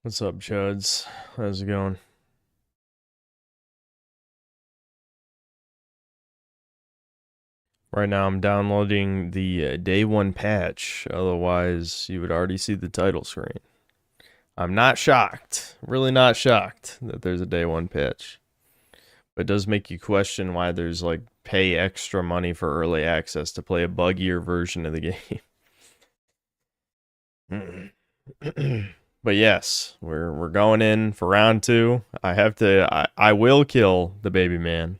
What's up, Chuds? How's it going? Right now, I'm downloading the day one patch. Otherwise, you would already see the title screen. I'm not shocked, really not shocked that there's a day one patch. But it does make you question why there's like pay extra money for early access to play a buggier version of the game. But yes, we're going in for round 2. I will kill the baby man.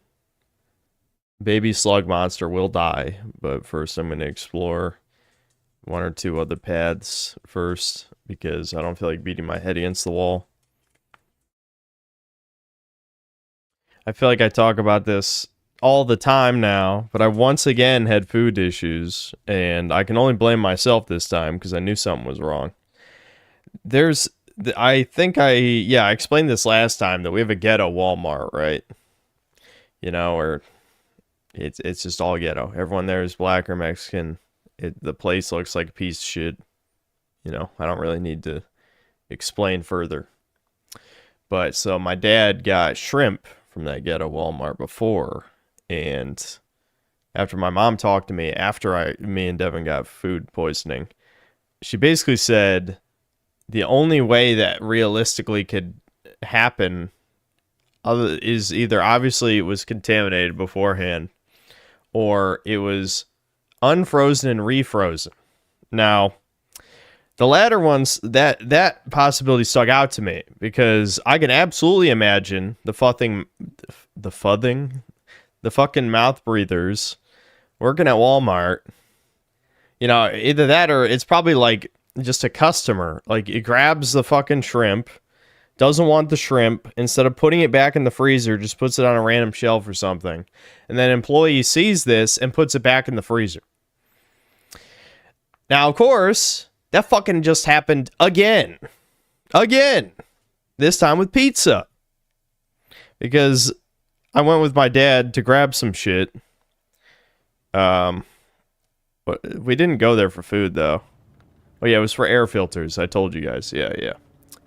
Baby slug monster will die, but first I'm going to explore one or two other paths first because I don't feel like beating my head against the wall. I feel like I talk about this all the time now, but I once again had food issues, and I can only blame myself this time because I knew something was wrong. I explained this last time that we have a ghetto Walmart, right? You know, or it's just all ghetto. Everyone there is black or Mexican. The place looks like a piece of shit. You know, I don't really need to explain further. But so my dad got shrimp from that ghetto Walmart before, and after my mom talked to me after me and Devin got food poisoning, she basically said the only way that realistically could happen is either obviously it was contaminated beforehand, or it was unfrozen and refrozen. Now, the latter ones, that possibility stuck out to me because I can absolutely imagine the fucking mouth breathers working at Walmart. You know, either that or it's probably like just a customer. Like, it grabs the fucking shrimp, doesn't want the shrimp, instead of putting it back in the freezer, just puts it on a random shelf or something. And then an employee sees this and puts it back in the freezer. Now, of course, that fucking just happened again. Again. This time with pizza. Because I went with my dad to grab some shit. But we didn't go there for food, though. Oh, yeah, it was for air filters. I told you guys. Yeah. It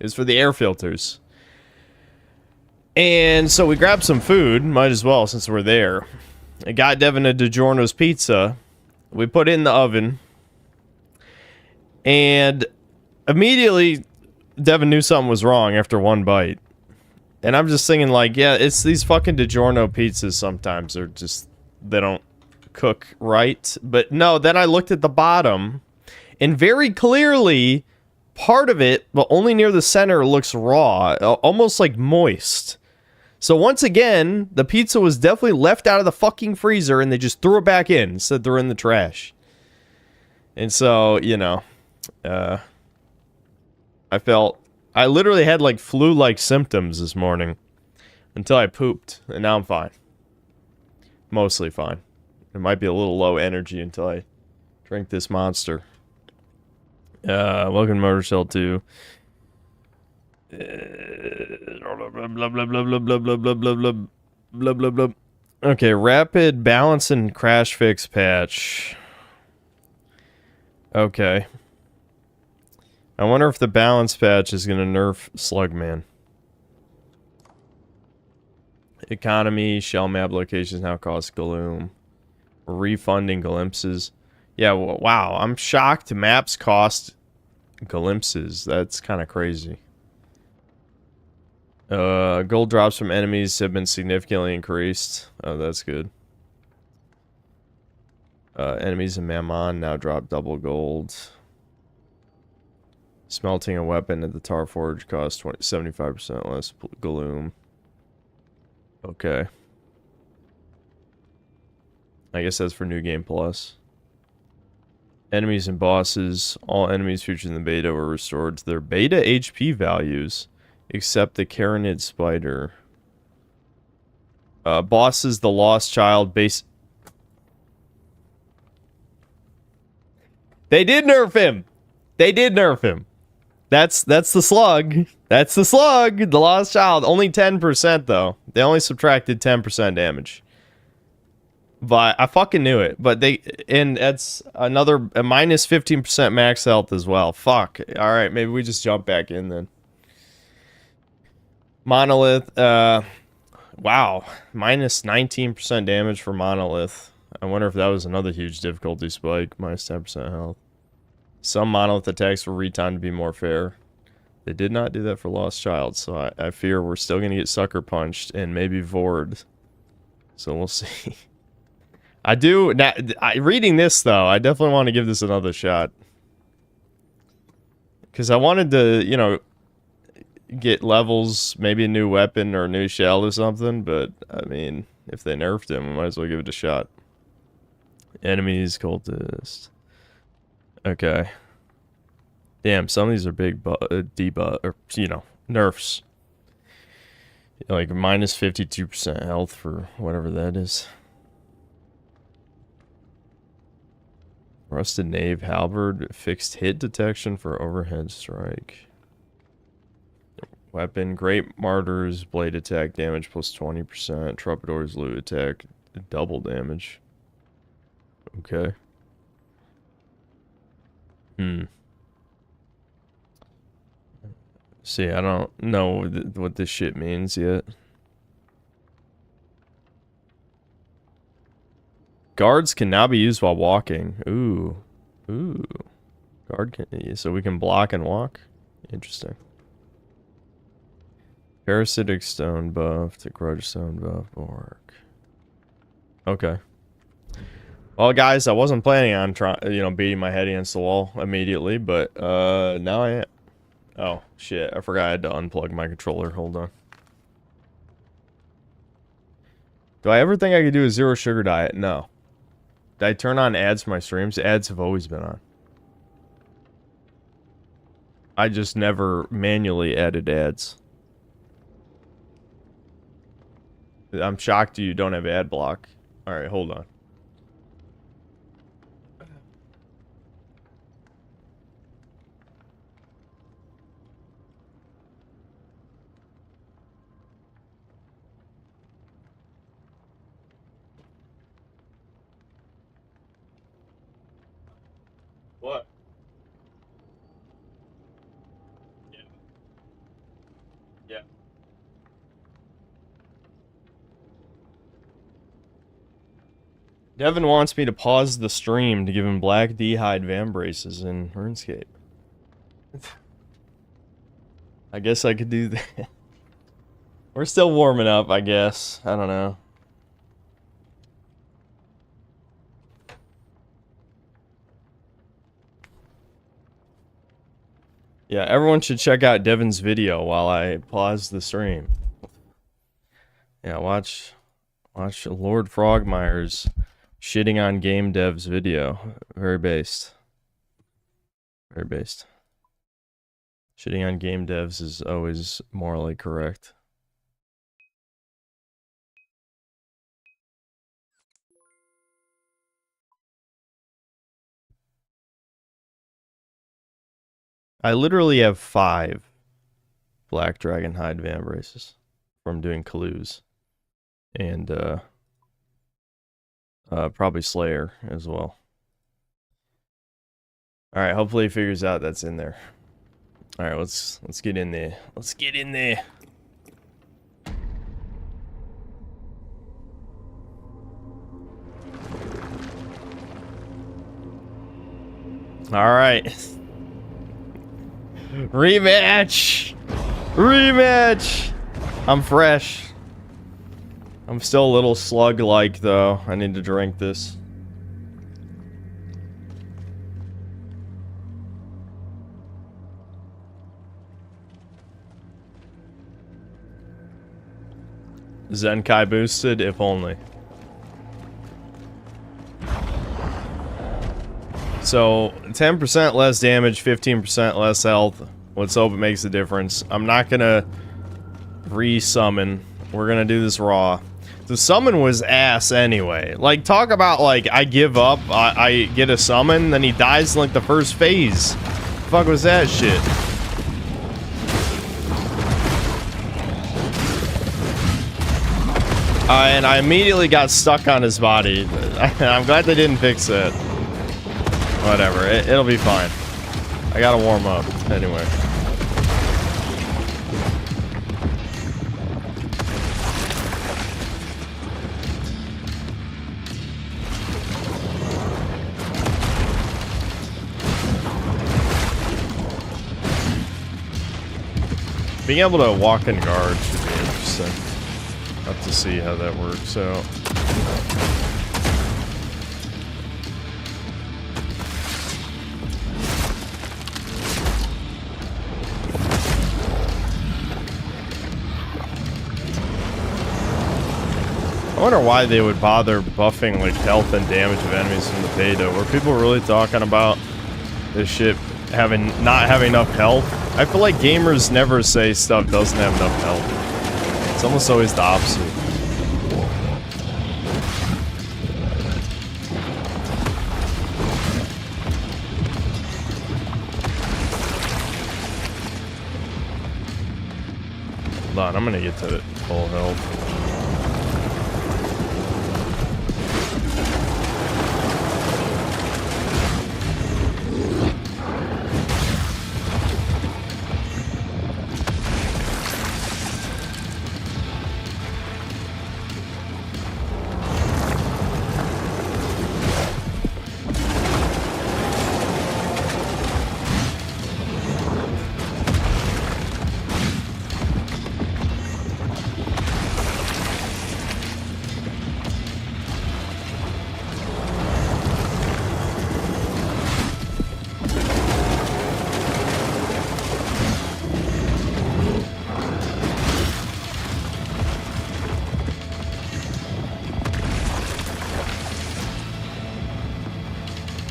was for the air filters. And so we grabbed some food. Might as well, since we're there. I got Devin a DiGiorno's pizza. We put it in the oven. And immediately, Devin knew something was wrong after one bite. And I'm just thinking, like, yeah, it's these fucking DiGiorno pizzas sometimes. They don't cook right. But no, then I looked at the bottom, and very clearly, part of it, but only near the center, looks raw, almost like moist. So once again, the pizza was definitely left out of the fucking freezer, and they just threw it back in, said they're in the trash. And so, you know, I literally had like flu-like symptoms this morning until I pooped, and now I'm fine. Mostly fine. It might be a little low energy until I drink this monster. Welcome to Motor Cell 2. Okay, rapid balance and crash fix patch. Okay. I wonder if the balance patch is gonna nerf Slugman. Economy, shell map locations now cost Gloom. Refunding glimpses. Yeah, wow, I'm shocked maps cost glimpses. That's kind of crazy. Gold drops from enemies have been significantly increased. Oh, that's good. Enemies in Mammon now drop double gold. Smelting a weapon at the Tar Forge costs 75% less gloom. Okay. I guess that's for New Game Plus. Enemies and bosses. All enemies featured in the beta were restored to their beta HP values, except the Carinid Spider. Bosses, the Lost Child base... They did nerf him! They did nerf him. That's the slug. That's the slug. The Lost Child. Only 10% though. They only subtracted 10% damage. But I fucking knew it. But and that's another a minus 15% max health as well. Fuck. Alright, maybe we just jump back in then. Monolith, wow, minus 19% damage for Monolith. I wonder if that was another huge difficulty spike, minus 10% health. Some Monolith attacks were retimed to be more fair. They did not do that for Lost Child, so I fear we're still going to get Sucker Punched and maybe Vored. So we'll see. Reading this, though, I definitely want to give this another shot. Because I wanted to, you know, get levels, maybe a new weapon or a new shell or something, but, I mean, if they nerfed him, I might as well give it a shot. Enemies, cultist. Okay. Damn, some of these are big debuff, or, you know, nerfs. Like, minus 52% health for whatever that is. Rusted Knave Halberd, fixed hit detection for overhead strike. Weapon, Great Martyr's blade attack damage plus 20%. Troubadour's loot attack, double damage. Okay. See, I don't know what this shit means yet. Guards can now be used while walking. Ooh. Ooh. Guard can... So we can block and walk? Interesting. Parasitic stone buff to grudge stone buff will work. Okay. Well, guys, I wasn't planning on beating my head against the wall immediately, but now I am. Oh, shit. I forgot I had to unplug my controller. Hold on. Do I ever think I could do a zero sugar diet? No. Did I turn on ads for my streams? Ads have always been on. I just never manually added ads. I'm shocked you don't have ad block. Alright, hold on. What? Yeah. Yeah. Devin wants me to pause the stream to give him black D-hide van braces in RuneScape. I guess I could do that. We're still warming up, I guess. I don't know. Yeah, everyone should check out Devin's video while I pause the stream. Yeah, watch Lord Frogmire's shitting on game devs video. Very based. Very based. Shitting on game devs is always morally correct. I literally have 5 Black Dragon hide van braces from doing Clues. And probably Slayer as well. Alright, hopefully he figures out that's in there. Alright, let's get in there. Let's get in there. Alright. Rematch! Rematch! I'm fresh. I'm still a little slug-like, though. I need to drink this. Zenkai boosted, if only. So, 10% less damage, 15% less health. Let's hope it makes a difference. I'm not gonna re-summon. We're gonna do this raw. The summon was ass anyway. Like, talk about, like, I give up, I get a summon, then he dies in, like, the first phase. The fuck was that shit? And I immediately got stuck on his body. I'm glad they didn't fix it. Whatever, it'll be fine. I gotta warm up, anyway. Being able to walk in guard should be interesting. Have to see how that works out. I wonder why they would bother buffing like health and damage of enemies in the beta. Were people really talking about this shit not having enough health? I feel like gamers never say stuff doesn't have enough health. It's almost always the opposite. Hold on, I'm gonna get to full health.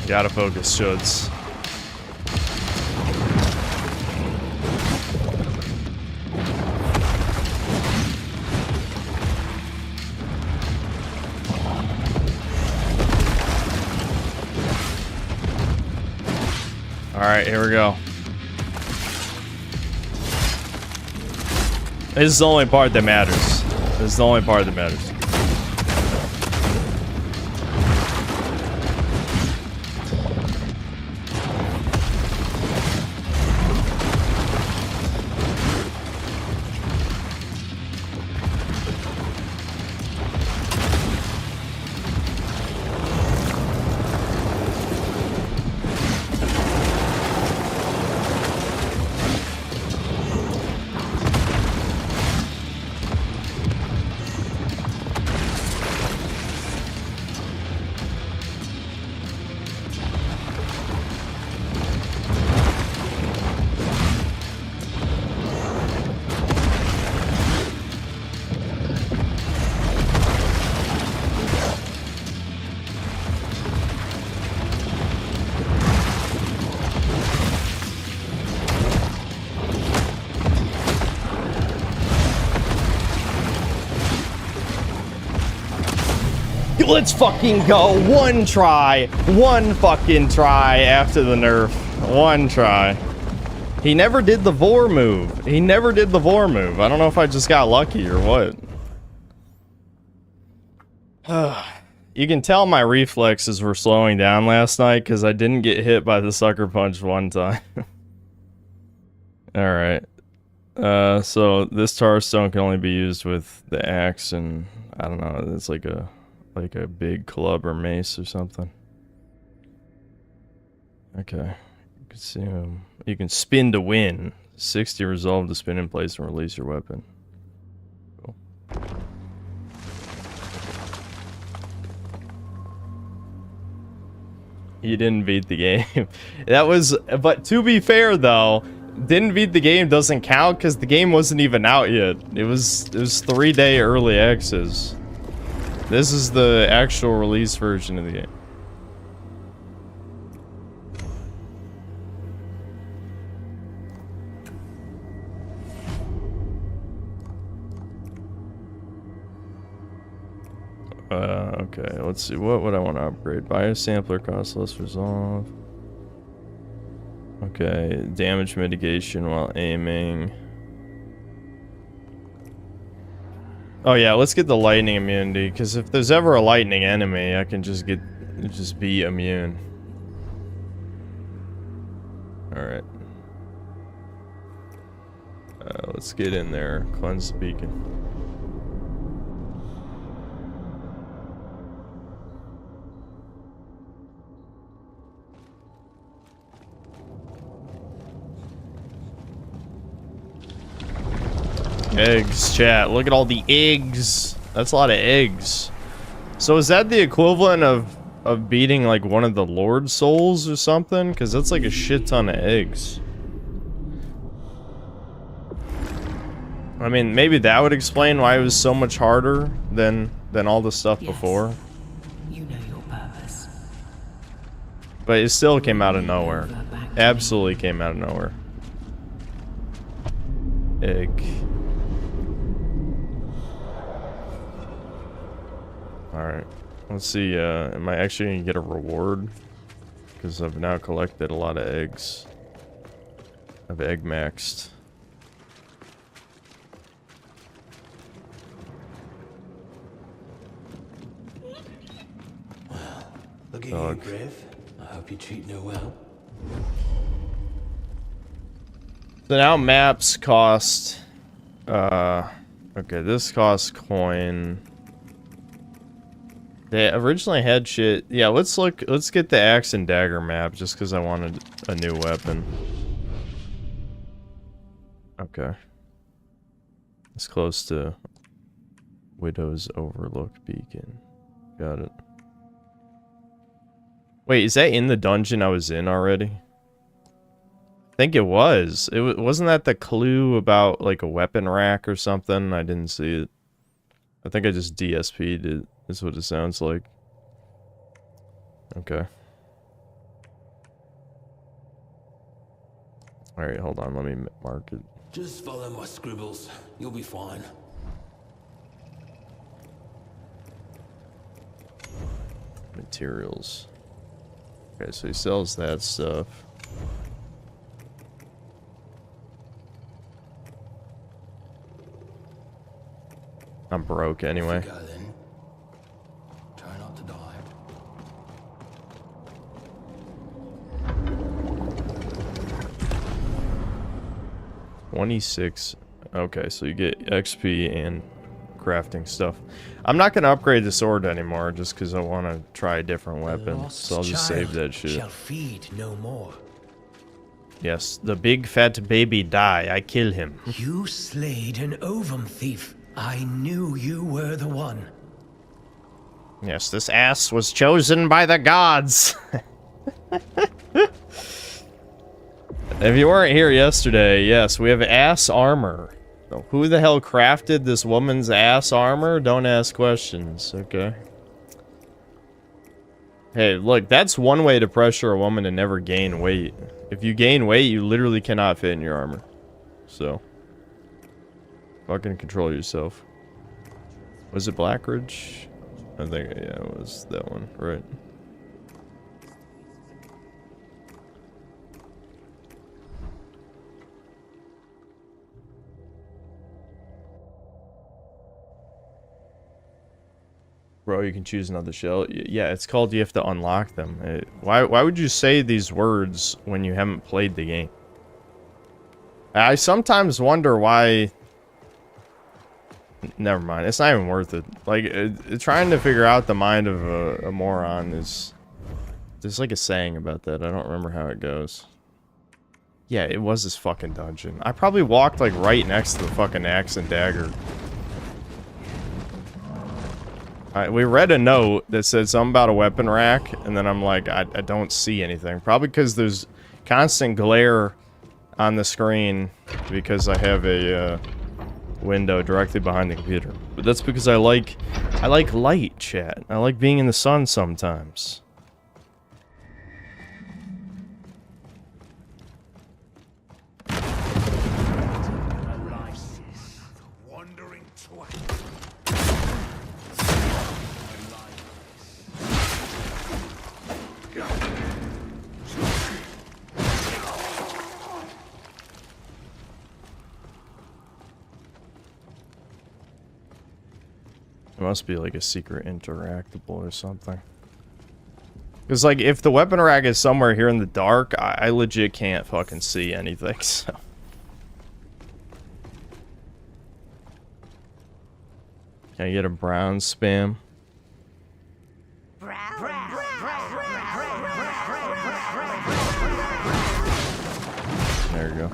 Gotta focus, shoulds. Alright, here we go. This is the only part that matters. This is the only part that matters. Let's fucking go. One try. One fucking try after the nerf. One try. He never did the Vor move. He never did the Vor move. I don't know if I just got lucky or what. You can tell my reflexes were slowing down last night because I didn't get hit by the sucker punch one time. Alright. So this tar stone can only be used with the axe and I don't know, it's like a big club or mace or something. Okay. You can see him. You can spin to win. 60 resolve to spin in place and release your weapon. Cool. You didn't beat the game. That was, but to be fair though, didn't beat the game doesn't count because the game wasn't even out yet. It was 3-day early access. This is the actual release version of the game. Okay, let's see. What would I want to upgrade? Biosampler costs less resolve. Okay, damage mitigation while aiming. Oh yeah, let's get the lightning immunity, because if there's ever a lightning enemy, I can just be immune. Alright. Let's get in there. Cleanse the beacon. Eggs, chat. Look at all the eggs. That's a lot of eggs. So is that the equivalent of beating like one of the Lord Souls or something? Because that's like a shit ton of eggs. I mean, maybe that would explain why it was so much harder than all the stuff before. You know your purpose. But it still came out of nowhere. Absolutely came out of nowhere. Egg. Alright. Let's see, am I actually gonna get a reward? Because I've now collected a lot of eggs. I've egg maxed. Look at you, Griff. I hope you treat her well. So now maps cost, okay, this costs coin. They originally had shit. Yeah, let's get the axe and dagger map just because I wanted a new weapon. Okay. It's close to Widow's Overlook Beacon. Got it. Wait, is that in the dungeon I was in already? I think it was. Wasn't that the clue about like a weapon rack or something? I didn't see it. I think I just DSP'd it. Is what it sounds like. Okay. Alright, hold on. Let me mark it. Just follow my scribbles. You'll be fine. Materials. Okay, so he sells that stuff. I'm broke anyway. Go then. Try not to die. 26. Okay, so you get XP and crafting stuff. I'm not gonna upgrade the sword anymore just because I want to try a different weapon. So I'll just save that shit. Shall feed no more. Yes, the big fat baby die. I kill him. You slayed an ovum thief. I knew you were the one. Yes, this ass was chosen by the gods. If you weren't here yesterday, yes, we have ass armor. Who the hell crafted this woman's ass armor? Don't ask questions, okay? Hey, look, that's one way to pressure a woman to never gain weight. If you gain weight, you literally cannot fit in your armor. So, fucking control yourself. Was it Blackridge? I think, yeah, it was that one, right? Bro, you can choose another shell. Yeah, it's called you have to unlock them. Why would you say these words when you haven't played the game? I sometimes wonder why... Never mind, it's not even worth it. Like, trying to figure out the mind of a moron is... There's like a saying about that. I don't remember how it goes. Yeah, it was this fucking dungeon. I probably walked like right next to the fucking axe and dagger. We read a note that said something about a weapon rack, and then I'm like, I don't see anything. Probably because there's constant glare on the screen because I have a window directly behind the computer. But that's because I like light, chat. I like being in the sun sometimes. It must be like a secret interactable or something. Because, like, if the weapon rack is somewhere here in the dark, I legit can't fucking see anything, so... Can I get a brown spam? There you go.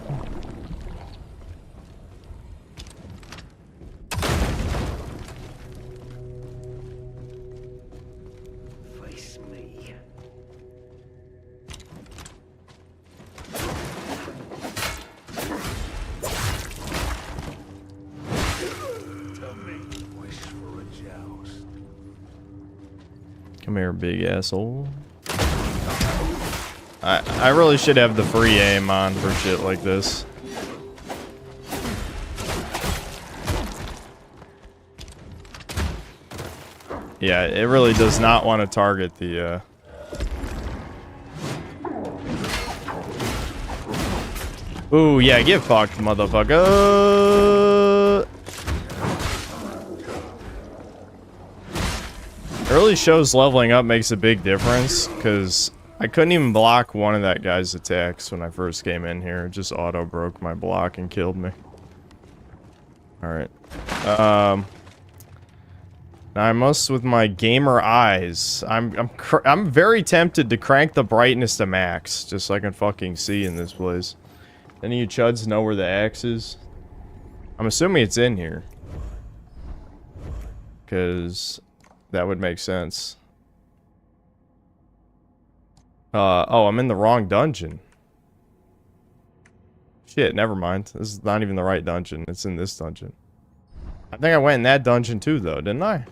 Come here, big asshole. I really should have the free aim on for shit like this. Yeah, it really does not want to target the, Ooh, yeah, get fucked, motherfucker! It really shows leveling up makes a big difference, because I couldn't even block one of that guy's attacks when I first came in here. It just auto-broke my block and killed me. Alright. Now I must with my gamer eyes. I'm very tempted to crank the brightness to max, just so I can fucking see in this place. Any of you chuds know where the axe is? I'm assuming it's in here. Because that would make sense. Oh, I'm in the wrong dungeon. Shit, never mind. This is not even the right dungeon. It's in this dungeon. I think I went in that dungeon too, though, didn't I?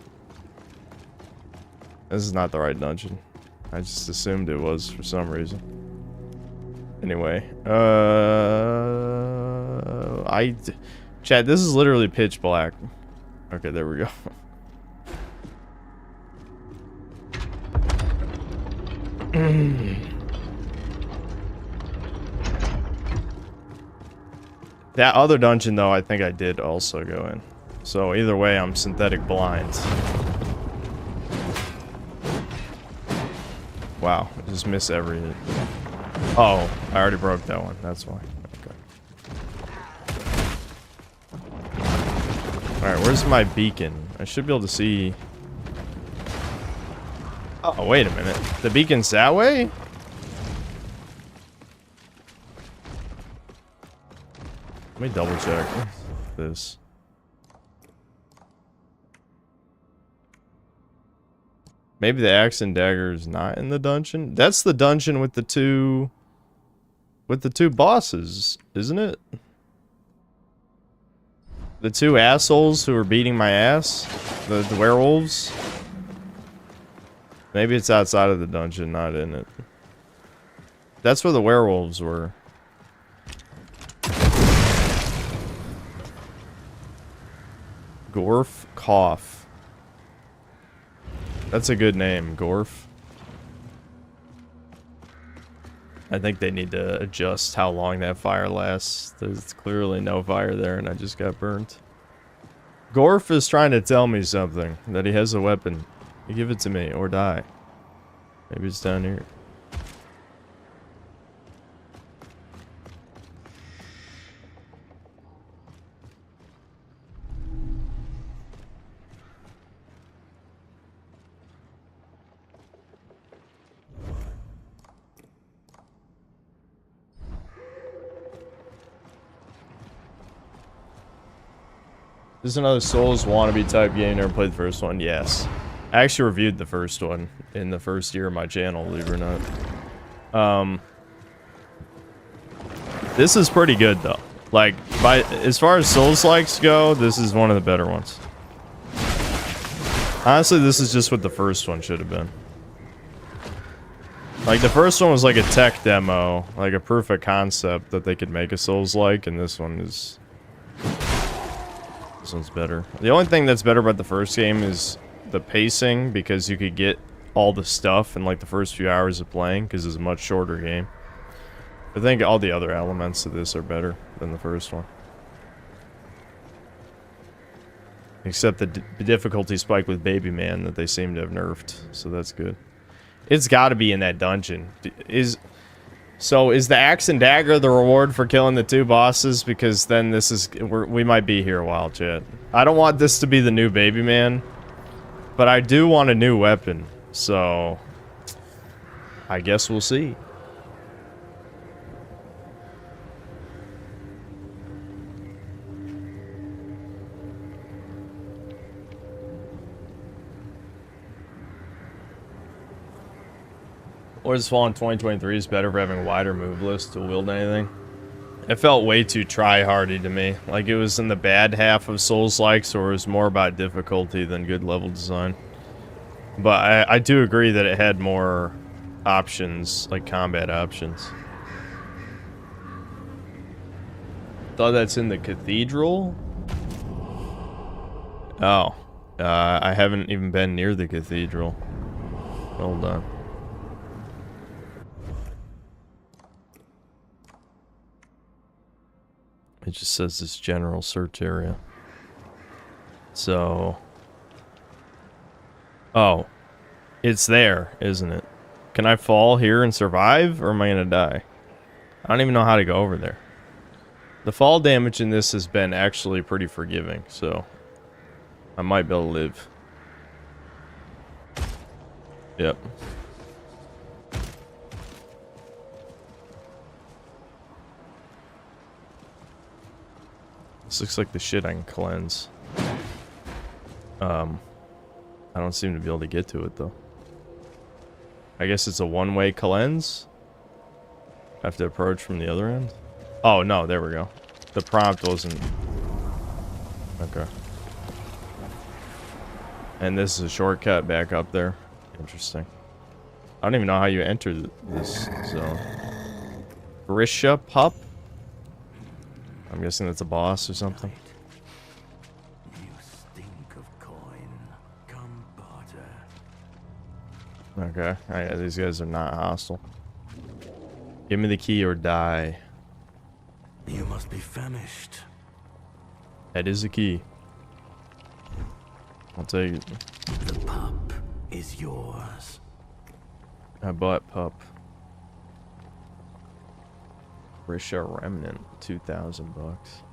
This is not the right dungeon. I just assumed it was for some reason. Anyway, Chad, this is literally pitch black. Okay, there we go. That other dungeon, though, I think I did also go in. So either way, I'm synthetic blind. Wow, I just miss every hit. Oh, I already broke that one. That's why. Okay. Alright, where's my beacon? I should be able to see... Oh, wait a minute. The beacon's that way? Let me double check this. Maybe the axe and dagger is not in the dungeon? That's the dungeon with the two... with the two bosses, isn't it? The two assholes who were beating my ass? The werewolves? Maybe it's outside of the dungeon, not in it. That's where the werewolves were. Gorf Cough. That's a good name, Gorf. I think they need to adjust how long that fire lasts. There's clearly no fire there and I just got burnt. Gorf is trying to tell me something. That he has a weapon. You give it to me or die. Maybe it's down here. This is another Souls wannabe type game. Never played the first one. Yes. I actually reviewed the first one in the first year of my channel, believe it or not. This is pretty good though. Like, as far as Souls-likes go, this is one of the better ones. Honestly, this is just what the first one should have been. Like, the first one was like a tech demo, like a proof of concept that they could make a Souls-like, and this one is... This one's better. The only thing that's better about the first game is the pacing, because you could get all the stuff in like the first few hours of playing, because it's a much shorter game. I think all the other elements of this are better than the first one. Except the difficulty spike with Baby Man that they seem to have nerfed, so that's good. It's got to be in that dungeon. So is the axe and dagger the reward for killing the two bosses? Because then this is... we might be here a while, chat. I don't want this to be the new Baby Man. But I do want a new weapon. So... I guess we'll see. Lords Fall in 2023 is better for having a wider move list to wield anything. It felt way too try-hardy to me. Like it was in the bad half of Souls-like, so it was more about difficulty than good level design. But I do agree that it had more options, like combat options. Thought that's in the cathedral? Oh. I haven't even been near the cathedral. Hold on. It just says this general search area. So... Oh. It's there, isn't it? Can I fall here and survive, or am I gonna die? I don't even know how to go over there. The fall damage in this has been actually pretty forgiving, so... I might be able to live. Yep. This looks like the shit I can cleanse. I don't seem to be able to get to it, though. I guess it's a one-way cleanse? I have to approach from the other end? Oh, no, there we go. The prompt wasn't... Okay. And this is a shortcut back up there. Interesting. I don't even know how you enter this zone. Grisha Pup? I'm guessing that's a boss or something. You stink of coin. Come barter. Okay. Yeah, these guys are not hostile. Give me the key or die. You must be famished. That is the key. I'll take it. The pup is yours. I bought pup. Grisha Remnant, 2,000 bucks.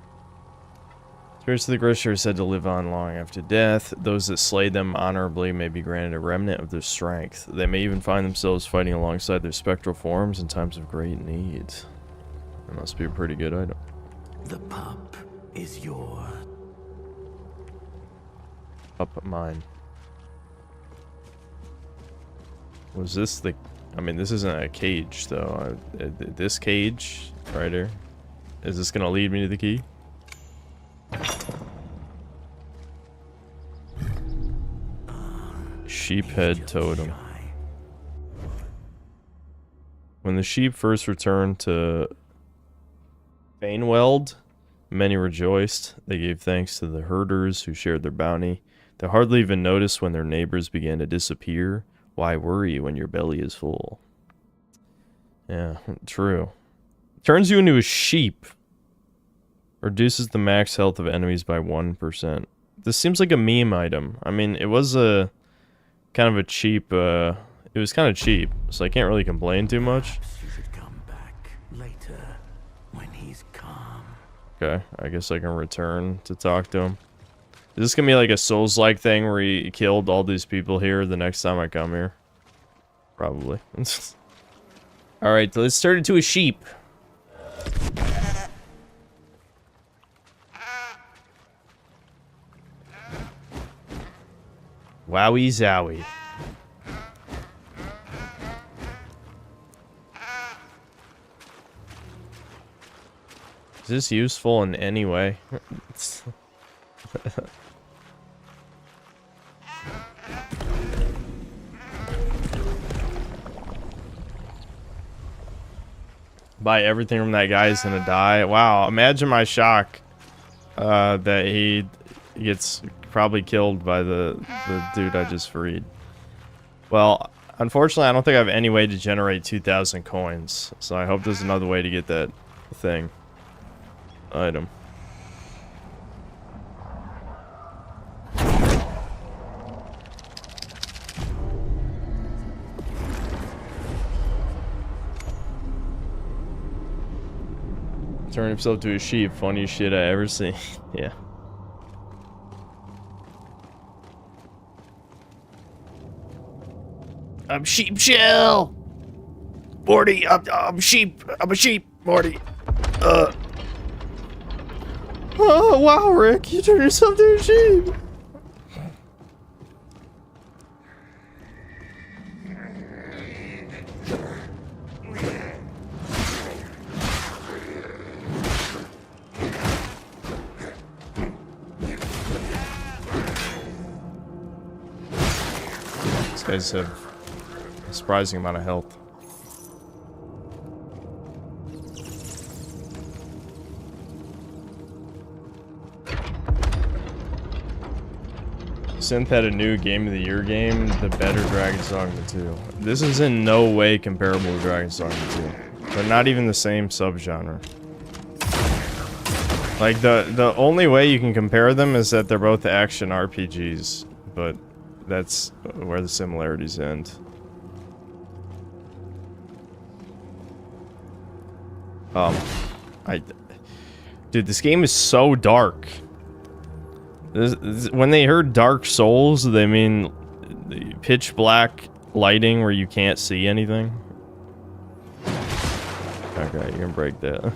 Spirits of the Grisha are said to live on long after death. Those that slay them honorably may be granted a remnant of their strength. They may even find themselves fighting alongside their spectral forms in times of great need. That must be a pretty good item. The pup is yours. Up mine. Was this the... I mean, this isn't a cage, though. This cage right here. Is this gonna lead me to the key? Sheephead Totem. When the sheep first returned to Baneweld, many rejoiced. They gave thanks to the herders who shared their bounty. They hardly even noticed when their neighbors began to disappear. Why worry when your belly is full? Yeah, true. Turns you into a sheep. Reduces the max health of enemies by 1%. This seems like a meme item. I mean, it was a kind of a cheap, it was kind of cheap, so I can't really complain too much. You should come back later when he's calm. Okay, I guess I can return to talk to him. Is this gonna be like a Souls-like thing where he killed all these people here the next time I come here? Probably. Alright, let's turn into a sheep. Wowie zowie. Is this useful in any way? Buy everything from that guy is gonna die. Wow, imagine my shock that he gets probably killed by the dude I just freed. Well, unfortunately, I don't think I have any way to generate 2,000 coins, so I hope there's another way to get that thing. Item. Turn himself to a sheep. Funniest shit I ever seen. Yeah. I'm sheep shell. Morty, I'm sheep. I'm a sheep, Morty. Oh wow, Rick, you turned yourself to a sheep. These guys have a surprising amount of health. Synth had a new Game of the Year game, the better Dragon's Dogma 2. This is in no way comparable to Dragon's Dogma 2. They're not even the same subgenre. Like, the only way you can compare them is that they're both action RPGs, but that's where the similarities end. Dude, this game is so dark. When they heard Dark Souls, they mean the pitch black lighting where you can't see anything. Okay, you can break that.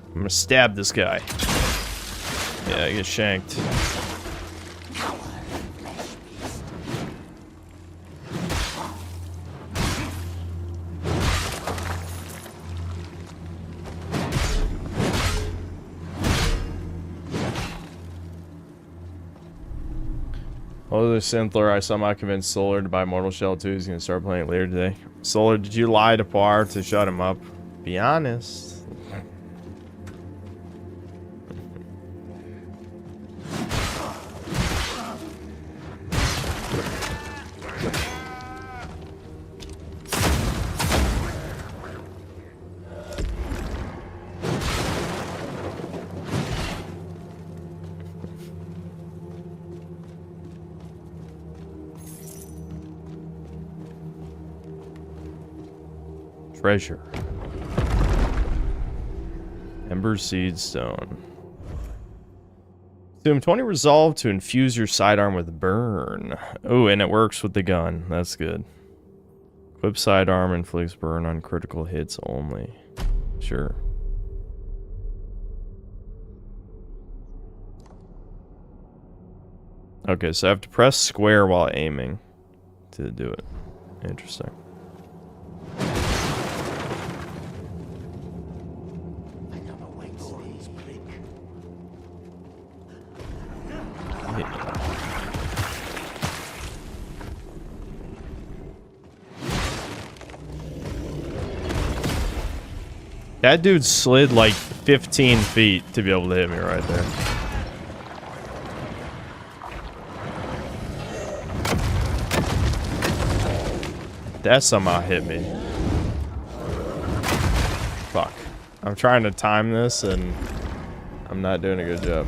I'm gonna stab this guy. Yeah, I get shanked. Oh, the Synthler, I somehow convinced Solar to buy Mortal Shell 2. He's gonna start playing it later today. Solar, did you lie to Par to shut him up? Be honest. Treasure. Ember Seed Stone. Doom 20 resolve to infuse your sidearm with burn. Oh, and it works with the gun. That's good. Equip sidearm inflicts burn on critical hits only. Sure. Okay, so I have to press square while aiming to do it. Interesting. That dude slid like 15 feet to be able to hit me right there. That somehow hit me. Fuck. I'm trying to time this and I'm not doing a good job.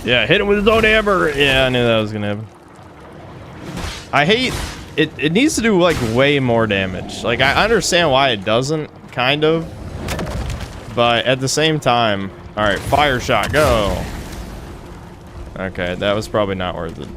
Yeah, hit him with his own hammer. Yeah, I knew that was gonna happen. I hate it. It needs to do like way more damage. Like I understand why it doesn't, kind of, but at the same time, all right, fire shot, go. Okay, that was probably not worth it.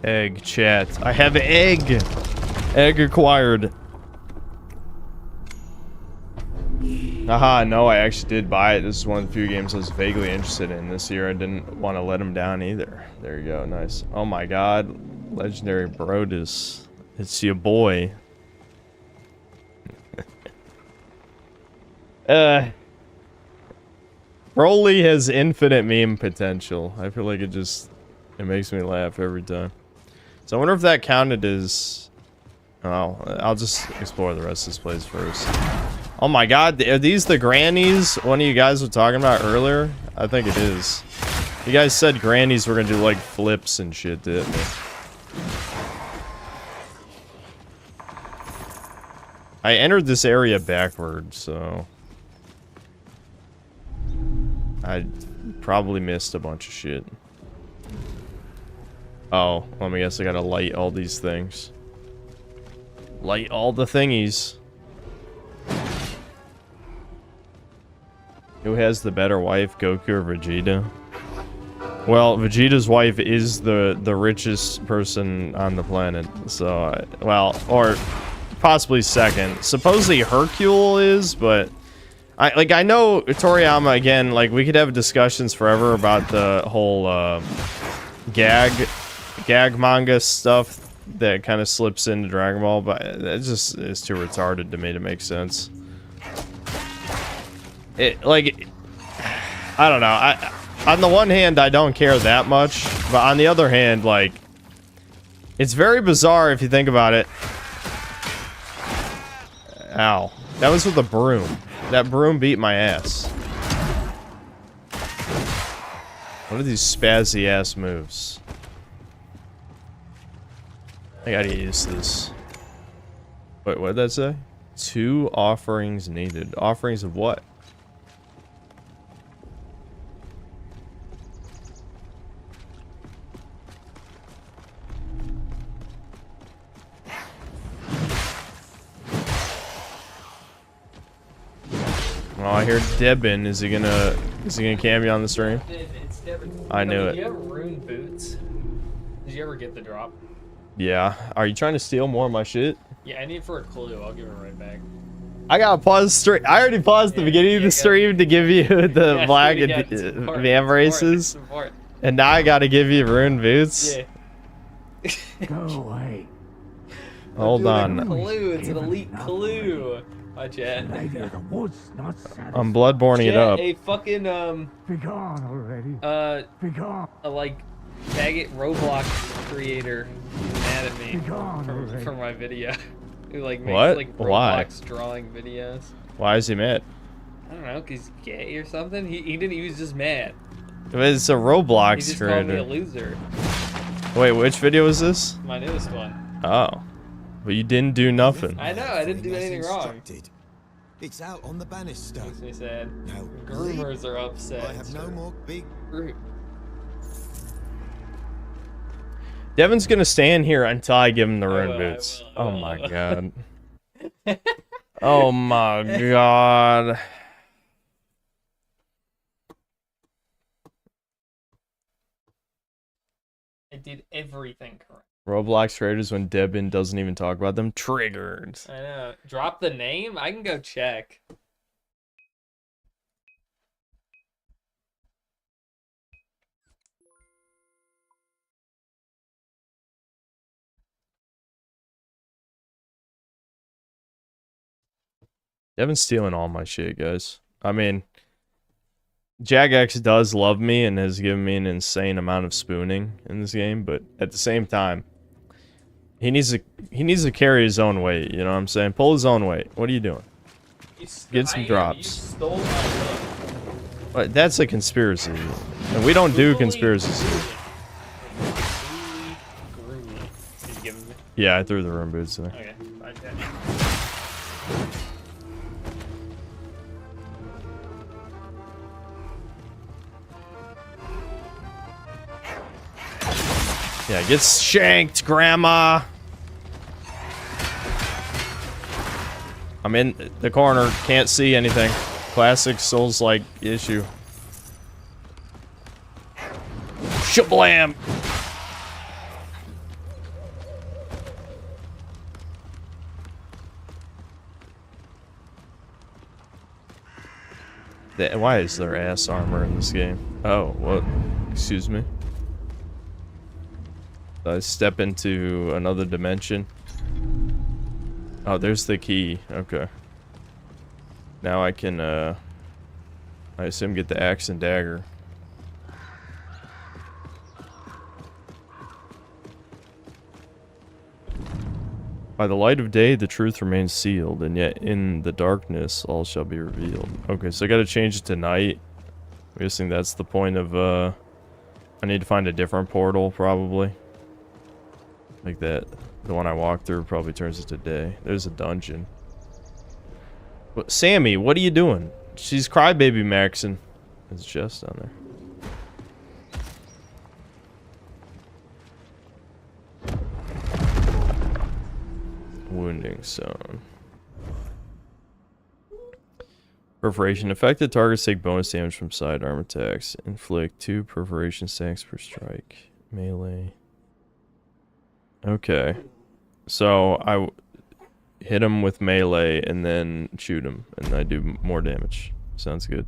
Egg, chat. I have egg! Egg acquired. Haha, no, I actually did buy it. This is one of the few games I was vaguely interested in this year. I didn't want to let him down either. There you go, nice. Oh my god. Legendary Brodus. It's your boy. Broly has infinite meme potential. I feel like it makes me laugh every time. So I wonder if that counted as... Oh, I'll just explore the rest of this place first. Oh my god, are these the grannies one of you guys were talking about earlier? I think it is. You guys said grannies were gonna do like flips and shit, didn't they? I entered this area backwards, so... I probably missed a bunch of shit. Oh, let me guess, I gotta light all these things. Light all the thingies. Who has the better wife, Goku or Vegeta? Well, Vegeta's wife is the richest person on the planet, so... well, or possibly second. Supposedly Hercule is, but... I know Toriyama, again, like, we could have discussions forever about the whole, gag manga stuff that kind of slips into Dragon Ball, but it just is too retarded to me to make sense. It, like, I don't know, on the one hand, I don't care that much, but on the other hand, like, it's very bizarre if you think about it. Ow. That was with a broom. That broom beat my ass. What are these spazzy ass moves? I gotta get used to this. Wait, what did that say? 2 offerings needed. Offerings of what? Oh, I hear Debin. Is he gonna cameo on the stream? It's Devin. I knew it. Do you have rune boots? Did you ever get the drop? Yeah. Are you trying to steal more of my shit? Yeah, I need it for a clue. I'll give it right back. I gotta pause the stream. I already paused the beginning of the stream to give you the black van races. And now I gotta give you rune boots. Yeah. Go away. Hold on. Clue. It's an elite clue. Hi, Chad. Lady of the woods, not satisfied. I'm bloodborning it up. A fucking Be gone already. Be gone. a like faggot Roblox creator is mad at me for my video. Who like makes What? like Why? Roblox drawing videos. Why is he mad? I don't know, 'cause he's gay or something. He didn't. He was just mad. It's a He Roblox just called me a creator. loser. Wait, which video was this? My newest one. Oh. But you didn't do nothing. I know. I didn't do anything wrong. Instructed. It's out on the banister. Makes me sad. Now, Groomers are upset. I have no more big. Rude. Devin's gonna stand here until I give him the I rune will, I boots. will, I Oh will, my I will. god. Oh my god. I did everything correct. Roblox creators when Devin doesn't even talk about them. Triggered. I know. Drop the name? I can go check. Devin's stealing all my shit, guys. I mean, Jagex does love me and has given me an insane amount of spooning in this game, but at the same time, he needs to carry his own weight, you know what I'm saying? Pull his own weight. What are you doing? Get some drops. You stole my look. But that's a conspiracy. And we don't do conspiracies. Groovy. Did you give him? Yeah, I threw the room boots there. Okay. Bye, Jack. Yeah, get shanked, Grandma. I'm in the corner, can't see anything. Classic Souls-like issue. Shablam! Why is there ass armor in this game? Oh, what? Excuse me? Did I step into another dimension? Oh, there's the key. Okay. Now I can, I assume get the axe and dagger. By the light of day, the truth remains sealed, and yet in the darkness, all shall be revealed. Okay, so I gotta change it to night. I'm guessing that's the point of, I need to find a different portal, probably. Like that. The one I walked through probably turns it to day. There's a dungeon. But Sammy, what are you doing? She's crybaby maxing. There's a chest down there. Wounding zone. Perforation. Affected targets take bonus damage from sidearm attacks. Inflict 2 perforation stacks per strike. Melee. Okay. So I hit him with melee and then shoot him, and I do more damage. Sounds good.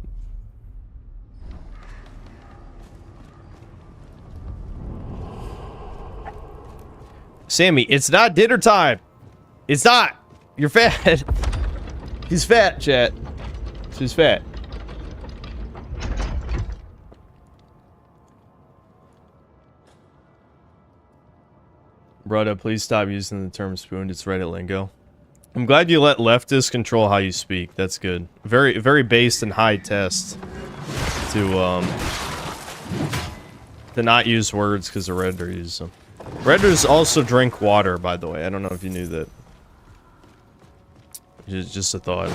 Sammy, it's not dinner time. It's not. You're fat. He's fat, chat. She's fat. Brother, please stop using the term spoon. It's Reddit lingo. I'm glad you let leftists control how you speak. That's good. Very, very based and high test to not use words because the Redditor uses them. Redditors also drink water, by the way. I don't know if you knew that. Just a thought.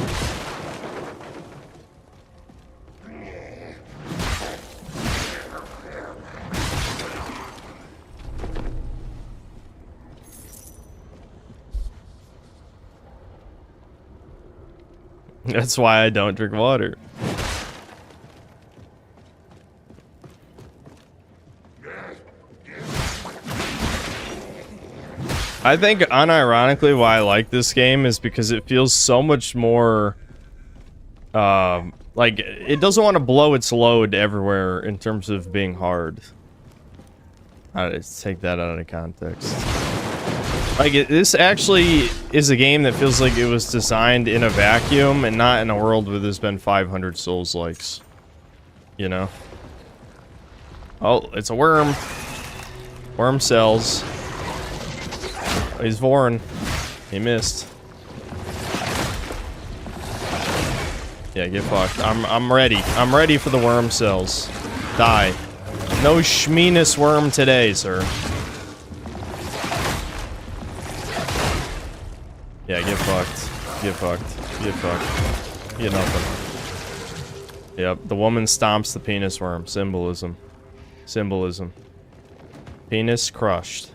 That's why I don't drink water. I think unironically why I like this game is because it feels so much more like it doesn't want to blow its load everywhere in terms of being hard. I just take that out of context. Like this actually is a game that feels like it was designed in a vacuum and not in a world where there's been 500 Souls likes. You know? Oh, it's a worm. Worm cells. He's Vorin. He missed. Yeah, get fucked. I'm ready. I'm ready for the worm cells. Die. No schmeenus worm today, sir. Yeah, get fucked. Get fucked. Get fucked. Get nothing. Yep, the woman stomps the penis worm. Symbolism. Symbolism. Penis crushed.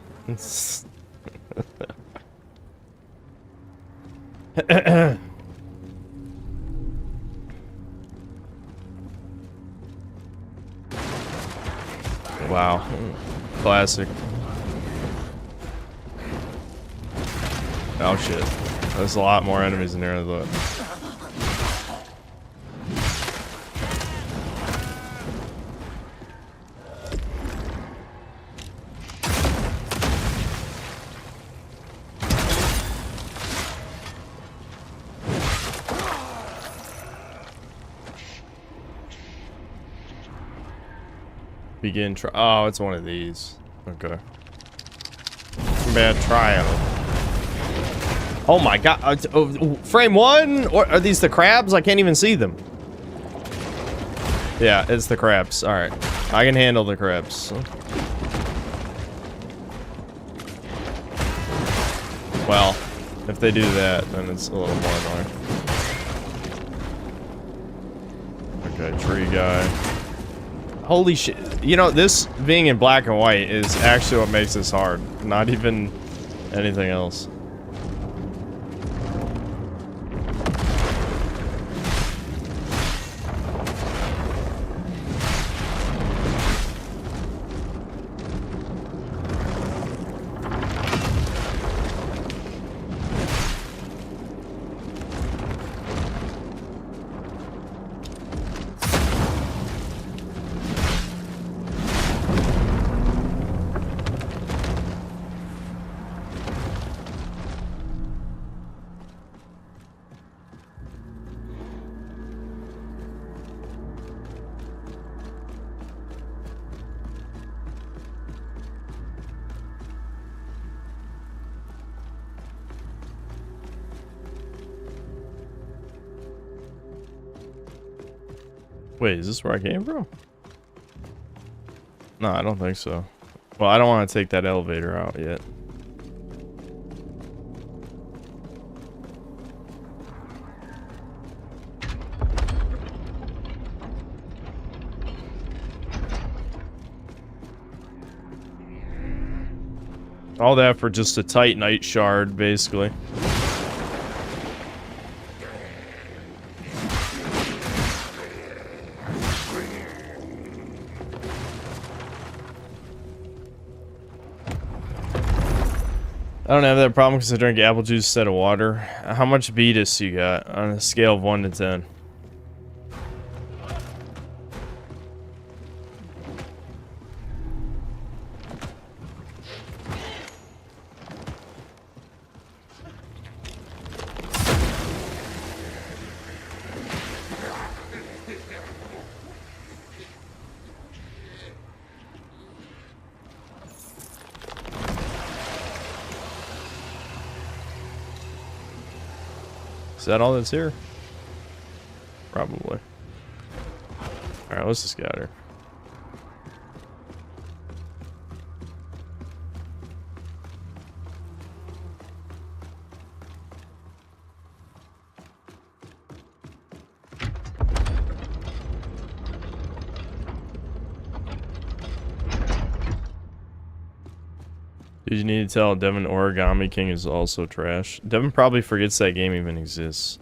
Wow. Classic. Oh shit. There's a lot more enemies in there than I thought. Begin oh, it's one of these. Okay. Bad trial. Oh my god. Frame 1? Or are these the crabs? I can't even see them. Yeah, it's the crabs. Alright. I can handle the crabs. Well, if they do that, then it's a little more annoying. Okay, tree guy. Holy shit. You know, this being in black and white is actually what makes this hard. Not even anything else. Wait, is this where I came from? No, I don't think so. Well, I don't want to take that elevator out yet. All that for just a titanite shard, basically. I don't have that problem because I drink apple juice instead of water. How much Beatus you got on a scale of 1 to 10? Is that all that's here? Probably. Alright, let's just get out of here. Did you need to tell Devin Origami King is also trash? Devin probably forgets that game even exists.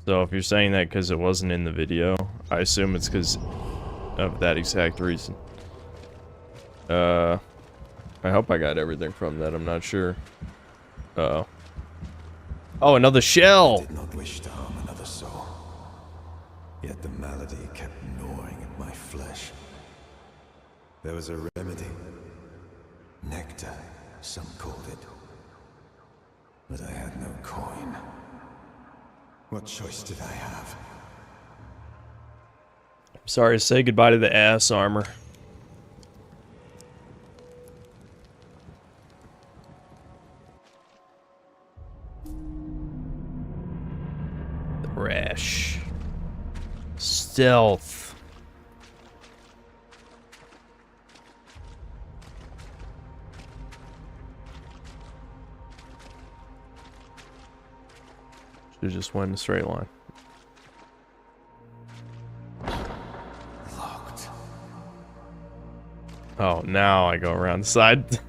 So if you're saying that because it wasn't in the video, I assume it's because of that exact reason. I hope I got everything from that, I'm not sure. Uh-oh. Oh, another shell! Did not wish to harm another soul. Yet the malady kept gnawing at my flesh. There was a remedy. Nectar, some called it. But I had no coin. What choice did I have? Sorry to say goodbye to the ass armor. The rash. Stealth. Should've just went in a straight line. Locked. Oh, now I go around the side.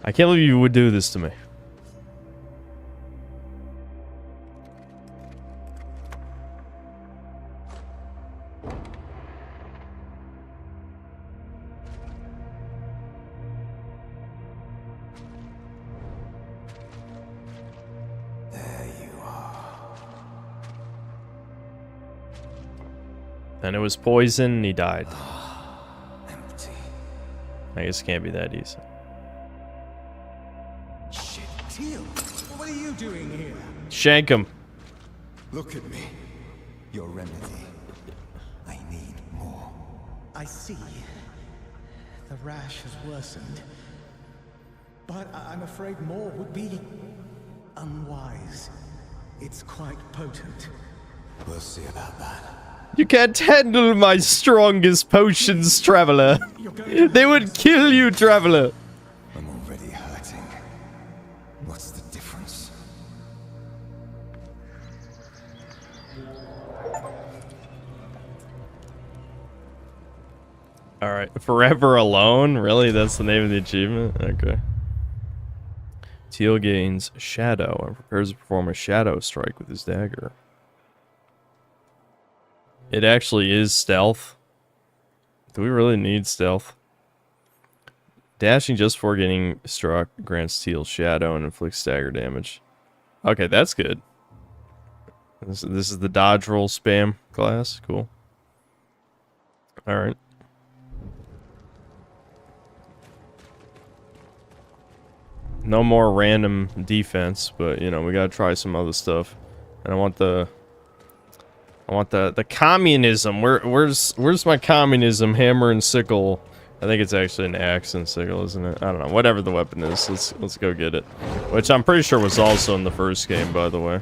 I can't believe you would do this to me. And it was poison and he died. Empty. I guess it can't be that easy. Shit. Teal, what are you doing here? Shank him. Look at me. Your remedy. I need more. I see. The rash has worsened. But I'm afraid more would be unwise. It's quite potent. We'll see about that. You can't handle my strongest potions, traveler. They would kill you, traveler. I'm already hurting. What's the difference? Alright, forever alone? Really? That's the name of the achievement? Okay. Teal gains shadow and prepares to perform a shadow strike with his dagger. It actually is stealth. Do we really need stealth? Dashing just before getting struck grants Teal shadow and inflicts stagger damage. Okay, that's good. This is the dodge roll spam class. Cool. Alright. No more random defense, but you know, we gotta try some other stuff. And I want the communism. Where's my communism hammer and sickle? I think it's actually an axe and sickle, isn't it? I don't know. Whatever the weapon is, let's go get it. Which I'm pretty sure was also in the first game, by the way.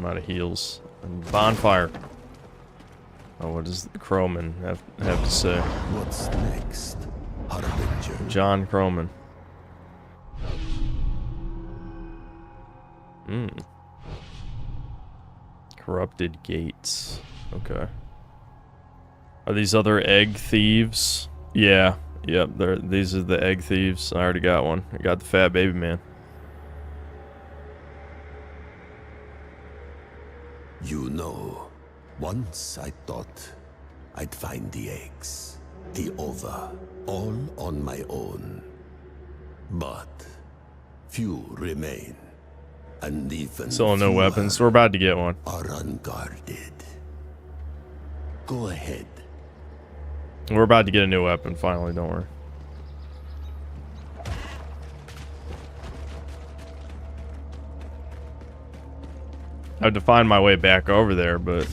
I'm out of heals. And bonfire. Oh, what does Croman have to say? What's next, Harbinger? John Croman. Corrupted gates. Okay. Are these other egg thieves? Yeah. Yep. These are the egg thieves. I already got one. I got the fat baby man. You know, once I thought I'd find the eggs, the ova, all on my own. But few remain, and even Still no fewer weapons. We're about to get one. are unguarded. Go ahead. We're about to get a new weapon finally, don't worry. I had to find my way back over there, but...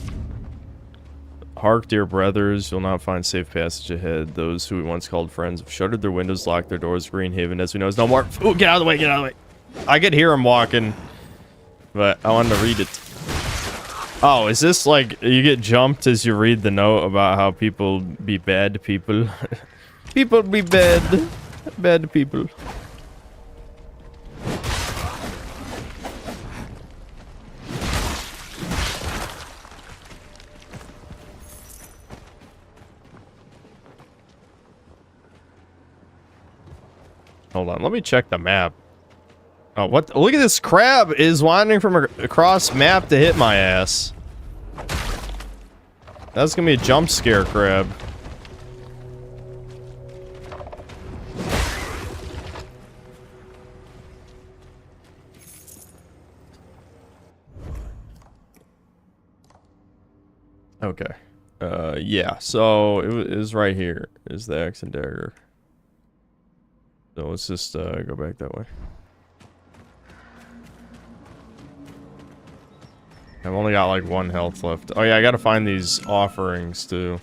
Hark, dear brothers, you'll not find safe passage ahead. Those who we once called friends have shuttered their windows, locked their doors. Greenhaven, as we know, is no more. Ooh, get out of the way, get out of the way. I could hear him walking, but I wanted to read it. Oh, is this like you get jumped as you read the note about how people be bad people? People be bad. Bad people. Hold on, let me check the map. Oh, what? Look at this crab is wandering from across map to hit my ass. That's gonna be a jump scare crab. Okay. Yeah, so it is right here is the axe and dagger. So let's just go back that way. I've only got like 1 health left. Oh yeah, I gotta find these offerings too.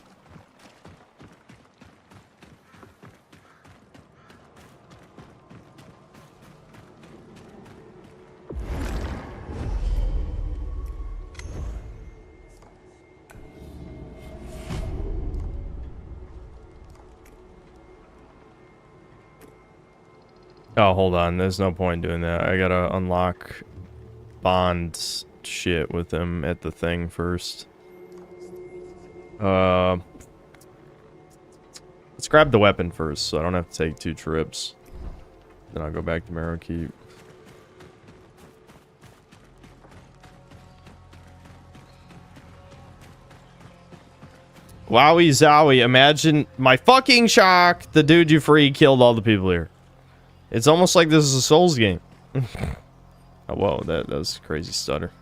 Oh, hold on. There's no point in doing that. I gotta unlock Bond shit with him at the thing first. Let's grab the weapon first, so I don't have to take 2 trips. Then I'll go back to Marrow Keep. Wowie zowie, imagine my fucking shock. The dude you free killed all the people here. It's almost like this is a Souls game. Oh, whoa, that was a crazy stutter.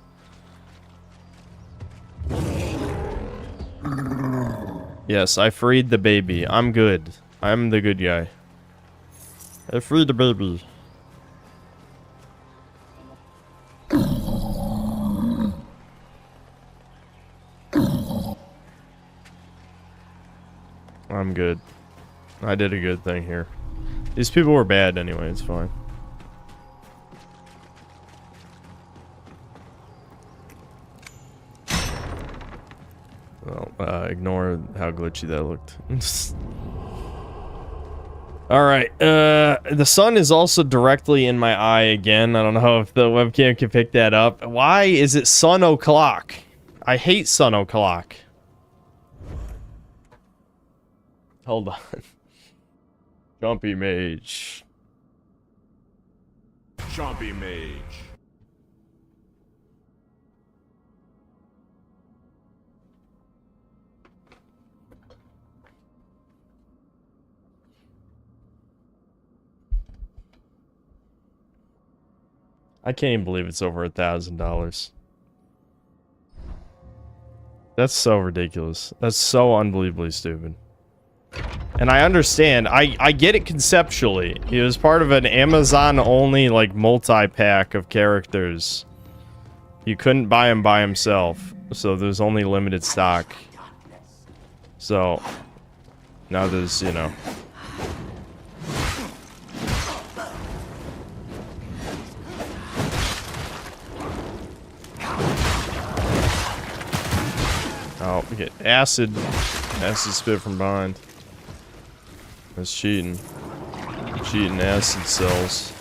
Yes, I freed the baby. I'm good. I'm the good guy. I freed the baby. I'm good. I did a good thing here. These people were bad anyway, it's fine. Well, ignore how glitchy that looked. Alright, the sun is also directly in my eye again. I don't know if the webcam can pick that up. Why is it sun o'clock? I hate sun o'clock. Hold on. Chompy Mage. Chompy Mage. I can't even believe it's over $1,000. That's so ridiculous. That's so unbelievably stupid. And I understand. I get it conceptually. He was part of an Amazon-only, like, multi-pack of characters. You couldn't buy him by himself. So there's only limited stock. So, now there's, you know... We get acid spit from behind. That's cheating. Cheating acid cells.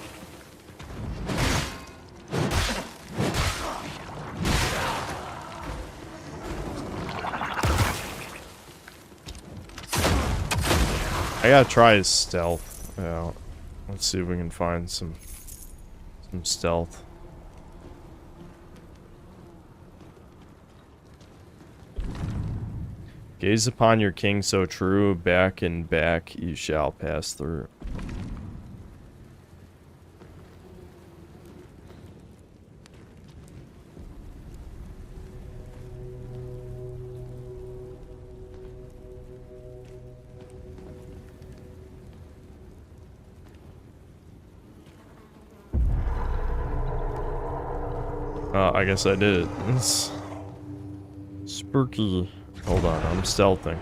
I gotta try his stealth out. Let's see if we can find some stealth. Gaze upon your king so true, back and back you shall pass through. I guess I did it. It's spooky. Hold on, I'm stealthing.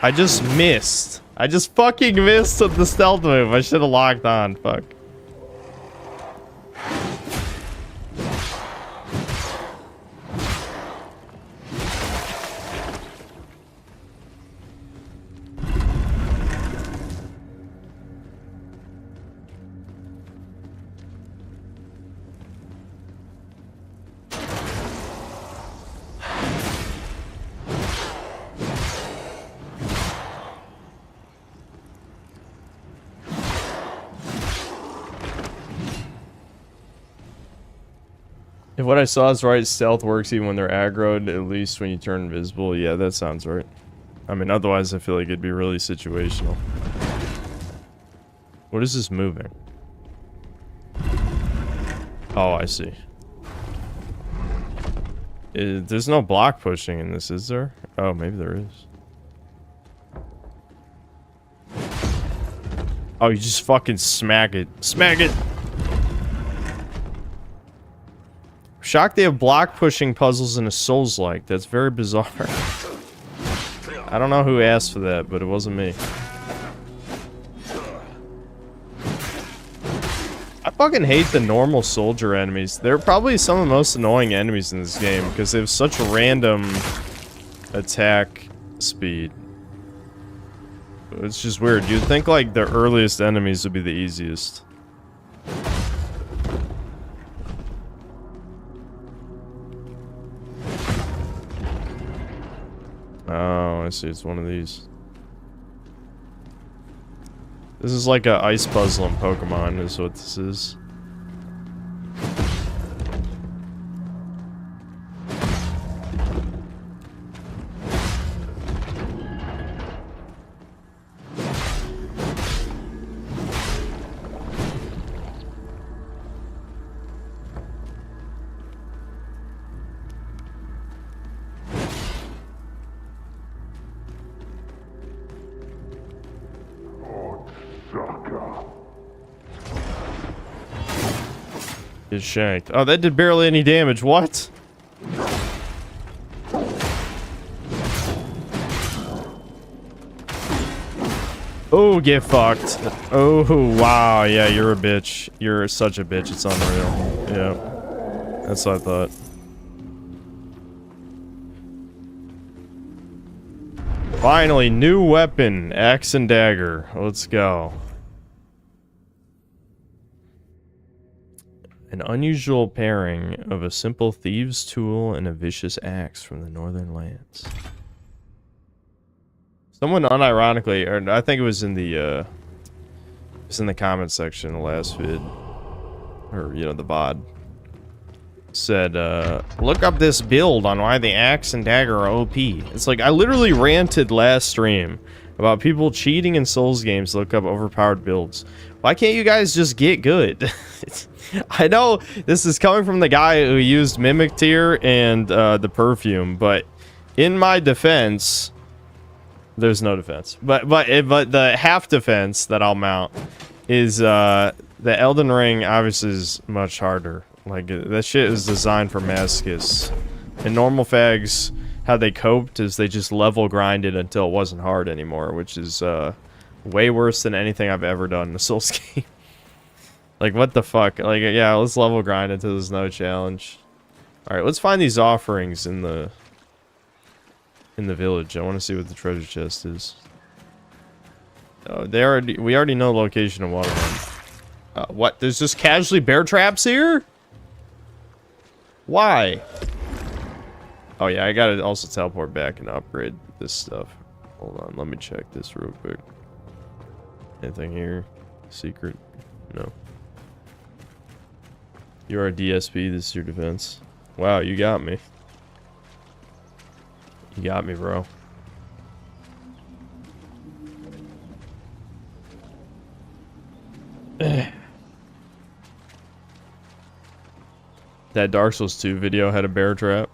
I just missed. I just fucking missed with the stealth move. I should have locked on. Fuck. If what I saw is right, stealth works even when they're aggroed, at least when you turn invisible. Yeah, that sounds right. I mean, otherwise I feel like it'd be really situational. What is this moving? Oh, I see. There's no block pushing in this, is there? Oh, maybe there is. Oh, you just fucking smack it. Smack it! Shocked they have block pushing puzzles in a Souls-like. That's very bizarre. I don't know who asked for that, but it wasn't me. I fucking hate the normal soldier enemies. They're probably some of the most annoying enemies in this game because they have such random attack speed. It's just weird. You'd think like the earliest enemies would be the easiest. Oh, I see. It's one of these. This is like a ice puzzle in Pokemon, is what this is. Get shanked. Oh, that did barely any damage. What? Oh, get fucked. Oh, wow. Yeah, you're a bitch. You're such a bitch. It's unreal. Yeah. That's what I thought. Finally, new weapon. Axe and dagger. Let's go. An unusual pairing of a simple thieves' tool and a vicious axe from the northern lands. Someone unironically, or I think it was in the comment section in the last vid, or you know, the VOD, said, look up this build on why the axe and dagger are OP. It's like I literally ranted last stream about people cheating in Souls games to look up overpowered builds. Why can't you guys just get good? I know this is coming from the guy who used Mimic Tier and the perfume, but in my defense, there's no defense. But the half defense that I'll mount is the Elden Ring obviously is much harder. Like that shit is designed for masochists. And normal fags, how they coped is they just level grinded until it wasn't hard anymore, which is way worse than anything I've ever done in a Souls game. Like, what the fuck? Like, yeah, let's level grind until there's no challenge. Alright, let's find these offerings in the village. I want to see what the treasure chest is. Oh, we already know the location of one of them. What? There's just casually bear traps here? Why? Oh yeah, I gotta also teleport back and upgrade this stuff. Hold on, let me check this real quick. Anything here? Secret? No. You're a DSP, this is your defense. Wow, you got me. You got me, bro. That Dark Souls 2 video had a bear trap.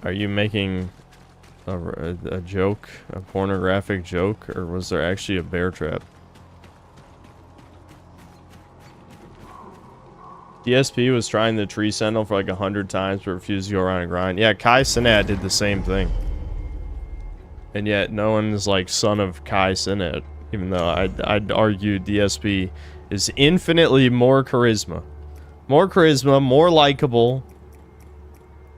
Are you making a joke? A pornographic joke? Or was there actually a bear trap? DSP was trying the tree sentinel for like 100 times but refused to go around and grind. Yeah, Kai Cenat did the same thing. And yet no one is like son of Kai Cenat. Even though I'd argue DSP is infinitely more charisma. More charisma, more likable.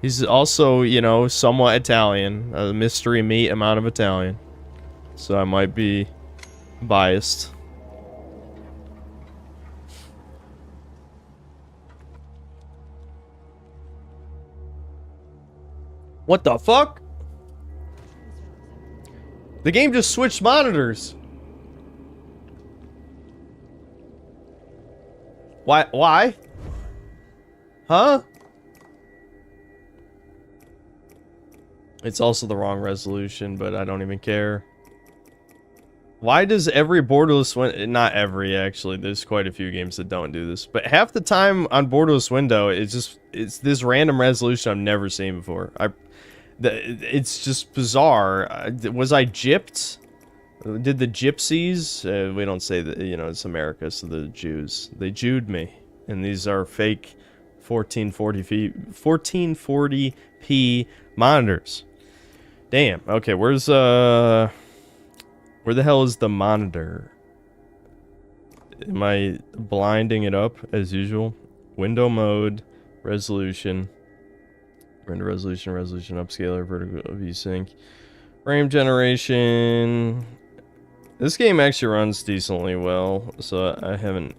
He's also, you know, somewhat Italian. A mystery meat amount of Italian. So I might be biased. What the fuck? The game just switched monitors. Why? Why? Huh? It's also the wrong resolution, but I don't even care. Why does every borderless window... Not every, actually. There's quite a few games that don't do this. But half the time on borderless window, it's this random resolution I've never seen before. It's just bizarre. Was I gypped? Did the gypsies... we don't say that, you know, it's America, so the Jews. They Jewed me. And these are fake 1440p monitors. Damn. Okay, where the hell is the monitor? Am I blinding it up as usual? Window mode, resolution, render resolution, resolution upscaler, vertical VSync, frame generation. This game actually runs decently well, so I haven't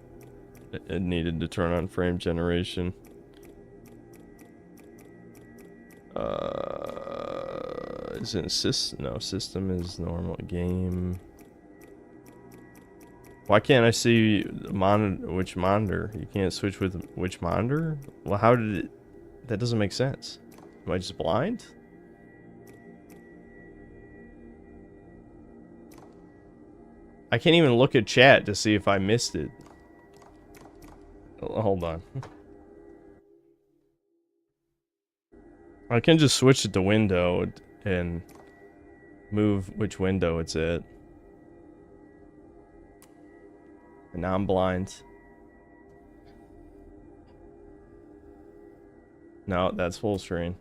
needed to turn on frame generation. Is it no, system is normal. Game. Why can't I see which monitor? You can't switch with which monitor? Well, how did it... That doesn't make sense. Am I just blind? I can't even look at chat to see if I missed it. Hold on. I can just switch it to window and move which window it's at. And now I'm blind. No, that's full screen.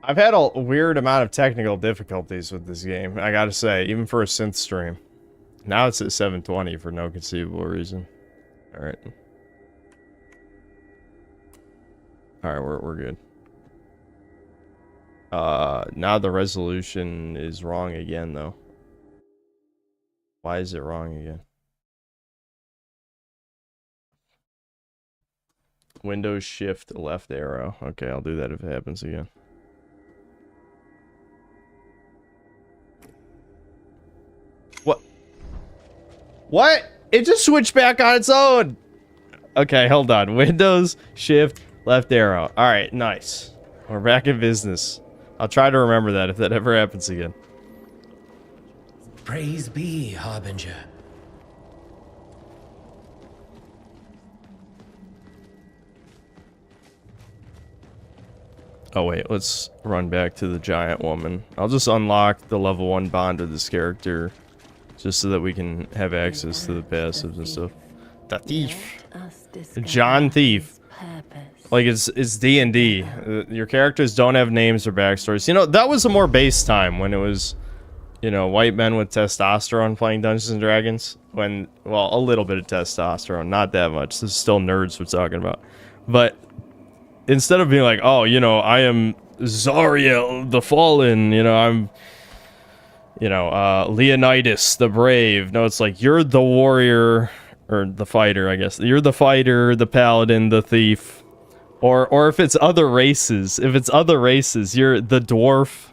I've had a weird amount of technical difficulties with this game, I gotta say, even for a synth stream. Now it's at 720 for no conceivable reason. Alright. Alright, we're good. Now the resolution is wrong again, though. Why is it wrong again? Windows Shift left arrow. Okay, I'll do that if it happens again. What? What? It just switched back on its own! Okay, hold on. Windows Shift left arrow. Alright, nice. We're back in business. I'll try to remember that if that ever happens again. Praise be, Harbinger. Oh wait, let's run back to the giant woman. I'll just unlock the level 1 bond of this character, just so that we can have access to the passives and stuff. The Thief. John Thief. Like, it's D&D. Your characters don't have names or backstories. You know, that was a more base time when it was you know, white men with testosterone playing Dungeons and Dragons. When, well, a little bit of testosterone, not that much. This is still nerds we're talking about. But instead of being like, oh, you know, I am Zariel the Fallen, you know, I'm, you know, Leonidas the Brave. No, it's like, you're the warrior, or the fighter, I guess. You're the fighter, the paladin, the thief. Or if it's other races, you're the dwarf,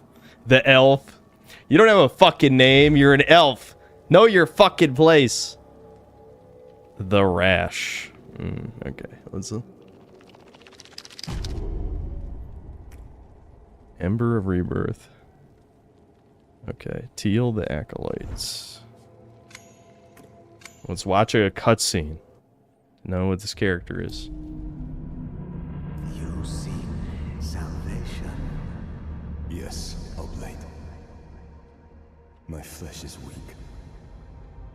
the elf. You don't have a fucking name, you're an elf. Know your fucking place. The Rash. Okay, listen. Ember of Rebirth. Okay, Teal the Acolytes. Let's watch a cutscene. Know what this character is. You seek salvation. Yes, Oblate. My flesh is weak,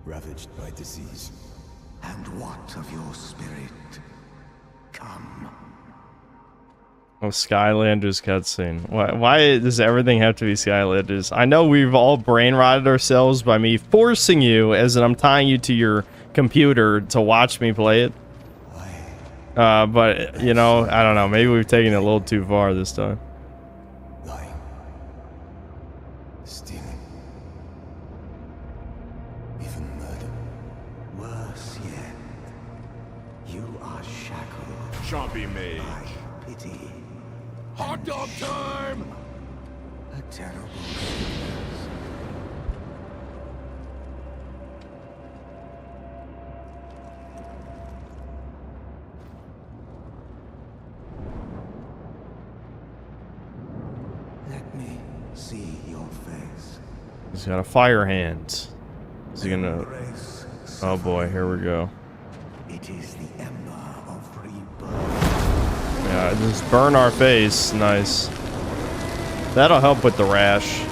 ravaged by disease. And what of your spirit? Come. Oh, Skylanders cutscene. Why does everything have to be Skylanders? I know we've all brain rotted ourselves by me forcing you, as in I'm tying you to your computer to watch me play it. But, you know, I don't know. Maybe we've taken it a little too far this time. Lying. Stealing. Even murder. Worse yet, you are shackled Chompy Mage. by pity. Hot dog time! A terrible sickness. Let me see your face. He's got a fire hand. Is he gonna... Embrace Oh boy, here we go. It is the ember of rebirth. Yeah, just burn our face. Nice. That'll help with the rash.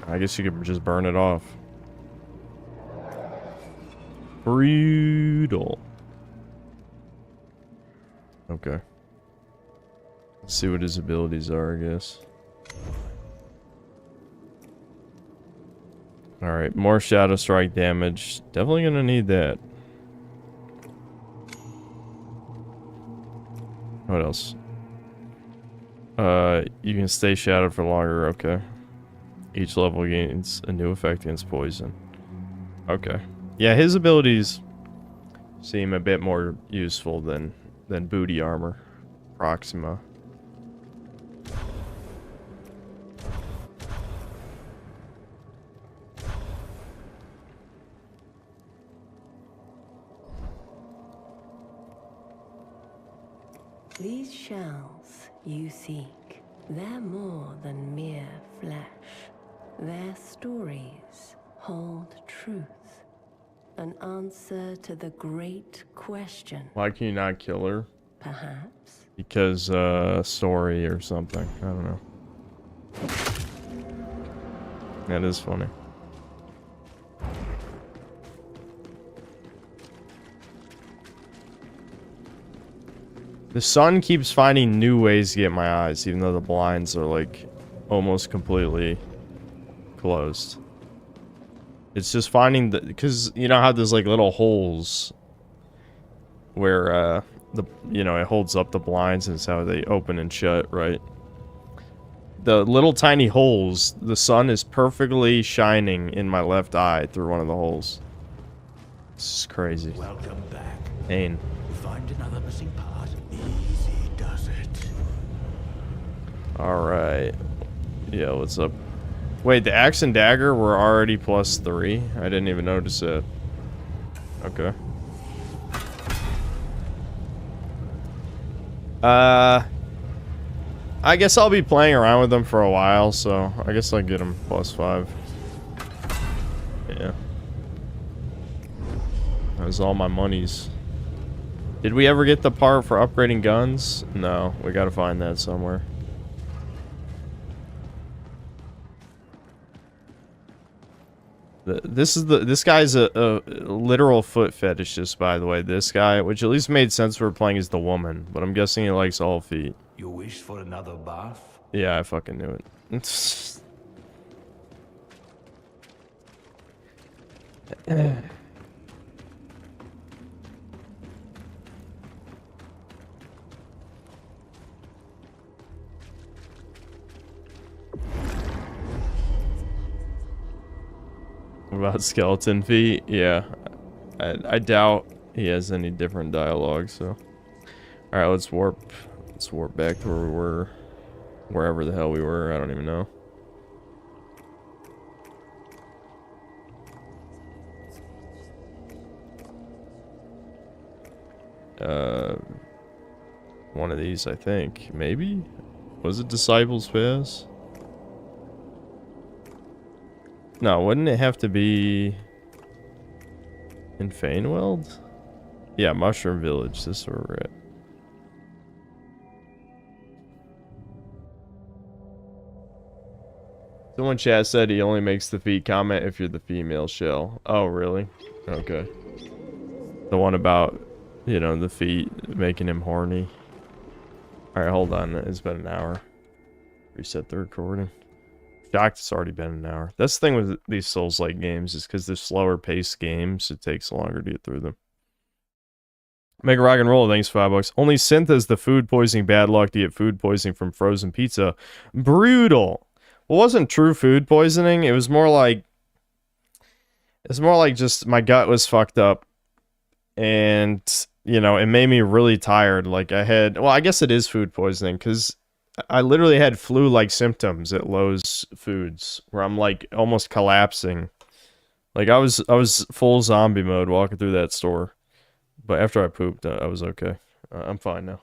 I guess you could just burn it off. Brutal. Okay. Let's see what his abilities are, I guess. Alright, more Shadow Strike damage. Definitely gonna need that. What else? You can stay shadowed for longer, okay. Each level gains a new effect against poison. Okay. Yeah, his abilities seem a bit more useful than booty armor. Proxima. These shells you seek, they're more than mere flesh. Their stories hold truth. An answer to the great question, Why can you not kill her? perhaps. Because, story or something. I don't know. That is funny. The sun keeps finding new ways to get my eyes, even though the blinds are, like, almost completely closed. It's just finding the... Because, you know how there's, like, little holes where, you know, it holds up the blinds and it's how they open and shut, right? The little tiny holes, the sun is perfectly shining in my left eye through one of the holes. This is crazy. Welcome back. Pain. Find another missing part. Easy does it. Alright. Yeah, what's up? Wait, the axe and dagger were already +3? I didn't even notice it. Okay. I guess I'll be playing around with them for a while, so I guess I'll get them +5. Yeah. That was all my monies. Did we ever get the part for upgrading guns? No, we gotta find that somewhere. This guy's a literal foot fetishist, by the way. This guy, which at least made sense for playing as the woman, but I'm guessing he likes all feet. You wish for another bath? Yeah, I fucking knew it. About skeleton feet? Yeah. I doubt he has any different dialogue, so. Alright, let's warp. Let's warp back to where we were. Wherever the hell we were, I don't even know. One of these, I think. Maybe? Was it Disciples Pass? No, wouldn't it have to be in Feynweld? Yeah, Mushroom Village. This is where we're at. Someone chat said he only makes the feet comment if you're the female shell. Oh, really? Okay. The one about, you know, the feet making him horny. Alright, hold on. It's been an hour. Reset the recording. Shocked it's already been an hour. That's the thing with these Souls-like games, is because they're slower paced games, it takes longer to get through them. Mega Rock and Roll, thanks $5. Only synth has the food poisoning bad luck to get food poisoning from frozen pizza. Brutal! Well, it wasn't true food poisoning, it was more like... It's more like just my gut was fucked up. And, you know, it made me really tired. Like I had... Well, I guess it is food poisoning, because... I literally had flu-like symptoms at Lowe's Foods, where I'm like almost collapsing. Like I was full zombie mode walking through that store, but after I pooped, I was okay. I'm fine now.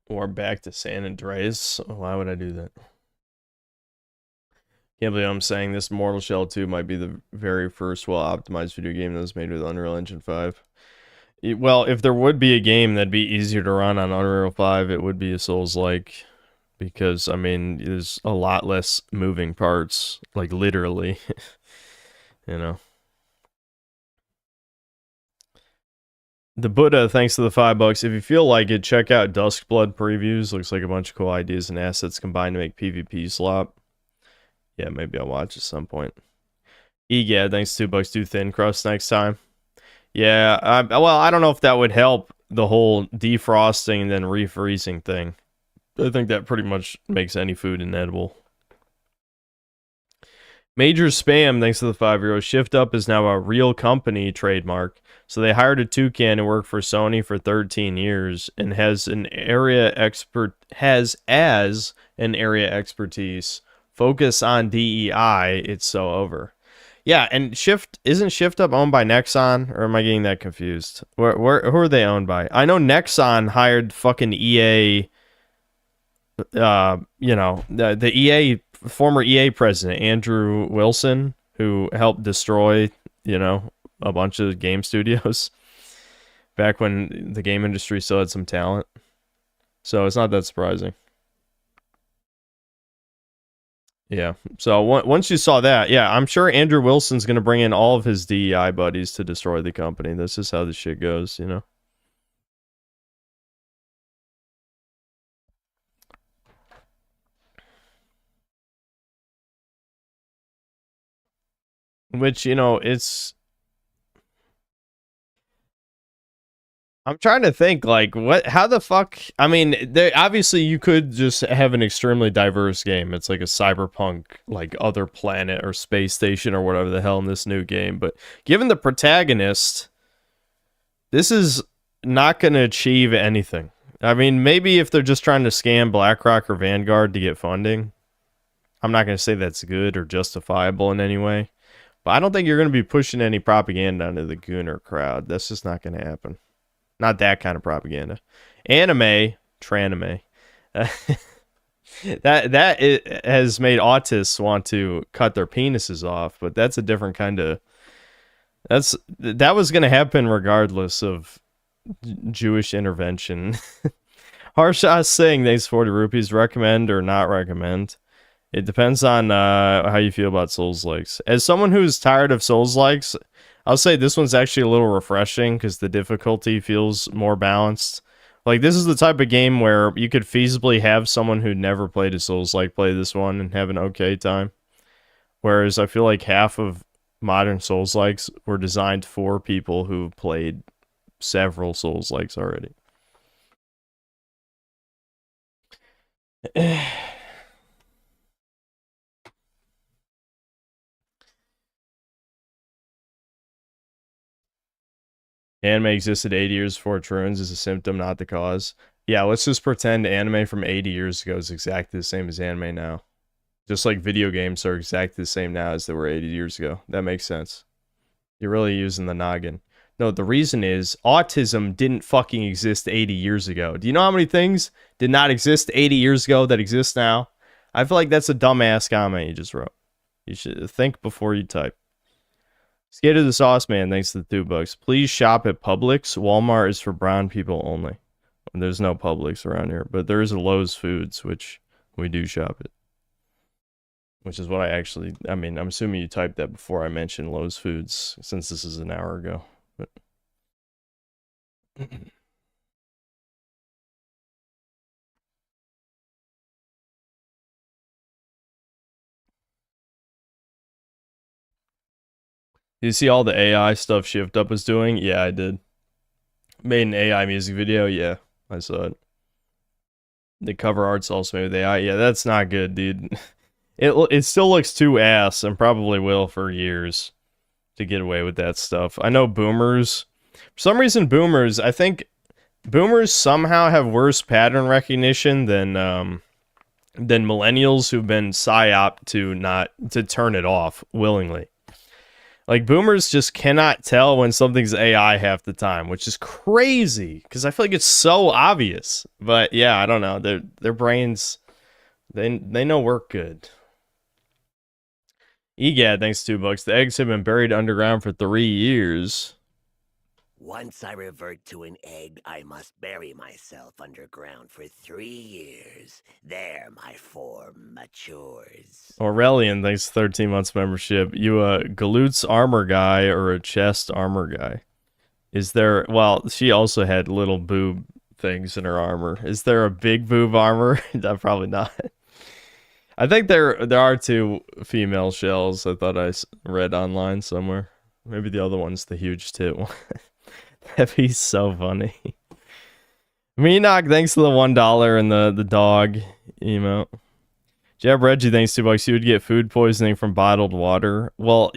Or back to San Andreas. Why would I do that? Can't believe I'm saying this. Mortal Shell 2 might be the very first well-optimized video game that was made with Unreal Engine 5. Well, if there would be a game that'd be easier to run on Unreal 5, it would be a Souls-like. Because, I mean, there's a lot less moving parts. Like, literally. You know. The Buddha, thanks to the $5. If you feel like it, check out Duskblood previews. Looks like a bunch of cool ideas and assets combined to make PvP slop. Yeah, maybe I'll watch at some point. Egad, thanks $2. Do Thin Crust next time. Yeah, well, I don't know if that would help the whole defrosting and then refreezing thing. I think that pretty much makes any food inedible. Major Spam, thanks to the €5. Shift Up is now a real company trademark. So they hired a toucan to work for Sony for 13 years and has an area expertise. Focus on DEI, it's so over. Yeah, and isn't Shift Up owned by Nexon? Or am I getting that confused? Who are they owned by? I know Nexon hired fucking EA, you know, the EA, former EA president, Andrew Wilson, who helped destroy, you know, a bunch of game studios back when the game industry still had some talent. So it's not that surprising. Yeah, so once you saw that, yeah, I'm sure Andrew Wilson's going to bring in all of his DEI buddies to destroy the company. This is how the shit goes, you know? Which, you know, it's... I'm trying to think, like, how the fuck... I mean, obviously you could just have an extremely diverse game. It's like a cyberpunk, like, other planet or space station or whatever the hell in this new game. But given the protagonist, this is not going to achieve anything. I mean, maybe if they're just trying to scam BlackRock or Vanguard to get funding, I'm not going to say that's good or justifiable in any way. But I don't think you're going to be pushing any propaganda onto the Gooner crowd. That's just not going to happen. Not that kind of propaganda. Anime, tranime. That has made autists want to cut their penises off, but that's a different kind of... That was going to happen regardless of Jewish intervention. Harsha Singh, thanks 40 rupees. Recommend or not recommend? It depends on how you feel about Souls likes. As someone who's tired of Souls likes, I'll say this one's actually a little refreshing because the difficulty feels more balanced. Like, this is the type of game where you could feasibly have someone who never played a Souls like play this one and have an okay time. Whereas I feel like half of modern Souls likes were designed for people who played several Souls likes already. Anime existed 80 years before its ruins is a symptom, not the cause. Yeah, let's just pretend anime from 80 years ago is exactly the same as anime now. Just like video games are exactly the same now as they were 80 years ago. That makes sense. You're really using the noggin. No, the reason is autism didn't fucking exist 80 years ago. Do you know how many things did not exist 80 years ago that exist now? I feel like that's a dumbass comment you just wrote. You should think before you type. Skater the Sauce Man, thanks to the $2. Please shop at Publix. Walmart is for brown people only. There's no Publix around here, but there is a Lowe's Foods, which we do shop at. Which is what I mean, I'm assuming you typed that before I mentioned Lowe's Foods, since this is an hour ago. But you see all the AI stuff Shift Up was doing? Yeah, I did. Made an AI music video? Yeah, I saw it. The cover art's also made with AI. Yeah, that's not good, dude. It still looks too ass, and probably will for years to get away with that stuff. I know boomers. For some reason, boomers. I think boomers somehow have worse pattern recognition than millennials who've been psyoped to turn it off willingly. Like, boomers just cannot tell when something's AI half the time, which is crazy because I feel like it's so obvious. But yeah, I don't know. Their brains, they know work good. Egad, thanks $2. The eggs have been buried underground for 3 years. Once I revert to an egg, I must bury myself underground for 3 years. There my form matures. Aurelian, thanks 13 months membership. You a Galoots armor guy or a chest armor guy? Is there, well, she also had little boob things in her armor. Is there a big boob armor? No, probably not. I think there are 2 female shells. I thought I read online somewhere. Maybe the other one's the huge tit one. That'd be so funny. Meenock, thanks to the $1 and the dog emote. Jab Reggie, thanks $2. You would get food poisoning from bottled water. Well,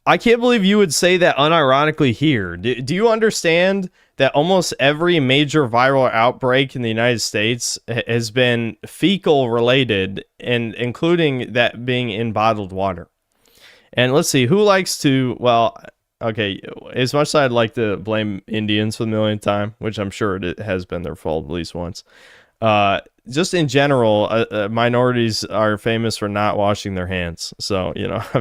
I can't believe you would say that unironically here. Do you understand that almost every major viral outbreak in the United States has been fecal related, and including that being in bottled water? And let's see, who likes to, well, okay, as much as I'd like to blame Indians for the millionth time, which I'm sure it has been their fault at least once, just in general, minorities are famous for not washing their hands. So, you know, I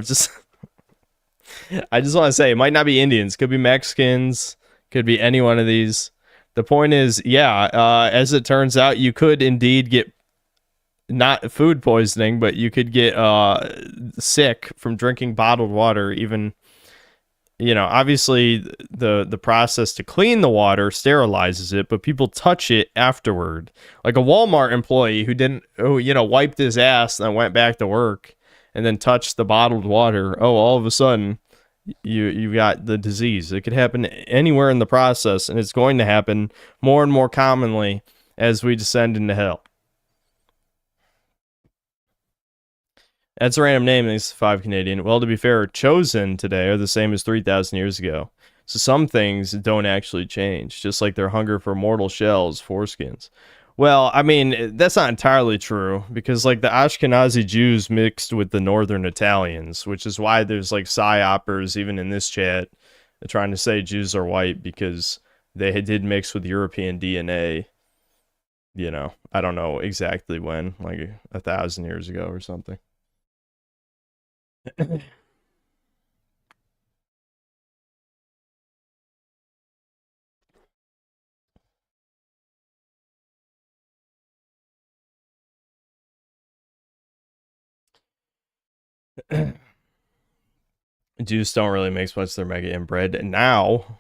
just want to say, it might not be Indians, could be Mexicans, could be any one of these. The point is, yeah, as it turns out, you could indeed get not food poisoning, but you could get sick from drinking bottled water. Even, you know, obviously the process to clean the water sterilizes it, but people touch it afterward. Like a Walmart employee who wiped his ass and then went back to work and then touched the bottled water. Oh, all of a sudden you got the disease. It could happen anywhere in the process, and it's going to happen more and more commonly as we descend into hell. That's a random name. It's 5 Canadian. Well, to be fair, chosen today are the same as 3,000 years ago. So some things don't actually change, just like their hunger for mortal shells, foreskins. Well, I mean, that's not entirely true, because like the Ashkenazi Jews mixed with the Northern Italians, which is why there's like psyopers even in this chat trying to say Jews are white because they did mix with European DNA. You know, I don't know exactly when, like 1,000 years ago or something. Juice don't really mix much of their mega inbred. Now,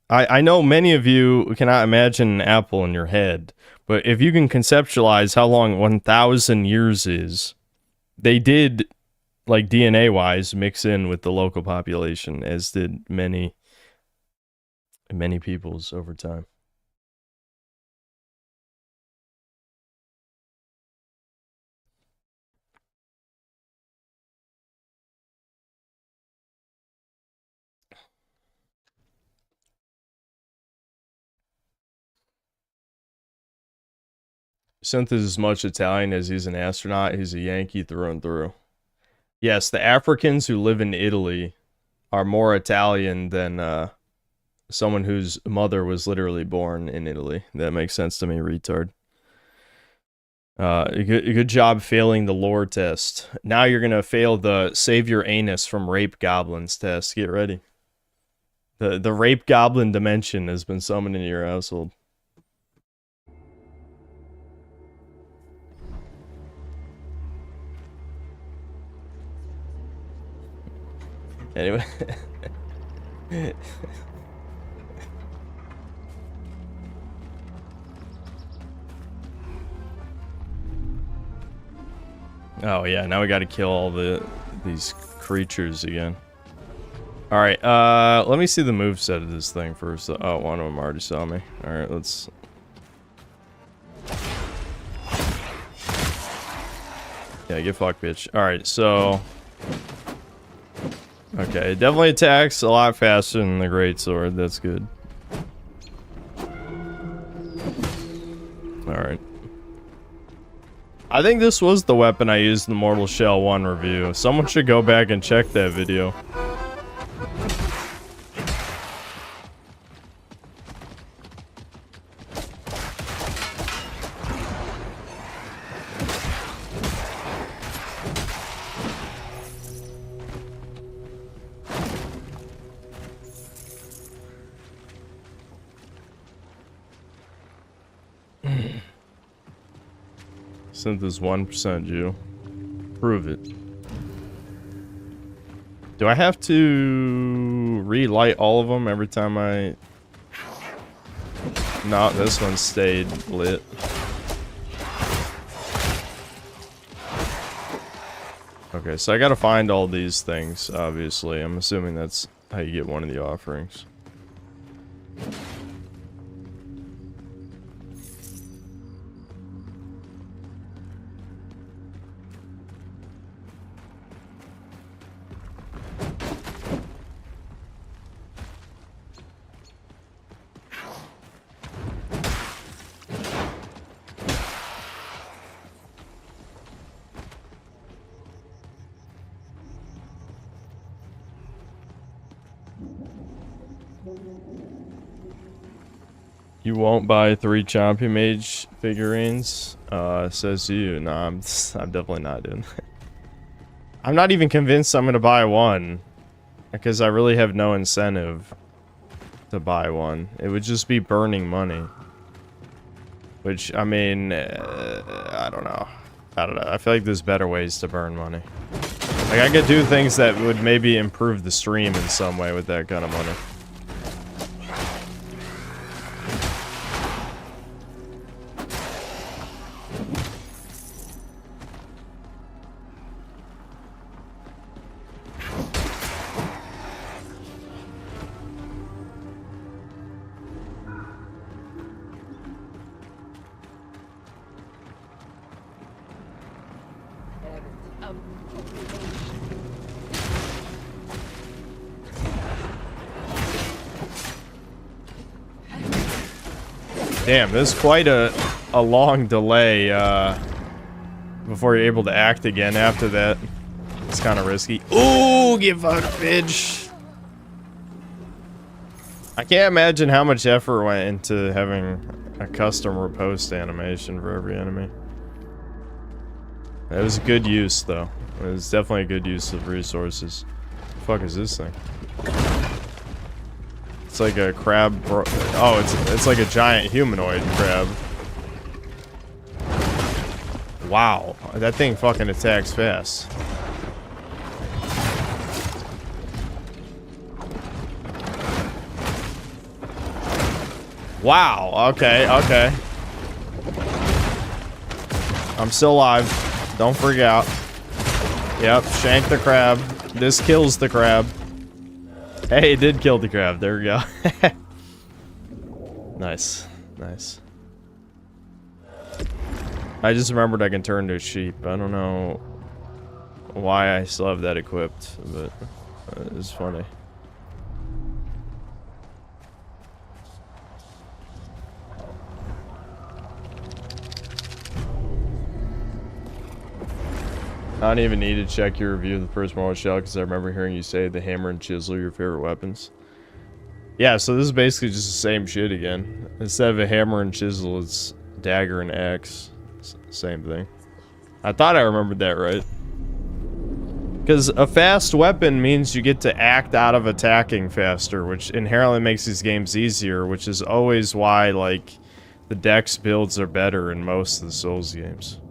I know many of you cannot imagine an apple in your head, but if you can conceptualize how long 1,000 years is, they did, like DNA-wise, mix in with the local population, as did many peoples over time. Synth is as much Italian as he's an astronaut. He's a Yankee through and through. Yes, the Africans who live in Italy are more Italian than someone whose mother was literally born in Italy. That makes sense to me, retard. Good job failing the lore test. Now you're gonna fail the save your anus from rape goblins test. Get ready. The rape goblin dimension has been summoned into your household. Anyway. Oh yeah, now we gotta kill all these creatures again. Alright, let me see the moveset of this thing first. Oh, one of them already saw me. Alright, let's... Yeah, get fucked, bitch. Alright, so... Okay, it definitely attacks a lot faster than the greatsword. That's good. Alright. I think this was the weapon I used in the Mortal Shell 1 review. Someone should go back and check that video. Synth is 1% Jew. Prove it. Do I have to relight all of them every time I... No, this one stayed lit. Okay, so I gotta find all these things, obviously. I'm assuming that's how you get one of the offerings. You won't buy 3 Chompy Mage figurines? Says you. No, I'm definitely not doing that. I'm not even convinced I'm gonna buy one. Because I really have no incentive to buy one. It would just be burning money. Which, I mean, I don't know. I feel like there's better ways to burn money. Like, I could do things that would maybe improve the stream in some way with that kind of money. Damn, there's quite a long delay before you're able to act again after that. It's kind of risky. Ooh, get fucked, bitch. I can't imagine how much effort went into having a custom riposte animation for every enemy. That was a good use, though. It was definitely a good use of resources. What the fuck is this thing? It's like a crab. Oh, it's like a giant humanoid crab. Wow, that thing fucking attacks fast. Wow, okay, okay. I'm still alive. Don't freak out. Yep, shank the crab. This kills the crab. Hey, it did kill the crab. There we go. Nice, nice. I just remembered I can turn to a sheep. I don't know why I still have that equipped, but it's funny. I don't even need to check your review of the first Mortal Shell because I remember hearing you say the hammer and chisel are your favorite weapons. Yeah, so this is basically just the same shit again. Instead of a hammer and chisel, it's dagger and axe. Same thing. I thought I remembered that right. Because a fast weapon means you get to act out of attacking faster, which inherently makes these games easier, which is always why, like, the dex builds are better in most of the Souls games.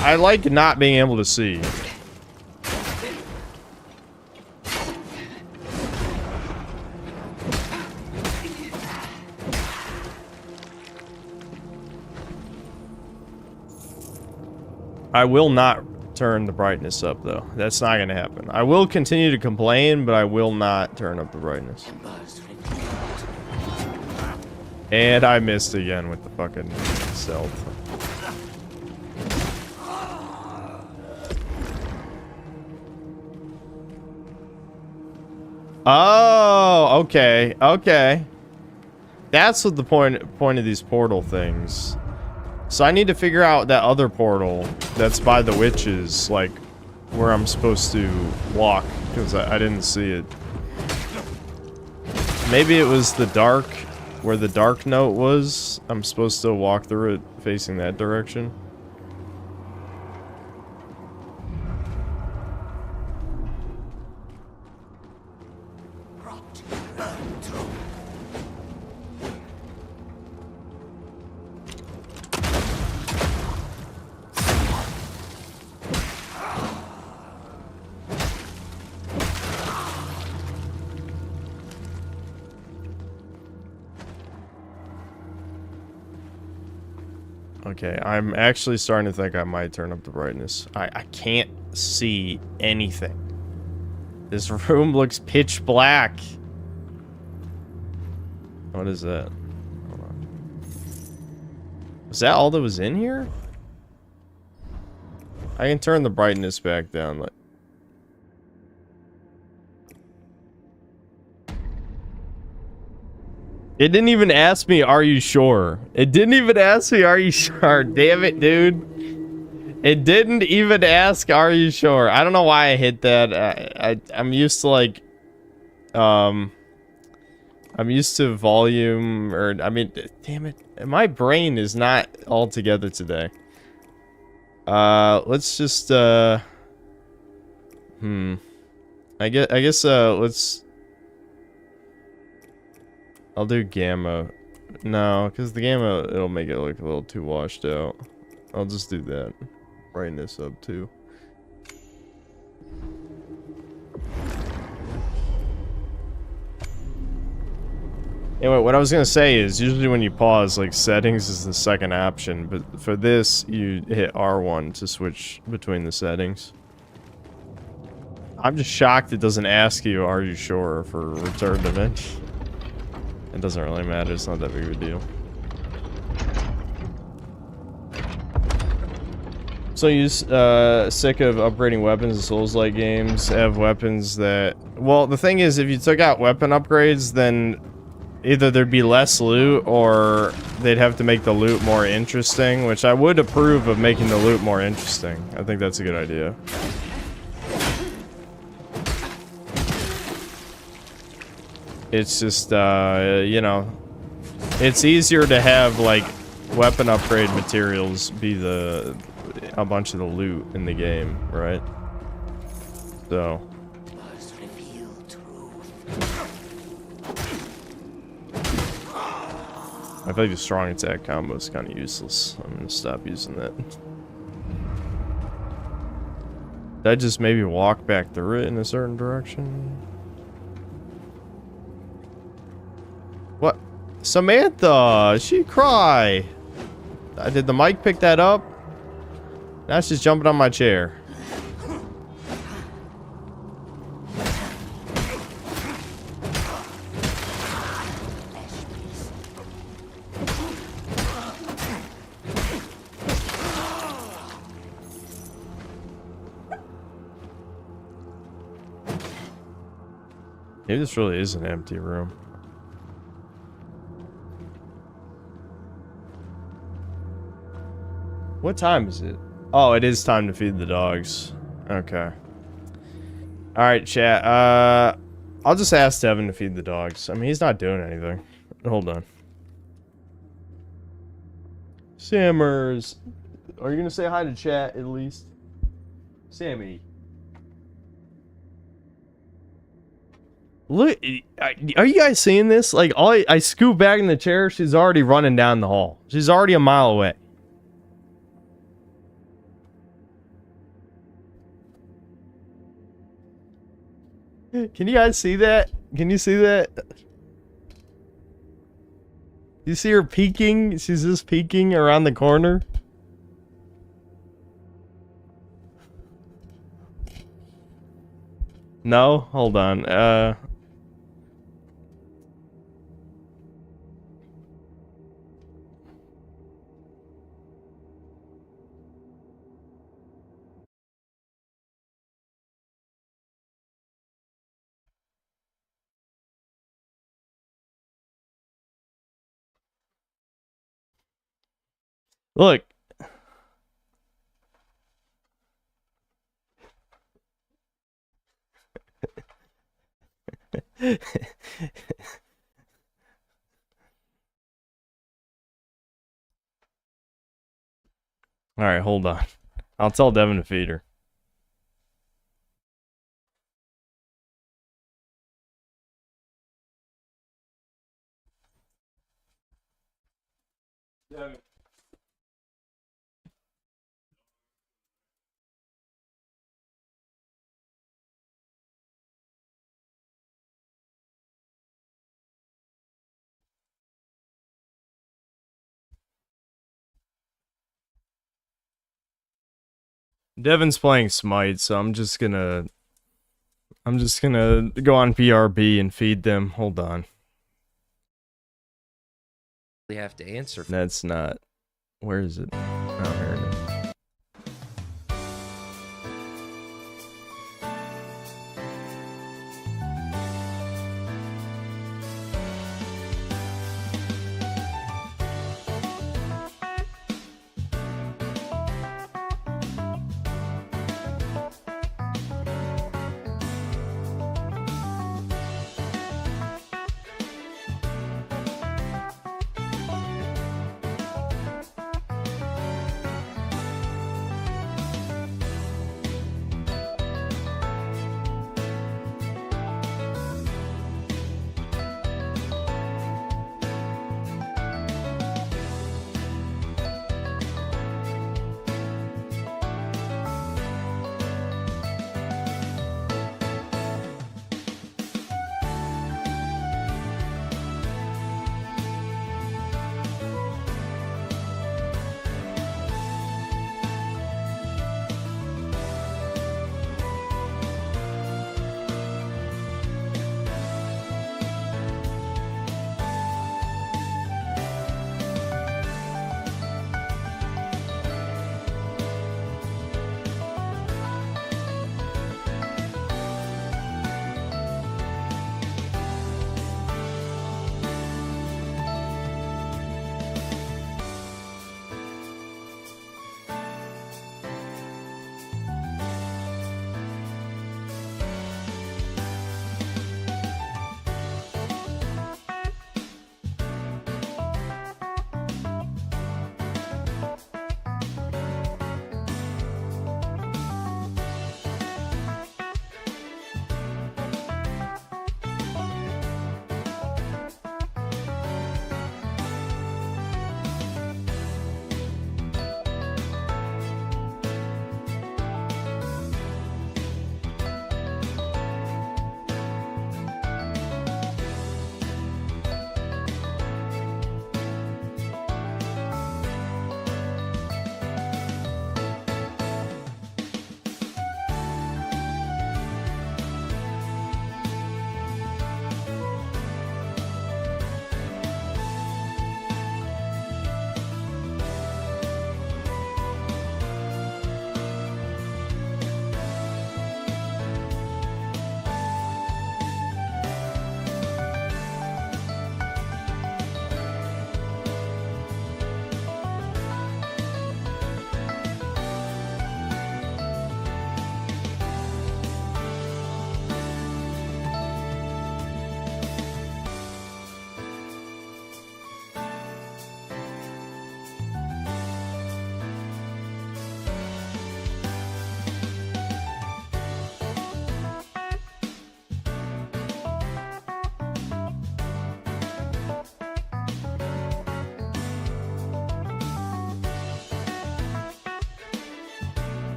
I like not being able to see. I will not turn the brightness up, though. That's not going to happen. I will continue to complain, but I will not turn up the brightness. And I missed again with the fucking stealth. Oh, okay, okay. That's what the point of these portal things. So I need to figure out that other portal that's by the witches, like, where I'm supposed to walk, because I didn't see it. Maybe it was the dark, where the dark note was. I'm supposed to walk through it facing that direction. Okay, I'm actually starting to think I might turn up the brightness. I can't see anything. This room looks pitch black. What is that? Hold on. Was that all that was in here? I can turn the brightness back down. Like, it didn't even ask me, are you sure? It didn't even ask me, are you sure? Damn it, dude. It didn't even ask, are you sure? I don't know why I hit that. I'm used to, like, I'm used to volume, or, I mean, damn it. My brain is not all together today. Let's just, I guess, let's... I'll do gamma. No, because the gamma, it'll make it look a little too washed out. I'll just do that. Brightness up too. Anyway, what I was gonna say is usually when you pause, like, settings is the second option, but for this, you hit R1 to switch between the settings. I'm just shocked it doesn't ask you, are you sure, for return to menu. It doesn't really matter, it's not that big of a deal. So you sick of upgrading weapons in Souls-like games, have weapons that... Well, the thing is, if you took out weapon upgrades, then either there'd be less loot, or they'd have to make the loot more interesting, which I would approve of making the loot more interesting. I think that's a good idea. It's just, you know, it's easier to have, like, weapon upgrade materials be a bunch of the loot in the game, right? So Must reveal truth. I feel like the strong attack combo is kind of useless. I'm gonna stop using that. Did I just maybe walk back through it in a certain direction? What? Samantha! She cry! Did the mic pick that up? Now she's jumping on my chair. Maybe this really is an empty room. What time is it? Oh, it is time to feed the dogs. Okay. Alright, chat. I'll just ask Devin to feed the dogs. I mean, he's not doing anything. Hold on. Sammers. Are you gonna say hi to chat at least? Sammy. Look, are you guys seeing this? Like, I scoot back in the chair, she's already running down the hall. She's already a mile away. Can you guys see that? Can you see that? You see her peeking? She's just peeking around the corner. No? Hold on. Look. Alright, hold on. I'll tell Devin to feed her. Devin. Devin's playing Smite, so I'm just gonna go on PRB and feed them. Hold on. We have to answer. That's not. Where is it? Oh, here it is.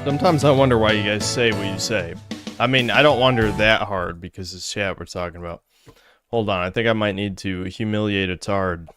Sometimes I wonder why you guys say what you say. I mean, I don't wonder that hard because it's chat we're talking about. Hold on, I think I might need to humiliate a tard.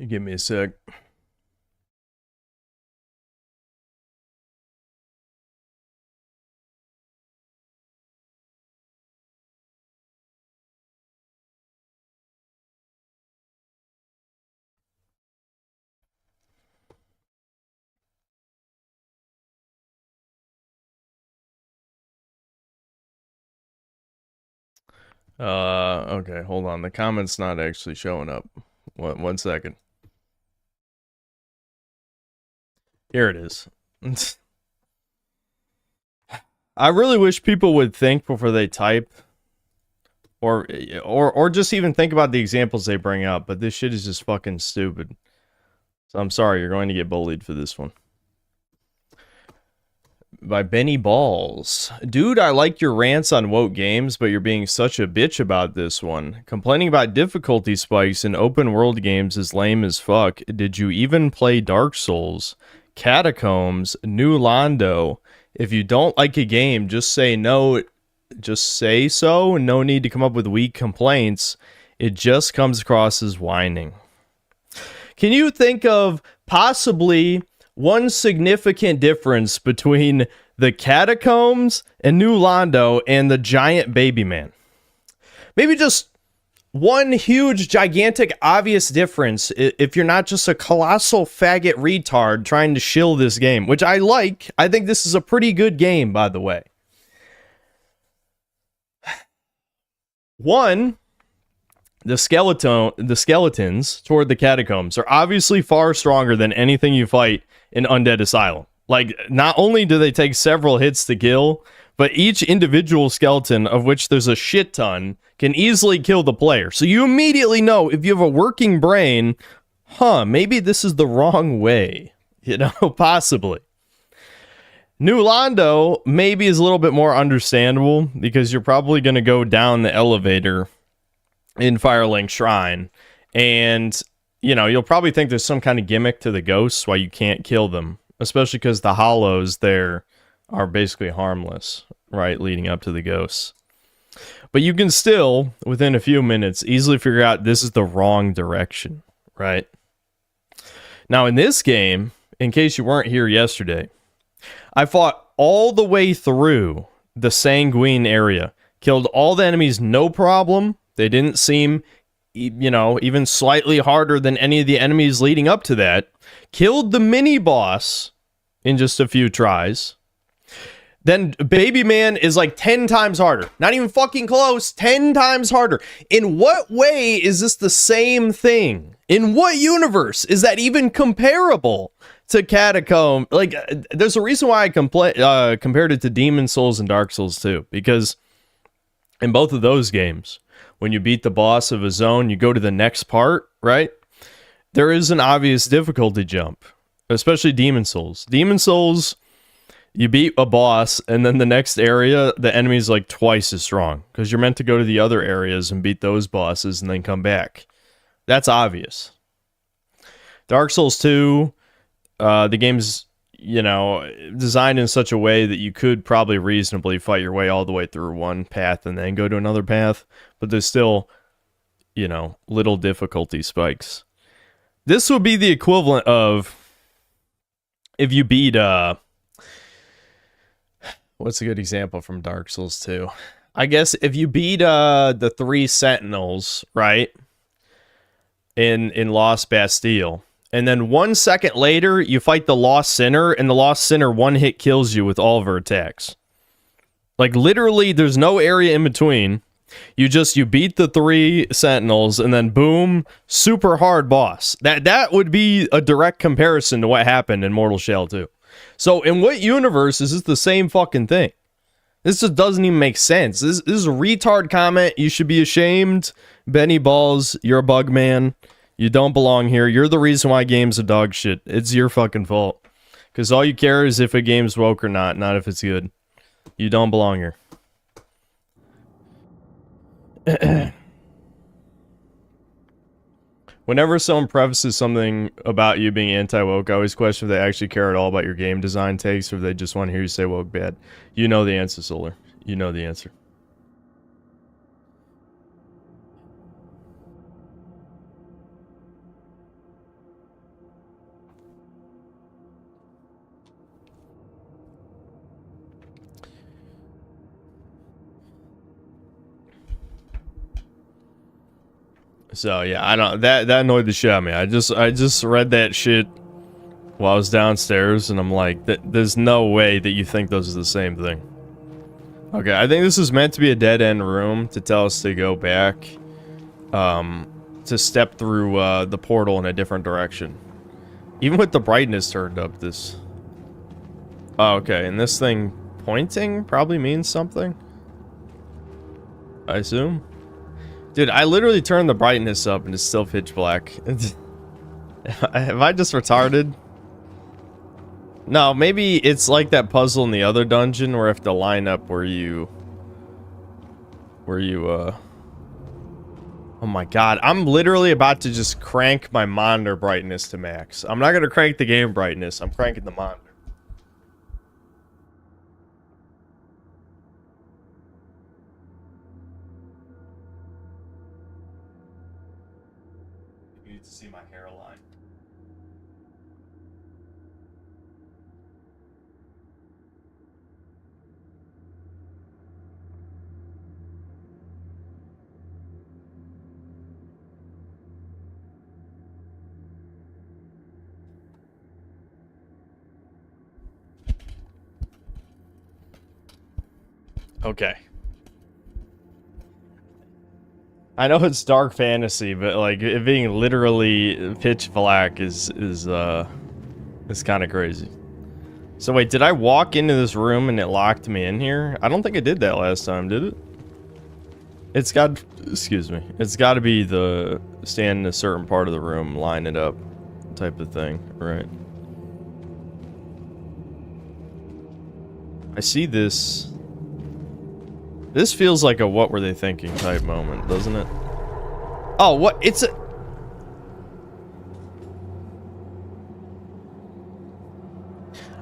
Give me a sec. Okay, hold on. The comment's not actually showing up. One second. Here it is. I really wish people would think before they type. Or just even think about the examples they bring up, but this shit is just fucking stupid. So I'm sorry, you're going to get bullied for this one. By Benny Balls. Dude, I like your rants on woke games, but you're being such a bitch about this one. Complaining about difficulty spikes in open world games is lame as fuck. Did you even play Dark Souls? Catacombs? New Londo? If you don't like a game, just say no. Just say so. No need to come up with weak complaints. It just comes across as whining. Can you think of possibly one significant difference between the Catacombs and New Londo and the Giant Baby Man? Maybe just one huge, gigantic, obvious difference if you're not just a colossal faggot retard trying to shill this game, which I like. I think this is a pretty good game, by the way. One, the skeletons toward the catacombs are obviously far stronger than anything you fight in Undead Asylum. Like, not only do they take several hits to kill, but each individual skeleton, of which there's a shit ton, can easily kill the player. So you immediately know, if you have a working brain, maybe this is the wrong way. You know, possibly. New Londo maybe is a little bit more understandable because you're probably going to go down the elevator in Firelink Shrine, and you'll probably think there's some kind of gimmick to the ghosts why you can't kill them, especially because the hollows there are basically harmless, right, leading up to the ghosts. But you can still, within a few minutes, easily figure out this is the wrong direction, right? Now, in this game, in case you weren't here yesterday, I fought all the way through the Sanguine area, killed all the enemies, no problem. They didn't seem, even slightly harder than any of the enemies leading up to that. Killed the mini-boss in just a few tries. Then Baby Man is like 10 times harder. Not even fucking close. 10 times harder. In what way is this the same thing? In what universe is that even comparable to Catacomb? Like, there's a reason why I compared it to Demon Souls and Dark Souls 2. Because in both of those games, when you beat the boss of a zone, you go to the next part, right? There is an obvious difficulty jump, especially Demon Souls. Demon Souls, you beat a boss, and then the next area, the enemy's like twice as strong, because you're meant to go to the other areas and beat those bosses and then come back. That's obvious. Dark Souls 2, the game's, designed in such a way that you could probably reasonably fight your way all the way through one path and then go to another path, but there's still, little difficulty spikes. This would be the equivalent of if you beat, what's a good example from Dark Souls 2? I guess if you beat the 3 Sentinels, right, in Lost Bastille, and then 1 second later, you fight the Lost Sinner, and the Lost Sinner one-hit kills you with all of her attacks. Like, literally, there's no area in between. You beat the 3 sentinels and then boom, super hard boss. That would be a direct comparison to what happened in Mortal Shell 2. So in what universe is this the same fucking thing? This just doesn't even make sense. This is a retard comment. You should be ashamed. Benny Balls, you're a bug man. You don't belong here. You're the reason why games are dog shit. It's your fucking fault. Because all you care is if a game's woke or not if it's good. You don't belong here. Whenever someone prefaces something about you being anti-woke, I always question if they actually care at all about your game design takes or if they just want to hear you say woke bad. You know the answer, Solar. You know the answer. So yeah, I don't that annoyed the shit out of me. I just read that shit while I was downstairs, and I'm like, there's no way that you think those are the same thing. Okay, I think this is meant to be a dead end room to tell us to go back, to step through the portal in a different direction. Even with the brightness turned up, this. Oh, okay, and this thing pointing probably means something. I assume. Dude, I literally turned the brightness up and it's still pitch black. Have I just retarded? No, maybe it's like that puzzle in the other dungeon where I have to line up where you... Oh my god, I'm literally about to just crank my monitor brightness to max. I'm not gonna crank the game brightness, I'm cranking the monitor. You need to see my hairline. Okay. I know it's dark fantasy, but like it being literally pitch black is kind of crazy. So wait, did I walk into this room and it locked me in here? I don't think I did that last time, did it? It's got, excuse me, it's got to be the stand in a certain part of the room, line it up, type of thing, right? I see this. This feels like a what were they thinking type moment, doesn't it? Oh, what? It's a...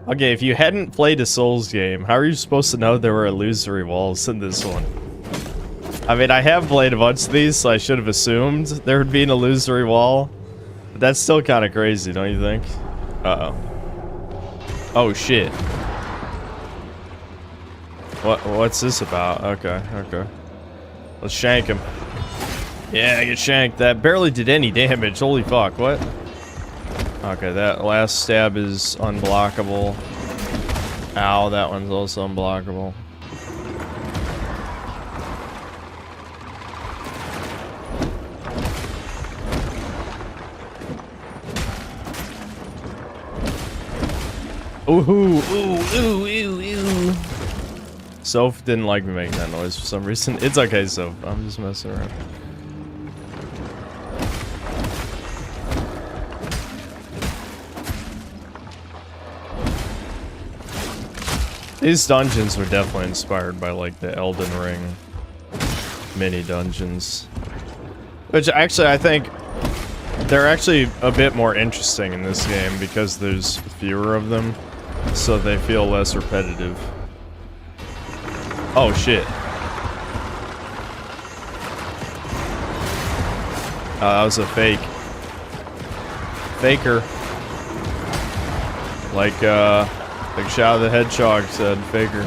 Okay, if you hadn't played a Souls game, how are you supposed to know there were illusory walls in this one? I mean, I have played a bunch of these, so I should have assumed there would be an illusory wall. But that's still kind of crazy, don't you think? Uh-oh. Oh, shit. What's this about? Okay, okay. Let's shank him. Yeah, I get shanked. That barely did any damage. Holy fuck, what? Okay, that last stab is unblockable. Ow, that one's also unblockable. Ooh, ooh, ooh, ooh, ooh. Soph didn't like me making that noise for some reason. It's okay, Soph. I'm just messing around. These dungeons were definitely inspired by like the Elden Ring mini dungeons. Which actually I think they're actually a bit more interesting in this game because there's fewer of them, so they feel less repetitive. Oh shit. That was a fake. Faker. Like Shadow the Hedgehog said, Faker.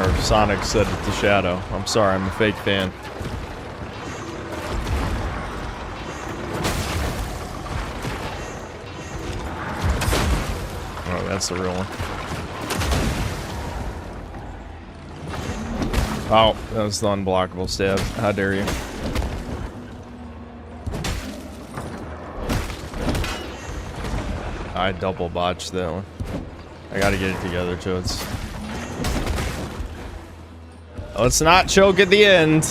Or Sonic said it to Shadow. I'm sorry, I'm a fake fan. Oh, that's the real one. Oh, that was the unblockable stab. How dare you? I double botched that one. I gotta get it together, Toads. Let's not choke at the end.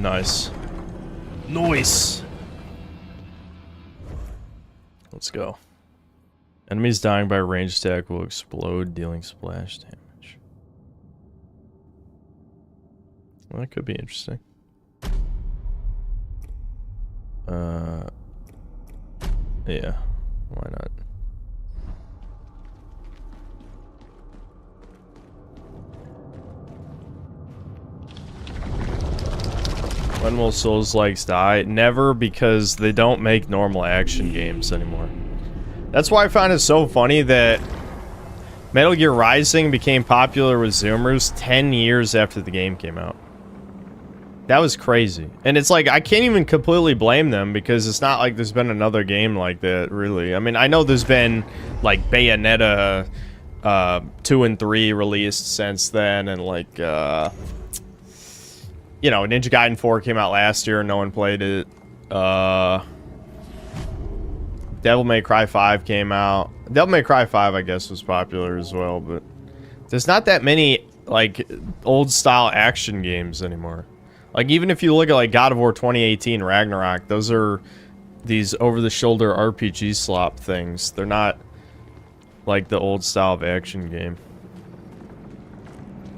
Nice. Nice. Let's go. Enemies dying by ranged attack will explode, dealing splash damage. Well, that could be interesting. Yeah. Why not? When will Souls-likes die? Never, because they don't make normal action games anymore. That's why I find it so funny that Metal Gear Rising became popular with Zoomers 10 years after the game came out. That was crazy. And it's like, I can't even completely blame them, because it's not like there's been another game like that, really. I mean, I know there's been, like, Bayonetta 2 and 3 released since then, and, like, you know, Ninja Gaiden 4 came out last year and no one played it. Devil May Cry 5 came out. Devil May Cry 5, I guess, was popular as well, but there's not that many, like, old-style action games anymore. Like, even if you look at, like, God of War 2018 Ragnarok, those are these over-the-shoulder RPG slop things. They're not, like, the old style of action game.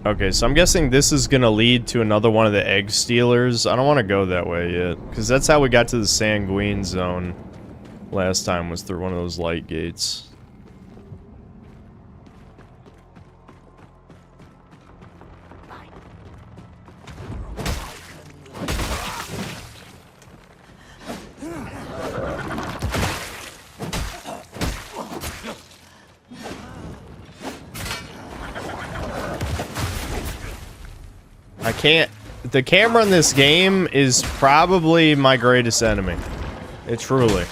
Okay, so I'm guessing this is gonna lead to another one of the egg stealers. I don't want to go that way yet, because that's how we got to the Sanguine zone last time, was through one of those light gates. I can't... The camera in this game is probably my greatest enemy. It truly.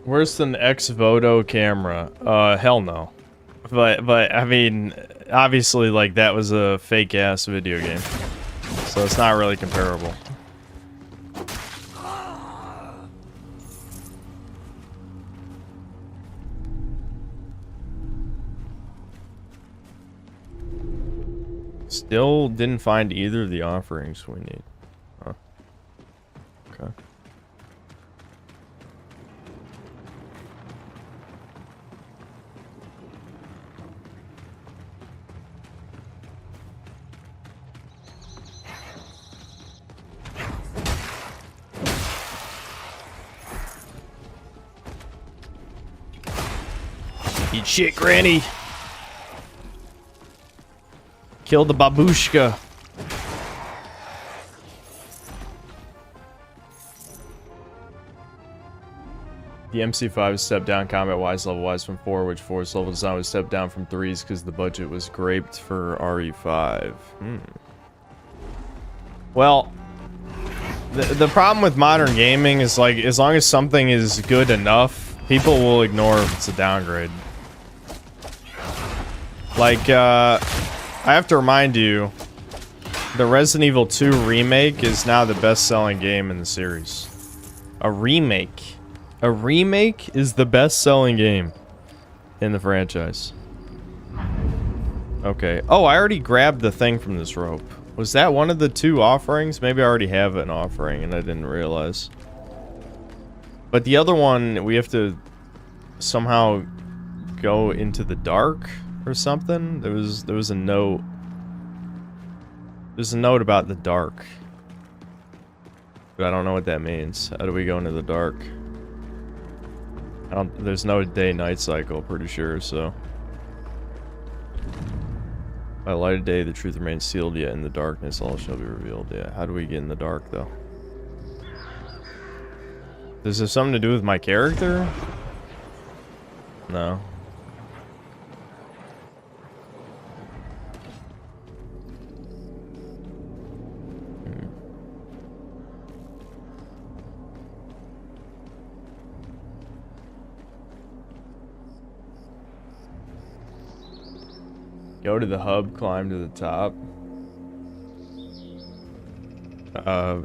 Worse than X-Voto camera? Hell no. But I mean, obviously, like, that was a fake-ass video game. So it's not really comparable. Still didn't find either of the offerings we need. Huh. Okay. Eat shit, Granny. Kill the babushka. The MC5 stepped down combat-wise, level-wise from 4, which 4's level design was stepped down from 3's because the budget was graped for RE5. Well, the problem with modern gaming is, like, as long as something is good enough, people will ignore if it's a downgrade. Like, I have to remind you, the Resident Evil 2 remake is now the best-selling game in the series. A remake. A remake is the best-selling game in the franchise. Okay. Oh, I already grabbed the thing from this rope. Was that one of the 2 offerings? Maybe I already have an offering and I didn't realize. But the other one, we have to somehow go into the dark or something. There was a note. There's a note about the dark. But I don't know what that means. How do we go into the dark? There's no day-night cycle, pretty sure, so. By light of day, the truth remains sealed, yet in the darkness all shall be revealed. Yeah, how do we get in the dark, though? Does this have something to do with my character? No. Go to the hub, climb to the top.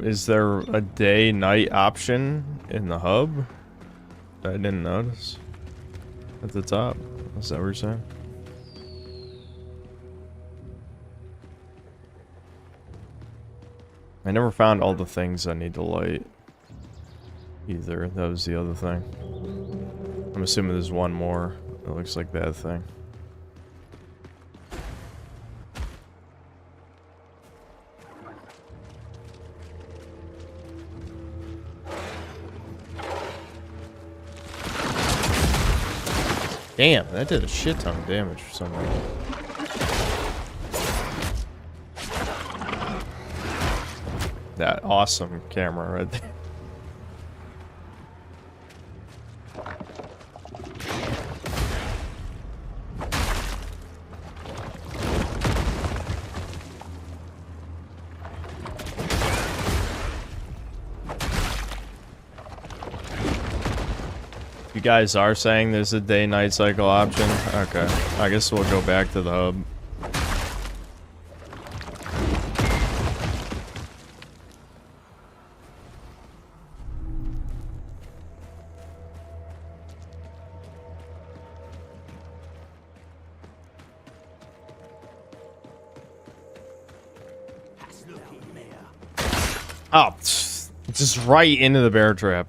Is there a day-night option in the hub? I didn't notice. At the top. Is that what you're saying? I never found all the things I need to light. Either. That was the other thing. I'm assuming there's one more. It looks like that thing. Damn, that did a shit ton of damage for some reason. That awesome camera right there. You guys are saying there's a day-night cycle option? Okay. I guess we'll go back to the hub. Oh, just right into the bear trap.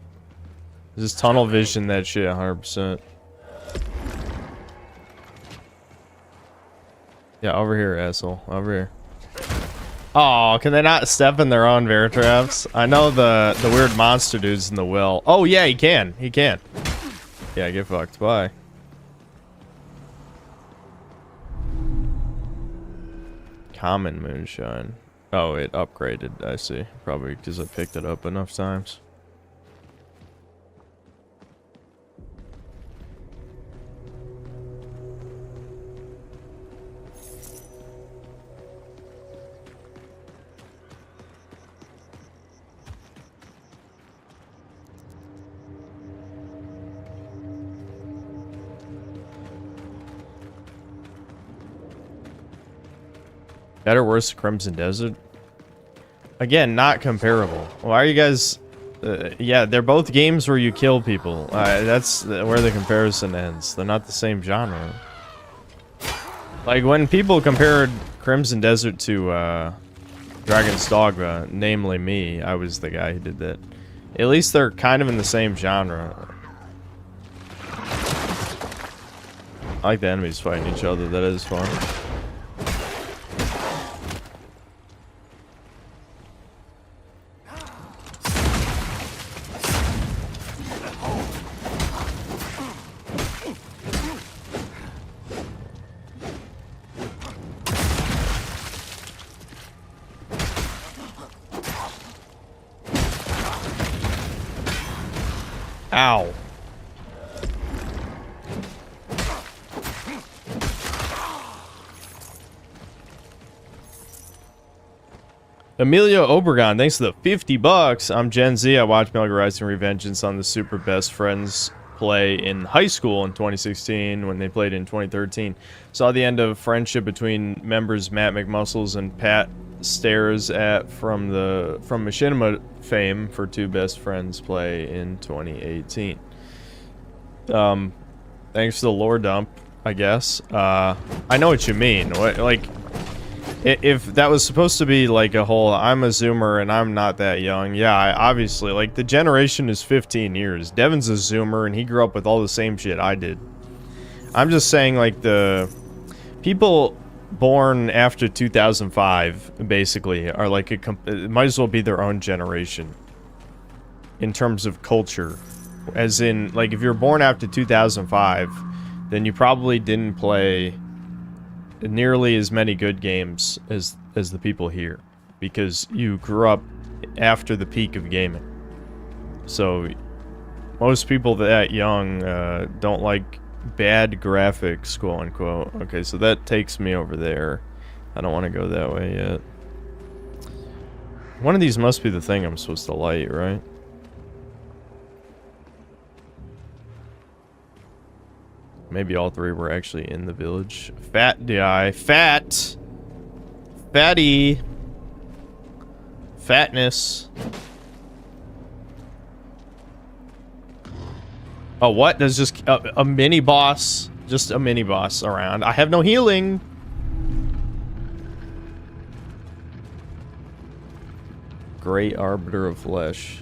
Just tunnel vision that shit 100%. Yeah, over here, asshole. Over here. Oh, can they not step in their own bear traps? I know the weird monster dude's in the well. Oh, yeah, he can. He can. Yeah, get fucked. Bye. Common moonshine. Oh, it upgraded. I see. Probably because I picked it up enough times. Better, worse, Crimson Desert? Again, not comparable. Why are you guys... yeah, they're both games where you kill people. That's where the comparison ends. They're not the same genre. Like, when people compared Crimson Desert to Dragon's Dogma, namely me, I was the guy who did that. At least they're kind of in the same genre. I like the enemies fighting each other. That is fun. Ow. Emilio Obregon, thanks for the $50. I'm Gen Z. I watch Metal Gear Rising: Revengeance on the Super Best Friends play in high school in 2016 when they played in 2013. Saw the end of friendship between members Matt McMuscles and Pat Stairs from Machinima fame for two best friends play in 2018. Thanks for the lore dump, I guess. I know what you mean. Like, if that was supposed to be like a whole, I'm a Zoomer and I'm not that young. Yeah, obviously, like, the generation is 15 years. Devin's a Zoomer and he grew up with all the same shit I did. I'm just saying, like, the people born after 2005, basically, are like it might as well be their own generation in terms of culture. As in, like, if you're born after 2005, then you probably didn't play nearly as many good games as the people here, because you grew up after the peak of gaming. So most people that young don't like bad graphics, quote unquote. Okay, so that takes me over there. I don't want to go that way yet. One of these must be the thing I'm supposed to light, right? Maybe all three were actually in the village. Fat guy. Fat! Fatty! Fatness. Oh, what? There's just a mini boss. Just a mini boss around. I have no healing! Great Arbiter of Flesh.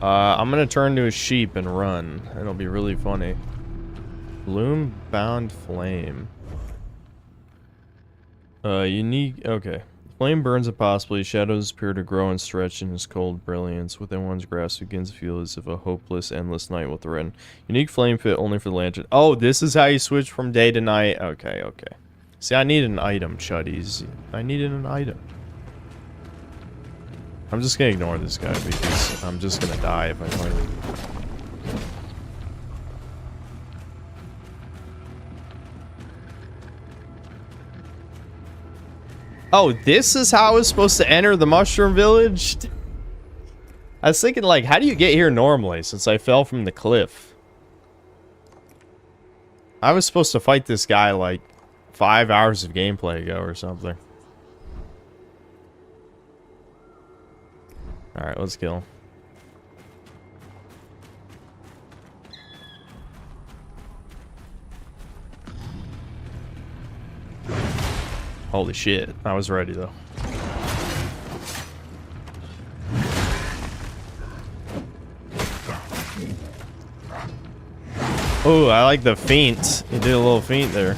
I'm gonna turn to a sheep and run. It'll be really funny. Bloom-bound flame. Unique. Okay. Flame burns impossibly. Shadows appear to grow and stretch in his cold brilliance. Within one's grasp begins to feel as if a hopeless, endless night will threaten. Unique flame fit only for the lantern. Oh, this is how you switch from day to night. Okay, okay. See, I need an item, chuddies. I needed an item. I'm just gonna ignore this guy because I'm just gonna die if I fight him. Oh, this is how I was supposed to enter the mushroom village? I was thinking, like, how do you get here normally since I fell from the cliff? I was supposed to fight this guy like 5 hours of gameplay ago or something. Alright, let's kill him. Holy shit, I was ready though. Oh, I like the feint. He did a little feint there.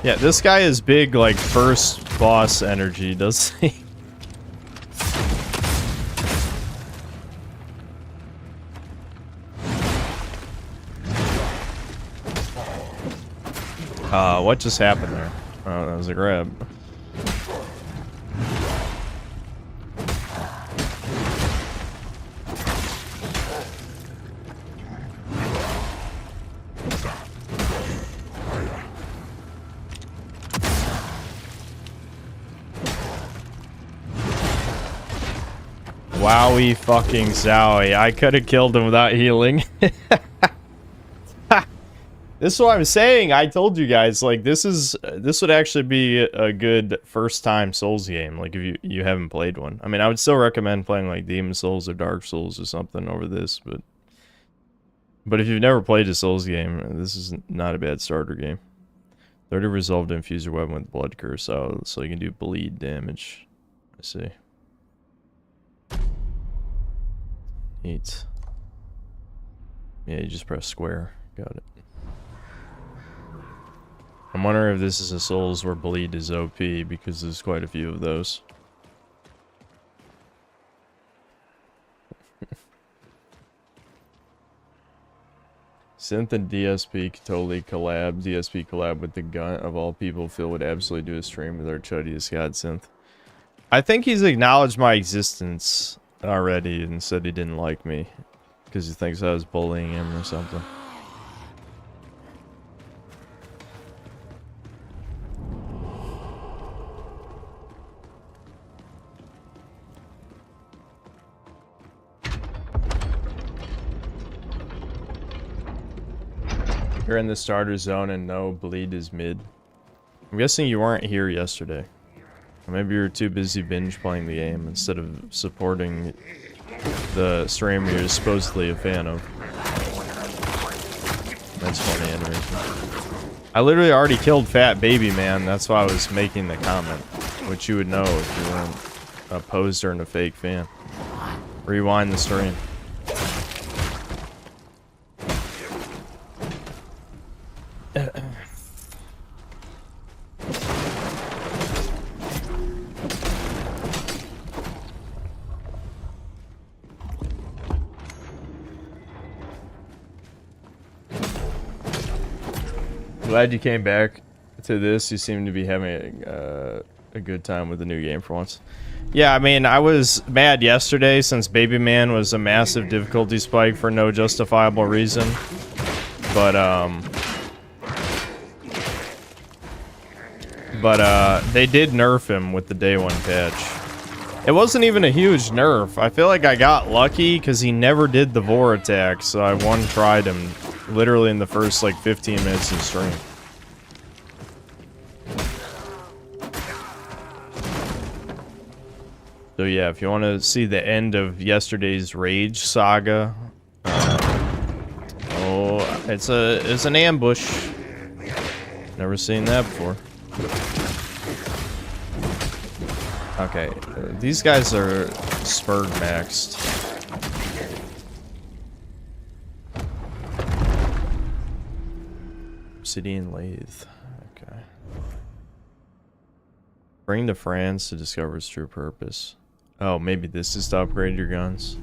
Yeah, this guy is big, like, first boss energy, doesn't he? What just happened there? Oh, that was a grab. Wowie fucking zowie. I could have killed him without healing. This is what I'm saying. I told you guys, like, this would actually be a good first time Souls game, like, if you haven't played one. I mean, I would still recommend playing like Demon Souls or Dark Souls or something over this, but if you've never played a Souls game, this is not a bad starter game. 30 resolve to infuse your weapon with blood curse, so you can do bleed damage. I see. Neat. Yeah, you just press square. Got it. I'm wondering if this is a Souls where bleed is OP, because there's quite a few of those. Synth and DSP could totally collab. DSP collab with the gun of all people. Phil would absolutely do a stream with our chuddiest god Synth. I think he's acknowledged my existence already and said he didn't like me because he thinks I was bullying him or something. You're in the starter zone and no bleed is mid. I'm guessing you weren't here yesterday. Or maybe you were too busy binge playing the game instead of supporting the streamer you're supposedly a fan of. That's funny animation. I literally already killed Fat Baby Man. That's why I was making the comment, which you would know if you weren't a poser and a fake fan. Rewind the stream. Glad you came back to this. You seem to be having a good time with the new game for once. Yeah, I mean, I was mad yesterday since Baby Man was a massive difficulty spike for no justifiable reason. But they did nerf him with the day one patch. It wasn't even a huge nerf. I feel like I got lucky because he never did the Vor attack, so I one-tried him literally in the first like 15 minutes of stream. So yeah, if you want to see the end of yesterday's Rage saga, oh, it's an ambush. Never seen that before. Okay, these guys are spurred maxed. Obsidian Lathe. Okay. Bring to France to discover its true purpose. Oh, maybe this is to upgrade your guns.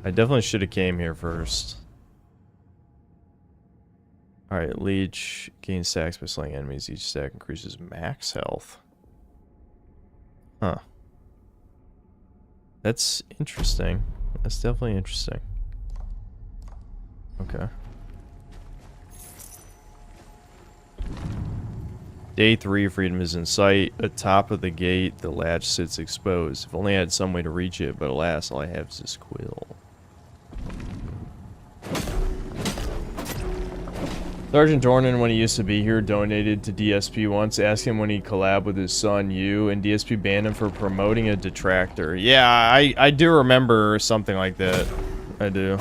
I definitely should have came here first. Alright, Leech. Gain stacks by slaying enemies. Each stack increases max health. Huh. That's interesting. That's definitely interesting. Okay. Day 3, freedom is in sight. Atop of the gate, the latch sits exposed. If only I had some way to reach it, but alas, all I have is this quill. Sergeant Dornan, when he used to be here, donated to DSP once. Asked him when he collabed with his son, you, and DSP banned him for promoting a detractor. Yeah, I do remember something like that. I do.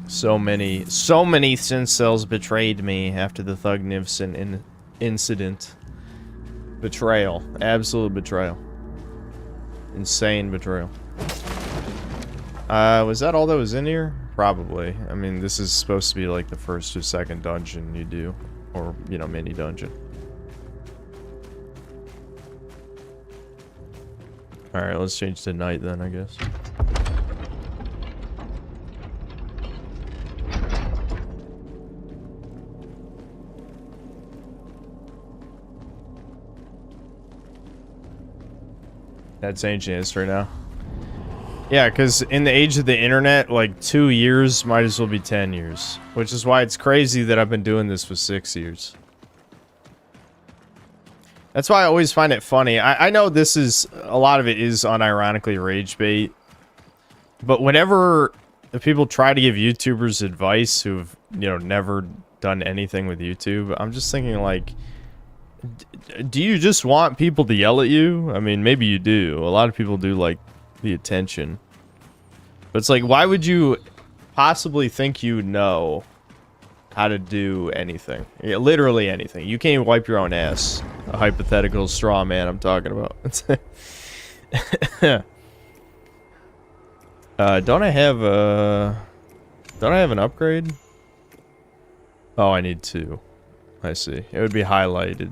So many sin cells betrayed me after the Thug Nivson incident. Betrayal. Absolute betrayal. Insane betrayal. Was that all that was in here? Probably. I mean, this is supposed to be like the first or second dungeon you do. Or, you know, mini dungeon. Alright, let's change to night then, I guess. That's ancient history now. Yeah, because in the age of the internet, like 2 years might as well be 10 years. Which is why it's crazy that I've been doing this for 6 years. That's why I always find it funny. I know this is, a lot of it is unironically rage bait. But whenever people try to give YouTubers advice who've, you know, never done anything with YouTube, I'm just thinking like, do you just want people to yell at you? I mean, maybe you do. A lot of people do like the attention. But it's like, why would you possibly think you know how to do anything? Yeah, literally anything. You can't even wipe your own ass. A hypothetical straw man I'm talking about. Don't I have an upgrade? Oh, I need 2. I see. It would be highlighted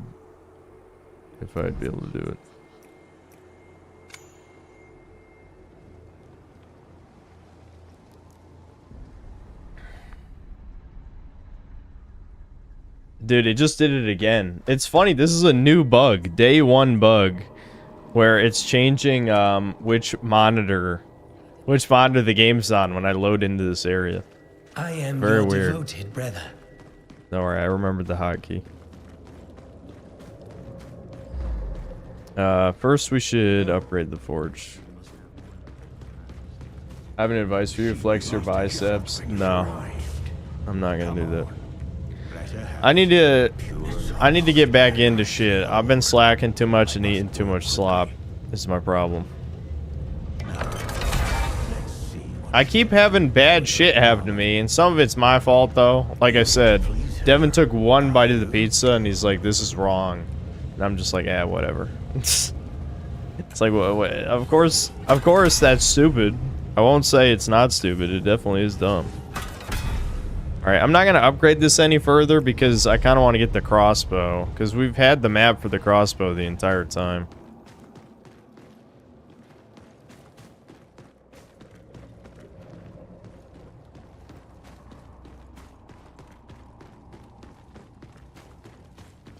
if I'd be able to do it. Dude, it just did it again. It's funny, this is a new bug, day 1 bug, where it's changing which monitor the game's on when I load into this area. I am Very your weird. devoted brother. Don't worry, I remembered the hotkey. First we should upgrade the forge. I have an advice for you, flex your biceps. No. I'm not gonna do that. I need to get back into shit. I've been slacking too much and eating too much slop. This is my problem. I keep having bad shit happen to me, and some of it's my fault though. Like I said, Devin took one bite of the pizza and he's like, "This is wrong," and I'm just like, "Ah, whatever." It's like, what? Of course that's stupid. I won't say it's not stupid. It definitely is dumb. Alright, I'm not going to upgrade this any further because I kind of want to get the crossbow. Because we've had the map for the crossbow the entire time.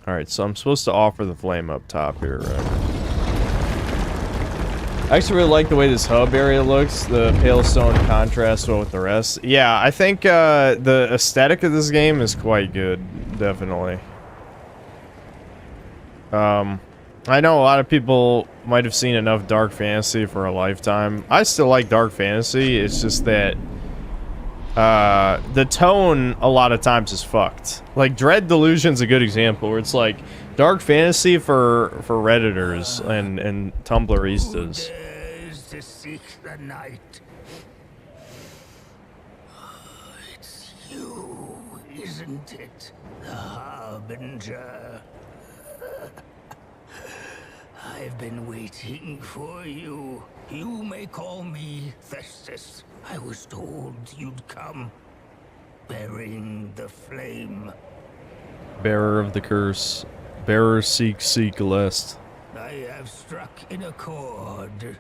Alright, so I'm supposed to offer the flame up top here, right? I actually really like the way this hub area looks. The pale stone contrasts well with the rest. Yeah, I think the aesthetic of this game is quite good. Definitely. I know a lot of people might have seen enough dark fantasy for a lifetime. I still like dark fantasy. It's just that the tone a lot of times is fucked. Like Dread Delusion's a good example where it's like dark fantasy for Redditors and Tumblristas. To seek the night. It's you, isn't it? The Harbinger. I've been waiting for you. You may call me Festus. I was told you'd come, bearing the flame. Bearer of the curse. Bearer seek lest. I have struck in accord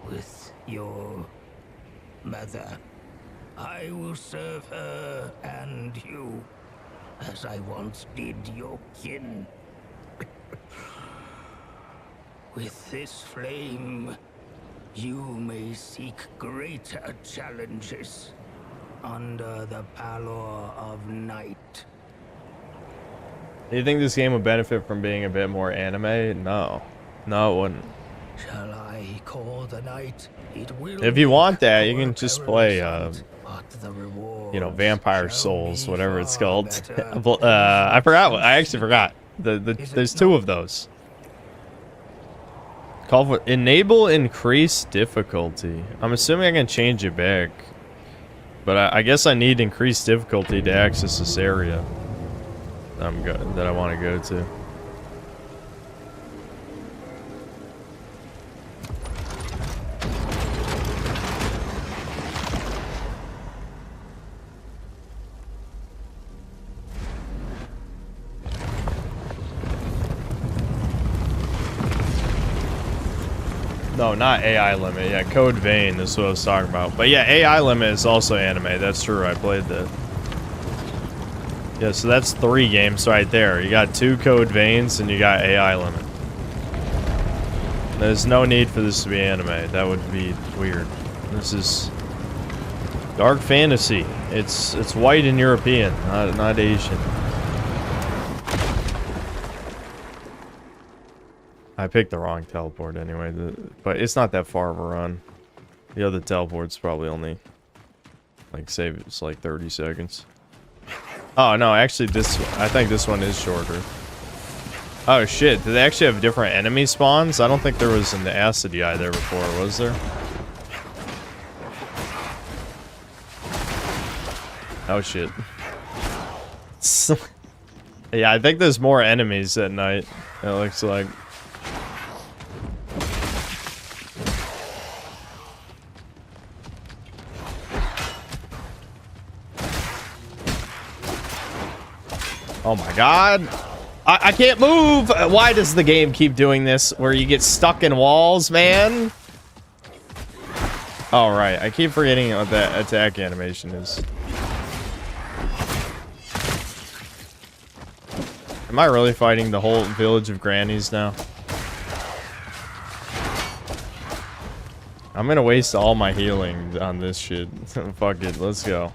with your mother. I will serve her and you, as I once did your kin. With this flame, you may seek greater challenges under the pallor of night. Do you think this game would benefit from being a bit more anime? No. No, it wouldn't. Shall I call the night? It will. If you want that, you can just play, but the reward you know, Vampire shall Souls, be whatever it's far called. better. I forgot. I actually forgot. There's 2 of those. Call for enable increased difficulty. I'm assuming I can change it back, but I guess I need increased difficulty to access this area. That I want to go to. No, not AI limit. Yeah, Code Vein is what I was talking about. But yeah, AI limit is also anime. That's true. I played that. Yeah, so that's 3 games right there. You got 2 Code Veins and you got AI limit. There's no need for this to be anime. That would be weird. This is dark fantasy. It's white and European, not Asian. I picked the wrong teleport anyway, but it's not that far of a run. The other teleport's probably only, like, save it's like 30 seconds. Oh, no, actually, I think this one is shorter. Oh, shit, do they actually have different enemy spawns? I don't think there was an acid guy there before, was there? Oh, shit. Yeah, I think there's more enemies at night, it looks like. Oh my god. I can't move! Why does the game keep doing this where you get stuck in walls, man? Alright, I keep forgetting what that attack animation is. Am I really fighting the whole village of grannies now? I'm gonna waste all my healing on this shit. Fuck it, let's go.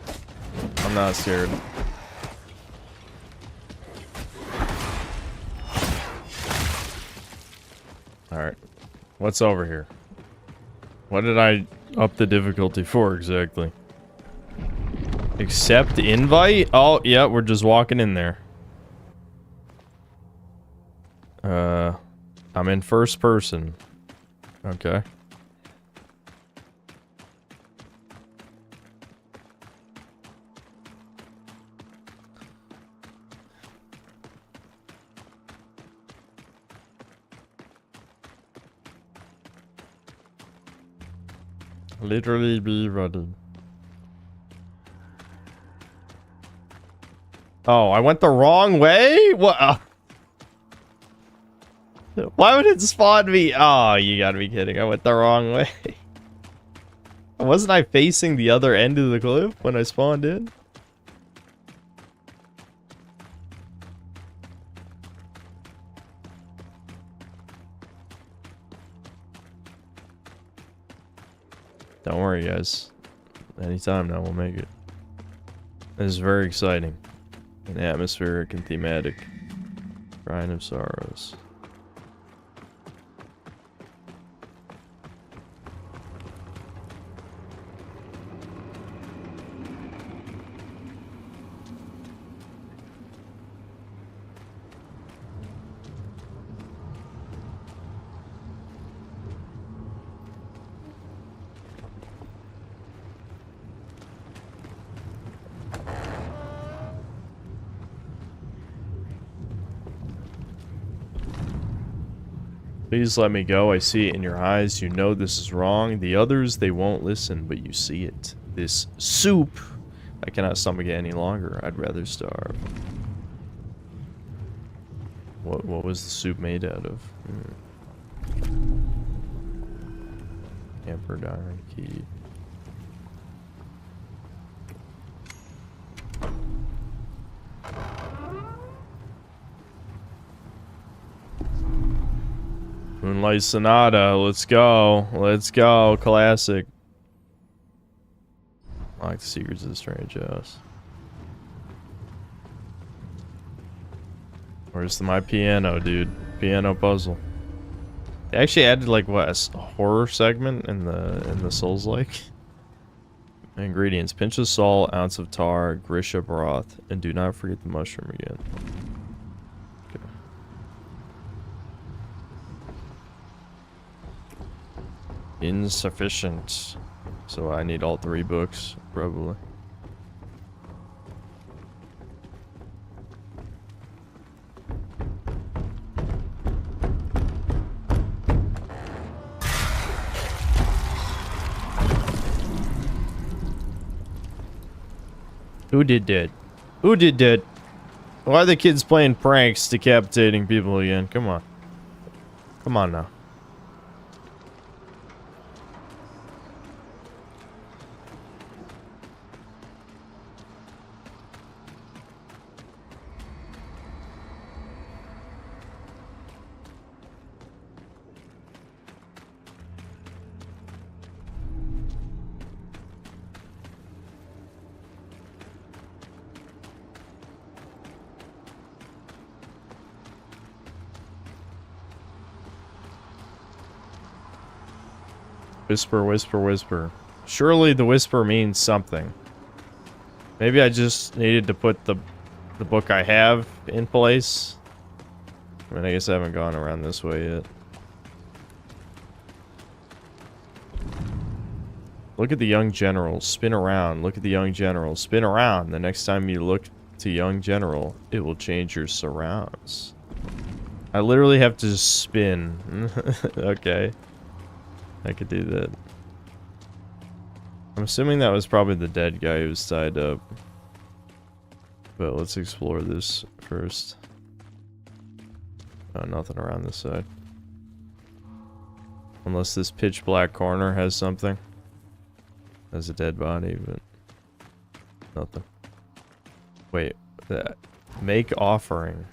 I'm not scared. Alright. What's over here? What did I up the difficulty for exactly? Accept invite? Oh, yeah, we're just walking in there. I'm in first person. Okay. Literally be ready. Oh, I went the wrong way? What? Why would it spawn me? Oh, you gotta be kidding. I went the wrong way. Wasn't I facing the other end of the cliff when I spawned in? Don't worry, guys. Anytime now, we'll make it. This is very exciting. And atmospheric and thematic. Shrine of Sorrows. Please let me go. I see it in your eyes. You know this is wrong. The others, they won't listen, but you see it. This soup, I cannot stomach it any longer. I'd rather starve. What was the soup made out of? Hampered iron key. Moonlight Sonata, let's go. Let's go. Classic. I like the Secrets of the Strange House. Where's my piano, dude? Piano puzzle. They actually added like what, a horror segment in the Souls-like? Ingredients: pinch of salt, ounce of tar, Grisha broth, and do not forget the mushroom again. Okay. Insufficient. So I need all 3 books, probably. Who did that? Who did that? Why are the kids playing pranks, decapitating people again? Come on. Come on now. Whisper, whisper, whisper. Surely the whisper means something. Maybe I just needed to put the book I have in place. I mean, I guess I haven't gone around this way yet. Look at the young general. Spin around. Look at the young general. Spin around. The next time you look to young general, it will change your surrounds. I literally have to just spin. Okay. I could do that. I'm assuming that was probably the dead guy who was tied up. But let's explore this first. Oh, nothing around this side. Unless this pitch black corner has something. Has a dead body, but nothing. Wait, that make offering.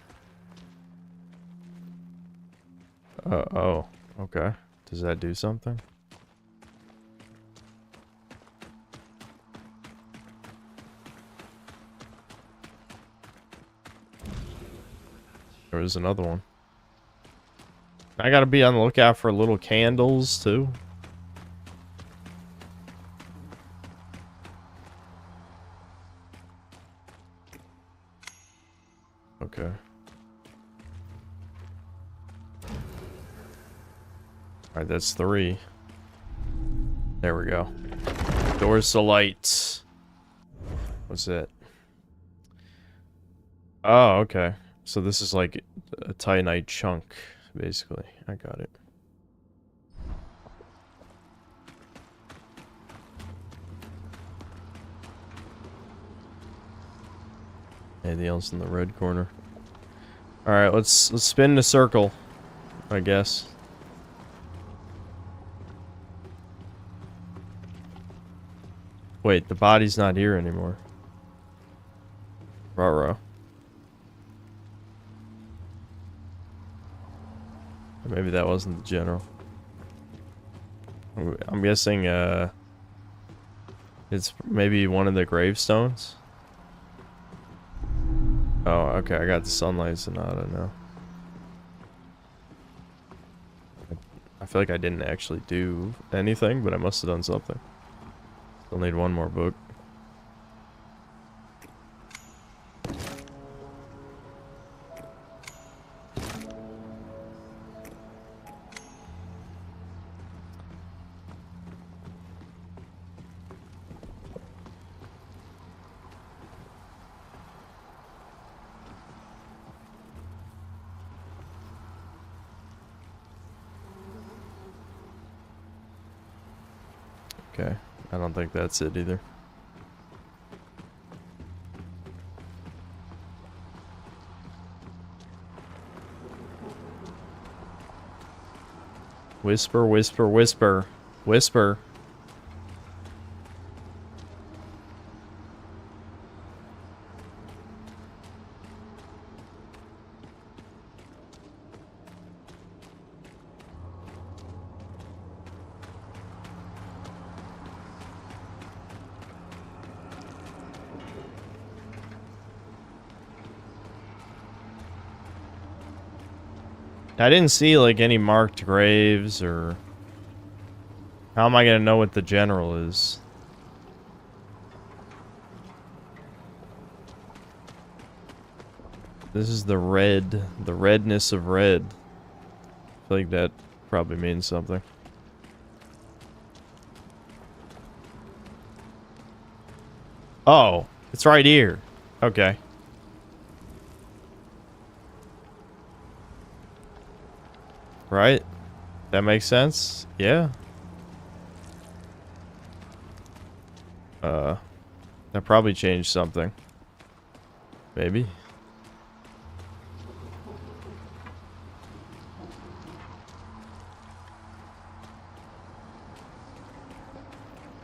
Oh, okay. Does that do something? There was another one. I gotta be on the lookout for little candles, too. Okay. Alright, that's 3. There we go. Doors to light. What's that? Oh, okay. So this is like a titanite chunk, basically. I got it. Anything else in the red corner? Alright, let's spin the circle, I guess. Wait, the body's not here anymore. Ruh-roh. Maybe that wasn't the general. I'm guessing, it's maybe one of the gravestones? Oh, okay, I got the Sunlight Sonata now. I feel like I didn't actually do anything, but I must have done something. Still need one more book. Okay, I don't think that's it either. Whisper, whisper, whisper. Whisper. I didn't see like any marked graves or... How am I gonna know what the general is? This is the red, the redness of red. I feel like that probably means something. Oh, it's right here. Okay. Right? That makes sense? Yeah. That probably changed something. Maybe.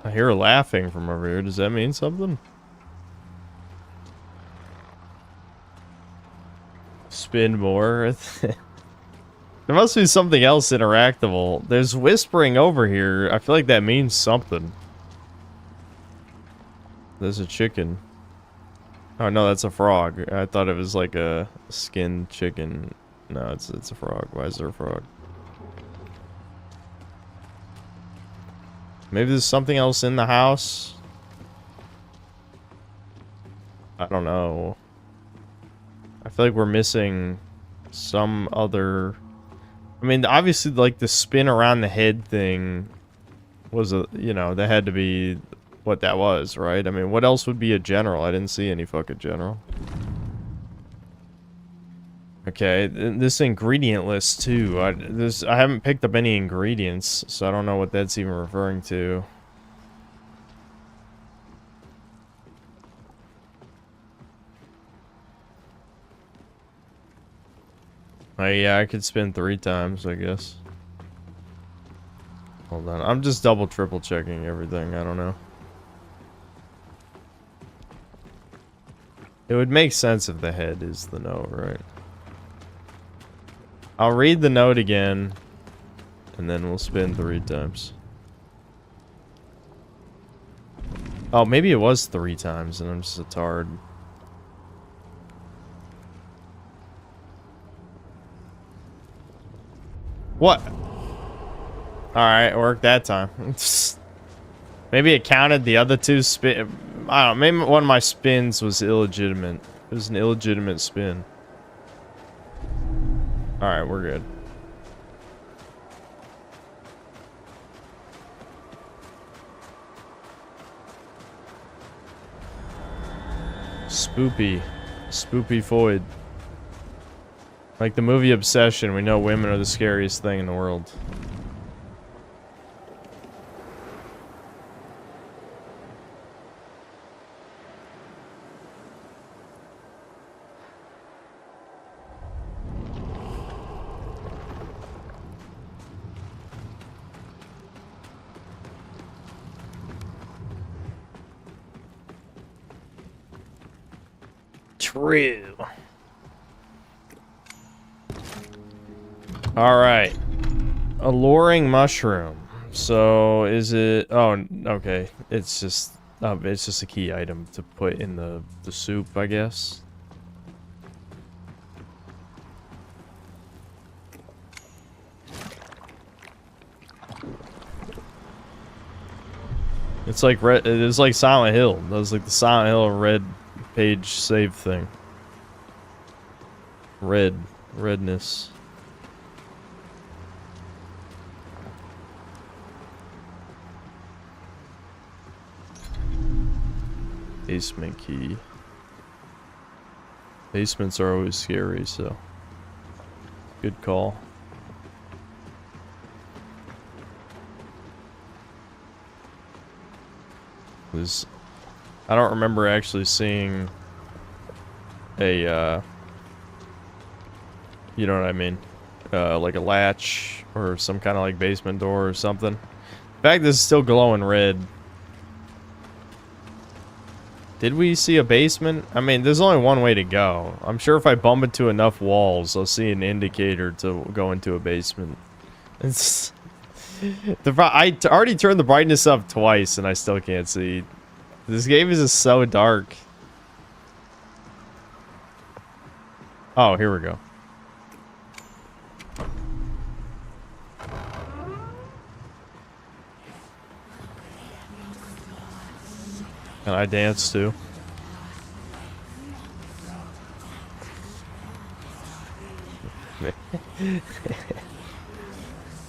I hear her laughing from over here. Does that mean something? Spin more. There must be something else interactable. There's whispering over here. I feel like that means something. There's a chicken. Oh no, that's a frog. I thought it was like a skinned chicken. No, it's a frog. Why is there a frog? Maybe there's something else in the house. I don't know. I feel like we're missing some other... I mean, obviously, like, the spin around the head thing was a... You know, that had to be what that was, right? I mean, what else would be a general? I didn't see any fucking general. Okay, this ingredient list, too. I haven't picked up any ingredients, so I don't know what that's even referring to. Yeah, I could spin 3 times, I guess. Hold on. I'm just double, triple checking everything. I don't know. It would make sense if the head is the no, right? I'll read the note again, and then we'll spin 3 times. Oh, maybe it was 3 times, and I'm just a tard. What? Alright, it worked that time. Maybe it counted the other 2 spin. I don't know, maybe one of my spins was illegitimate. It was an illegitimate spin. Alright, we're good. Spoopy. Spoopy Foyd. Like the movie Obsession, we know women are the scariest thing in the world. True. Alright. Alluring mushroom. So is it... Oh, okay. It's just a key item to put in the soup, I guess. It's like red. It's like Silent Hill. That was like the Silent Hill red page save thing. Redness. Basement key. Basements are always scary, so good call. I don't remember actually seeing a you know what I mean, like a latch or some kind of like basement door or something. In fact, this is still glowing red. Did we see a basement? I mean, there's only one way to go. I'm sure if I bump into enough walls, I'll see an indicator to go into a basement. It's I already turned the brightness up twice and I still can't see. This game is just so dark. Oh, here we go. Can I dance too?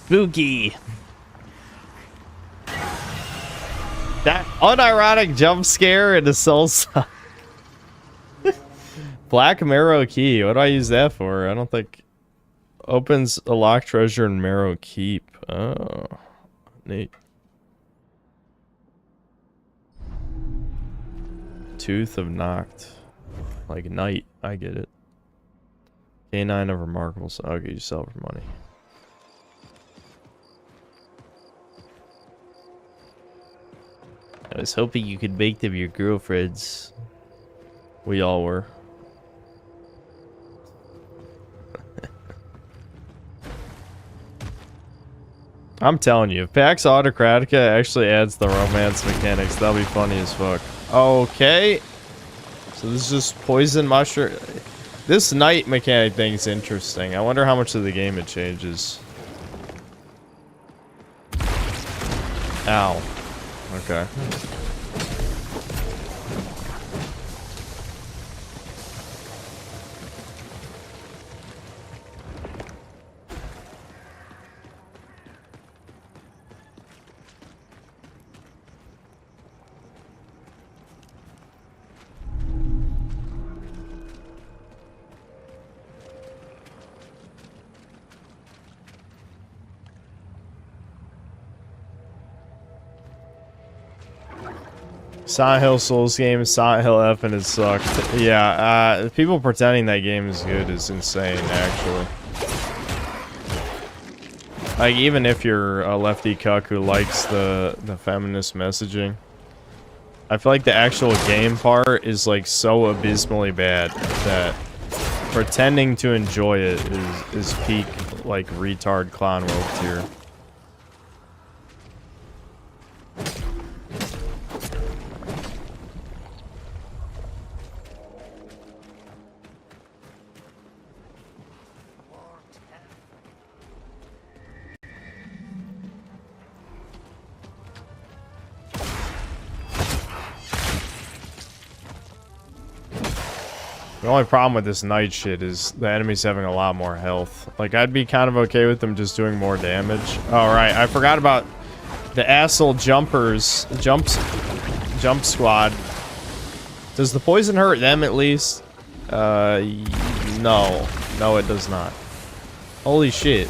Spooky. That unironic jump scare in the soul suck. Black Marrow Key. What do I use that for? I don't think... Opens a locked treasure in Marrow Keep. Oh. Neat. Tooth of Knocked. Like night. I get it. Canine of Remarkable. Okay, you sell for money. I was hoping you could make them your girlfriends. We all were. I'm telling you, if Pax Autocratica actually adds the romance mechanics, that'll be funny as fuck. Okay. So this is just poison mushroom. This night mechanic thing's interesting. I wonder how much of the game it changes. Ow. Okay. Silent Hill Souls game, Silent Hill F, and it sucked. Yeah, people pretending that game is good is insane, actually. Like, even if you're a lefty cuck who likes the feminist messaging, I feel like the actual game part is, like, so abysmally bad that Pretending to enjoy it is peak, like, retard clown rogue tier. The only problem with this knight shit is the enemy's having a lot more health. Like, I'd be kind of okay with them just doing more damage. Oh, right. I forgot about the asshole jumpers. Jump squad. Does the poison hurt them at least? No. No, it does not. Holy shit.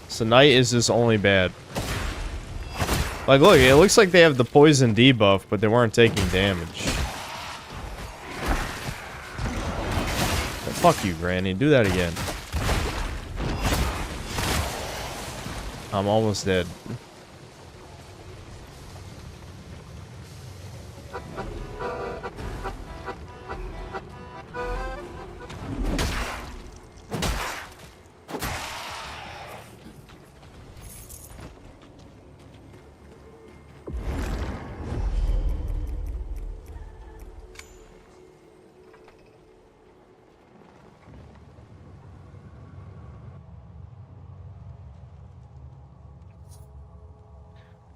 So knight is just only bad. Like, look, it looks like they have the poison debuff, but they weren't taking damage. Fuck you, Granny. Do that again. I'm almost dead.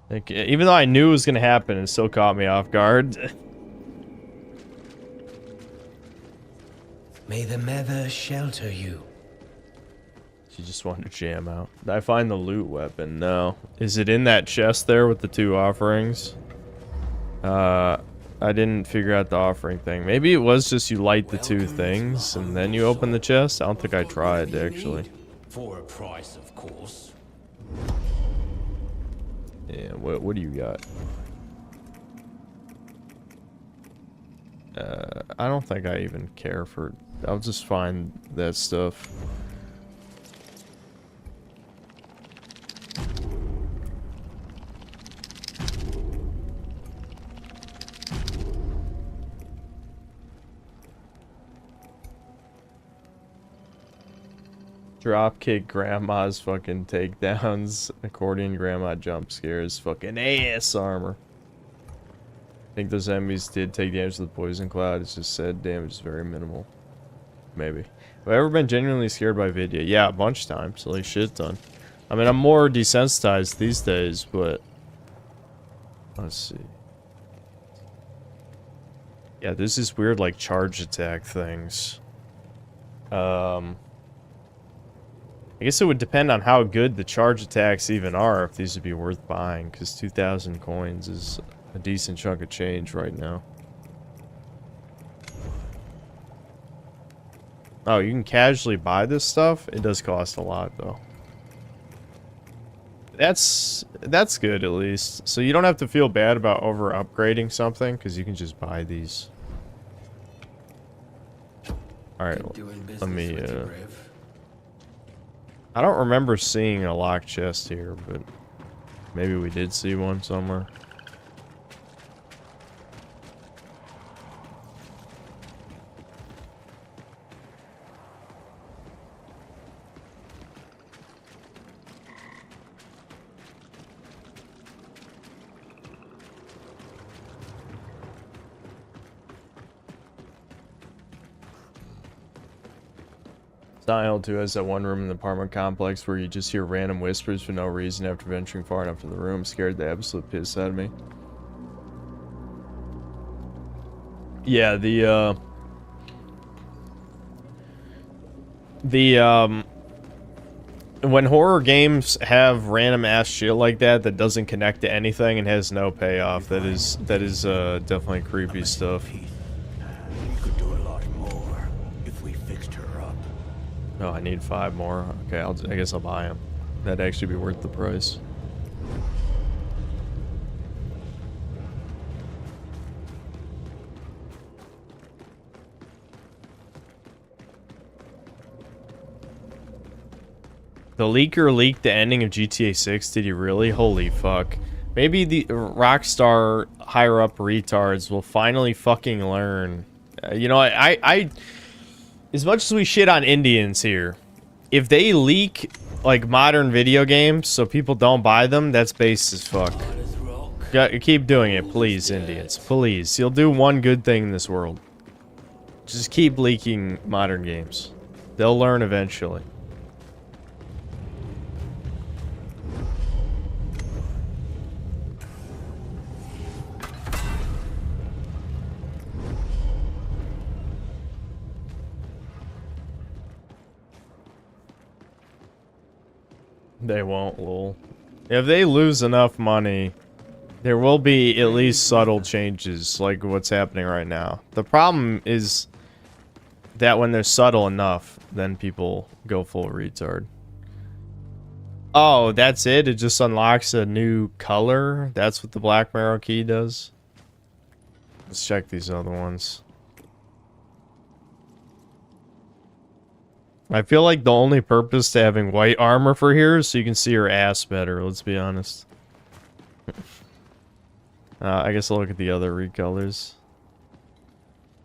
Like, even though I knew it was gonna happen, it still caught me off guard. May the Mother shelter you. She just wanted to jam out. Did I find the loot weapon? No. Is it in that chest there with the 2 offerings? I didn't figure out the offering thing. Maybe it was just you light the 2 things and then you open the chest? I don't think I tried, actually. For a price, of course. Yeah, what do you got? I don't think I even care for... I'll just find that stuff. Dropkick grandma's fucking takedowns. Accordion grandma jump scares. Fucking ass armor. I think those enemies did take damage to the poison cloud. It's just said damage is very minimal. Maybe. Have I ever been genuinely scared by Vidya? Yeah, a bunch of times. Like shit ton. I mean, I'm more desensitized these days, but... Let's see. Yeah, there's this weird, like, charge attack things. I guess it would depend on how good the charge attacks even are, if these would be worth buying, because 2,000 coins is a decent chunk of change right now. Oh, you can casually buy this stuff? It does cost a lot, though. That's good, at least. So you don't have to feel bad about over-upgrading something, because you can just buy these. Alright, let me, I don't remember seeing a locked chest here, but maybe we did see one somewhere. Silent 2 has that one room in the apartment complex where you just hear random whispers for no reason after venturing far enough to the room. Scared the absolute piss out of me. Yeah, when horror games have random ass shit like that that doesn't connect to anything and has no payoff, that is definitely creepy stuff. We could do a lot more if we fixed her up. Oh, I need 5 more. Okay, I guess I'll buy them. That'd actually be worth the price. The leaker leaked the ending of GTA 6. Did he really? Holy fuck. Maybe the Rockstar higher up retards will finally fucking learn You know, as much as we shit on Indians here, if they leak like modern video games so people don't buy them, that's base as fuck. Keep doing it, please, Indians. Please. You'll do one good thing in this world. Just keep leaking modern games. They'll learn eventually. They won't, lol. If they lose enough money, there will be at least subtle changes like what's happening right now. The problem is that when they're subtle enough, then people go full retard. Oh, that's it? It just unlocks a new color? That's what the Black Marrow key does? Let's check these other ones. I feel like the only purpose to having white armor for here is so you can see her ass better, let's be honest. I guess I'll look at the other recolors.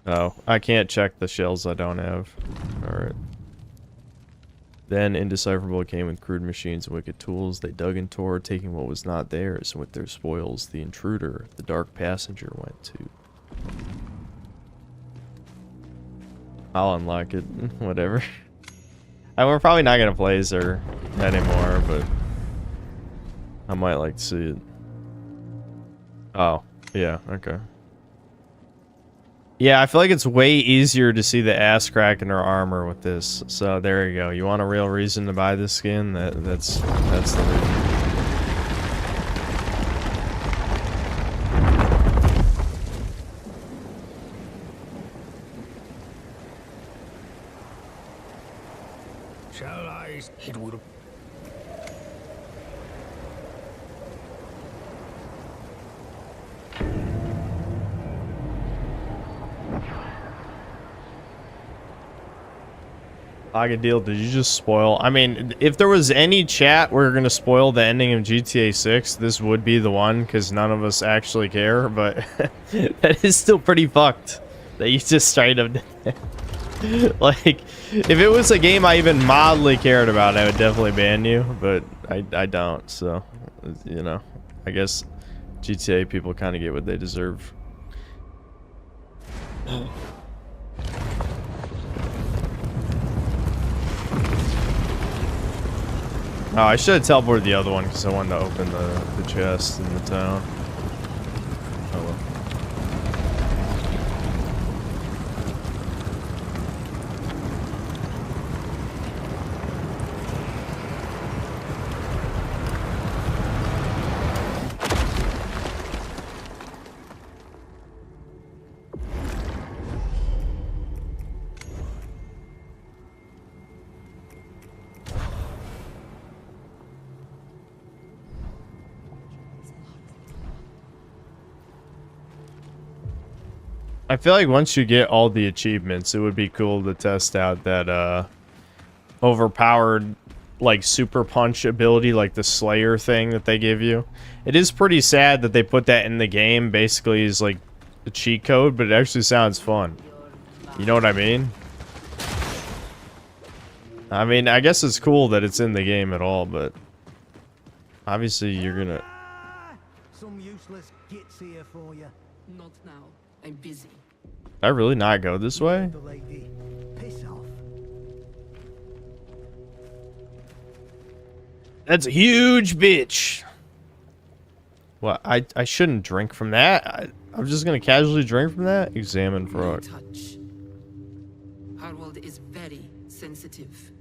Oh, I can't check the shells I don't have. Alright. Then Indecipherable came with crude machines and wicked tools. They dug and tore, taking what was not theirs, and with their spoils, the intruder, the dark passenger, went to. I'll unlock it. Whatever. We're probably not gonna play as her anymore, but I might like to see it. Oh, yeah, okay. Yeah, I feel like it's way easier to see the ass crack in her armor with this. So there you go. You want a real reason to buy this skin? That's the reason. Shall I? It would. Pocket deal, did you just spoil? I mean, if there was any chat we're gonna spoil the ending of GTA 6, this would be the one, because none of us actually care, but that is still pretty fucked that you just straight up did that. Like, if it was a game I even mildly cared about, I would definitely ban you, but I don't, so, you know, I guess GTA people kind of get what they deserve. Oh, I should have teleported the other one because I wanted to open the chest in the town. Oh well. I feel like once you get all the achievements, it would be cool to test out that overpowered like super punch ability, like the Slayer thing that they give you. It is pretty sad that they put that in the game basically as like a cheat code, but it actually sounds fun. You know what I mean? I mean, I guess it's cool that it's in the game at all, but obviously you're gonna... Some useless gits here for you. Not now. I'm busy. Did I really not go this way? The lady. Piss off. That's a huge bitch. Well, I shouldn't drink from that. I'm just gonna casually drink from that. Examine frog. Touch. Harwald is very sensitive.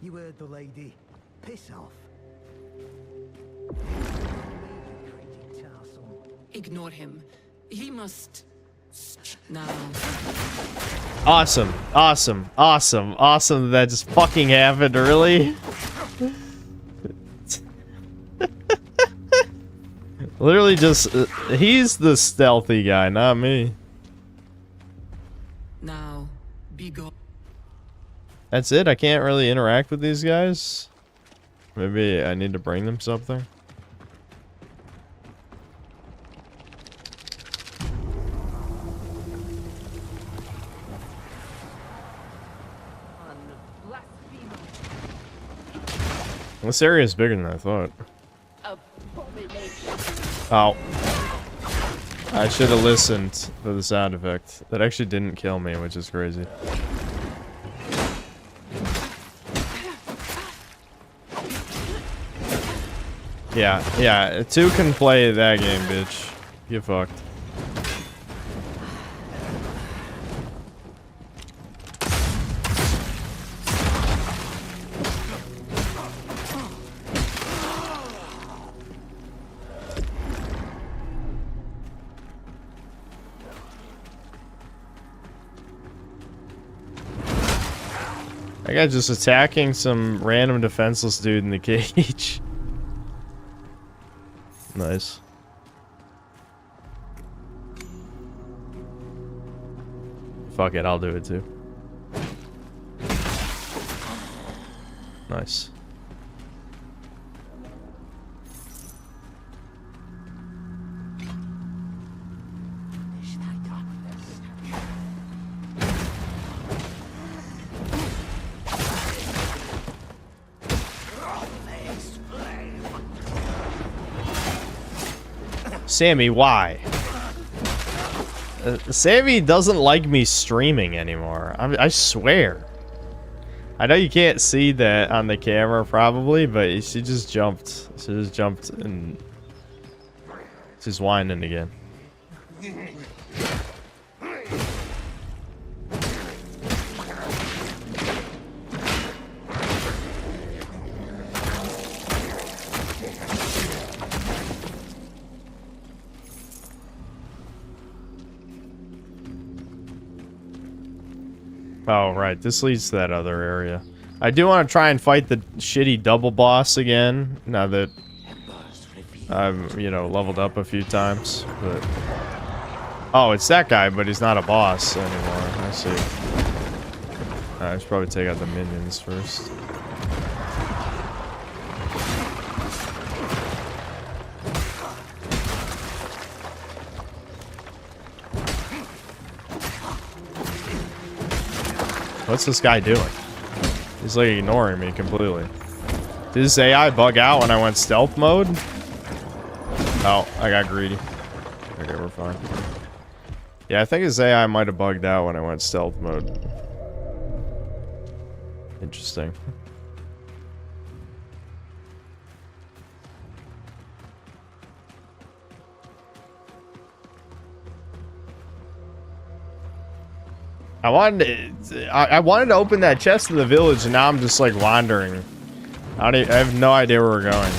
You heard the lady. Piss off. Ignore him. He must... Now. Awesome, awesome, awesome, awesome that just fucking happened, really? Literally just, he's the stealthy guy, not me. Now, be gone. That's it? I can't really interact with these guys? Maybe I need to bring them something? This area is bigger than I thought. Oh. I should have listened for the sound effect. That actually didn't kill me, which is crazy. Yeah, 2 can play that game, bitch. Get fucked. That guy just attacking some random defenseless dude in the cage. Nice. Fuck it, I'll do it too. Nice. Sammy, why? Sammy doesn't like me streaming anymore. I swear. I know you can't see that on the camera probably, but she just jumped. She just jumped and she's whining again. Oh, right. This leads to that other area. I do want to try and fight the shitty double boss again, now that I've, you know, leveled up a few times, but... Oh, it's that guy, but he's not a boss anymore. I see. I should probably take out the minions first. What's this guy doing? He's like ignoring me completely. Did this AI bug out when I went stealth mode? Oh, I got greedy. Okay, we're fine. Yeah, I think his AI might have bugged out when I went stealth mode. Interesting. I wanted to open that chest in the village, and now I'm just like wandering. I have no idea where we're going.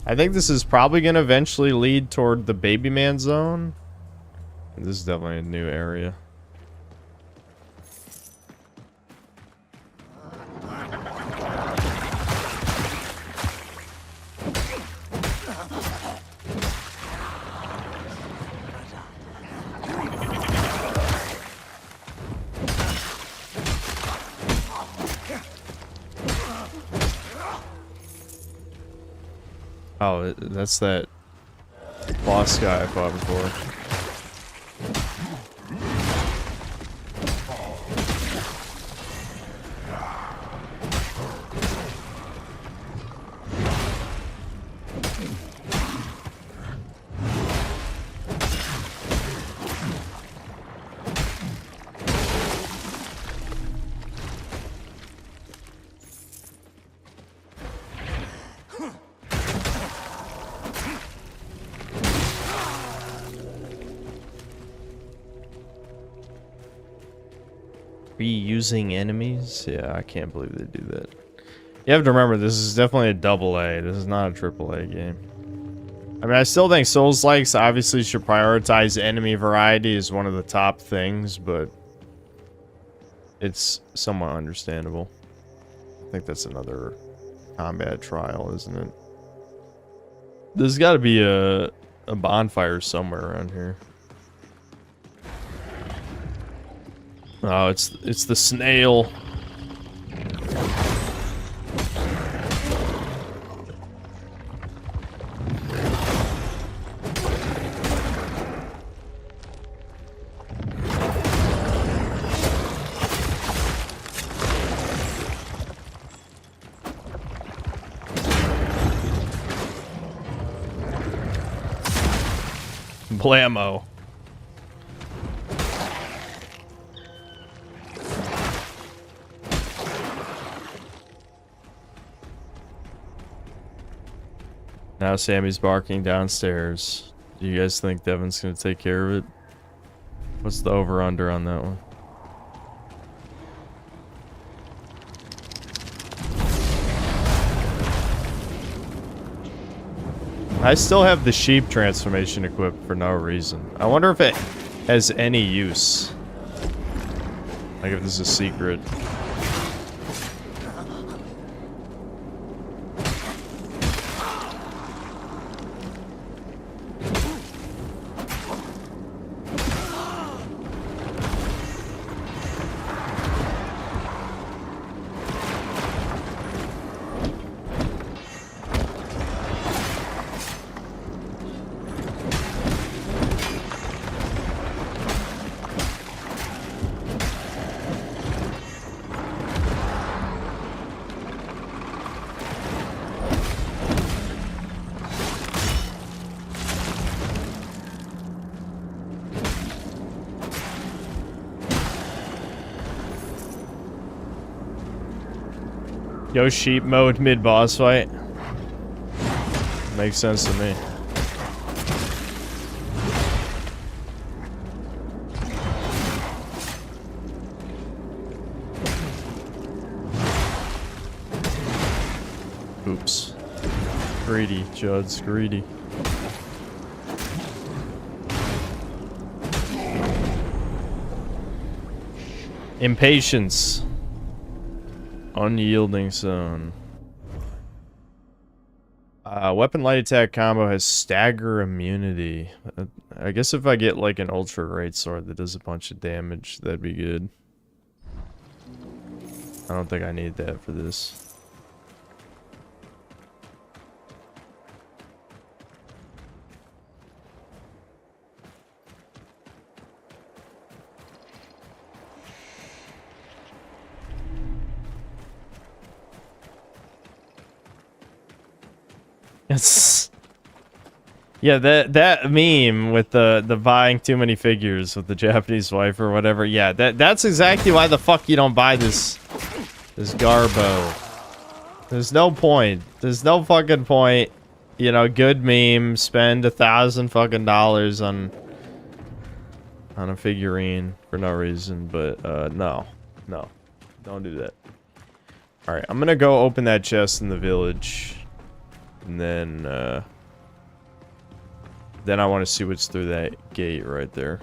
I think this is probably going to eventually lead toward the baby man zone. This is definitely a new area. Oh, that's that boss guy I fought before. Reusing enemies? Yeah, I can't believe they do that. You have to remember, this is definitely a AA. This is not a AAA game. I mean, I still think Souls-likes obviously should prioritize enemy variety as one of the top things, but it's somewhat understandable. I think that's another combat trial, isn't it? There's got to be a bonfire somewhere around here. Oh, it's the snail. Blammo. Now Sammy's barking downstairs. Do you guys think Devin's gonna take care of it? What's the over-under on that one? I still have the sheep transformation equipped for no reason. I wonder if it has any use. Like if this is a secret. Yo, sheep mode mid-boss fight. Makes sense to me. Oops. Greedy, Judd's greedy. Impatience. Unyielding zone. Weapon light attack combo has stagger immunity. I guess if I get like an ultra great sword that does a bunch of damage, that'd be good. I don't think I need that for this. It's yeah, that meme with the buying too many figures with the Japanese wife or whatever. Yeah, that's exactly why the fuck you don't buy this garbo. There's no point. There's no fucking point. You know, good meme. Spend $1,000 fucking dollars on a figurine for no reason. But no, don't do that. All right, I'm gonna go open that chest in the village. And then I want to see what's through that gate right there.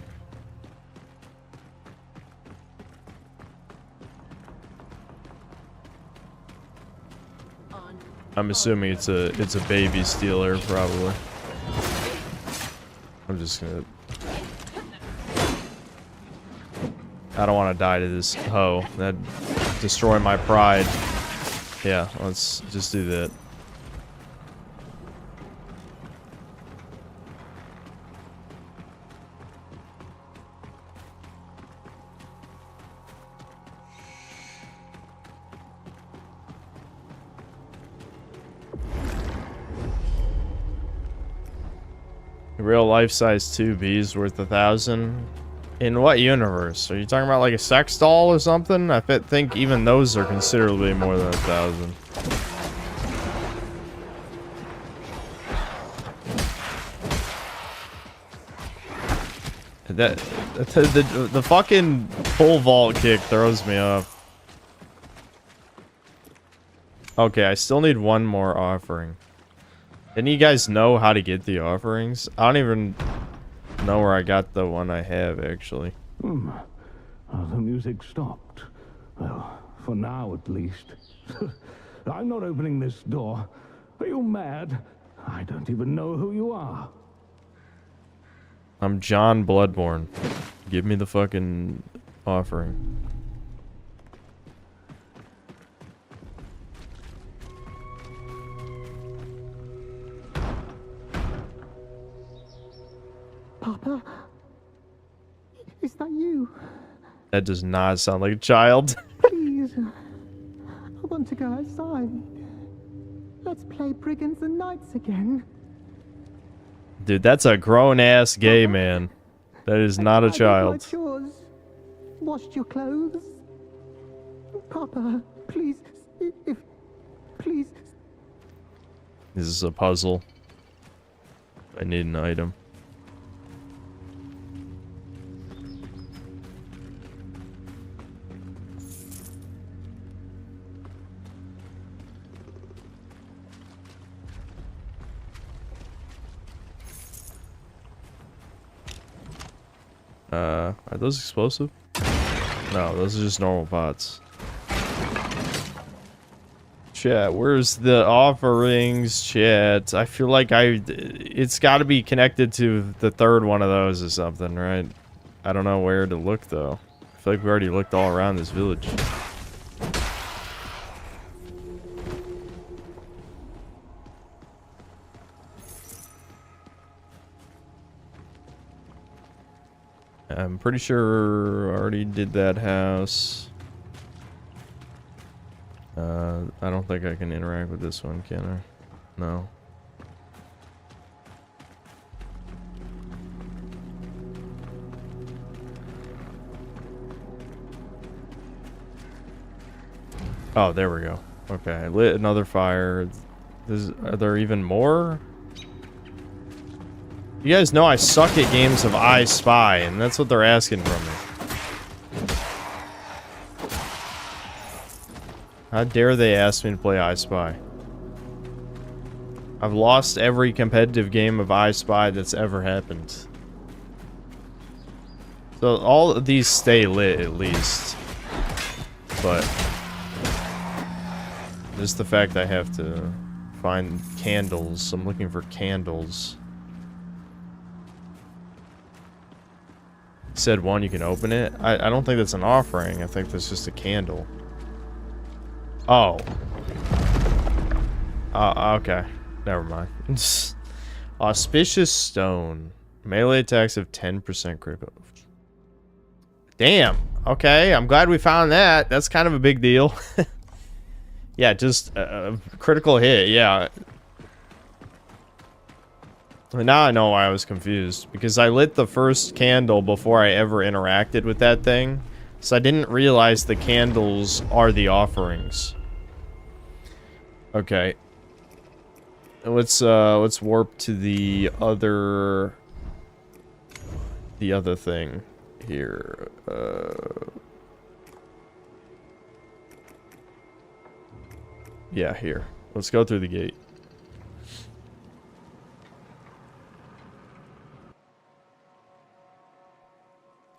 I'm assuming it's a baby stealer, probably. I'm just gonna. I don't want to die to this hoe. That'd destroy my pride. Yeah, let's just do that. Real life-size 2B's worth 1,000. In what universe? Are you talking about like a sex doll or something? I think even those are considerably more than 1,000. The fucking pole vault kick throws me off. Okay, I still need one more offering. Didn't you guys know how to get the offerings? I don't even know where I got the one I have, actually. The music stopped. Well, for now at least. I'm not opening this door. Are you mad? I don't even know who you are. I'm John Bloodborne. Give me the fucking offering. Papa? Is that you? That does not sound like a child. Please. I want to go outside. Let's play brigands and knights again. Dude, that's a grown-ass gay man. That is not a child. I did my chores. Washed your clothes. Papa, please, please. This is a puzzle. I need an item. Are those explosive? No, those are just normal pots. Chat, where's the offerings, chat? I feel like it's got to be connected to the third one of those or something, right? I don't know where to look, though. I feel like we already looked all around this village. I'm pretty sure I already did that house. I don't think I can interact with this one, can I? No. Oh, there we go. Okay, I lit another fire. Are there even more? You guys know I suck at games of I Spy, and that's what they're asking from me. How dare they ask me to play I Spy? I've lost every competitive game of I Spy that's ever happened. So all of these stay lit at least. But just the fact I have to find candles. I'm looking for candles. Said one, you can open it. I don't think that's an offering. I think that's just a candle. Oh. Okay. Never mind. Auspicious stone. Melee attacks of 10% critical. Damn. Okay, I'm glad we found that. That's kind of a big deal. Yeah, just a critical hit. Yeah. Now I know why I was confused. Because I lit the first candle before I ever interacted with that thing. So I didn't realize the candles are the offerings. Okay. Let's warp to the other thing here. Yeah, here. Let's go through the gate.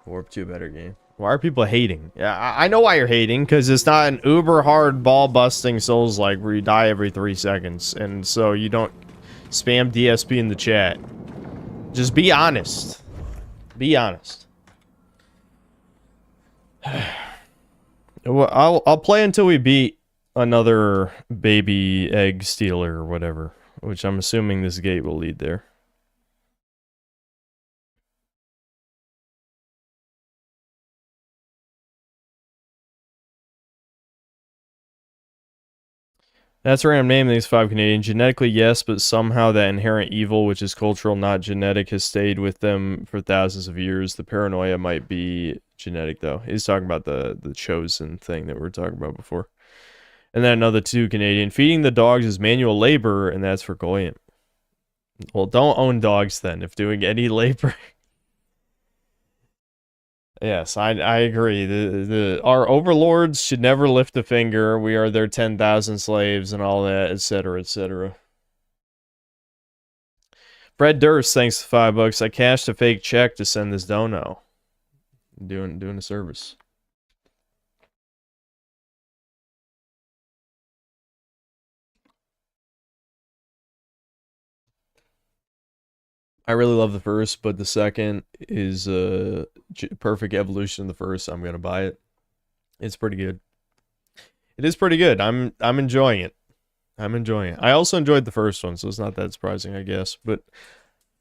Warp to a better game. Why are people hating? Yeah, I know why you're hating, because it's not an uber hard ball busting Souls like where you die every 3 seconds, and so you don't spam DSP in the chat. Just be honest. Be honest. Well, I'll play until we beat another baby egg stealer or whatever, which I'm assuming this gate will lead there. That's a random name, these 5 Canadian. Genetically, yes, but somehow that inherent evil, which is cultural, not genetic, has stayed with them for thousands of years. The paranoia might be genetic, though. He's talking about the chosen thing that we were talking about before. And then another 2 Canadian. Feeding the dogs is manual labor, and that's for Goyim. Well, don't own dogs, then, if doing any labor. Yes, I agree. Our overlords should never lift a finger. We are their 10,000 slaves and all that, etc., etc. Fred Durst, thanks for $5. I cashed a fake check to send this dono. Doing a service. I really love the first, but the second is a perfect evolution of the first. I'm gonna buy it. It's pretty good. It is pretty good. I'm enjoying it. I'm enjoying it. I also enjoyed the first one, so it's not that surprising, I guess. But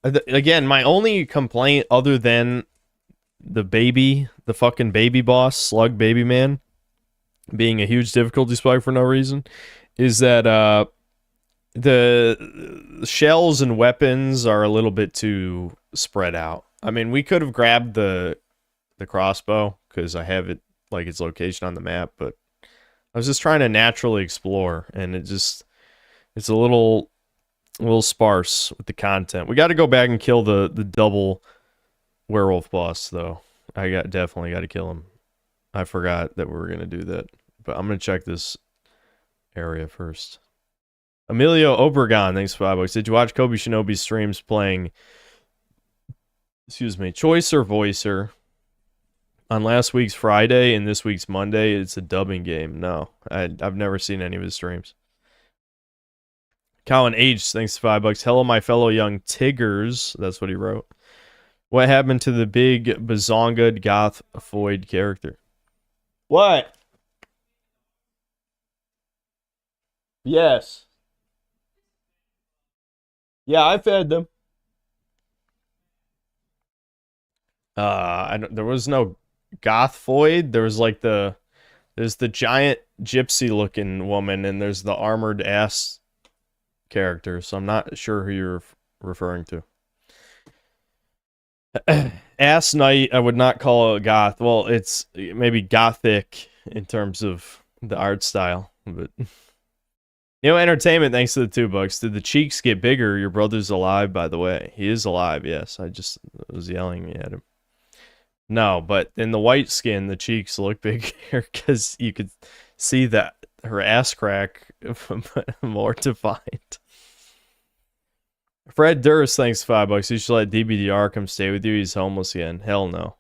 again, my only complaint, other than the fucking baby boss, Slug Baby Man, being a huge difficulty spike for no reason, is that the shells and weapons are a little bit too spread out. I mean, we could have grabbed the crossbow because I have it like its location on the map, but I was just trying to naturally explore, and it's a little sparse with the content. We got to go back and kill the double werewolf boss though. Definitely got to kill him. I forgot that we were gonna do that, but I'm gonna check this area first. Emilio Obregon, thanks for $5. Did you watch Kobe Shinobi's streams playing, excuse me, Choice or Voicer on last week's Friday and this week's Monday? It's a dubbing game. No, I've never seen any of his streams. Colin H, thanks for $5. Hello, my fellow young Tiggers. That's what he wrote. What happened to the big bazonga goth Foyd character? What? Yes. Yeah, I fed them. There was no goth Foyd. There was like there's the giant gypsy looking woman, and there's the armored ass character. So I'm not sure who you're referring to. Ass Knight, I would not call it goth. Well, it's maybe gothic in terms of the art style, but Entertainment, thanks to the $2. Did the cheeks get bigger? Your brother's alive, by the way. He is alive, yes. I just was yelling at him. No, but in the white skin, the cheeks look bigger because you could see that her ass crack more defined. Fred Durst, thanks for $5. You should let DBDR come stay with you. He's homeless again. Hell no.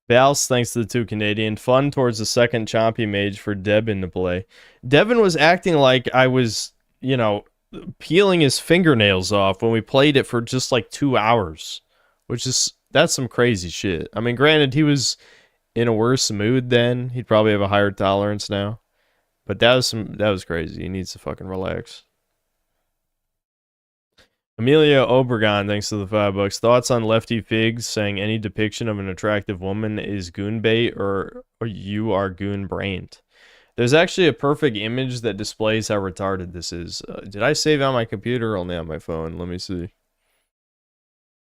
Bals, thanks to the 2 Canadian. Fun towards the second Chompy Mage for Devin to play. Devin was acting like I was, peeling his fingernails off when we played it for just like 2 hours. That's some crazy shit. I mean, granted, he was in a worse mood then. He'd probably have a higher tolerance now. But that was crazy. He needs to fucking relax. Amelia Obregon, thanks to the $5. Thoughts on Lefty Figs saying any depiction of an attractive woman is goon bait or you are goon brained? There's actually a perfect image that displays how retarded this is. Did I save it on my computer or only on my phone? Let me see.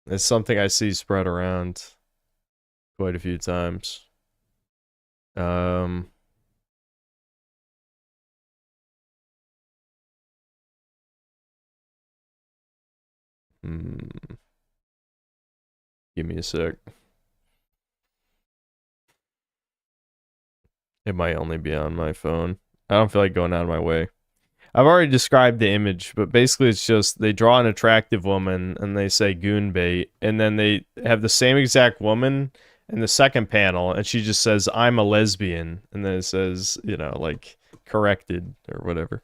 It's something I see spread around quite a few times. Give me a sec. It might only be on my phone. I don't feel like going out of my way. I've already described the image, but basically it's just they draw an attractive woman and they say goon bait, and then they have the same exact woman in the second panel, and she just says, I'm a lesbian, and then it says, like, corrected or whatever.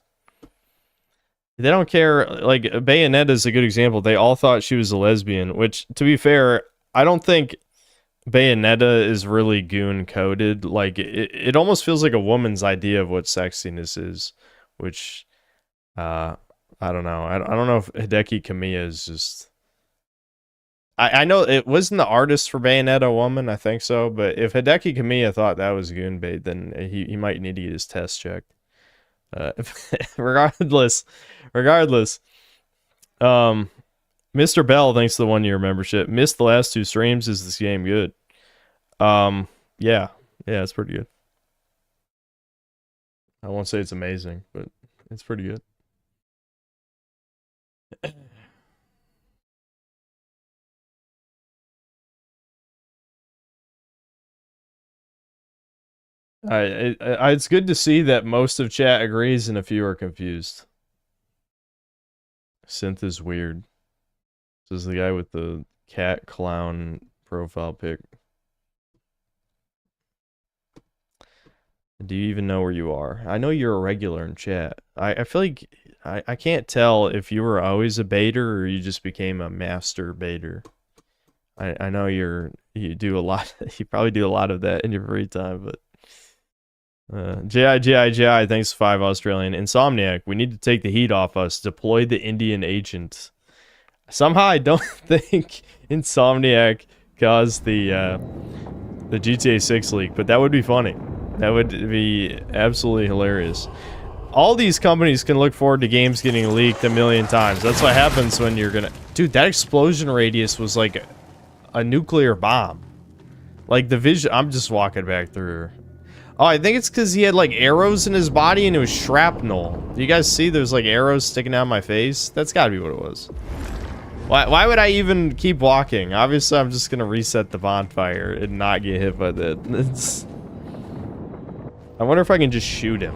They don't care. Like, Bayonetta is a good example. They all thought she was a lesbian, which, to be fair, I don't think Bayonetta is really goon coded. Like, it almost feels like a woman's idea of what sexiness is, which, I don't know. I don't know if Hideki Kamiya is just... I know it wasn't the artist for Bayonetta a woman, I think so, but if Hideki Kamiya thought that was goon bait, then he might need to get his test checked. Regardless, Mr. Bell, thanks to the 1-year membership. Missed the last 2 streams. Is this game good? Yeah, it's pretty good. I won't say it's amazing, but it's pretty good. It's good to see that most of chat agrees and a few are confused. Synth is weird. This is the guy with the cat clown profile pic. Do you even know where you are? I know you're a regular in chat. I feel like I can't tell if you were always a baiter or you just became a master baiter. I know you do a lot. You probably do a lot of that in your free time, but. J.I. thanks 5 Australian. Insomniac, we need to take the heat off us. Deploy the Indian agent. Somehow I don't think Insomniac caused the GTA 6 leak, but that would be funny. That would be absolutely hilarious. all these companies can look forward to games getting leaked a million times. That's what happens when you're gonna... Dude, that explosion radius was like a nuclear bomb. Like the vision... I'm just walking back through. Oh, I think it's because he had like arrows in his body and it was shrapnel. Do you guys see there's like arrows sticking out my face? That's gotta be what it was. Why would I even keep walking? Obviously, I'm just gonna reset the bonfire and not get hit by that. It's... I wonder if I can just shoot him.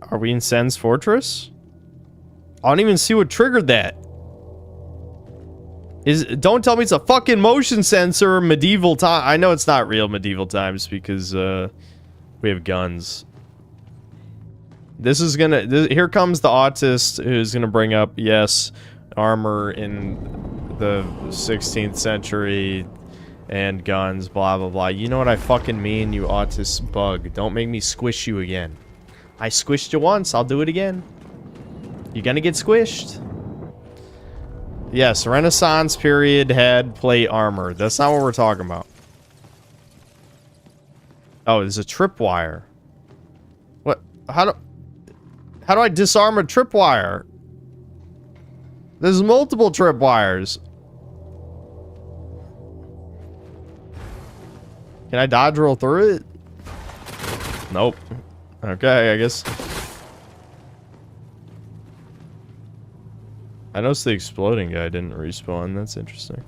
Are we in Sen's Fortress? I don't even see what triggered that. Don't tell me it's a fucking motion sensor medieval time. I know it's not real medieval times because we have guns. This is gonna... here comes the autist who's gonna bring up, yes, armor in the 16th century and guns, blah, blah, blah. You know what I fucking mean, you autist bug. Don't make me squish you again. I squished you once, I'll do it again. You're gonna get squished. Yes, Renaissance period had plate armor. That's not what we're talking about. Oh, there's a tripwire. What? How do I disarm a tripwire? There's multiple tripwires. Can I dodge roll through it? Nope. Okay, I guess. I noticed the exploding guy didn't respawn. That's interesting.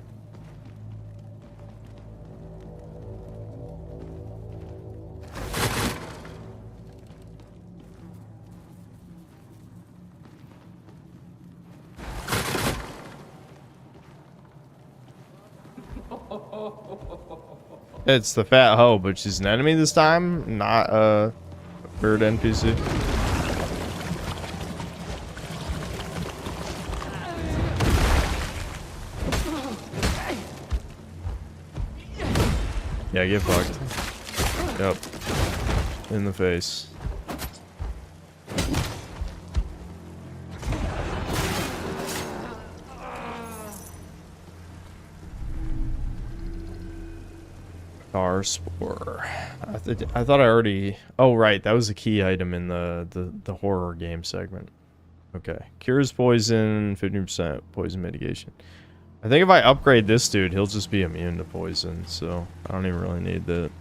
It's the fat hoe, but she's an enemy this time, not a bird NPC. Yeah, get fucked. Yep. In the face. Car spore. I thought I already... Oh, right. That was a key item in the horror game segment. Okay. Cures poison, 50% poison mitigation. I think if I upgrade this dude, he'll just be immune to poison, so I don't even really need that.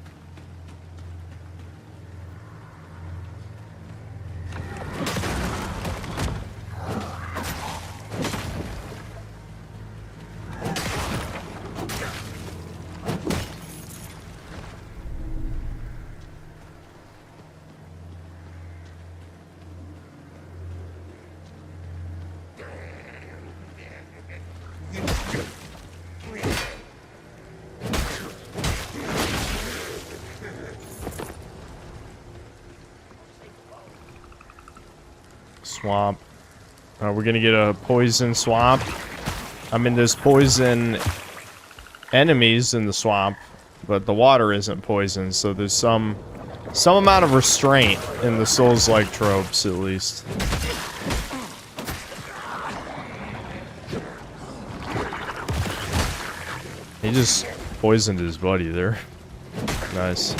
Swamp. We're gonna get a poison swamp. I mean, there's poison enemies in the swamp, but the water isn't poison, so there's some amount of restraint in the Souls-like tropes, at least. He just poisoned his buddy there. Nice.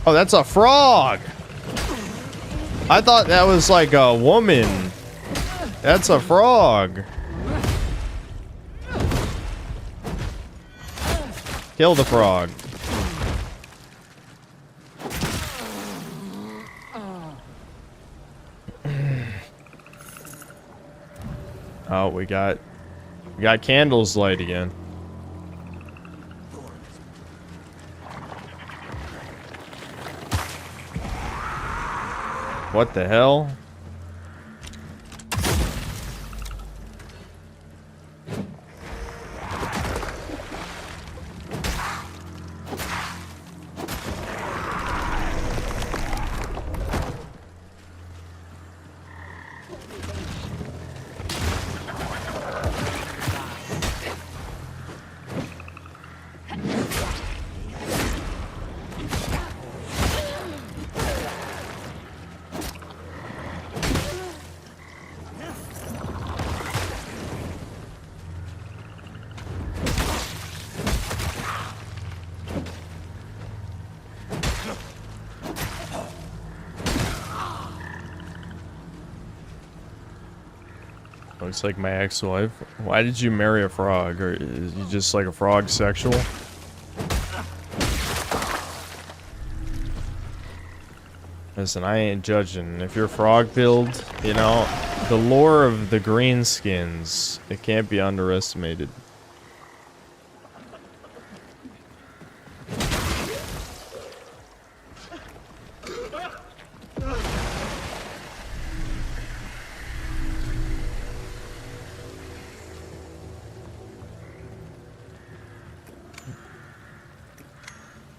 Oh, that's a frog! I thought that was like a woman. That's a frog. Kill the frog. Oh, we got candles light again. What the hell? Looks like my ex-wife. Why did you marry a frog? Or is you just like a frog sexual? Listen, I ain't judging. If you're frog build, you know, the lore of the greenskins, it can't be underestimated.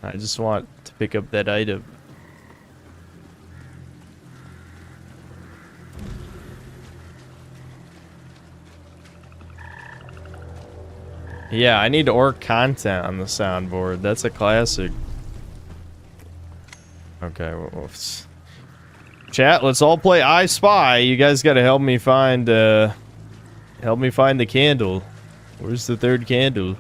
I just want to pick up that item. Yeah, I need orc content on the soundboard. That's a classic. Okay, well, chat, let's all play I Spy. You guys gotta help me find the candle. Where's the third candle?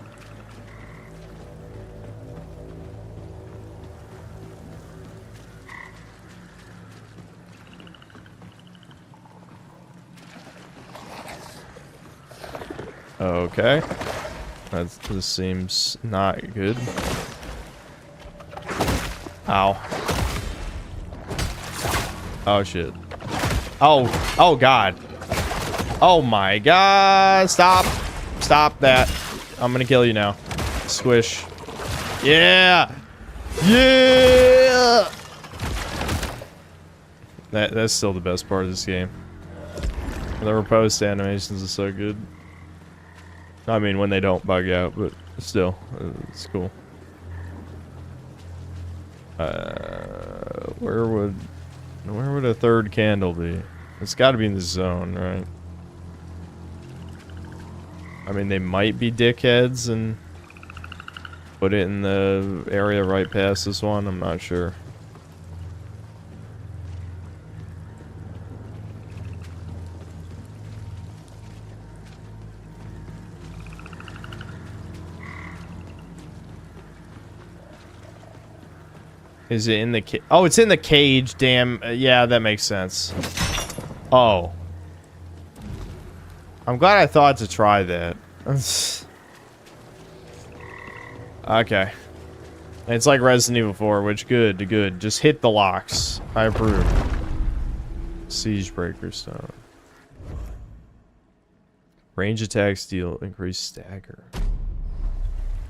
Okay. This seems not good. Ow. Oh shit. Oh god. Oh my god. Stop. Stop that. I'm gonna kill you now. Squish. Yeah. Yeah. That's still the best part of this game. The riposte animations are so good. I mean, when they don't bug out, but still, it's cool. Where would a third candle be? It's got to be in the zone, right? I mean, they might be dickheads and put it in the area right past this one. I'm not sure. Is it in the oh, it's in the cage, damn. Yeah, that makes sense. Oh. I'm glad I thought to try that. Okay. It's like Resident Evil 4, which good. Just hit the locks. I approve. Siege Breaker Stone. Range attacks deal increased stagger.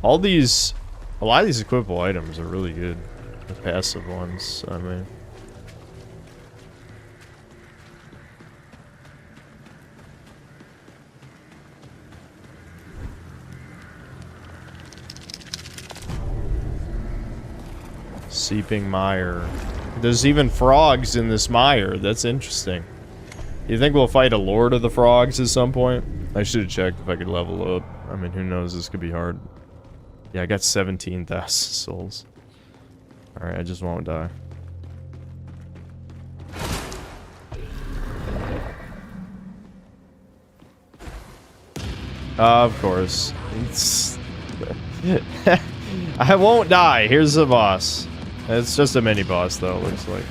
A lot of these equipable items are really good. The passive ones, I mean. Seeping mire. There's even frogs in this mire. That's interesting. You think we'll fight a Lord of the Frogs at some point? I should have checked if I could level up. I mean, who knows? This could be hard. Yeah, I got 17,000 souls. Alright, I just won't die. Of course. I won't die. Here's the boss. It's just a mini boss, though, looks like.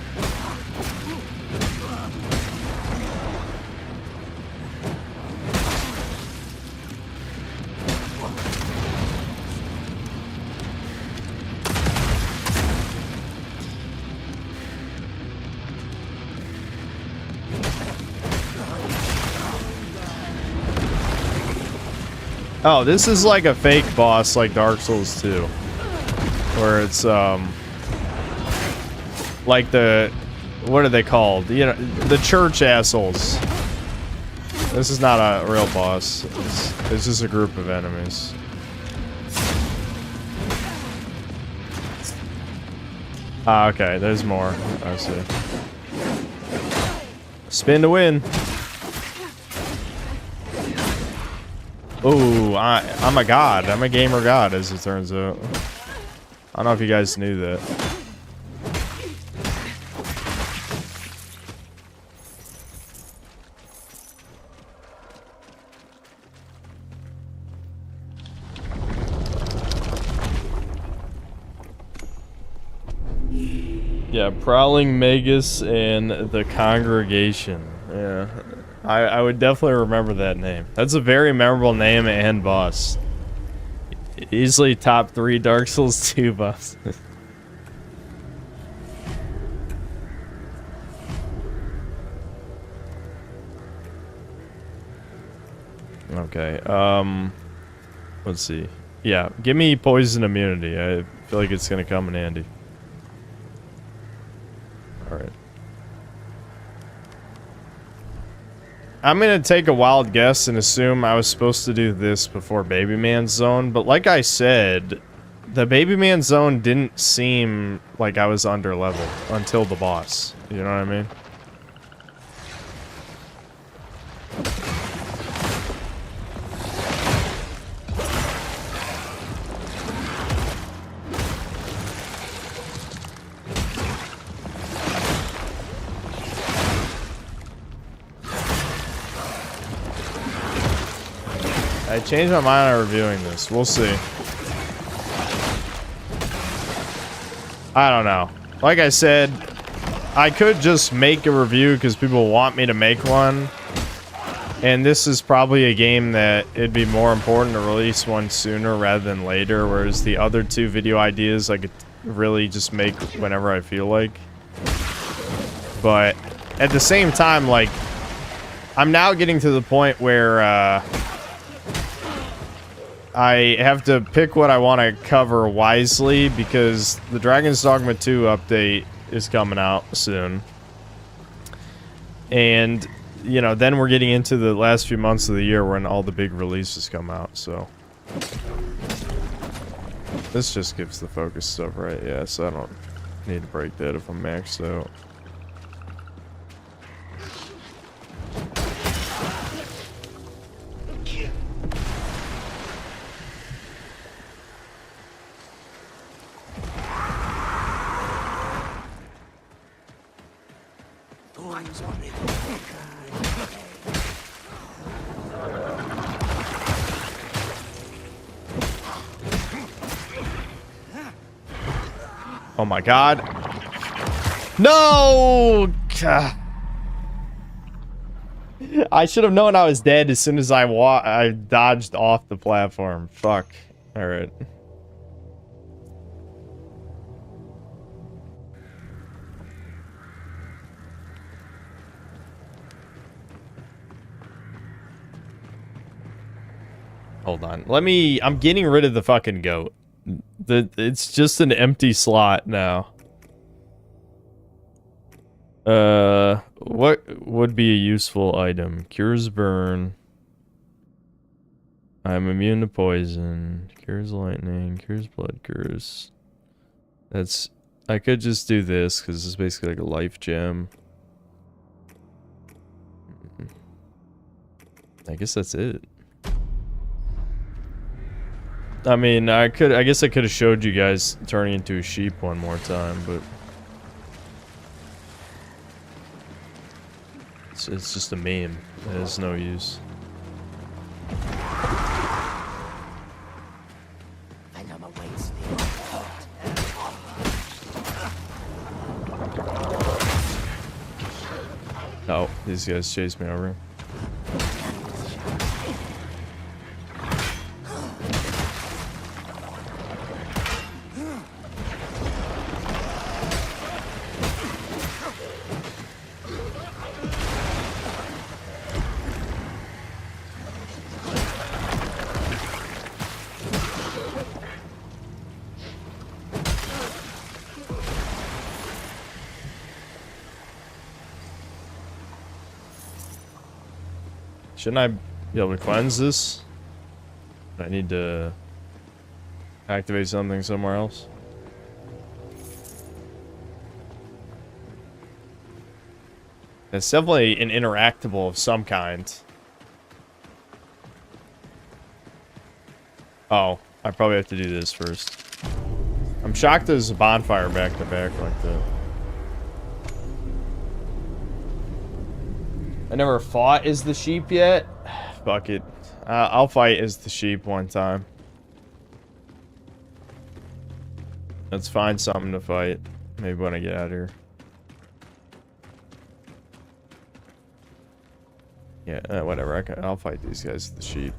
Oh, this is like a fake boss like Dark Souls 2. Where it's, like the... What are they called? You know, the church assholes. This is not a real boss. It's just a group of enemies. Ah, okay, there's more. I see. Spin to win. Ooh, I'm a god. I'm a gamer god, as it turns out. I don't know if you guys knew that. Yeah, Prowling Magus and the Congregation. Yeah. I would definitely remember that name. That's a very memorable name and boss. Easily top 3 Dark Souls 2 boss. Okay, let's see. Yeah, give me poison immunity. I feel like it's gonna come in handy. Alright. I'm gonna take a wild guess and assume I was supposed to do this before Baby Man's Zone, but like I said, the Baby Man's Zone didn't seem like I was under level until the boss. You know what I mean? I changed my mind on reviewing this. We'll see. I don't know. Like I said, I could just make a review because people want me to make one. And this is probably a game that it'd be more important to release one sooner rather than later, whereas the other 2 video ideas I could really just make whenever I feel like. But at the same time, like, I'm now getting to the point where, I have to pick what I want to cover wisely because the Dragon's Dogma 2 update is coming out soon. And, you know, then we're getting into the last few months of the year when all the big releases come out, so. This just gives the focus stuff, right? Yeah, so I don't need to break that if I'm maxed out. Oh my god. No! I should have known I was dead as soon as I dodged off the platform. Fuck. Alright. Hold on. I'm getting rid of the fucking goat. It's just an empty slot now. What would be a useful item? Cures burn. I'm immune to poison. Cures lightning. Cures blood cures. I could just do this because it's basically like a life gem. I guess that's it. I mean, I guess I could have showed you guys turning into a sheep one more time, but it's just a meme. It has no use. Oh, these guys chased me over. Shouldn't I be able to cleanse this? I need to activate something somewhere else. It's definitely an interactable of some kind. Oh, I probably have to do this first. I'm shocked there's a bonfire back to back like that. I never fought as the sheep yet. Fuck it. I'll fight as the sheep one time. Let's find something to fight. Maybe when I get out of here. Yeah, whatever. I'll fight these guys with the sheep.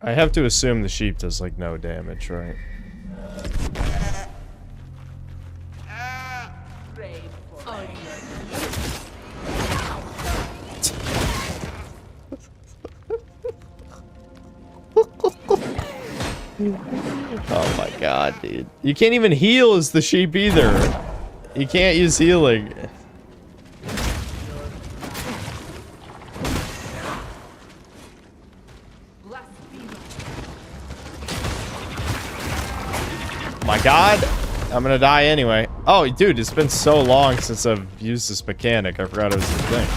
I have to assume the sheep does like no damage, right? Oh my god, dude. You can't even heal as the sheep either. You can't use healing. My god. I'm gonna die anyway. Oh, dude, it's been so long since I've used this mechanic. I forgot it was the thing.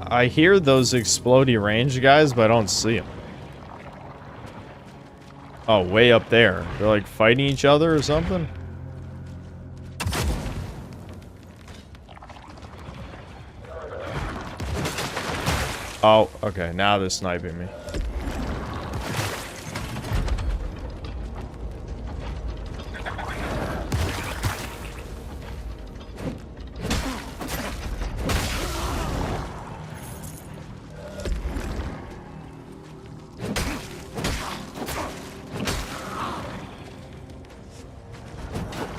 I hear those explodey range guys, but I don't see them. Oh, way up there. They're like fighting each other or something? Oh, okay. Now they're sniping me.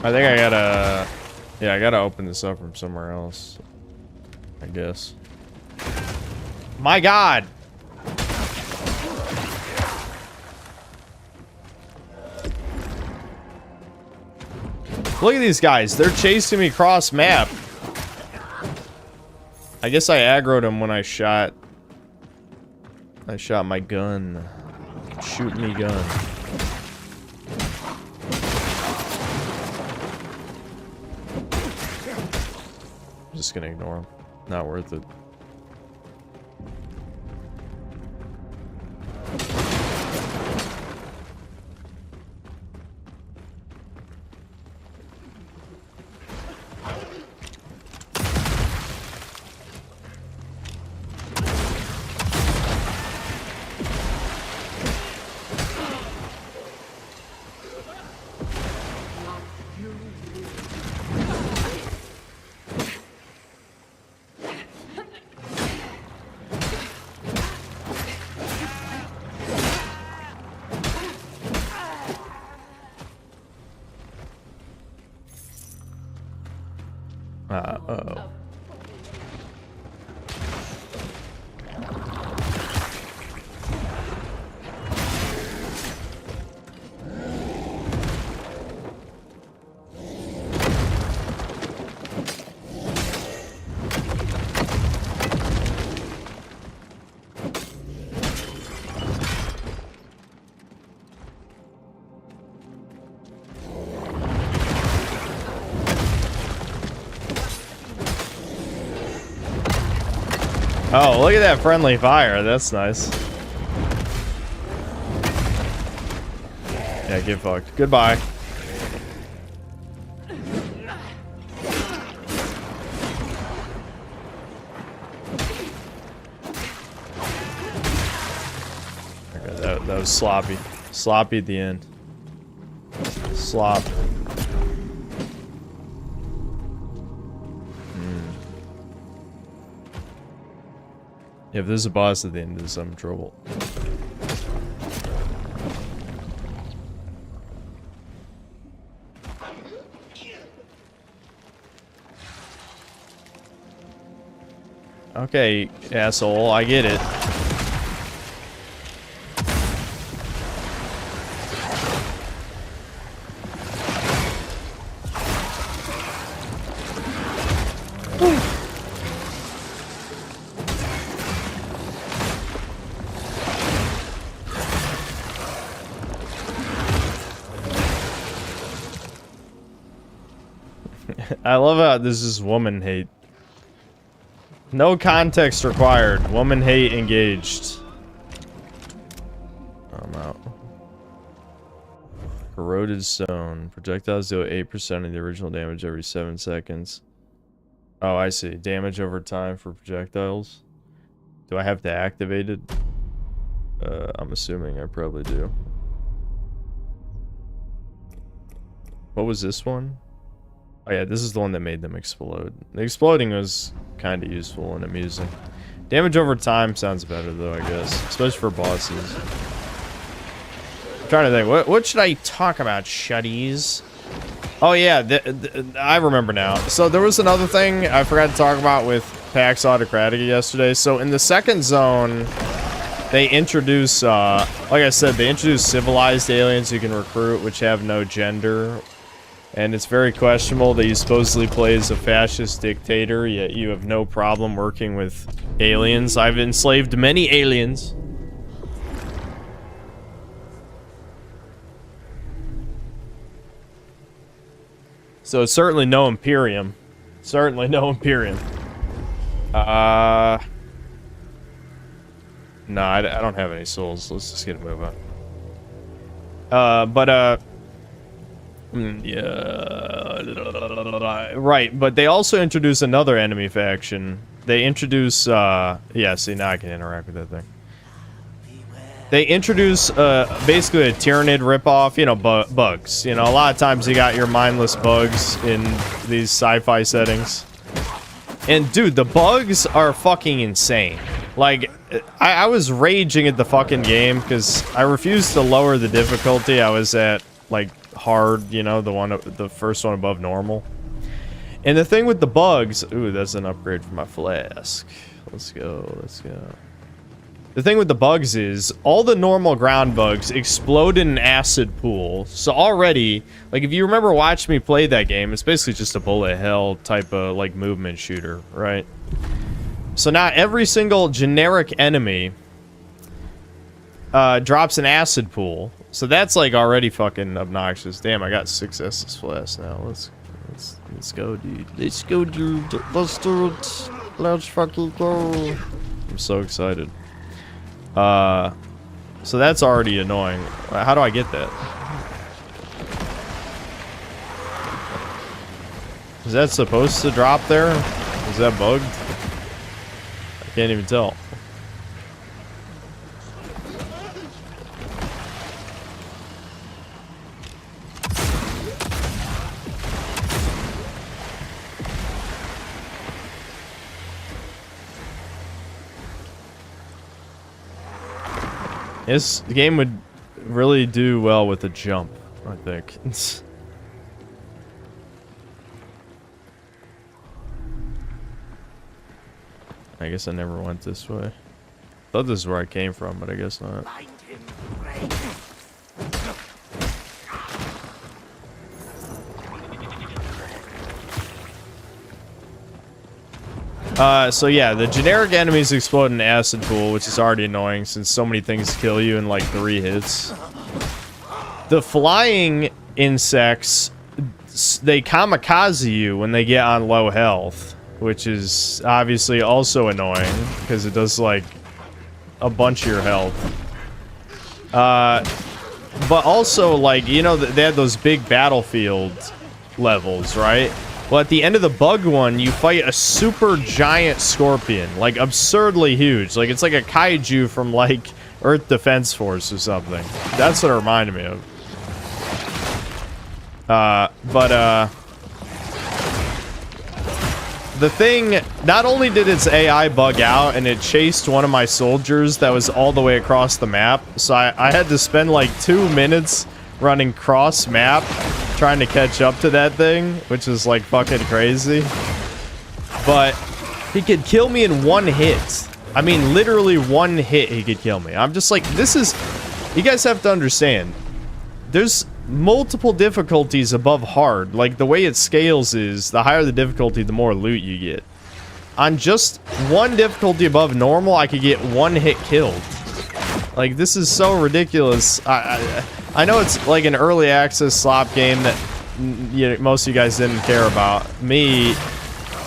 I think I gotta... Yeah, I gotta open this up from somewhere else. I guess. My god! Look at these guys. They're chasing me cross map. I guess I aggroed him when I shot my gun. Shoot me gun. I'm just gonna ignore him. Not worth it. Uh-oh. Oh, look at that friendly fire. That's nice. Yeah, get fucked. Goodbye. Okay, that was sloppy. Sloppy at the end. Slop. If there's a boss at the end of this, I'm in trouble. Okay, asshole, I get it. I love how this is woman hate. No context required. Woman hate engaged. I'm out. Corroded stone. Projectiles deal 8% of the original damage every 7 seconds. Oh, I see. Damage over time for projectiles. Do I have to activate it? I'm assuming I probably do. What was this one? Oh yeah, this is the one that made them explode. The exploding was kind of useful and amusing. Damage over time sounds better though, I guess. Especially for bosses. I'm trying to think, what should I talk about, shutties? Oh yeah, I remember now. So there was another thing I forgot to talk about with PAX Autocratica yesterday. So in the second zone, they introduce, like I said, they introduce civilized aliens you can recruit, which have no gender. And it's very questionable that you supposedly play as a fascist dictator, yet you have no problem working with aliens. I've enslaved many aliens. So certainly no Imperium. Certainly no Imperium. No, I don't have any souls. Let's just get a move on. Yeah. Right, but they also introduce another enemy faction. They introduce, yeah, see, now I can interact with that thing. They introduce, basically a Tyranid ripoff, you know, bugs. You know, a lot of times you got your mindless bugs in these sci-fi settings. And, dude, the bugs are fucking insane. Like, I was raging at the fucking game because I refused to lower the difficulty. I was at, like, hard, you know, the first one above normal. And the thing with the bugs... Ooh, that's an upgrade for my flask. Let's go, let's go. The thing with the bugs is, all the normal ground bugs explode in an acid pool. So already, like, if you remember watching me play that game, it's basically just a bullet hell type of, like, movement shooter, right? So now every single generic enemy drops an acid pool. So that's, like, already fucking obnoxious. Damn, I got 6 Estus flasks now. Let's go, dude. Let's go, dude. Let's do it. Let's fucking go. I'm so excited. So that's already annoying. How do I get that? Is that supposed to drop there? Is that bugged? I can't even tell. This game would really do well with a jump, I think. I guess I never went this way. Thought this is where I came from, but I guess not. So yeah, the generic enemies explode in acid pool, which is already annoying since so many things kill you in like 3 hits. The flying insects, they kamikaze you when they get on low health, which is obviously also annoying because it does like a bunch of your health. But also, like, you know, they had those big battlefield levels, right? Well, at the end of the bug one, you fight a super giant scorpion, like absurdly huge. Like, it's like a kaiju from like Earth Defense Force or something. That's what it reminded me of. The thing, not only did its AI bug out and it chased one of my soldiers that was all the way across the map, so I had to spend like 2 minutes running cross map trying to catch up to that thing, which is like fucking crazy. But he could kill me in 1 hit. I mean, literally 1 hit he could kill me. I'm just like, this is... You guys have to understand. There's multiple difficulties above hard. Like, the way it scales is, the higher the difficulty, the more loot you get. On just 1 difficulty above normal, I could get 1 hit killed. Like, this is so ridiculous. I know it's like an early access slop game that most of you guys didn't care about. Me,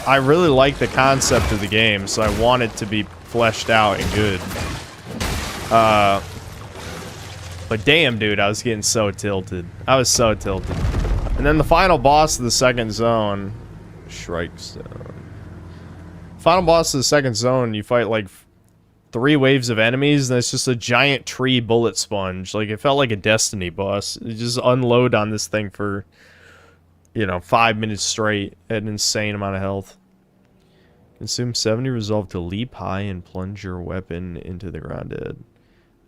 I really like the concept of the game, so I want it to be fleshed out and good. But damn, dude, I was getting so tilted. I was so tilted. And then the final boss of the second zone, Shrike Stone. Final boss of the second zone, you fight like 3 waves of enemies, and it's just a giant tree bullet sponge. Like, it felt like a Destiny boss. You just unload on this thing for, you know, 5 minutes straight at an insane amount of health. Consume 70, resolve to leap high and plunge your weapon into the ground dead.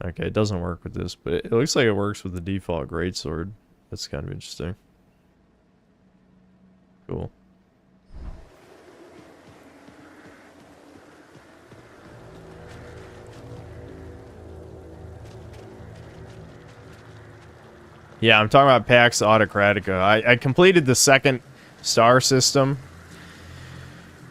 Okay, it doesn't work with this, but it looks like it works with the default greatsword. That's kind of interesting. Cool. Yeah, I'm talking about Pax Autocratica. I completed the second star system.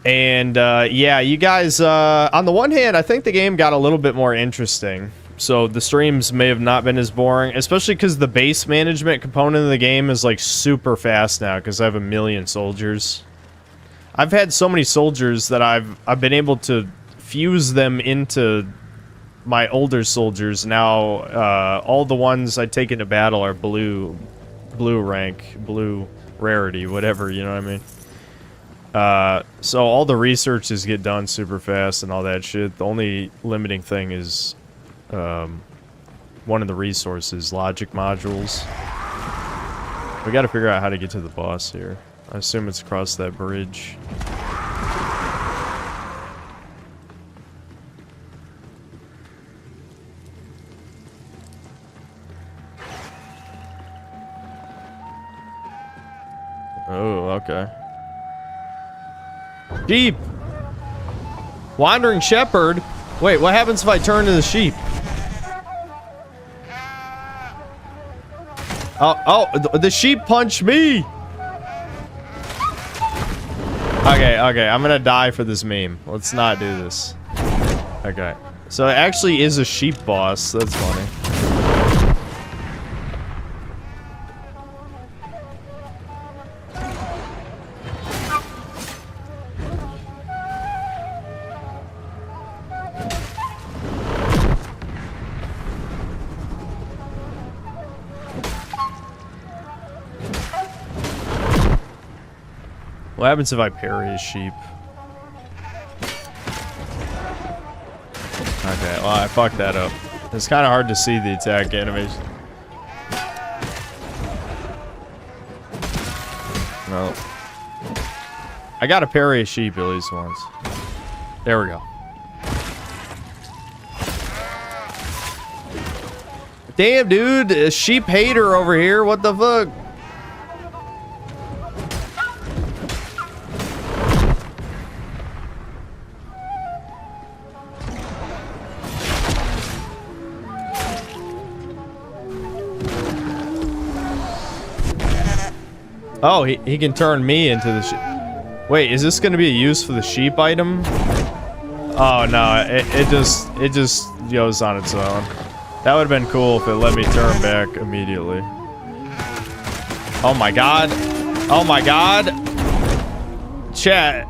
And, yeah, you guys, on the one hand, I think the game got a little bit more interesting. So the streams may have not been as boring, especially because the base management component of the game is, like, super fast now, because I have 1 million soldiers. I've had so many soldiers that I've been able to fuse them into my older soldiers. Now, all the ones I take into battle are blue rank, blue rarity, whatever, you know what I mean? So all the researches get done super fast and all that shit. The only limiting thing is, one of the resources, logic modules. We gotta figure out how to get to the boss here. I assume it's across that bridge. Oh, okay. Sheep! Wandering shepherd? Wait, what happens if I turn to the sheep? Oh, the sheep punched me! Okay, I'm gonna die for this meme. Let's not do this. Okay. So it actually is a sheep boss. That's funny. What happens if I parry a sheep? Okay, well, I fucked that up. It's kind of hard to see the attack animation. No. I gotta parry a sheep at least once. There we go. Damn, dude, a sheep hater over here. What the fuck? Oh, he can turn me into the sheep. Wait, is this gonna be a use for the sheep item? Oh no, it just goes on its own. That would have been cool if it let me turn back immediately. Oh my god. Oh my god. Chat,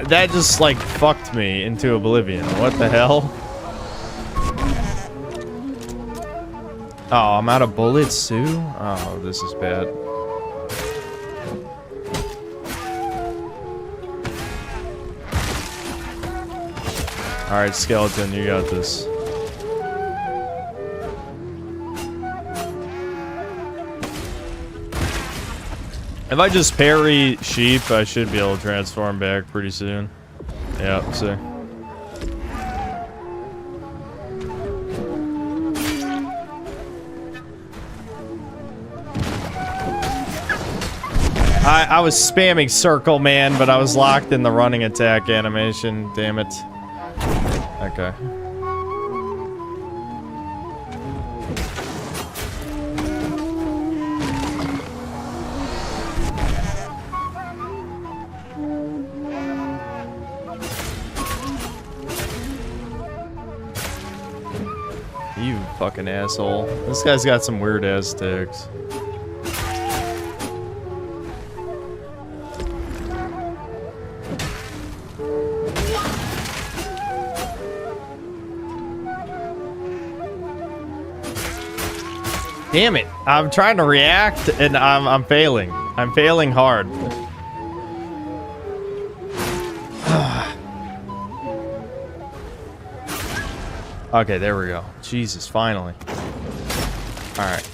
that just like fucked me into oblivion. What the hell? Oh, I'm out of bullets too? Oh, this is bad. Alright, skeleton, you got this. If I just parry sheep, I should be able to transform back pretty soon. Yeah, see. I was spamming circle, man, but I was locked in the running attack animation. Damn it. Okay. You fucking asshole. This guy's got some weird ass ticks. Damn it. I'm trying to react and I'm failing. I'm failing hard. Okay, there we go. Jesus, finally. All right.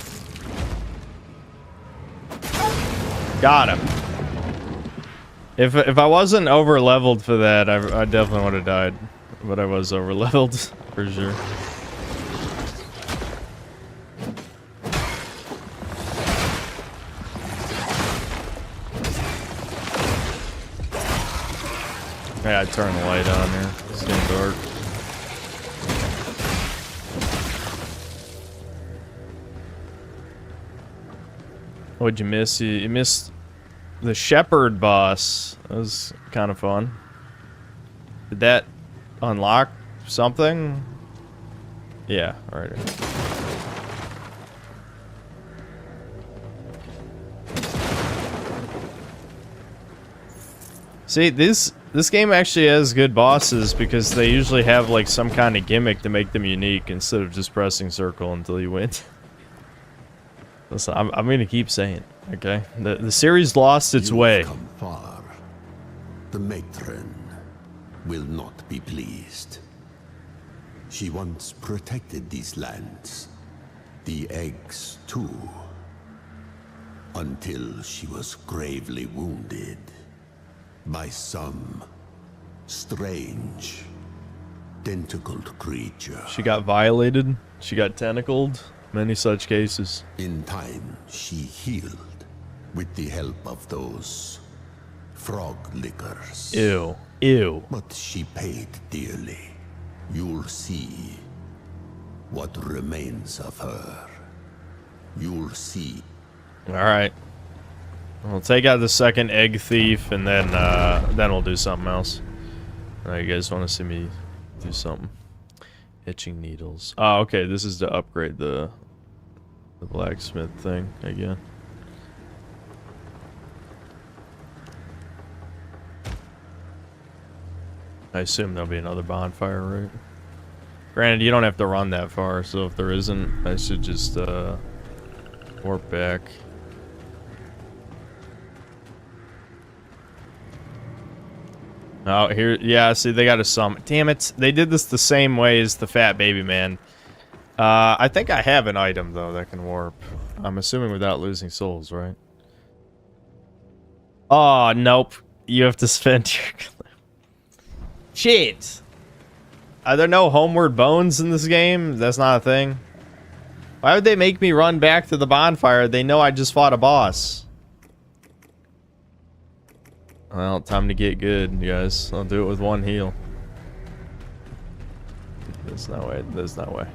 Got him. If I wasn't over leveled for that, I definitely would have died. But I was over leveled for sure. Yeah, I turned the light on here. It's getting dark. What'd you miss? You missed the shepherd boss. That was kind of fun. Did that unlock something? Yeah, right. See, this game actually has good bosses because they usually have like some kind of gimmick to make them unique instead of just pressing circle until you win. Listen, I'm gonna keep saying, okay? The series lost its way. Come far. The matron will not be pleased. She once protected these lands, the eggs too, until she was gravely wounded by some strange, tentacled creature. She got violated. She got tentacled. Many such cases. In time, she healed with the help of those frog lickers. Ew. Ew. But she paid dearly. You'll see what remains of her. You'll see. All right. We'll take out the second egg thief, and then we'll do something else. You guys want to see me do something? Itching needles. Oh, okay. This is to upgrade the blacksmith thing again. I assume there'll be another bonfire, right? Granted, you don't have to run that far, so if there isn't, I should just warp back. Oh, here, yeah, see, they got a summon. Damn it, they did this the same way as the fat baby man. I think I have an item, though, that can warp. I'm assuming without losing souls, right? Oh, nope. You have to spend your... Shit! Are there no homeward bones in this game? That's not a thing. Why would they make me run back to the bonfire? They know I just fought a boss. Well, time to get good, guys. I'll do it with one heal. There's no way. There's no way.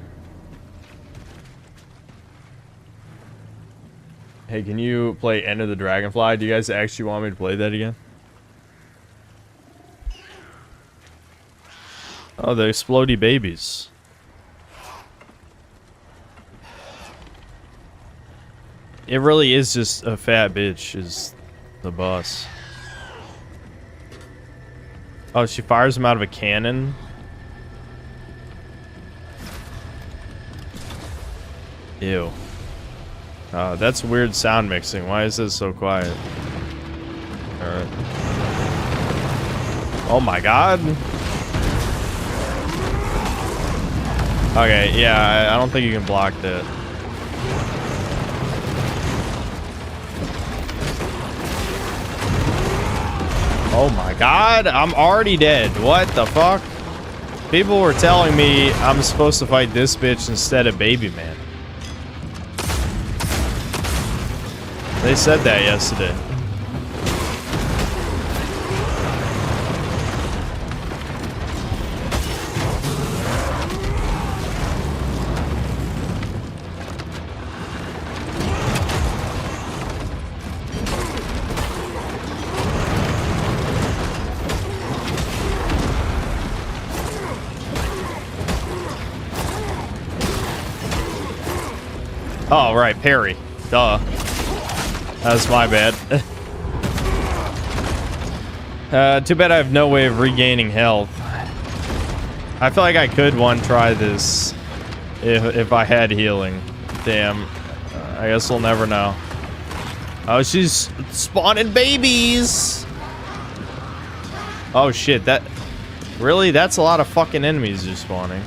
Hey, can you play Enter the Dragonfly? Do you guys actually want me to play that again? Oh, the explodey babies. It really is just a fat bitch is the boss. Oh, she fires him out of a cannon? Ew. That's weird sound mixing. Why is this so quiet? Alright. Oh my god. Okay, yeah, I don't think you can block that. Oh my god, I'm already dead. What the fuck? People were telling me I'm supposed to fight this bitch instead of Baby Man. They said that yesterday. Oh, right, parry. Duh. That's my bad. Too bad I have no way of regaining health. I feel like I could one try this if I had healing. Damn. I guess we'll never know. Oh, she's spawning babies. Oh shit, that really? That's a lot of fucking enemies just spawning.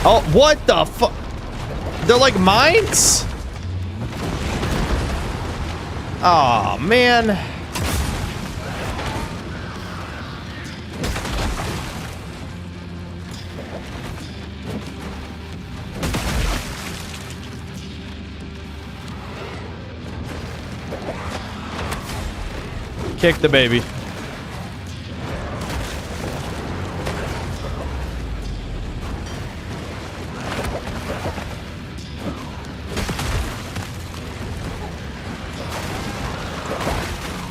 Oh, what the fuck? They're like mines? Oh man. Kick the baby.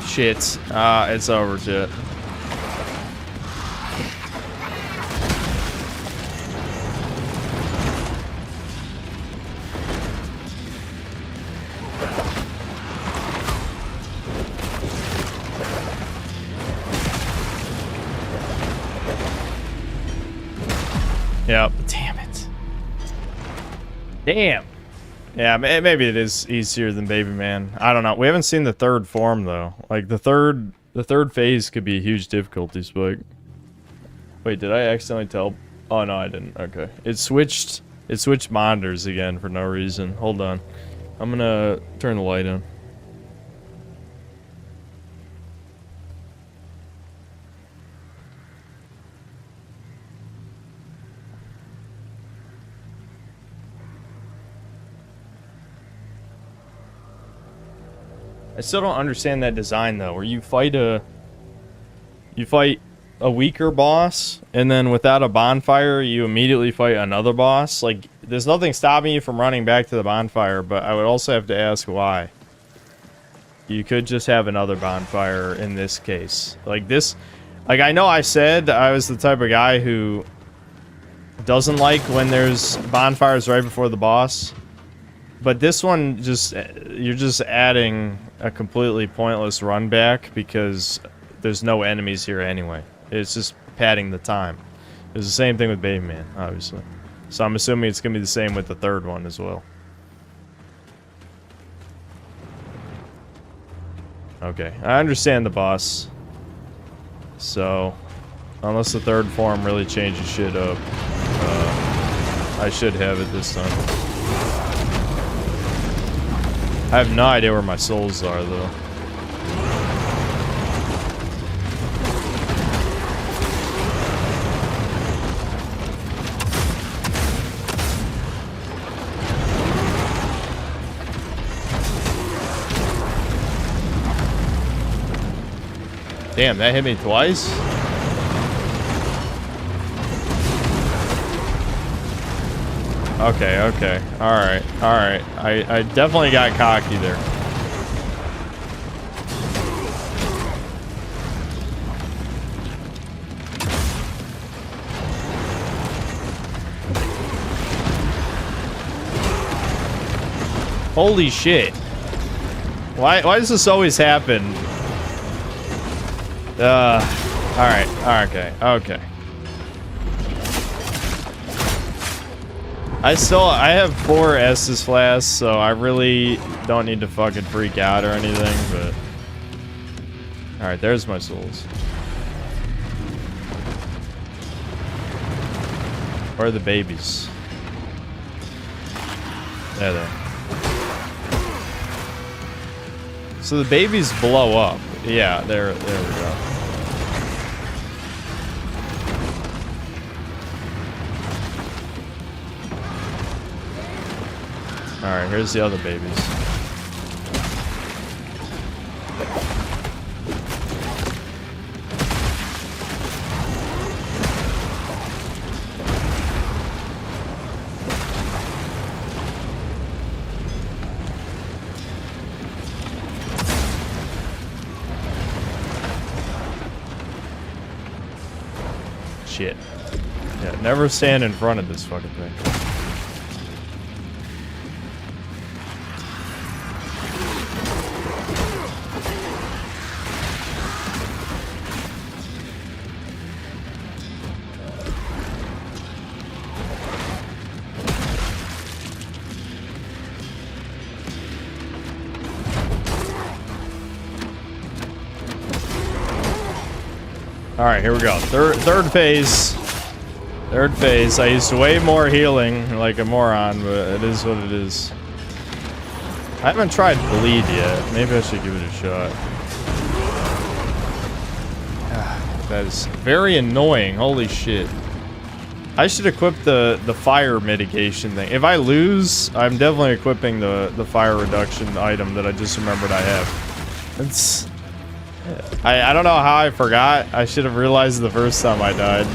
Shit. It's over, shit. Yep. Damn it. Damn. Yeah, maybe it is easier than Baby Man. I don't know. We haven't seen the third form though. Like the third phase could be a huge difficulty spike. Wait, did I accidentally tell? Oh no, I didn't. Okay. It switched monitors again for no reason. Hold on. I'm gonna turn the light on. I still don't understand that design though, where you fight a weaker boss, and then without a bonfire, you immediately fight another boss. Like, there's nothing stopping you from running back to the bonfire, but I would also have to ask why. You could just have another bonfire in this case. Like this, like I know I said I was the type of guy who doesn't like when there's bonfires right before the boss. But this one, you're just adding a completely pointless run back because there's no enemies here anyway. It's just padding the time. It's the same thing with Baby Man, obviously. So I'm assuming it's going to be the same with the third one as well. Okay, I understand the boss. So, unless the third form really changes shit up, I should have it this time. I have no idea where my souls are, though. Damn, that hit me twice? Okay, okay. Alright, alright. I definitely got cocky there. Holy shit. Why does this always happen? Alright, okay, okay. I have 4 Estus flasks, so I really don't need to fucking freak out or anything, but... Alright, there's my souls. Where are the babies? There they are. So the babies blow up. Yeah, there we go. Alright, here's the other babies. Shit. Yeah, never stand in front of this fucking thing. All right, here we go. Third phase. Third phase. I used way more healing like a moron, but it is what it is. I haven't tried bleed yet. Maybe I should give it a shot. That is very annoying. Holy shit. I should equip the fire mitigation thing. If I lose, I'm definitely equipping the fire reduction item that I just remembered I have. It's... I don't know how I forgot. I should have realized the first time I died.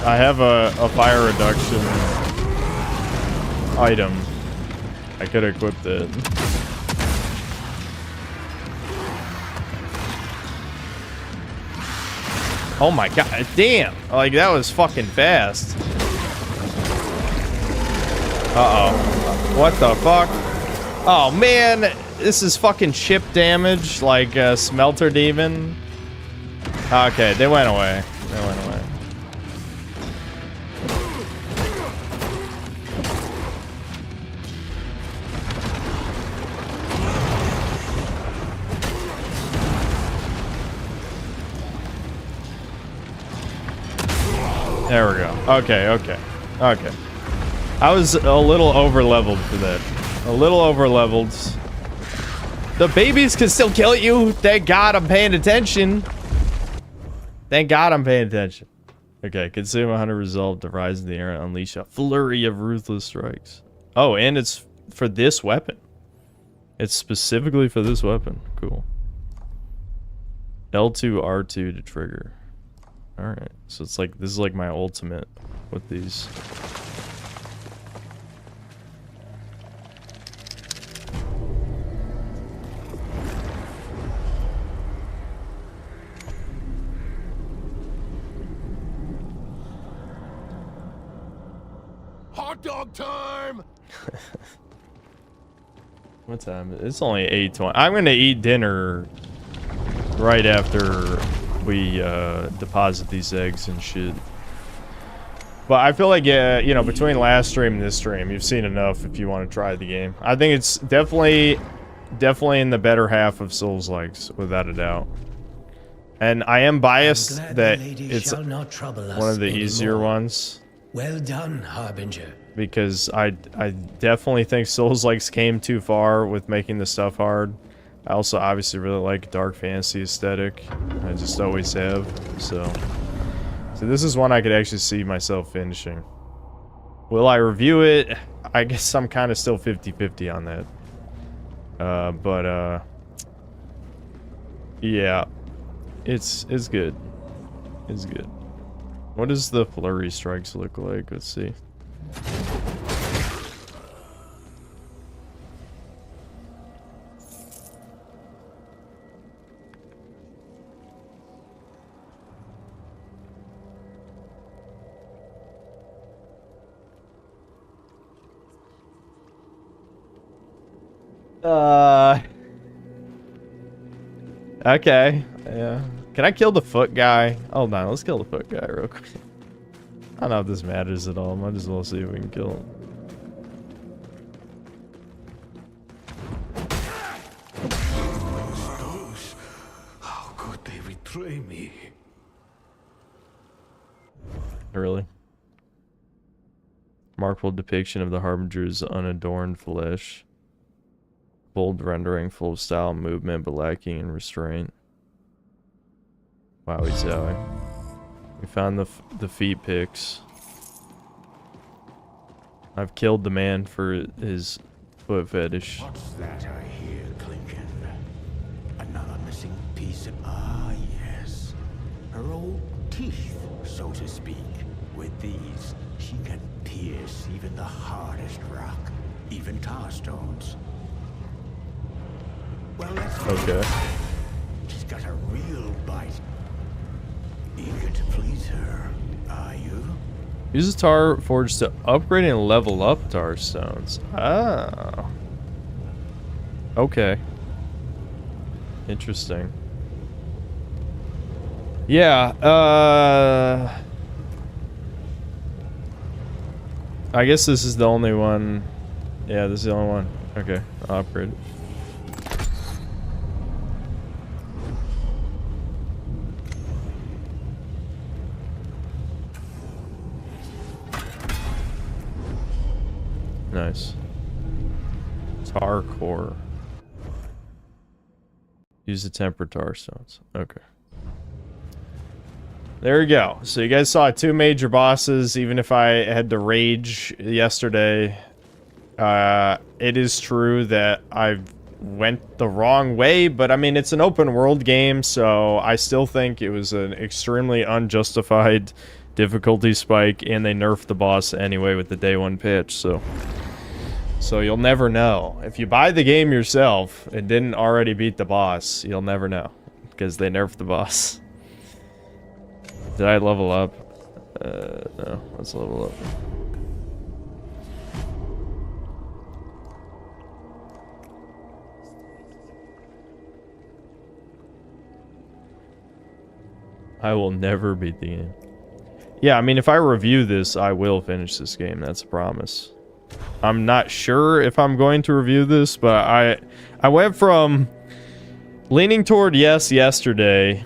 I have a fire reduction item. I could have equipped it. Oh my god, damn. Like, that was fucking fast. Uh-oh. What the fuck? Oh, man. This is fucking chip damage, like Smelter Demon. Okay, they went away. They went away. There we go. Okay, okay. Okay. I was a little over-leveled for that. A little over-leveled. The babies can still kill you. Thank God I'm paying attention. Thank God I'm paying attention. Okay, consume 100 resolve to rise in the air and unleash a flurry of ruthless strikes. Oh, and it's for this weapon. It's specifically for this weapon. Cool. L2, R2 to trigger. Alright, so it's like, this is like my ultimate with these. Hot dog time! What time? It's only 8:20. I'm gonna eat dinner right after we deposit these eggs and shit. But I feel like, yeah, you know, between last stream and this stream, you've seen enough if you want to try the game. I think it's definitely in the better half of Souls-likes, without a doubt. And I am biased that it's one of the easier ones. Well done, Harbinger. Because I definitely think Souls-likes came too far with making the stuff hard. I also obviously really like dark fantasy aesthetic. I just always have. So this is one I could actually see myself finishing. Will I review it? I guess I'm kind of still 50-50 on that. Yeah, it's good. It's good. What does the flurry strikes look like? Let's see. Okay. Yeah. Can I kill the foot guy? Hold on, let's kill the foot guy real quick. I don't know if this matters at all. Might as well see if we can kill him. How could they betray me? Really? Remarkable depiction of the Harbinger's unadorned flesh. Bold rendering, full of style and movement, but lacking in restraint. Wow, he's Zowie. We found the feet pics. I've killed the man for his foot fetish. What's that I hear clinking? Another missing piece of... yes. Her old teeth, so to speak. With these, she can pierce even the hardest rock, even tar stones. Well, okay. She's got a real bite. Eager to please her, are you? Use the tar forge to upgrade and level up tar stones. Ah. Okay. Interesting. Yeah, I guess this is the only one. Yeah, this is the only one. Okay, I'll upgrade it. Nice. Tar core. Use the tempered tar stones. Okay. There we go. So you guys saw 2 major bosses, even if I had to rage yesterday. It is true that I went the wrong way, but I mean, it's an open world game, so I still think it was an extremely unjustified difficulty spike, and they nerfed the boss anyway with the day 1 patch, so you'll never know. If you buy the game yourself and didn't already beat the boss, you'll never know, because they nerfed the boss. Did I level up? No, let's level up. I will never beat the game. Yeah, I mean, if I review this, I will finish this game. That's a promise. I'm not sure if I'm going to review this, but I went from leaning toward yes yesterday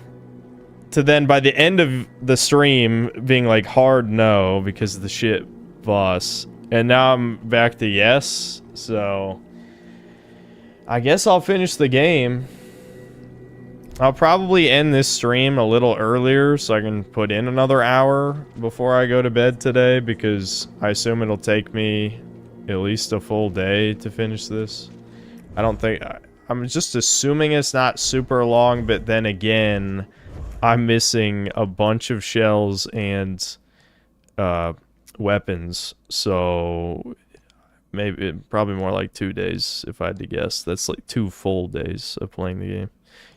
to then by the end of the stream being like hard no because of the shit boss. And now I'm back to yes, so I guess I'll finish the game. I'll probably end this stream a little earlier so I can put in another hour before I go to bed today, because I assume it'll take me at least a full day to finish this. I don't think... I'm just assuming it's not super long, but then again, I'm missing a bunch of shells and weapons, so maybe probably more like 2 days if I had to guess. That's like 2 full days of playing the game.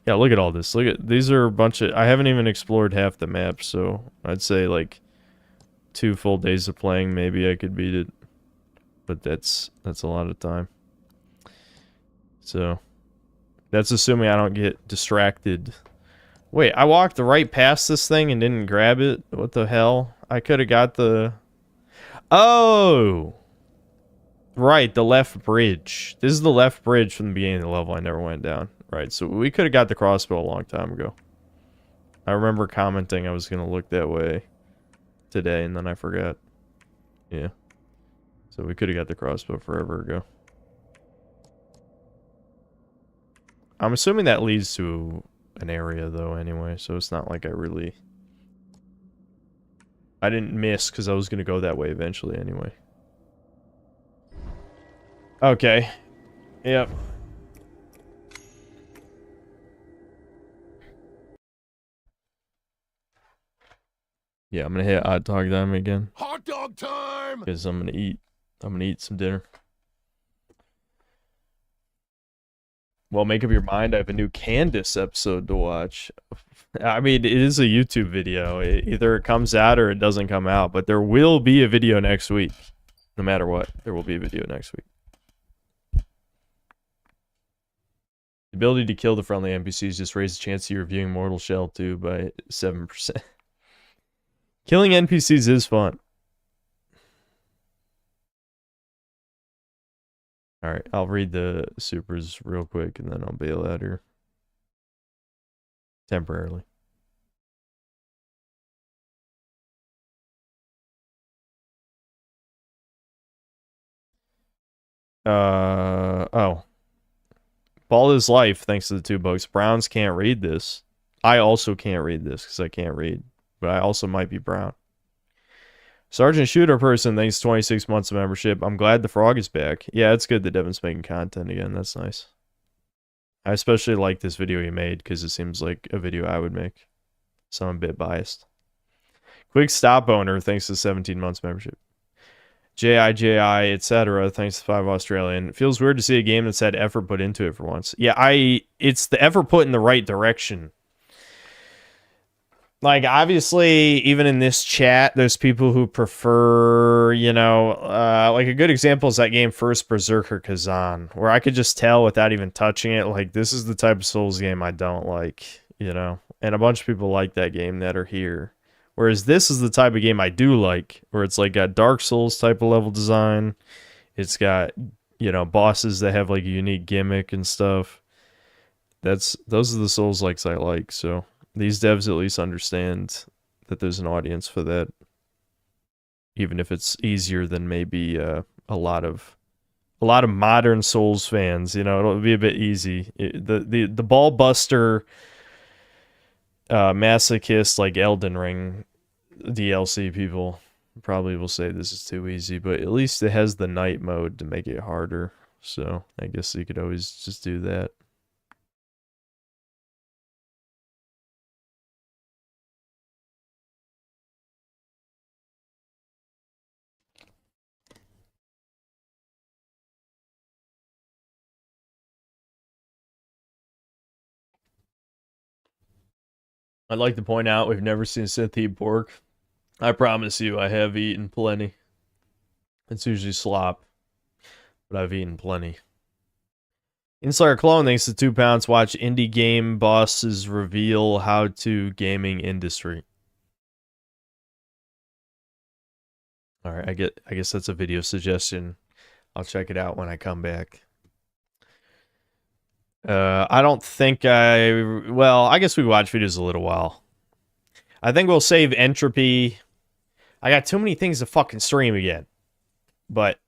Yeah, look at all this. Look at these are a bunch of... I haven't even explored half the map, so I'd say like 2 full days of playing, maybe I could beat it. But that's a lot of time. So that's assuming I don't get distracted. Wait, I walked right past this thing and didn't grab it? What the hell? I could have got the... Oh! Right, the left bridge. This is the left bridge from the beginning of the level I never went down. Right, so we could have got the crossbow a long time ago. I remember commenting I was going to look that way today, and then I forgot. Yeah. So we could have got the crossbow forever ago. I'm assuming that leads to an area, though, anyway, so it's not like I didn't miss, because I was going to go that way eventually anyway. Okay. Yep. Yeah, I'm gonna hit hot dog time again. Hot dog time! Because I'm gonna eat some dinner. Well, make up your mind. I have a new Candace episode to watch. I mean, it is a YouTube video. Either it comes out or it doesn't come out. But there will be a video next week. No matter what, there will be a video next week. The ability to kill the friendly NPCs just raises the chance of you reviewing Mortal Shell 2 by 7%. Killing NPCs is fun. Alright, I'll read the supers real quick and then I'll bail out here. Temporarily. Oh. Ball is life, thanks to the 2 bucks. Browns can't read this. I also can't read this because I can't read. But I also might be brown. Sergeant Shooter Person, thanks 26 months of membership. I'm glad the frog is back. Yeah, it's good that Devin's making content again. That's nice. I especially like this video he made because it seems like a video I would make. So I'm a bit biased. Quick Stop Owner, thanks to 17 months membership. JI, etc. Thanks to 5 Australian. It feels weird to see a game that's had effort put into it for once. Yeah, it's the effort put in the right direction. Like, obviously, even in this chat, there's people who prefer, you know, like a good example is that game First Berserker Kazan, where I could just tell without even touching it, like, this is the type of Souls game I don't like, you know? And a bunch of people like that game that are here. Whereas this is the type of game I do like, where it's like got Dark Souls type of level design. It's got, you know, bosses that have like a unique gimmick and stuff. Those are the Souls likes I like, so these devs at least understand that there's an audience for that. Even if it's easier than maybe a lot of a lot of modern Souls fans, you know, it'll be a bit easy. The ball buster masochist like Elden Ring DLC people probably will say this is too easy, but at least it has the night mode to make it harder. So I guess you could always just do that. I'd like to point out we've never seen Sith eat pork. I promise you, I have eaten plenty. It's usually slop, but I've eaten plenty. Inslayer Clone thanks to 2 pounds. Watch indie game bosses reveal how to gaming industry. All right, I guess that's a video suggestion. I'll check it out when I come back. I don't think well, I guess we watch videos a little while. I think we'll save Entropy. I got too many things to fucking stream again. But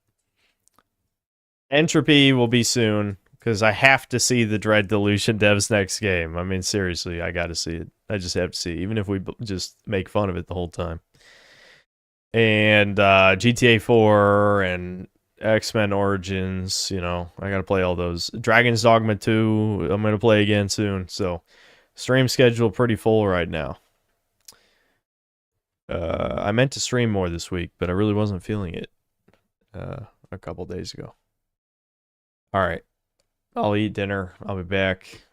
Entropy will be soon, because I have to see the Dread Delusion devs next game. I mean, seriously, I gotta see it. I just have to see it, even if we just make fun of it the whole time. And GTA 4 and X-Men Origins, you know, I gotta play all those. Dragon's Dogma 2, I'm gonna play again soon. So, stream schedule pretty full right now. I meant to stream more this week, but I really wasn't feeling it a couple days ago. Alright, I'll eat dinner. I'll be back.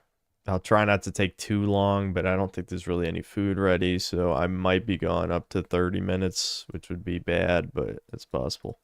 I'll try not to take too long, but I don't think there's really any food ready, so I might be gone up to 30 minutes, which would be bad, but it's possible.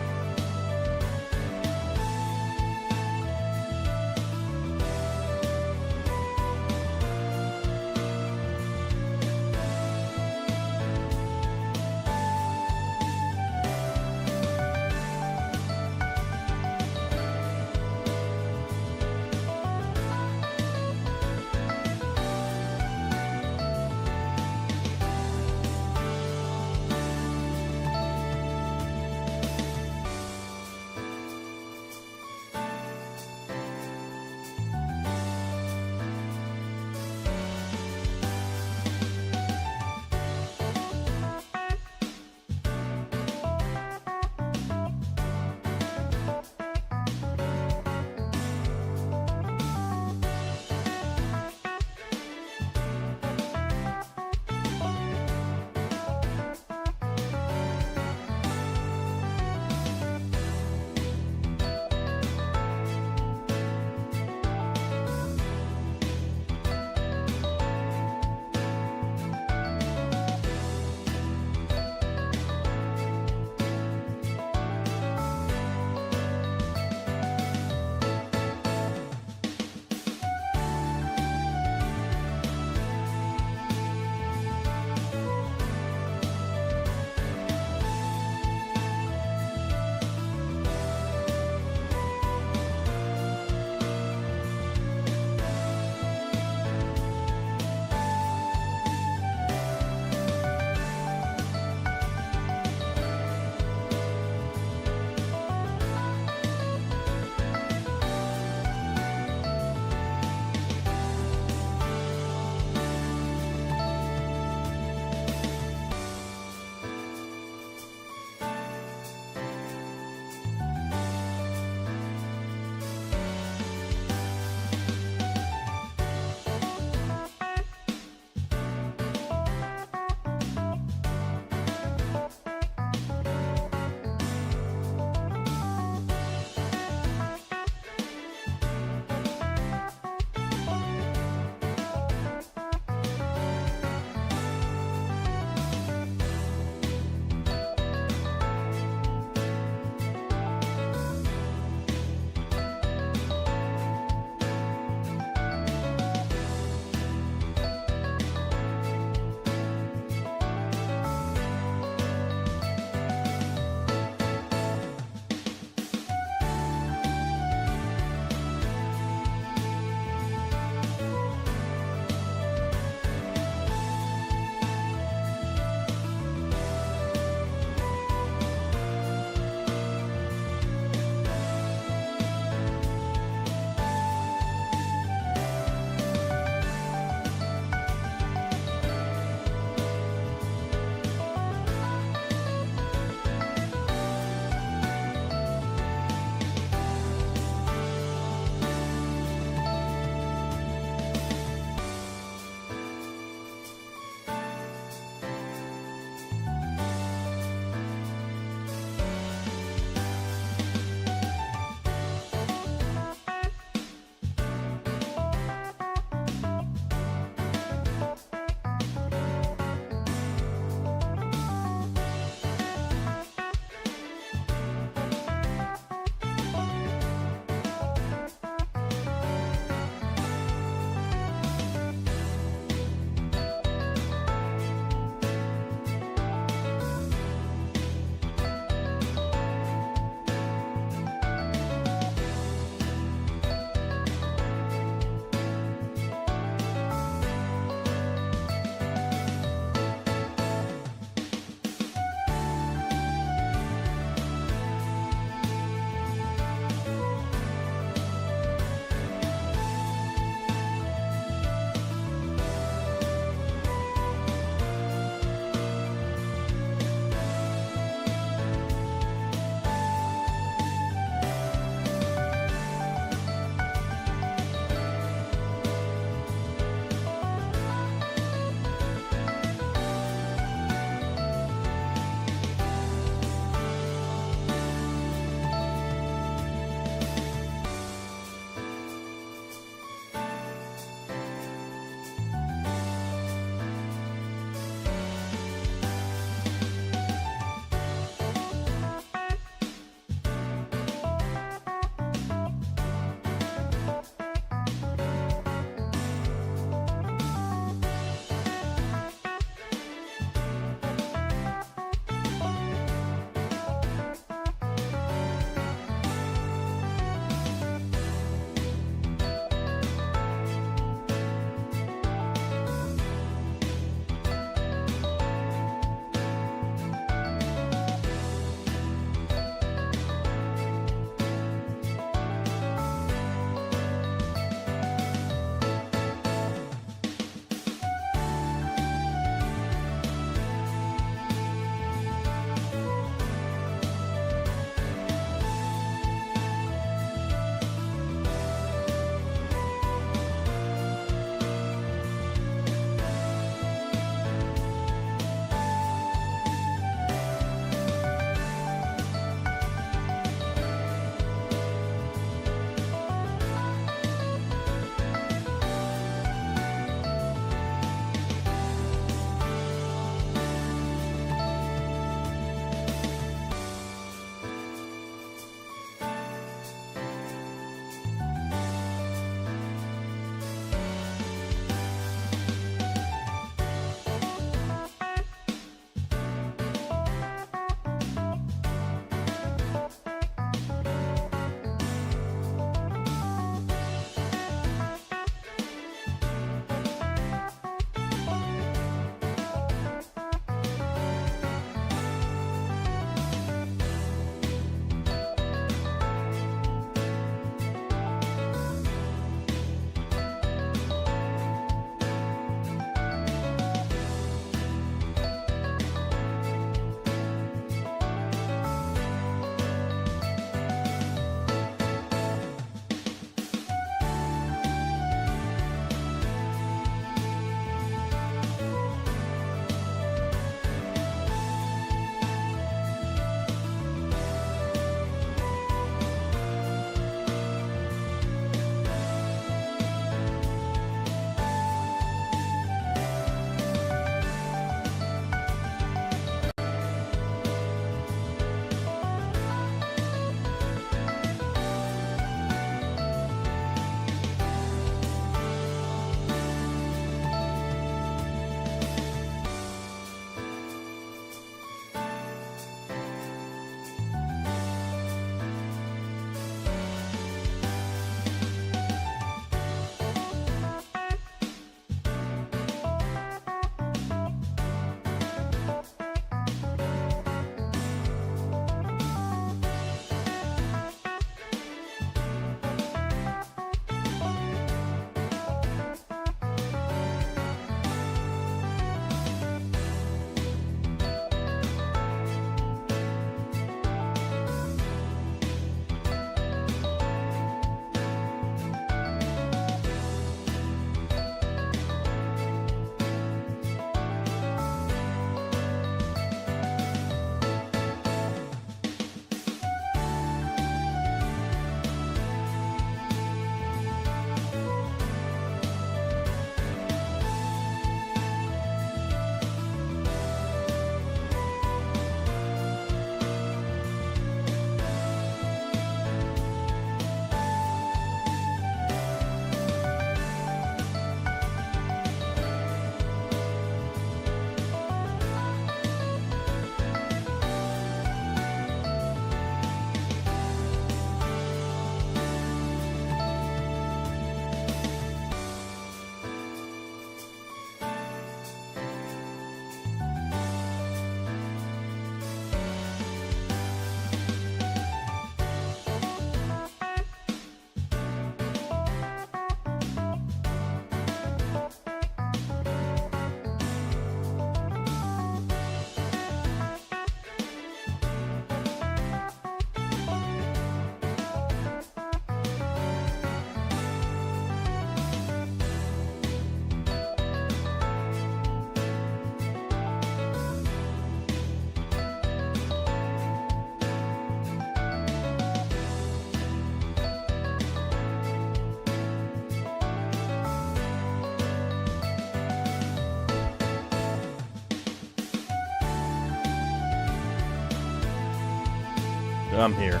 I'm here.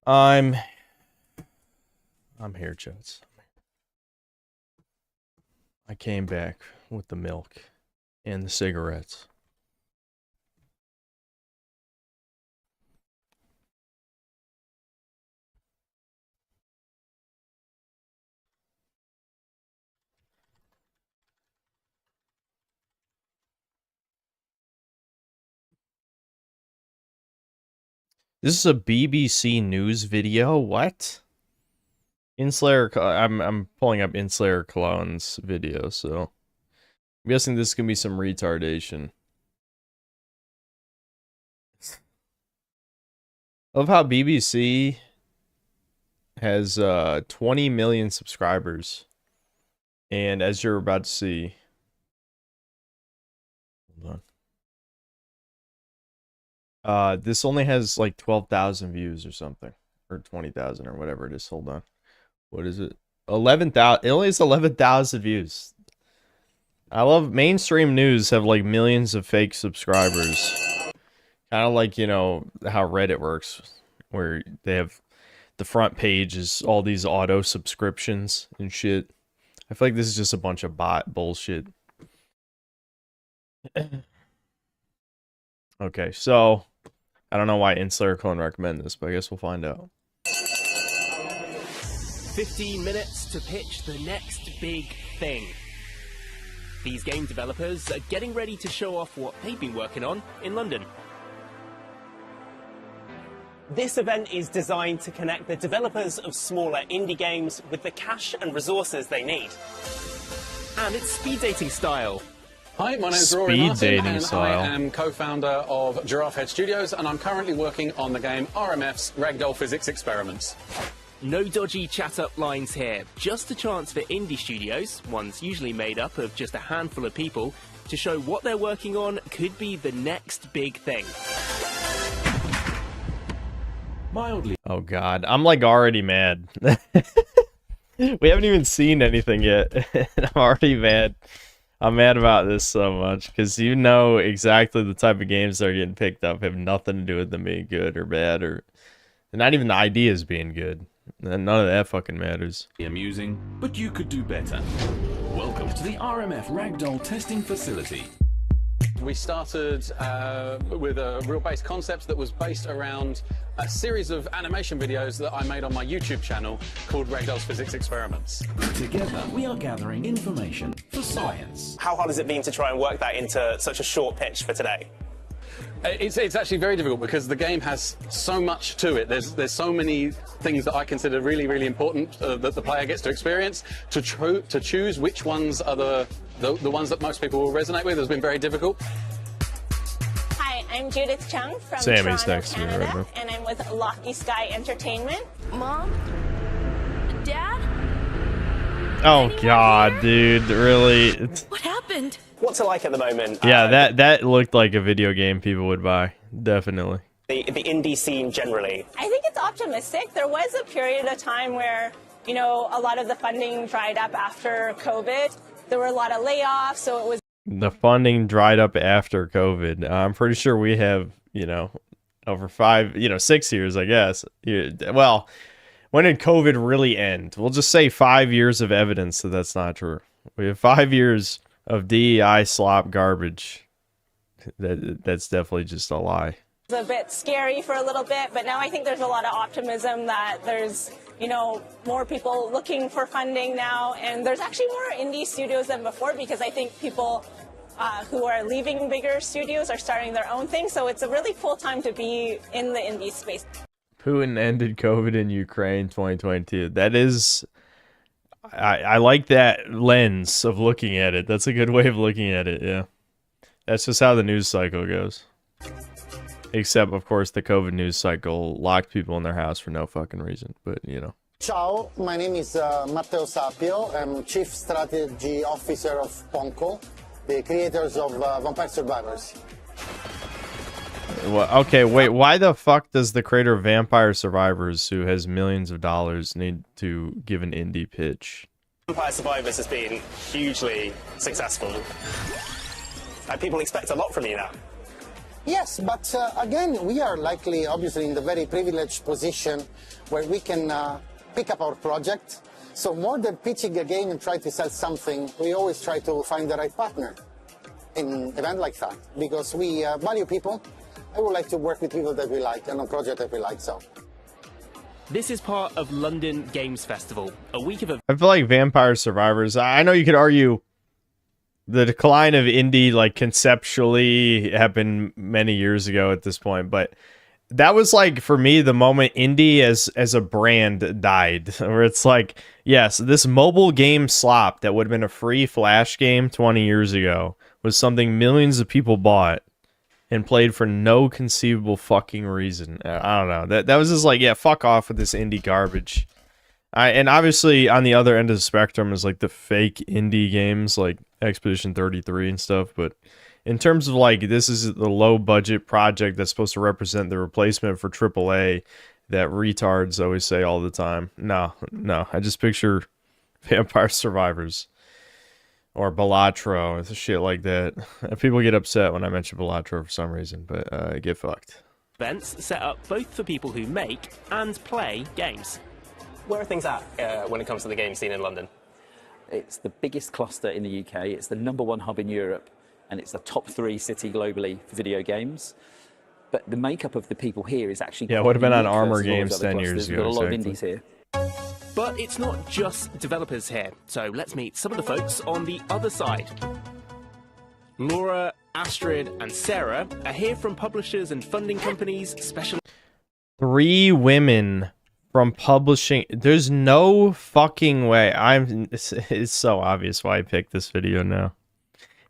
I'm here, Jones. I came back with the milk and the cigarettes. This is a BBC News video. What? Inslayer. I'm pulling up Inslayer Cologne's video, so I'm guessing this is gonna be some retardation. Of how BBC has 20 million subscribers, and as you're about to see, hold on. This only has like 12,000 views or something, or 20,000 or whatever it is. Hold on. What is it? 11,000. It only has 11,000 views. I love mainstream news have like millions of fake subscribers. Kind of like, you know, how Reddit works, where they have the front page is all these auto subscriptions and shit. I feel like this is just a bunch of bot bullshit. Okay, so I don't know why Inslayer Clone recommend this, but I guess we'll find out. 15 minutes to pitch the next big thing. These game developers are getting ready to show off what they've been working on in London. This event is designed to connect the developers of smaller indie games with the cash and resources they need. And it's speed dating style. Hi, my name is Rory Martin, and I am co-founder of Giraffe Head Studios, and I'm currently working on the game RMF's Ragdoll Physics Experiments. No dodgy chat-up lines here, just a chance for indie studios, ones usually made up of just a handful of people, to show what they're working on could be the next big thing. Mildly. Oh god, I'm like already mad. We haven't even seen anything yet, and I'm already mad. I'm mad about this so much, because you know exactly the type of games that are getting picked up have nothing to do with them being good or bad, or not even the ideas being good. None of that fucking matters. Amusing, but you could do better. Welcome to the RMF Ragdoll testing facility. We started with a real base concept that was based around a series of animation videos that I made on my YouTube channel called Ragdoll's Physics Experiments. Together, we are gathering information for science. How hard has it been to try and work that into such a short pitch for today? It's actually very difficult because the game has so much to it. There's so many things that I consider really, really important that the player gets to experience. To choose which ones are the ones that most people will resonate with has been very difficult. Hi, I'm Judith Chung from Sammy's Toronto, next to me right Canada, now. and I'm with Lofty Sky Entertainment. Mom? Dad? Oh god, dude, really? What happened? What's it like at the moment? Yeah, that looked like a video game people would buy. Definitely. The indie scene generally. I think it's optimistic. There was a period of time where, you know, a lot of the funding dried up after COVID. There were a lot of layoffs, so it was... The funding dried up after COVID. I'm pretty sure we have, you know, over 6 years, I guess. Well, when did COVID really end? We'll just say 5 years of evidence that that's not true. We have 5 years of DEI slop garbage. That's definitely just a lie. It was a bit scary for a little bit, but now I think there's a lot of optimism that there's, you know, more people looking for funding now, and there's actually more indie studios than before, because I think people who are leaving bigger studios are starting their own thing, so it's a really cool time to be in the indie space. Putin ended COVID in Ukraine 2022. That is... I like that lens of looking at it. That's a good way of looking at it, yeah. That's just how the news cycle goes. Except, of course, the COVID news cycle locked people in their house for no fucking reason. But, you know. Ciao, my name is Matteo Sapio. I'm Chief Strategy Officer of Ponko, the creators of Vampire Survivors. Well, okay, wait, why the fuck does the creator of Vampire Survivors, who has millions of dollars, need to give an indie pitch? Vampire Survivors has been hugely successful. People expect a lot from you now. Yes, but again, we are likely, obviously, in the very privileged position where we can pick up our project. So more than pitching a game and try to sell something, we always try to find the right partner in an event like that, because we value people. I would like to work with people that we like and on project that we like, so. This is part of London Games Festival, a week of I feel like Vampire Survivors, I know you could argue the decline of indie, like, conceptually happened many years ago at this point, but that was, like, for me, the moment indie as a brand died, where it's like, yes, this mobile game slop that would have been a free Flash game 20 years ago was something millions of people bought and played for no conceivable fucking reason. I don't know. That was just like, yeah, fuck off with this indie garbage. And obviously on the other end of the spectrum is like the fake indie games like Expedition 33 and stuff, but in terms of like, this is the low budget project that's supposed to represent the replacement for AAA that retards always say all the time. No, I just picture Vampire Survivors or Balatro, shit like that. People get upset when I mention Balatro for some reason, but get fucked. events set up both for people who make and play games. Where are things at when it comes to the game scene in London? It's the biggest cluster in the UK, it's the #1 hub in Europe, and it's the top 3 city globally for video games. But the makeup of the people here is actually... Yeah, it would have been on Armor Games 10 years ago. There's a lot of indies here. But it's not just developers here, so let's meet some of the folks on the other side. Laura, Astrid, and Sarah are here from publishers and funding companies special. 3 women from publishing. There's no fucking way. It's so obvious why I picked this video now.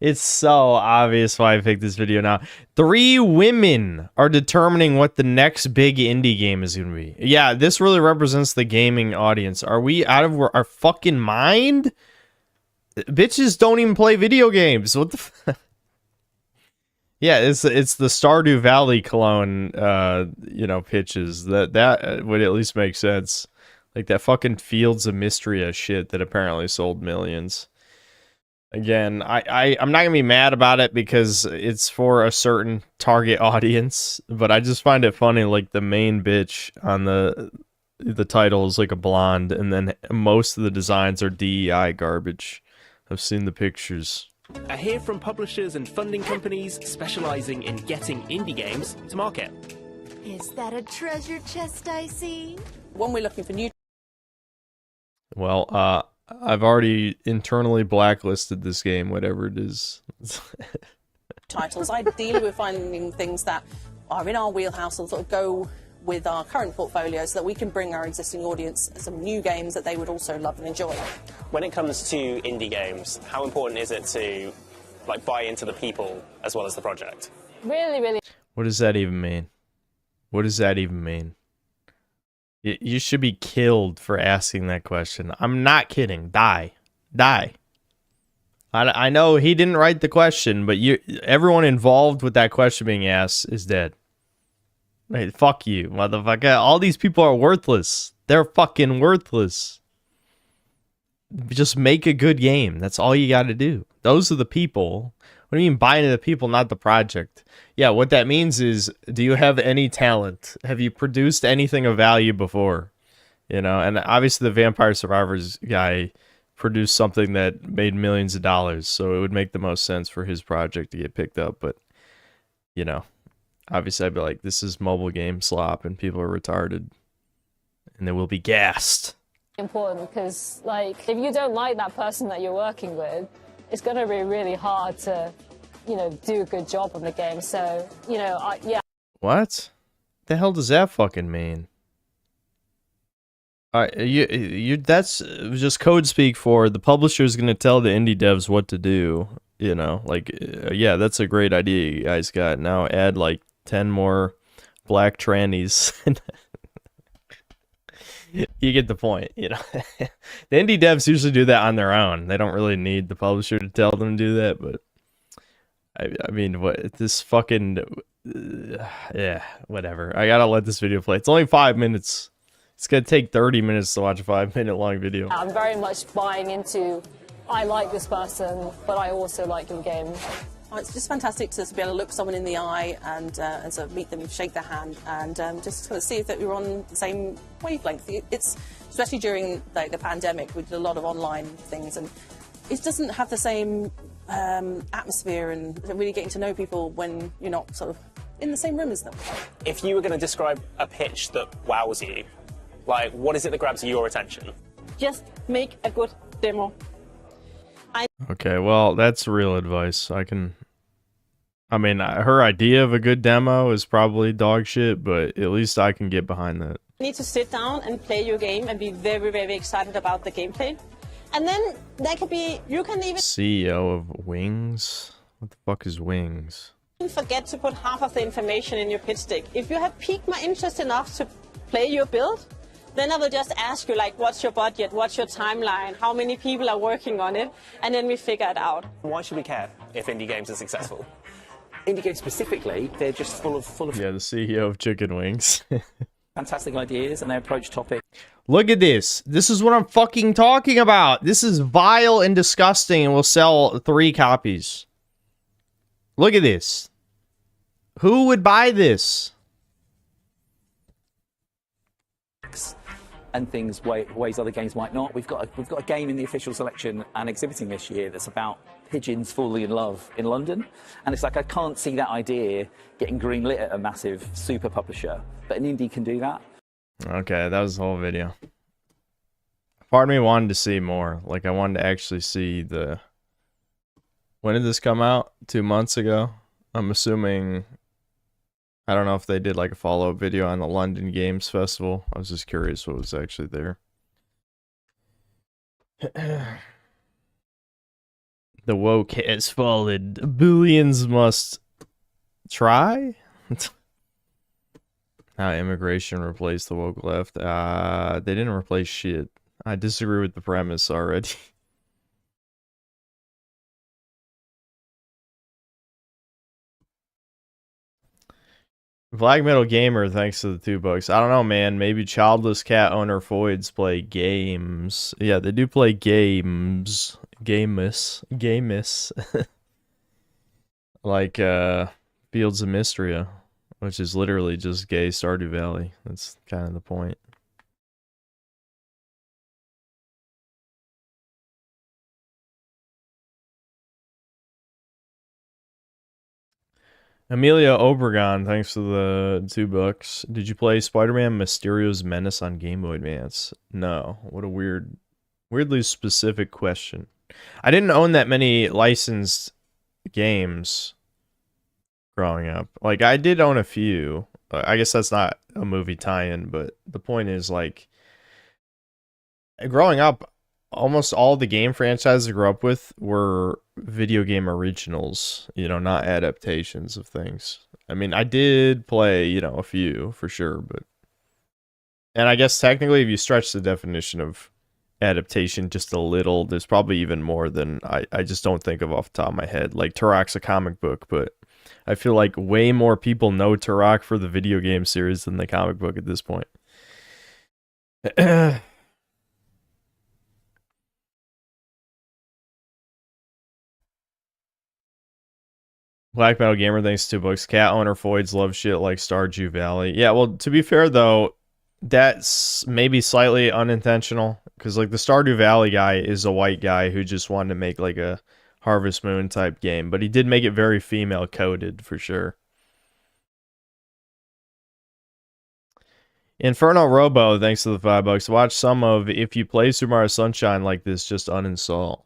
It's so obvious why I picked this video now. 3 women are determining what the next big indie game is going to be. Yeah, this really represents the gaming audience. Are we out of our fucking mind? Bitches don't even play video games. What the Yeah, it's the Stardew Valley clone, pitches. That would at least make sense. Like that fucking Fields of Mystria shit that apparently sold millions. Again, I'm not gonna be mad about it because it's for a certain target audience, but I just find it funny. Like the main bitch on the title is like a blonde, and then most of the designs are DEI garbage. I've seen the pictures. Are here from publishers and funding companies specializing in getting indie games to market. Is that a treasure chest I see? When we're looking for new Well, I've already internally blacklisted this game, whatever it is. titles, ideally we're finding things that are in our wheelhouse and sort of go with our current portfolio so that we can bring our existing audience some new games that they would also love and enjoy. When it comes to indie games, how important is it to buy into the people as well as the project? Really, really. What does that even mean? What does that even mean? You should be killed for asking that question. I'm not kidding. Die. I know he didn't write the question, but everyone involved with that question being asked is dead. Hey, fuck you, motherfucker. All these people are worthless. They're fucking worthless. Just make a good game. That's all you got to do. Those are the people. What do you mean buy into the people, not the project? Yeah, what that means is, do you have any talent? Have you produced anything of value before? And obviously the Vampire Survivors guy produced something that made millions of dollars, so it would make the most sense for his project to get picked up. But, obviously I'd be like, this is mobile game slop and people are retarded. And they will be gassed. Important because, if you don't like that person that you're working with, it's going to be really hard to, do a good job on the game. So, yeah. What the hell does that fucking mean? That's just code speak for the publisher is going to tell the indie devs what to do. Yeah, that's a great idea you guys got. Now add 10 more black trannies. You get the point, The indie devs usually do that on their own. They don't really need the publisher to tell them to do that, but I mean, what this fucking yeah, whatever. I gotta let this video play. It's only 5 minutes. It's gonna take 30 minutes to watch a 5-minute long video. I'm very much buying into, I like this person, but I also like your game. Oh, it's just fantastic to be able to look someone in the eye and sort of meet them, shake their hand, and just sort of see that we're on the same wavelength. It's especially during like the pandemic, we did a lot of online things, and it doesn't have the same atmosphere and really getting to know people when you're not sort of in the same room as them. If you were going to describe a pitch that wows you, like what is it that grabs your attention? Just make a good demo. Okay, well, that's real advice. I mean, her idea of a good demo is probably dog shit, but at least I can get behind that. You need to sit down and play your game and be very, very excited about the gameplay. And then there could be, you can even CEO of Wings? What the fuck is Wings? forget to put half of the information in your pitch deck. If you have piqued my interest enough to play your build, then I will just ask you, like, what's your budget, what's your timeline, how many people are working on it, and then we figure it out. Why should we care if indie games are successful? Indie games specifically, they're just full of Yeah, the CEO of Chicken Wings. fantastic ideas, and they approach topics. Look at this. This is what I'm fucking talking about. This is vile and disgusting and will sell 3 copies. Look at this. Who would buy this? And things ways other games might not. We've got a game in the official selection and exhibiting this year that's about pigeons falling in love in London, and it's like I can't see that idea getting greenlit at a massive super publisher, but an indie can do that. Okay, that was the whole video. Part of me wanted to see more. Like, I wanted to actually see the... When did this come out? 2 months ago? I'm assuming... I don't know if they did like a follow-up video on the London Games Festival. I was just curious what was actually there. The woke has fallen. Billions must try? How immigration replaced the woke left. They didn't replace shit. I disagree with the premise already. Black Metal Gamer, thanks to the $2. I don't know, man. Maybe childless cat owner Foids play games. Yeah, they do play games. Gamus. Like, Fields of Mystria, which is literally just gay Stardew Valley. That's kind of the point. Amelia Obregon, thanks for the $2. Did you play Spider-Man Mysterio's Menace on Game Boy Advance? No. What a weirdly specific question. I didn't own that many licensed games growing up. Like, I did own a few. I guess that's not a movie tie-in, but the point is, like, growing up, almost all the game franchises I grew up with were video game originals, you know, not adaptations of things. I mean, I did play, you know, a few for sure, but... And I guess technically if you stretch the definition of adaptation just a little, there's probably even more than I just don't think of off the top of my head. Like, Turok's a comic book, but I feel like way more people know Turok for the video game series than the comic book at this point. Black Metal Gamer, thanks $2. Cat owner Foids love shit like Stardew Valley. Yeah, well, to be fair though, that's maybe slightly unintentional, because like the Stardew Valley guy is a white guy who just wanted to make like a Harvest Moon type game, but he did make it very female coded for sure. Inferno Robo, thanks to the $5. Watch some of If You Play Super Mario Sunshine like this, just uninstall.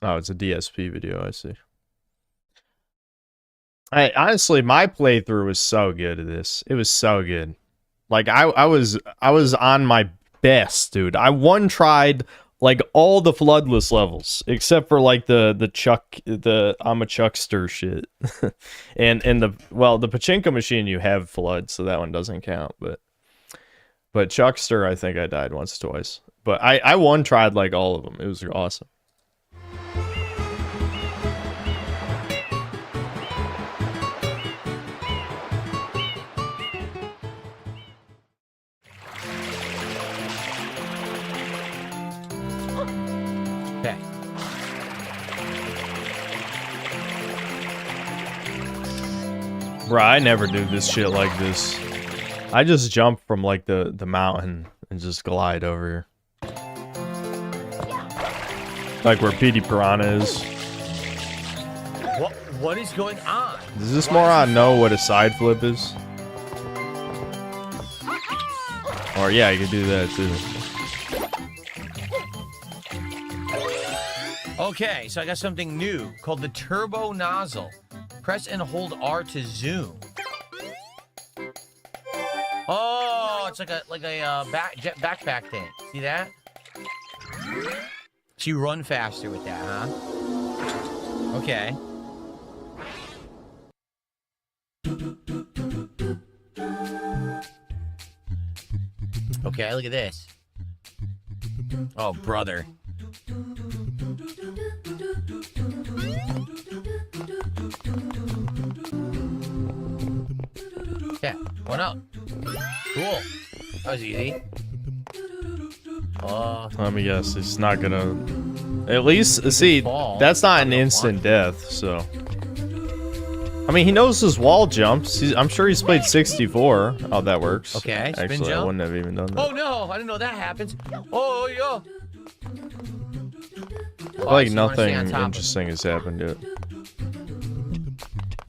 Oh, it's a DSP video, I see. Honestly, my playthrough was so good at this. It was so good. Like, I was on my best, dude. I one-tried like all the floodless levels except for like the I'm a Chuckster shit. and the pachinko machine you have flood, so that one doesn't count, but Chuckster I think I died once or twice. But I one-tried like all of them. It was awesome. Okay. Bro, I never do this shit like this. I just jump from like the mountain and just glide over here. Like where Petey Piranha is. What is going on? Does this moron know what a side flip is? Or yeah, you can do that too. Okay, so I got something new called the turbo nozzle. Press and hold R to zoom. Oh, it's like a backpack thing. See that? So you run faster with that, huh? Okay. Okay, look at this. Oh, brother. Yeah, one up. Cool. That was easy. Let me guess, it's not gonna... At least, see, that's not an instant death, so... I mean, he knows his wall jumps. I'm sure he's played 64. Oh, that works. Okay, spin Actually, jump. I wouldn't have even done that. Oh no, I didn't know that happens. Oh, yo. I feel like nothing interesting has happened to it.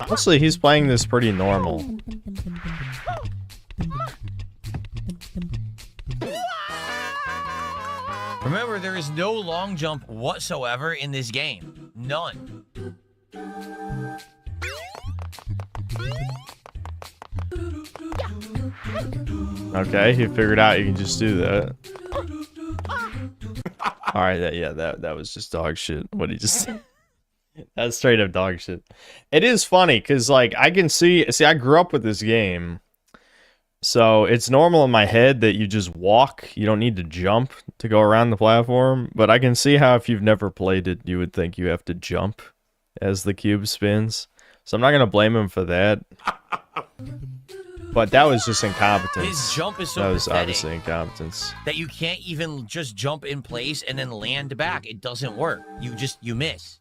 Honestly, he's playing this pretty normal. Remember, there is no long jump whatsoever in this game. None. Okay, he figured out you can just do that. Alright, that was just dog shit. What he just said. That's straight up dog shit. It is funny, because, like, I can see, I grew up with this game, so it's normal in my head that you just walk, you don't need to jump to go around the platform, but I can see how if you've never played it, you would think you have to jump as the cube spins. So I'm not going to blame him for that. But that was just incompetence. His jump is so That was pathetic obviously incompetence. that you can't even just jump in place and then land back. It doesn't work. You miss.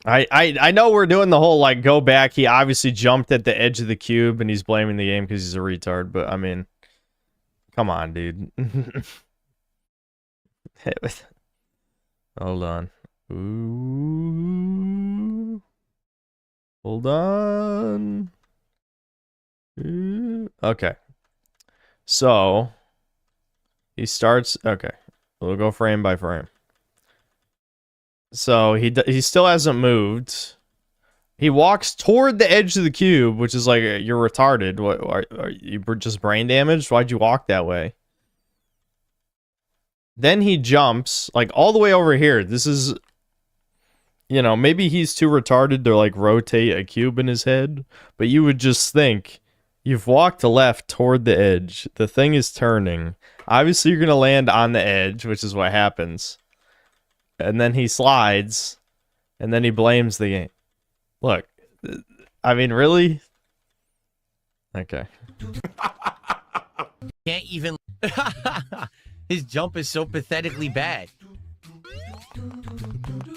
I know we're doing the whole, like, go back. He obviously jumped at the edge of the cube, and he's blaming the game because he's a retard. But, I mean, come on, dude. Hold on. Ooh. Hold on. Okay. So, he starts... Okay. We'll go frame by frame. So he still hasn't moved. He walks toward the edge of the cube, which is like, you're retarded. What are you just brain damaged? Why'd you walk that way? Then he jumps like all the way over here. This is, you know, maybe he's too retarded to like rotate a cube in his head, but you would just think you've walked left toward the edge. The thing is turning. Obviously, you're gonna land on the edge, which is what happens. And then he slides, and then he blames the game. Look, I mean, really? Okay. Can't even... His jump is so pathetically bad.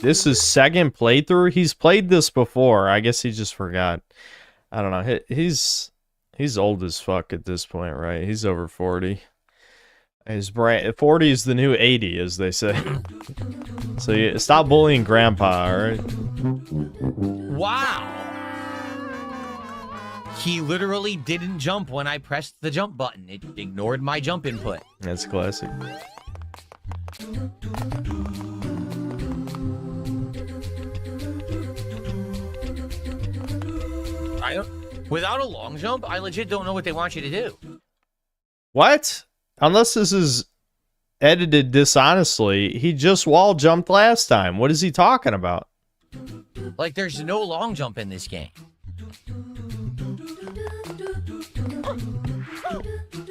This is second playthrough? He's played this before. I guess he just forgot. I don't know. He's old as fuck at this point, right? He's over 40. His brain 40 is the new 80, as they say. So you stop bullying grandpa, alright? Wow! He literally didn't jump when I pressed the jump button. It ignored my jump input. That's classic. Without a long jump, I legit don't know what they want you to do. What? Unless this is edited dishonestly, he just wall jumped last time. What is he talking about? Like, there's no long jump in this game.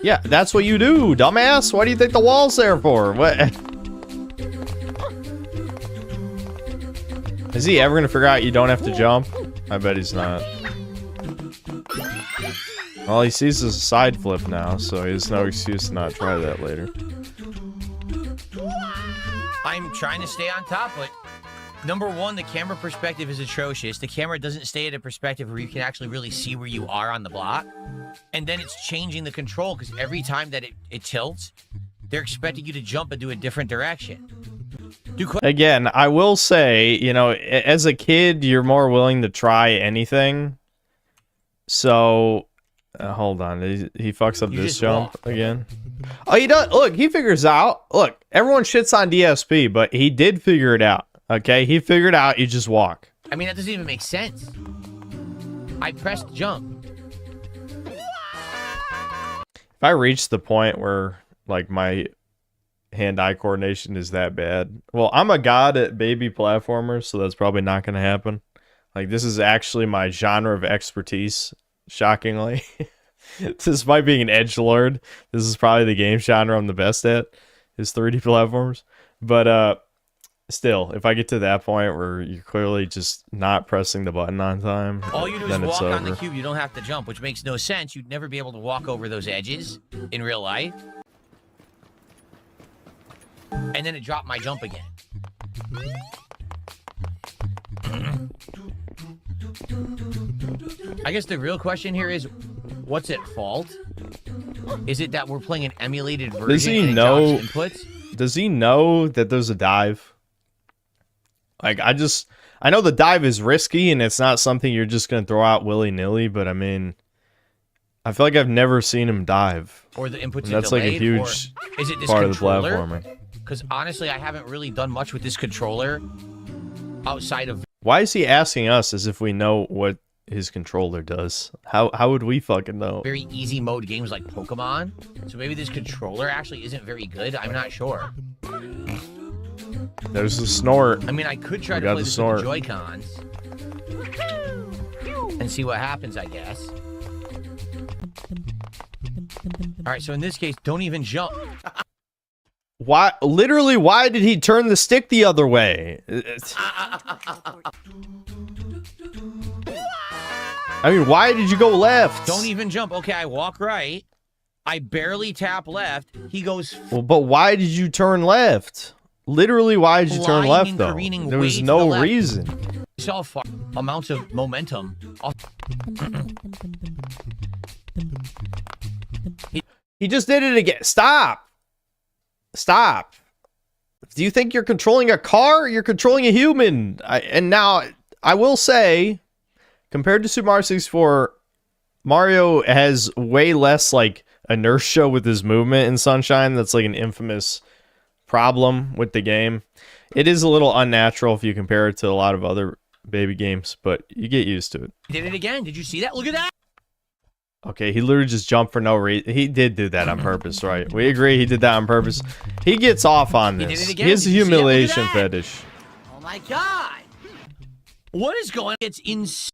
Yeah, that's what you do, dumbass. Why do you think the wall's there for? What? Is he ever gonna figure out you don't have to jump? I bet he's not. All he sees is a side flip now, so he has no excuse to not try that later. trying to stay on top, but number one, the camera perspective is atrocious. The camera doesn't stay at a perspective where you can actually really see where you are on the block. And then it's changing the control because every time that it tilts, they're expecting you to jump into a different direction. Again, I will say, you know, as a kid, you're more willing to try anything. So, hold on. He fucks up this jump again. Oh, he does. Look, he figures out. Look, everyone shits on DSP, but he did figure it out. Okay, he figured out you just walk. I mean, that doesn't even make sense. I pressed jump. If I reach the point where, like, my hand-eye coordination is that bad, well, I'm a god at baby platformers, so that's probably not going to happen. Like, this is actually my genre of expertise, shockingly. Despite being an edgelord, this is probably the game genre I'm the best at, is 3D platformers. But, still, if I get to that point where you're clearly just not pressing the button on time, all you do is then it's walk on over. the cube. You don't have to jump, which makes no sense. You'd never be able to walk over those edges in real life. And then it dropped my jump again. I guess the real question here is, what's at fault? Is it that we're playing an emulated version? Does he and it know? drops inputs? Does he know that there's a dive? Like, I know the dive is risky and it's not something you're just gonna throw out willy-nilly, but I mean, I feel like I've never seen him dive. Or the inputs And that's like a huge is it this part of the controller? platforming. Because honestly, I haven't really done much with this controller outside of Why is he asking us as if we know what his controller does? How would we fucking know? very easy mode games like Pokemon. So maybe this controller actually isn't very good. I'm not sure. There's the snort. I mean, I could try We to got play the this snort. with the Joy-Cons and see what happens, I guess. All right, so in this case, don't even jump. Why? Literally, why did he turn the stick the other way? I mean, why did you go left? Don't even jump. Okay, I walk right. I barely tap left. He goes Well, but why did you turn left? Literally, why did you turn flying left, and though? careening There way was to the no left. reason. You saw far amounts of momentum. He just did it again. Stop. Stop. Do you think you're controlling a car? You're controlling a human. And now, I will say, compared to Super Mario 64, Mario has way less, like, inertia with his movement in Sunshine. That's, like, an infamous problem with the game. It is a little unnatural if you compare it to a lot of other baby games, but you get used to it. He did it again. Did you see that? Look at that. Okay, he literally just jumped for no reason. He did do that on purpose, right? We agree he did that on purpose. He gets off on He did this. it again. He has a Did you see that? Look at humiliation that. fetish. Oh my god! What is going on? It's insane.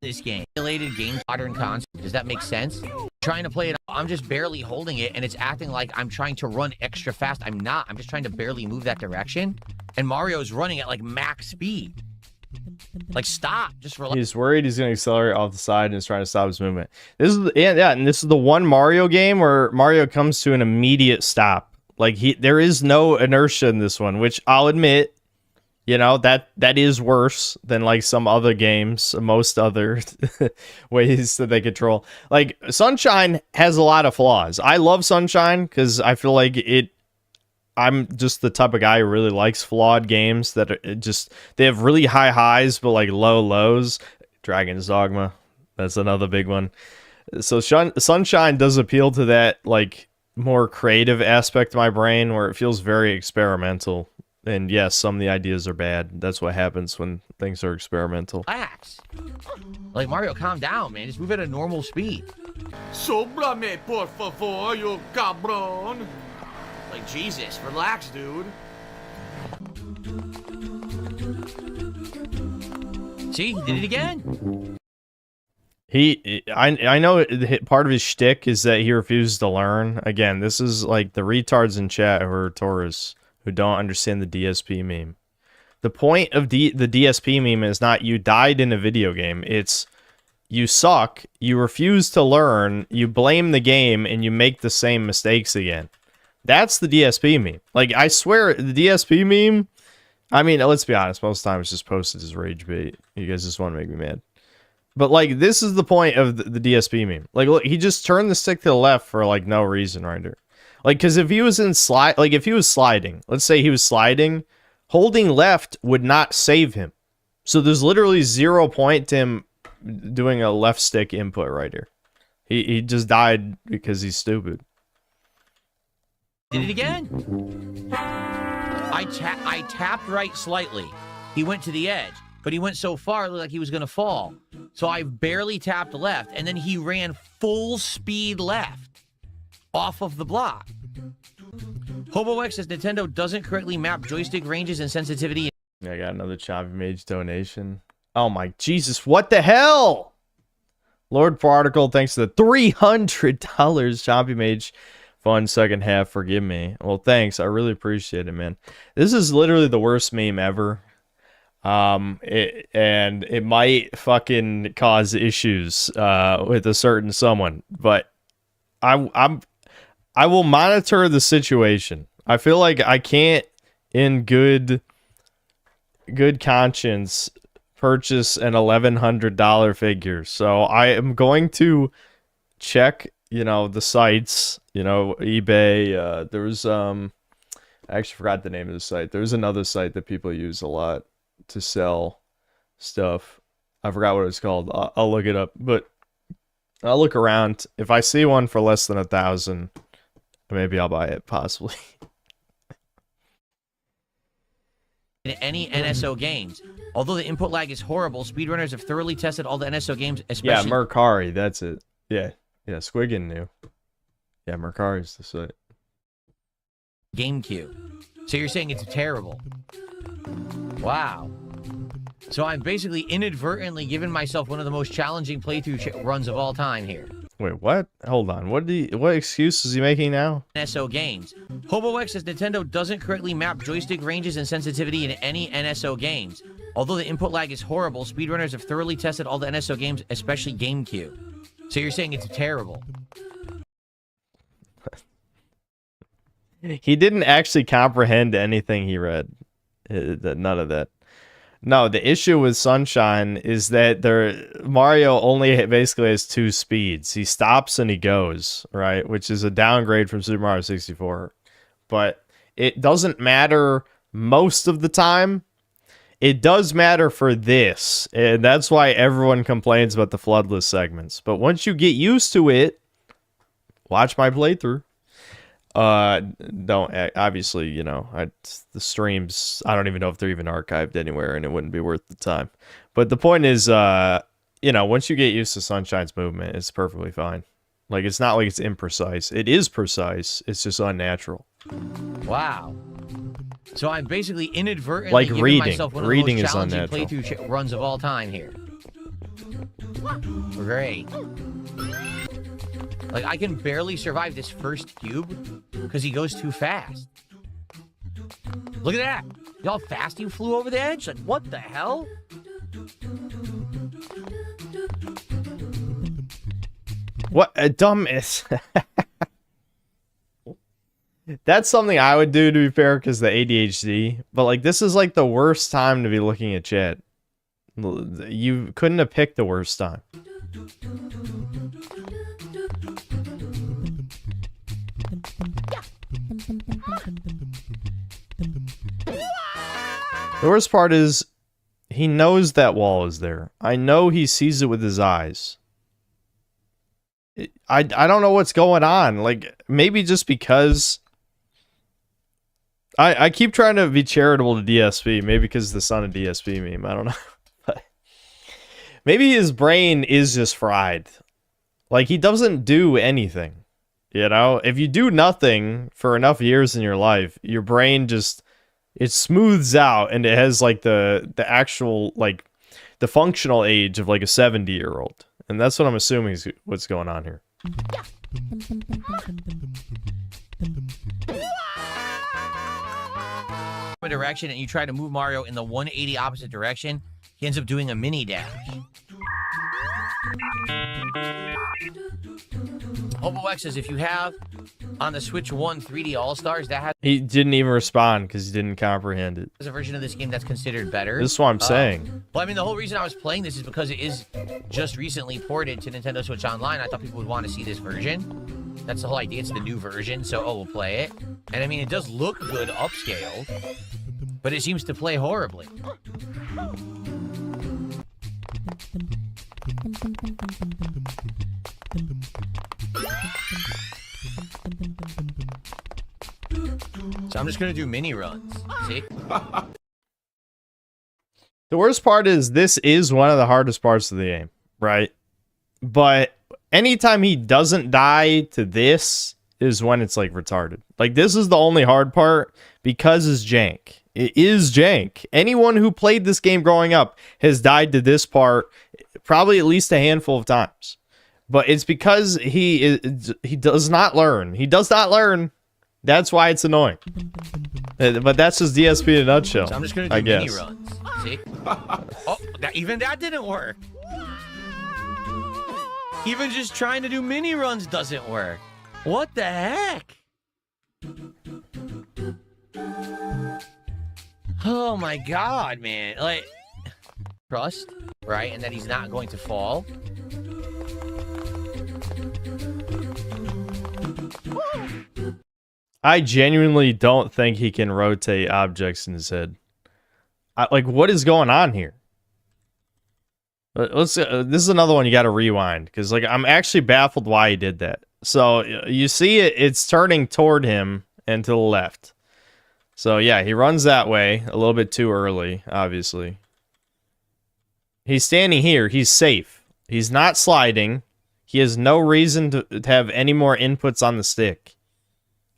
This game. Related game, modern concept. Does that make sense? Trying to play it, I'm just barely holding it, and it's acting like I'm trying to run extra fast. I'm not. I'm just trying to barely move that direction. And Mario's running at like max speed. Like, stop. Just relax. He's worried he's going to accelerate off the side and is trying to stop his movement. This is and this is the one Mario game where Mario comes to an immediate stop. Like, there is no inertia in this one, which I'll admit, you know, that is worse than like some other games, most other ways that they control. Like, Sunshine has a lot of flaws. I love Sunshine because I feel like I'm just the type of guy who really likes flawed games that are they have really high highs but like low lows. Dragon's Dogma, that's another big one. So Sunshine does appeal to that like more creative aspect of my brain where it feels very experimental. And yes, some of the ideas are bad. That's what happens when things are experimental. Relax. Like, Mario, calm down, man. Just move at a normal speed. Sóbrame, por favor, you cabrón. Like, Jesus, relax, dude. See, he did it again. I know part of his shtick is that he refuses to learn. Again, this is like the retards in chat who are tourists who don't understand the DSP meme. The point of the DSP meme is not you died in a video game. It's you suck, you refuse to learn, you blame the game, and you make the same mistakes again. That's the DSP meme. Like, I swear, the DSP meme I mean, let's be honest. Most times it's just posted as rage bait. You guys just want to make me mad. But, like, this is the point of the DSP meme. Like, look, he just turned the stick to the left for, like, no reason right there. Like, because if he was if he was sliding, let's say he was sliding, holding left would not save him. So there's literally 0 point to him doing a left stick input right here. He just died because he's stupid. Did it again. I tapped right slightly. He went to the edge, but he went so far it looked like he was going to fall. So I barely tapped left, and then he ran full speed left off of the block. HoboX says Nintendo doesn't correctly map joystick ranges and sensitivity. I got another Chompy Mage donation. Oh my Jesus, what the hell? Lord Particle, thanks to the $300 Chompy Mage. Fun second half, forgive me. Well, thanks. I really appreciate it, man. This is literally the worst meme ever. And it might fucking cause issues with a certain someone, but I will monitor the situation. I feel like I can't, in good conscience, purchase an $1,100 figure. So I am going to check, the sites, eBay. There was I actually forgot the name of the site. There's another site that people use a lot to sell stuff. I forgot what it's called. I'll look it up, but I'll look around. If I see one for less than 1,000, maybe I'll buy it, possibly. In any NSO games. Although the input lag is horrible, speedrunners have thoroughly tested all the NSO games, especially... Yeah, Mercari, that's it. Yeah, Squiggin knew. Yeah, Mercari's the site. GameCube. So you're saying it's terrible. Wow. So I'm basically inadvertently giving myself one of the most challenging playthrough runs of all time here. Wait, what? Hold on. What excuse is he making now? NSO games. HoboX says Nintendo doesn't correctly map joystick ranges and sensitivity in any NSO games. Although the input lag is horrible, speedrunners have thoroughly tested all the NSO games, especially GameCube. So you're saying it's terrible. He didn't actually comprehend anything he read. None of that. No, the issue with Sunshine is that Mario only basically has 2 speeds. He stops and he goes, right? Which is a downgrade from Super Mario 64. But it doesn't matter most of the time. It does matter for this. And that's why everyone complains about the floodless segments. But once you get used to it, watch my playthrough. Don't obviously, the streams, I don't even know if they're even archived anywhere, and it wouldn't be worth the time. But the point is, once you get used to Sunshine's movement, it's perfectly fine. Like, it's not like it's imprecise. It is precise. It's just unnatural. Wow. So I'm basically inadvertently like giving reading. myself one of Reading the most is challenging unnatural. playthrough runs of all time here. Great. Like, I can barely survive this first cube because he goes too fast. Look at that. You know how fast you flew over the edge? Like, what the hell? What a dumbass. That's something I would do, to be fair, because the ADHD. But, like, this is, like, the worst time to be looking at chat. You couldn't have picked the worst time. The worst part is he knows that wall is there. I know he sees it with his eyes. I don't know what's going on. Like, maybe just because I keep trying to be charitable to DSP, maybe because the son of DSP meme. I don't know. But maybe his brain is just fried. Like, he doesn't do anything. If you do nothing for enough years in your life, your brain just, it smooths out, and it has like the actual, like, the functional age of like a 70-year-old. And that's what I'm assuming is what's going on here. Direction, and you try to move Mario in the 180 opposite direction, he ends up doing a mini dash. HoboX says if you have on the Switch 1 3D All-Stars, that He didn't even respond because he didn't comprehend it. has a version of this game that's considered better. This is what I'm saying. Well, I mean, the whole reason I was playing this is because it is just recently ported to Nintendo Switch Online. I thought people would want to see this version. That's the whole idea. It's the new version, so we'll play it. And I mean, it does look good upscaled, but it seems to play horribly. So I'm just gonna do mini runs. See? The worst part is this is one of the hardest parts of the game, right? But anytime he doesn't die to this is when it's like retarded. Like this is the only hard part because it's jank. It is jank. Anyone who played this game growing up has died to this part probably at least a handful of times. But it's because he does not learn. He does not learn. That's why it's annoying. But that's just DSP in a nutshell. So I'm just gonna do mini runs. See? Oh, even that didn't work. Even just trying to do mini runs doesn't work. What the heck? Oh my god, man. Like, trust, right? And that he's not going to fall. I genuinely don't think he can rotate objects in his head. Like, what is going on here? This is another one you got to rewind because, like, I'm actually baffled why he did that. So you see it's turning toward him and to the left. So yeah, he runs that way a little bit too early, obviously. He's standing here. He's safe. He's not sliding. He has no reason to have any more inputs on the stick.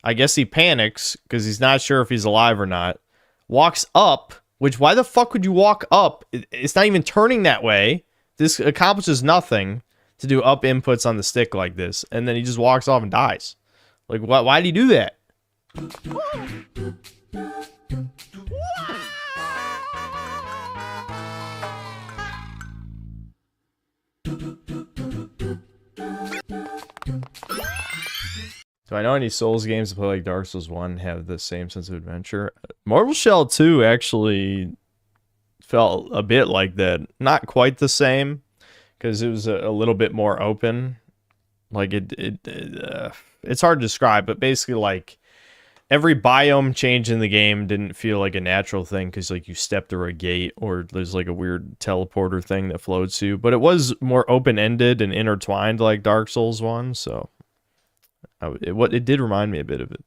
I guess he panics because he's not sure if he's alive or not. Walks up, which why the fuck would you walk up? It's not even turning that way. This accomplishes nothing to do up inputs on the stick like this. And then he just walks off and dies. Like, why did he do that? Do I know any Souls games that play like Dark Souls 1 have the same sense of adventure? Marvel Shell 2 actually felt a bit like that. Not quite the same, because it was a little bit more open. Like, it's hard to describe, but basically, like, every biome change in the game didn't feel like a natural thing, because, like, you step through a gate, or there's, like, a weird teleporter thing that floats you. But it was more open-ended and intertwined like Dark Souls 1, so... It did remind me a bit of it.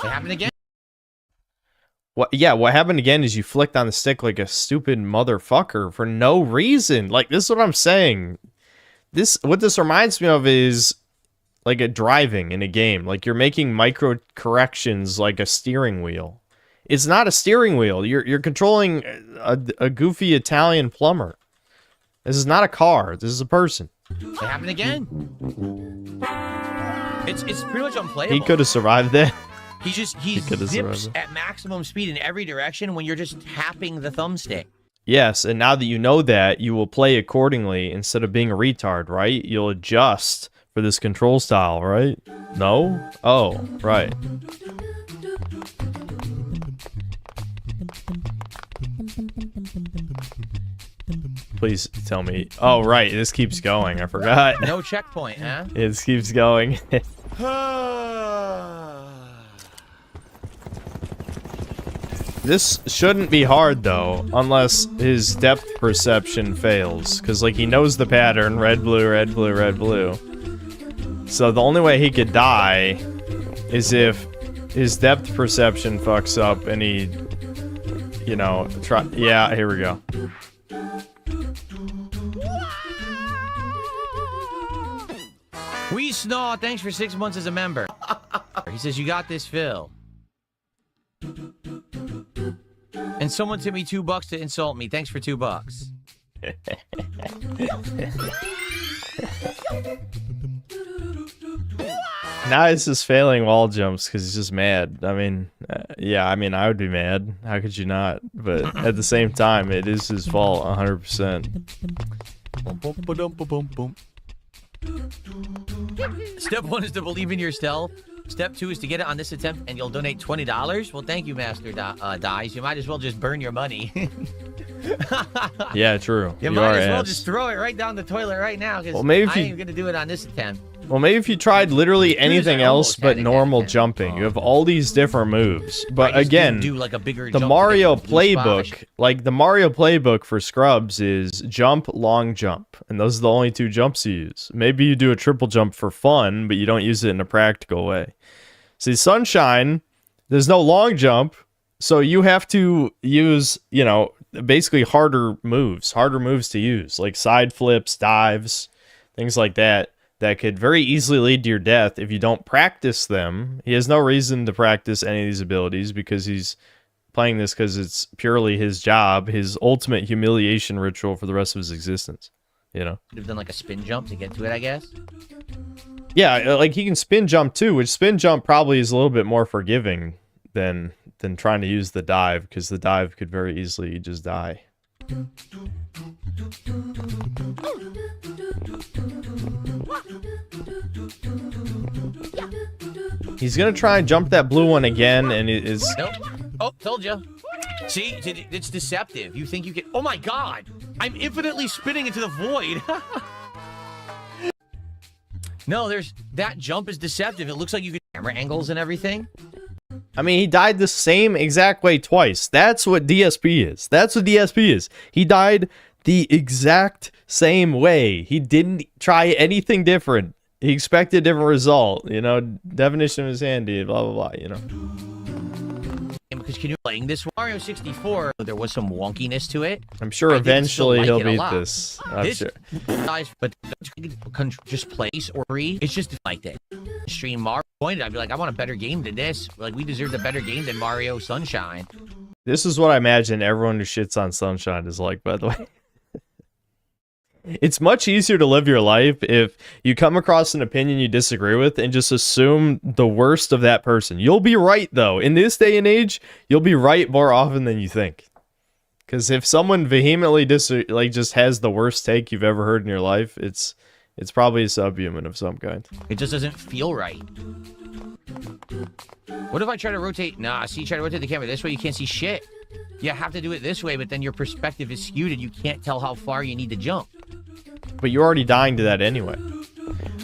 What happened again? What happened again is you flicked on the stick like a stupid motherfucker for no reason. Like, this is what I'm saying. What this reminds me of is like a driving in a game. Like, you're making micro corrections like a steering wheel. It's not a steering wheel. You're controlling a goofy Italian plumber. This is not a car. This is a person. It happened again. It's pretty much unplayable. He could have survived that. He zips at maximum speed in every direction when you're just tapping the thumbstick. Yes, and now that you know that, you will play accordingly instead of being a retard, right? You'll adjust for this control style, right? No? Oh, right. Please tell me. Oh, right. This keeps going. I forgot. No checkpoint, huh? It keeps going. This shouldn't be hard, though, unless his depth perception fails. Because, like, he knows the pattern. Red, blue, red, blue, red, blue. So the only way he could die is if his depth perception fucks up and he, you know, try... Yeah, here we go. We Snaw, thanks for 6 months as a member. He says, you got this, Phil. And someone tipped me $2 to insult me. Thanks for $2. Now he's just failing wall jumps because he's just mad. I mean, yeah, I mean, I would be mad. How could you not? But at the same time, it is his fault 100%. Step 1 is to believe in yourself. Step 2 is to get it on this attempt, and you'll donate $20. Well, thank you, Master Dies. You might as well just burn your money. Yeah, true. You might as well just throw it right down the toilet right now, because I ain't going to do it on this attempt. Well, maybe if you tried literally anything else but normal jumping, you have all these different moves. But again, do like a bigger the jump Mario to get blue playbook, splash. like the Mario playbook for scrubs is jump, long jump, and those are the only two jumps you use. Maybe you do a triple jump for fun, but you don't use it in a practical way. See, Sunshine, there's no long jump, so you have to use, you know, basically harder moves to use, like side flips, dives, things like that could very easily lead to your death if you don't practice them. He has no reason to practice any of these abilities because he's playing this because it's purely his job, his ultimate humiliation ritual for the rest of his existence, you know? Could have done like a spin jump to get to it, I guess. Yeah, like he can spin jump too, which spin jump probably is a little bit more forgiving than trying to use the dive, because the dive could very easily just die. He's gonna try and jump that blue one again, and it is... Nope. Oh, told you. See, it's deceptive. You think you can... Oh my god! I'm infinitely spinning into the void. No, that jump is deceptive. It looks like you get camera angles and everything. I mean, he died the same exact way twice. That's what DSP is. That's what DSP is. He died the exact same way. He didn't try anything different. He expected a different result. You know, definition of his handy, blah, blah, blah, you know. Because can you playing this Mario 64, there was some wonkiness to it. I'm sure eventually he'll beat this. I'm sure. But just place or free, it's just like that. Stream Mario pointed, I'd be like, I want a better game than this. Like, we deserve a better game than Mario Sunshine. This is what I imagine everyone who shits on Sunshine is like, by the way. It's much easier to live your life if you come across an opinion you disagree with and just assume the worst of that person. You'll be right, though. In this day and age, you'll be right more often than you think. Because if someone vehemently just has the worst take you've ever heard in your life, it's probably a subhuman of some kind. It just doesn't feel right. What if I try to rotate? Nah, see, try to rotate the camera this way, you can't see shit. You have to do it this way, but then your perspective is skewed and you can't tell how far you need to jump. But you're already dying to that anyway.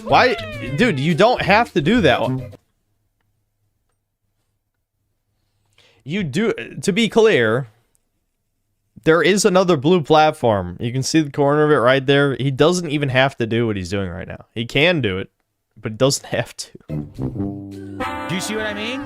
Why? Dude, you don't have to do that one. You do, to be clear, there is another blue platform. You can see the corner of it right there. He doesn't even have to do what he's doing right now. He can do it, but he doesn't have to. Do you see what I mean?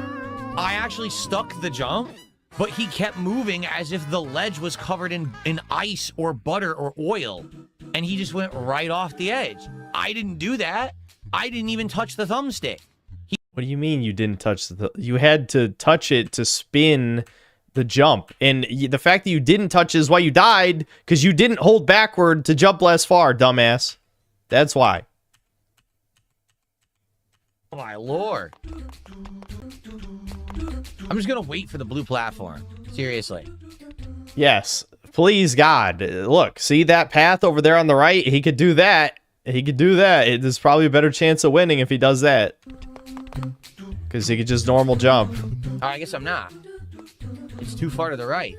I actually stuck the jump, but he kept moving as if the ledge was covered in ice or butter or oil. And he just went right off the edge. I didn't do that. I didn't even touch the thumbstick. What do you mean you didn't touch the... You had to touch it to spin the jump. And the fact that you didn't touch it is why you died, because you didn't hold backward to jump less far, dumbass. That's why. Oh my lord. I'm just gonna wait for the blue platform. Seriously. Yes. Please, God. Look, see that path over there on the right? He could do that. He could do that. There's probably a better chance of winning if he does that. Because he could just normal jump. Oh, I guess I'm not. It's too far to the right.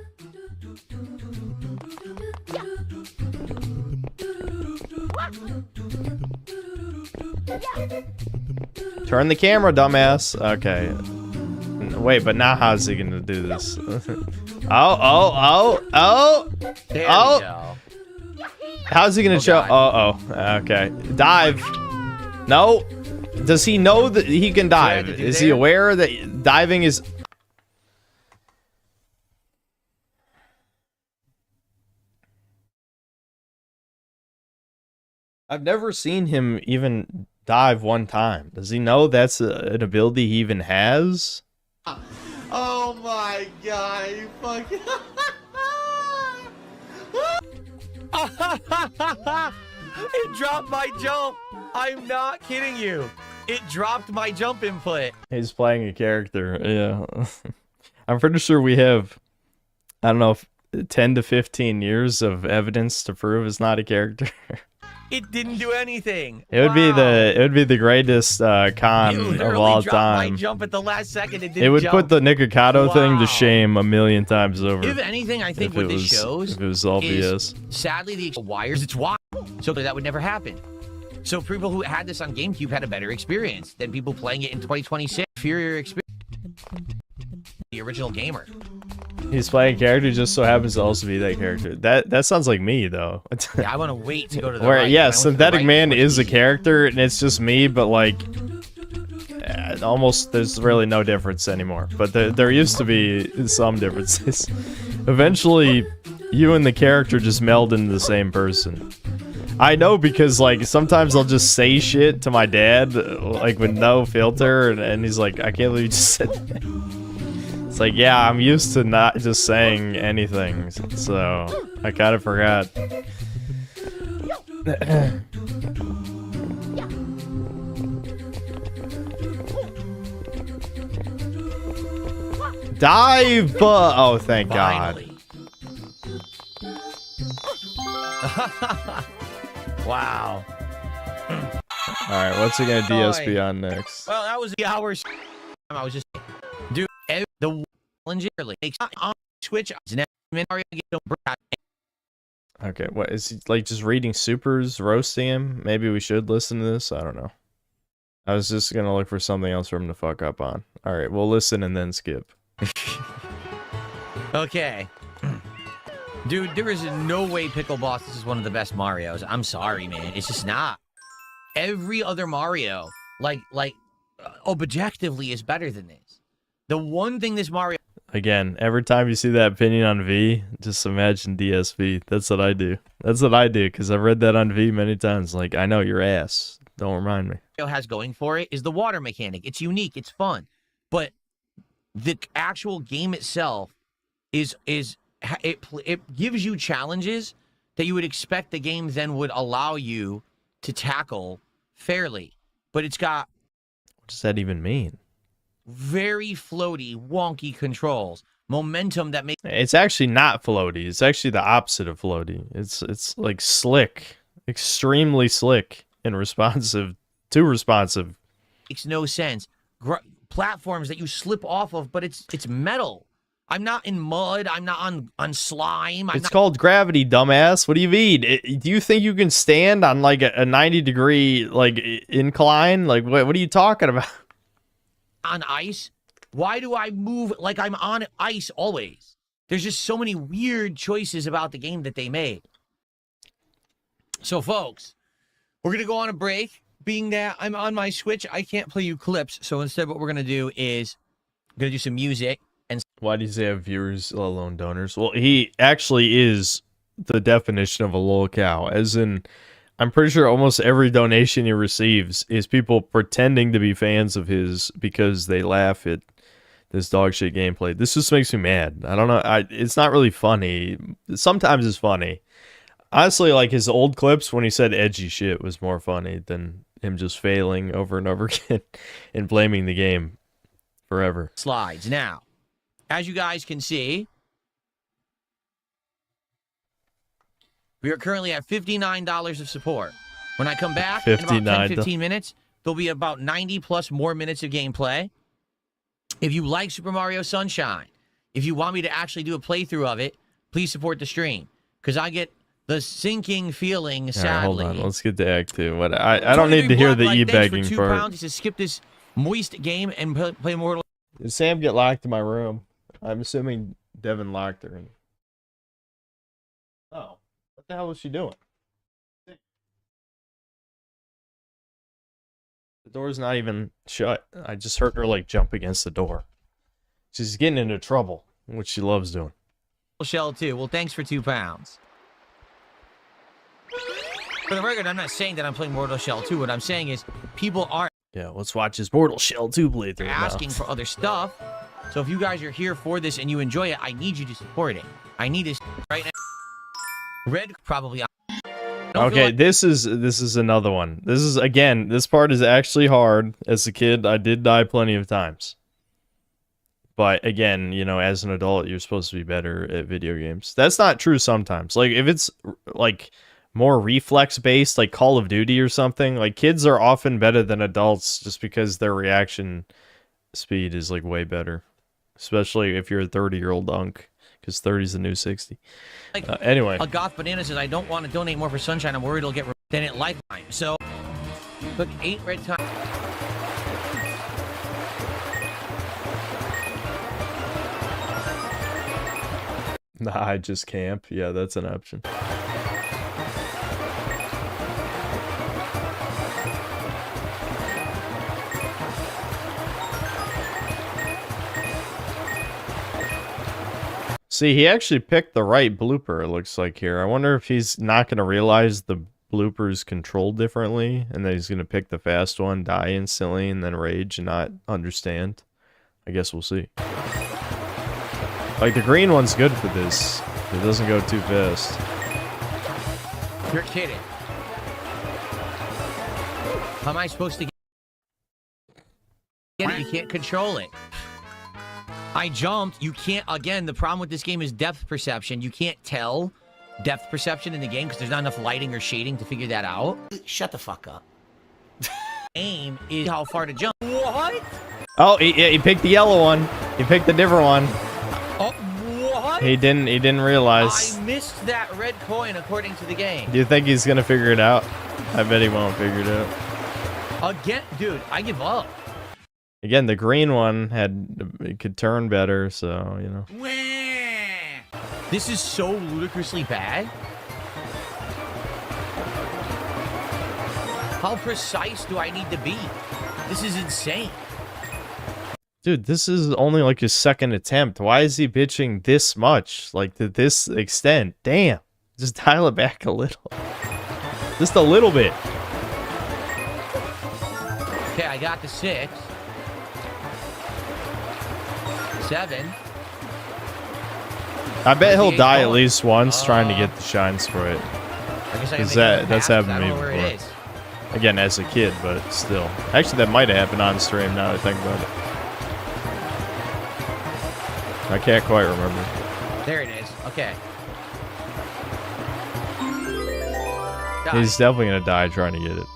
Turn the camera, dumbass. Okay. Wait, but now how's he gonna do this? Oh! There we go. How's he gonna show? Okay. Dive. No. Does he know that he can dive? Is he aware that diving is... I've never seen him even dive one time. Does he know that's an ability he even has? Oh my god, you fucking... It dropped my jump. I'm not kidding you. It dropped my jump input. He's playing a character. Yeah. I'm pretty sure we have, I don't know, 10 to 15 years of evidence to prove it's not a character. It didn't do anything. It would be the greatest con of all time. My jump at the last second. It It would put the Nikocado thing to Wow. shame a million times over. If anything, I think if what it this was- shows if it was obvious. is sadly the wires. It's why. So that would never happen. So people who had this on GameCube had a better experience than people playing it in 2026. Inferior experience. The original gamer. He's playing a character who just so happens to also be that character. That sounds like me though. Yeah, I want to wait to go to the Where right. yeah, I went to the Synthetic right Man before is a character and it's just me, but like almost there's really no difference anymore. But there used to be some differences. Eventually, you and the character just meld into the same person. I know because like sometimes I'll just say shit to my dad like with no filter and he's like, I can't believe you just said that. It's like, yeah, I'm used to not just saying anything, so I kind of forgot. Dive! Oh, thank God. Wow. Alright, what's it gonna DSP on next? Well, that was the hours. I was just, dude. The legendary makes on Switch. Okay, what is he like just reading supers, roasting him? Maybe we should listen to this? I don't know. I was just gonna look for something else for him to fuck up on. Alright, we'll listen and then skip. Okay. Dude, there is no way Pickle Boss is one of the best Marios. I'm sorry, man. It's just not. Every other Mario, objectively, is better than this. The one thing this Mario... Again, every time you see that opinion on V, just imagine DSV. That's what I do. That's what I do, because I've read that on V many times. Like, I know your ass. Don't remind me. has going for it is the water mechanic. It's unique. It's fun. But the actual game itself it gives you challenges that you would expect the game then would allow you to tackle fairly. But it's got... What does that even mean? Very floaty, wonky controls. Momentum that makes... It's actually not floaty. It's actually the opposite of floaty. It's like slick. Extremely slick and responsive. Too responsive. Makes no sense. Platforms that you slip off of, but it's metal. I'm not in mud. I'm not on slime. It's called gravity, dumbass. What do you mean? Do you think you can stand on like a 90-degree like incline? Like what are you talking about? On ice? Why do I move like I'm on ice always? There's just so many weird choices about the game that they made. So, folks, we're going to go on a break. Being that I'm on my Switch, I can't play you clips. So instead what we're going to do is I'm going to do some music. And why do you say have viewers, let alone donors? Well, he actually is the definition of a lol cow. As in, I'm pretty sure almost every donation he receives is people pretending to be fans of his because they laugh at this dog shit gameplay. This just makes me mad. I don't know. It's not really funny. Sometimes it's funny. Honestly, like his old clips when he said edgy shit was more funny than him just failing over and over again and blaming the game forever. Slides. Now, as you guys can see, we are currently at $59 of support. When I come back in about 10-15 minutes, there'll be about 90 plus more minutes of gameplay. If you like Super Mario Sunshine, if you want me to actually do a playthrough of it, please support the stream. Because I get the sinking feeling, sadly. Right, hold on, let's get to Act 2. What I don't need to hear the e-begging for part. £2 to skip this moist game and play Mortal. Did Sam get locked in my room? I'm assuming Devin locked her in. Oh, what the hell was she doing? The door's not even shut. I just heard her like jump against the door. She's getting into trouble, which she loves doing. Shell 2. Well, thanks for £2. For the record, I'm not saying that I'm playing Mortal Shell 2. What I'm saying is people are let's watch his Mortal Shell 2 playthrough now. asking for other stuff. So if you guys are here for this and you enjoy it, I need you to support it. I need this right now. Red probably. Okay, this is another one. This is again. This part is actually hard. As a kid, I did die plenty of times. But again, you know, as an adult, you're supposed to be better at video games. That's not true sometimes. Like if it's like more reflex based, like Call of Duty or something. Like kids are often better than adults just because their reaction speed is like way better, especially if you're a 30-year-old unk, because 30 is the new 60. Like, anyway, a goth banana says, I don't want to donate more for Sunshine. I'm worried it'll get then at lifetime. So, look, 8 red times. nah, I just camp. Yeah, that's an option. See, he actually picked the right blooper, it looks like here. I wonder if he's not going to realize the blooper's controlled differently, and then he's going to pick the fast one, die instantly, and then rage and not understand. I guess we'll see. Like, the green one's good for this. It doesn't go too fast. You're kidding. How am I supposed to get it? You can't control it. I jumped. You can't. Again, the problem with this game is depth perception. You can't tell depth perception in the game because there's not enough lighting or shading to figure that out. Shut the fuck up. Aim is how far to jump. What? Oh, he picked the yellow one. He picked the different one. Oh, what? He didn't realize. I missed that red coin according to the game. Do you think he's gonna figure it out? I bet he won't figure it out. Again, dude, I give up. Again, the green one it could turn better, so, you know. This is so ludicrously bad. How precise do I need to be? This is insane. Dude, this is only like his second attempt. Why is he bitching this much? Like, to this extent? Damn. Just dial it back a little. Just a little bit. Okay, I got the 6. 7. I bet he'll die at least once trying to get the shine sprite. Because that's happened to me before. Again, as a kid, but still. Actually, that might have happened on stream now that I think about it. I can't quite remember. There it is. Okay. He's definitely going to die trying to get it.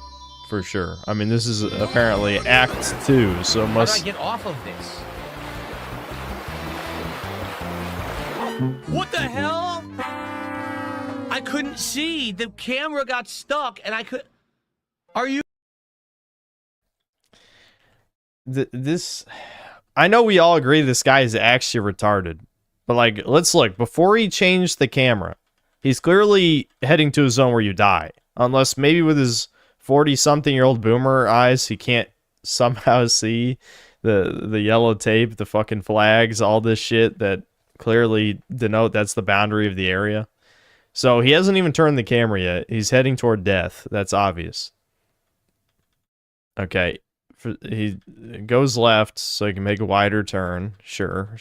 For sure. I mean, this is apparently Act 2, so must... How do I get off of this? What the hell? I couldn't see. The camera got stuck, and I could... Are you... This... I know we all agree this guy is actually retarded. But, like, let's look. Before he changed the camera, he's clearly heading to a zone where you die. Unless maybe with his 40-something-year-old boomer eyes, he can't somehow see the yellow tape, the fucking flags, all this shit that clearly denote that's the boundary of the area. So he hasn't even turned the camera yet. He's heading toward death. That's obvious. Okay. He goes left so he can make a wider turn. Sure.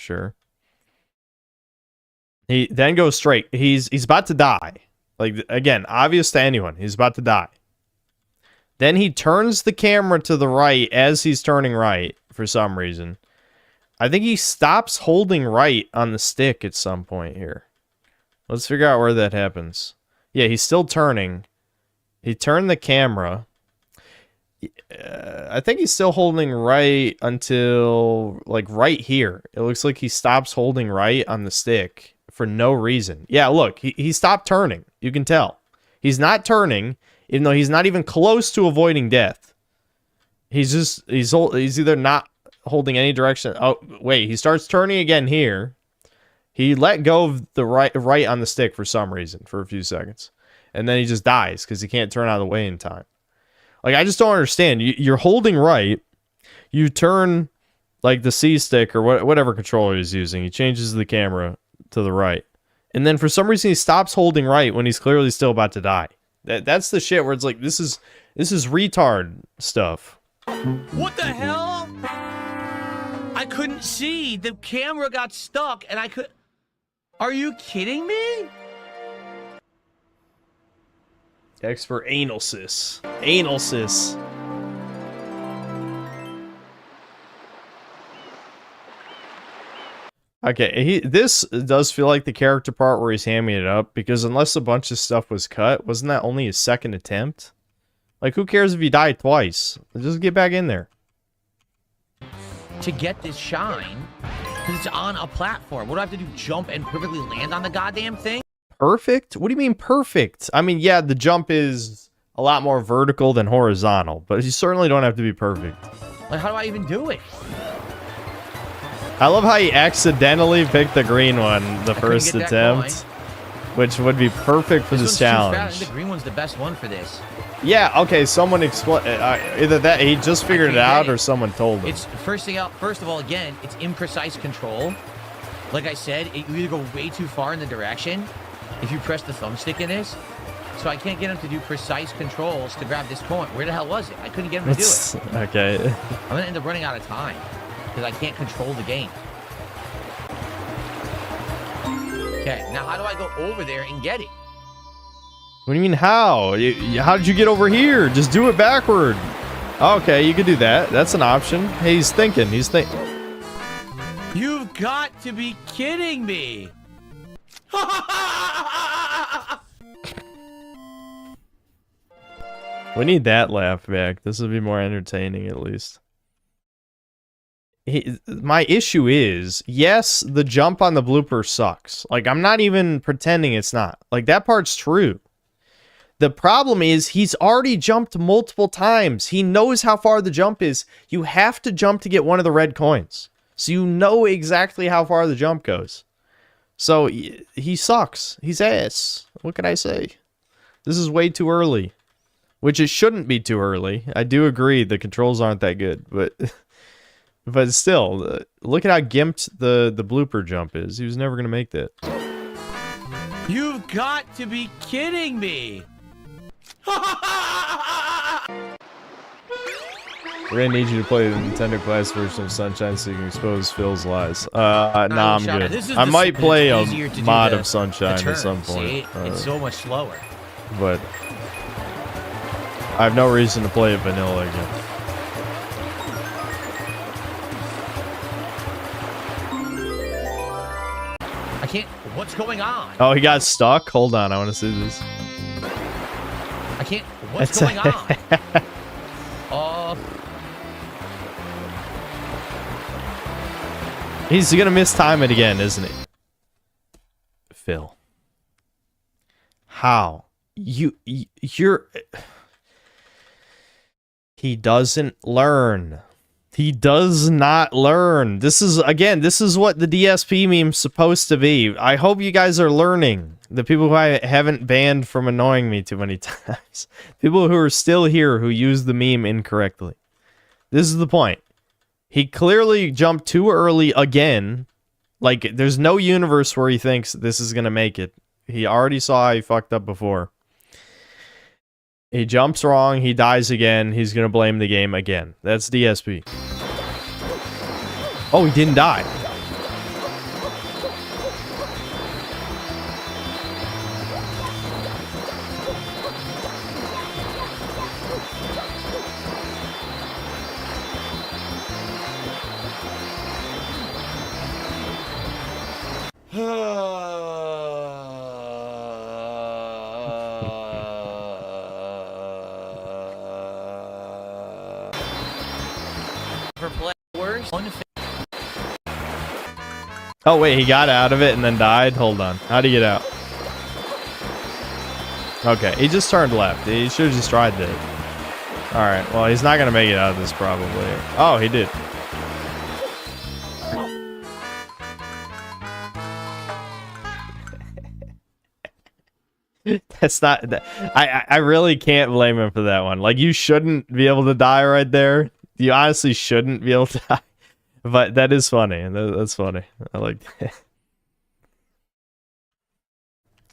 He then goes straight. He's about to die. Like, again, obvious to anyone. He's about to die. Then he turns the camera to the right as he's turning right for some reason. I think he stops holding right on the stick at some point here. Let's figure out where that happens. Yeah, he's still turning. He turned the camera. I think he's still holding right until, like, right here. It looks like he stops holding right on the stick for no reason. Yeah, look, he stopped turning. You can tell. He's not turning, even though he's not even close to avoiding death. He's either not holding any direction. Oh, wait, he starts turning again here. He let go of the right on the stick for some reason for a few seconds. And then he just dies because he can't turn out of the way in time. Like, I just don't understand. You're holding right. You turn, like, the C stick or whatever controller he's using. He changes the camera to the right. And then for some reason he stops holding right when he's clearly still about to die. That's the shit where it's like, this is retard stuff. What the hell? I couldn't see. The camera got stuck, and I could... Are you kidding me? X for anal sis. Anal sis. Okay, this does feel like the character part where he's hamming it up, because unless a bunch of stuff was cut, wasn't that only his second attempt? Like, who cares if he died twice? Just get back in there. To get this shine, because it's on a platform. What do I have to do? Jump and perfectly land on the goddamn thing? Perfect? What do you mean perfect? I mean, yeah, the jump is a lot more vertical than horizontal, but you certainly don't have to be perfect. Like, how do I even do it? I love how he accidentally picked the green one the first attempt, which would be perfect for this challenge. I think the green one's the best one for this. Yeah, okay, someone explain. Either that he just figured it out or someone told him. It's first of all, again, it's imprecise control. Like I said, you either go way too far in the direction if you press the thumbstick in this. So I can't get him to do precise controls to grab this coin. Where the hell was it? I couldn't get him to do it. Okay. I'm gonna end up running out of time because I can't control the game. Okay, now how do I go over there and get it? What do you mean how? How did you get over here? Just do it backward. Okay, you could do that. That's an option. Hey, he's thinking. You've got to be kidding me. We need that laugh back. This would be more entertaining, at least. My issue is, yes, the jump on the blooper sucks. Like, I'm not even pretending it's not. Like, that part's true. The problem is, he's already jumped multiple times. He knows how far the jump is. You have to jump to get one of the red coins. So you know exactly how far the jump goes. So, he sucks. He's ass. What can I say? This is way too early. Which it shouldn't be too early. I do agree the controls aren't that good, but still, look at how gimped the blooper jump is. He was never gonna make that. You've got to be kidding me. We're gonna need you to play the Nintendo Class version of Sunshine so you can expose Phil's lies. Nah, I'm good. I might play a mod of Sunshine at some point. It's so much slower. But I have no reason to play it vanilla again. I can't. What's going on? Oh, he got stuck? Hold on, I want to see this. I can't. What's going on? He's gonna mistime it again, isn't he? Phil. How? You're... He doesn't learn. He does not learn. This is what the DSP meme's supposed to be. I hope you guys are learning. The people who I haven't banned from annoying me too many times. People who are still here who use the meme incorrectly. This is the point. He clearly jumped too early again. Like, there's no universe where he thinks this is going to make it. He already saw he fucked up before. He jumps wrong, he dies again, he's gonna blame the game again. That's DSP. Oh, he didn't die. Oh, wait, he got out of it and then died? Hold on. How'd he get out? Okay, he just turned left. He should have just tried that. Alright, well, he's not going to make it out of this, probably. Oh, he did. That's not... I really can't blame him for that one. Like, you shouldn't be able to die right there. You honestly shouldn't be able to die. But that is funny. That's funny. I like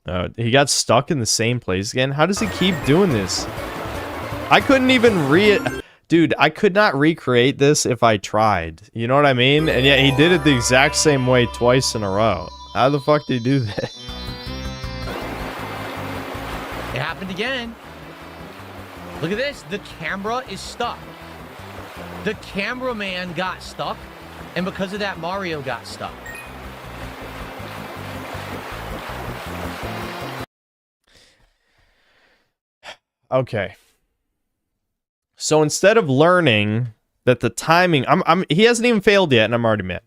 that. He got stuck in the same place again. How does he keep doing this? I couldn't even Dude, I could not recreate this if I tried. You know what I mean? And yet he did it the exact same way twice in a row. How the fuck did he do that? It happened again. Look at this. The camera is stuck. The cameraman got stuck. And because of that, Mario got stuck. Okay. So instead of learning that the timing, he hasn't even failed yet, and I'm already mad.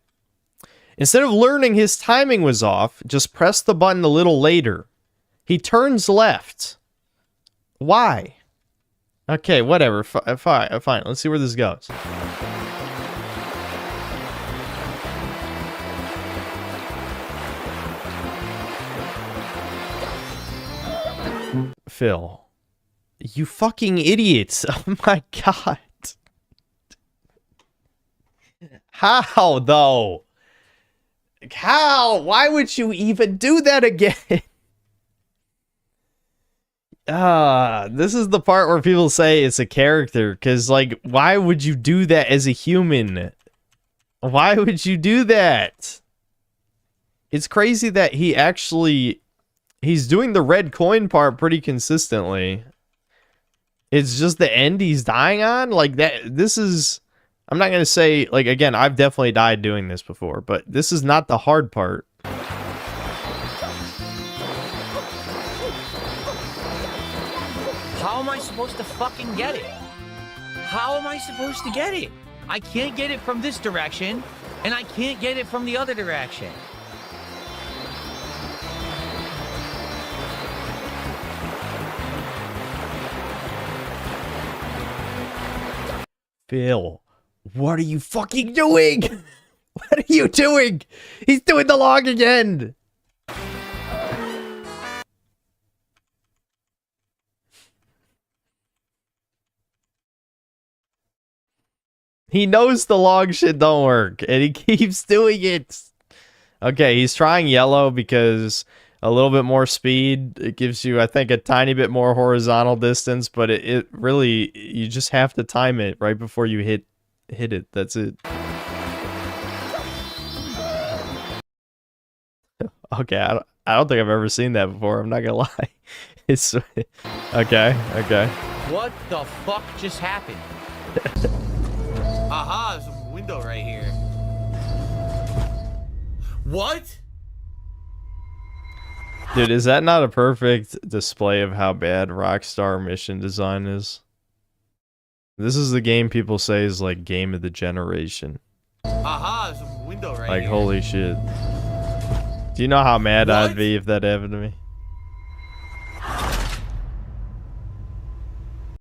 Instead of learning his timing was off, just press the button a little later. He turns left. Why? Okay, whatever. Fine. Let's see where this goes. Phil. You fucking idiots. Oh my god. How, though? How? Why would you even do that again? This is the part where people say it's a character, because, like, why would you do that as a human? Why would you do that? It's crazy that he's doing the red coin part pretty consistently. It's just the end he's dying on? Like, this is... I'm not going to say... Like, again, I've definitely died doing this before, but this is not the hard part. How am I supposed to fucking get it? How am I supposed to get it? I can't get it from this direction, and I can't get it from the other direction. Phil, what are you fucking doing? What are you doing? He's doing the log again. He knows the log shit don't work, and he keeps doing it. Okay, he's trying yellow because a little bit more speed. It gives you, I think, a tiny bit more horizontal distance, but it really, you just have to time it right before you hit it. That's it. Okay, I don't think I've ever seen that before. I'm not gonna lie. It's okay. What the fuck just happened? Aha, there's a window right here. What? Dude, is that not a perfect display of how bad Rockstar mission design is? This is the game people say is like game of the generation. Aha, there's a window right Like, here. holy shit. Do you know how mad I'd be if that happened to me?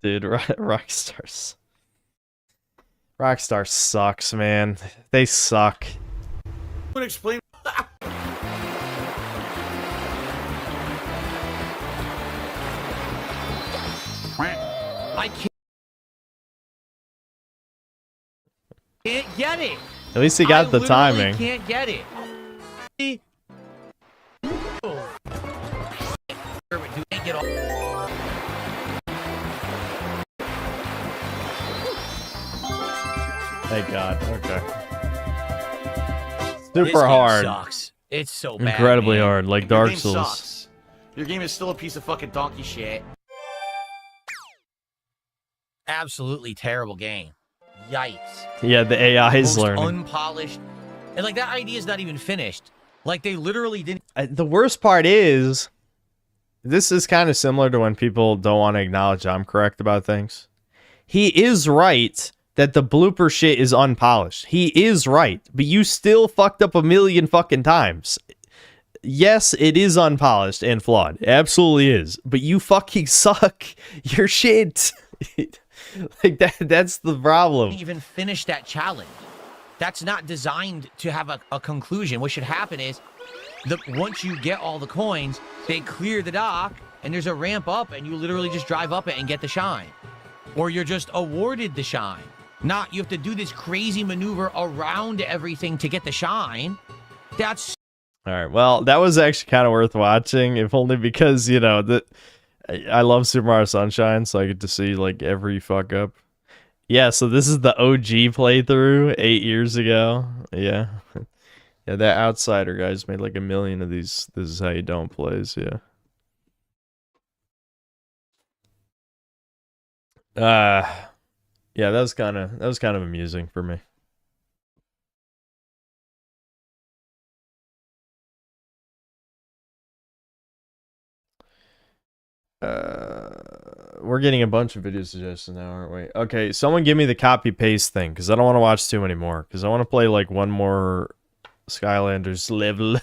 Dude, Rockstar sucks, man. They suck. Would explain. I can't get it. At least he got the timing. I can't get it. Thank God. Okay. This Super game hard. Sucks. It's so bad. Incredibly man. hard, like Your Dark game Souls. sucks. Your game is still a piece of fucking donkey shit. Absolutely terrible game. Yikes. Yeah, the AI is Most learning. unpolished. And like that idea is not even finished. Like they literally didn't. The worst part is, this is kind of similar to when people don't want to acknowledge I'm correct about things. He is right that the blooper shit is unpolished. He is right, but you still fucked up a million fucking times. Yes, it is unpolished and flawed. It absolutely is. But you fucking suck. Your shit. Like that's the problem. Didn't even finish that challenge. That's not designed to have a conclusion. What should happen is, once you get all the coins, they clear the dock, and there's a ramp up, and you literally just drive up it and get the shine. Or you're just awarded the shine. Not, you have to do this crazy maneuver around everything to get the shine. That's... All right, well, that was actually kind of worth watching, if only because, you know, I love Super Mario Sunshine, so I get to see, like, every fuck up. Yeah, so this is the OG playthrough 8 years ago. Yeah. Yeah, that Outsider guy's made like 1 million of these. This is how you don't plays, yeah. Yeah, that was kind of amusing for me. we're getting a bunch of video suggestions now, aren't we? Okay, someone give me the copy paste thing because I don't want to watch too many more because I want to play like one more Skylanders level.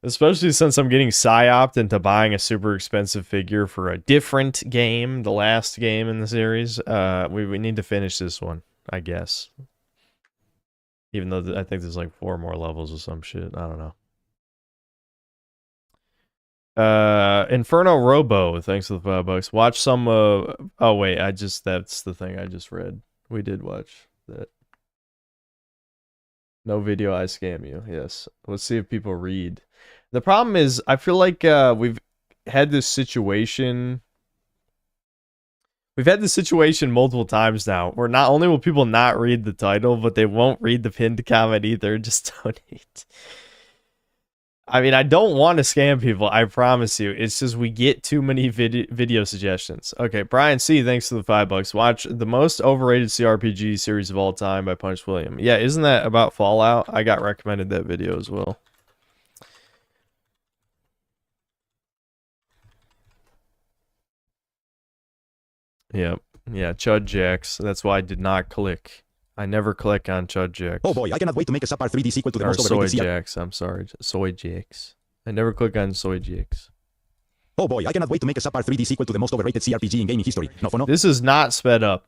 Especially since I'm getting psyoped into buying a super expensive figure for a different game, the last game in the series. We need to finish this one, I guess. Even though I think there's like 4 more levels or some shit. I don't know. Inferno Robo, thanks for the $5. Watch some oh wait, that's the thing I just read. We did watch that. No video, I scam you. Yes. Let's see if people read. The problem is I feel like we've had this situation multiple times now where not only will people not read the title, but they won't read the pinned comment either. Just donate. I mean, I don't want to scam people, I promise you. It's just we get too many video suggestions. Okay, Brian C, thanks for the $5. Watch the most overrated CRPG series of all time by Punch William. Yeah, isn't that about Fallout? I got recommended that video as well. Yep. Yeah, Chud Jacks. That's why I did not click. I never click on Chud Jacks. Oh boy, I cannot wait to make a Subpar 3D sequel to the Or most Soy overrated Jacks, I'm sorry. Soy Jacks. I never click on Soy Jacks. Oh boy, I cannot wait to make a Subpar 3D sequel to the most overrated CRPG in gaming history. No, for no. This is not sped up.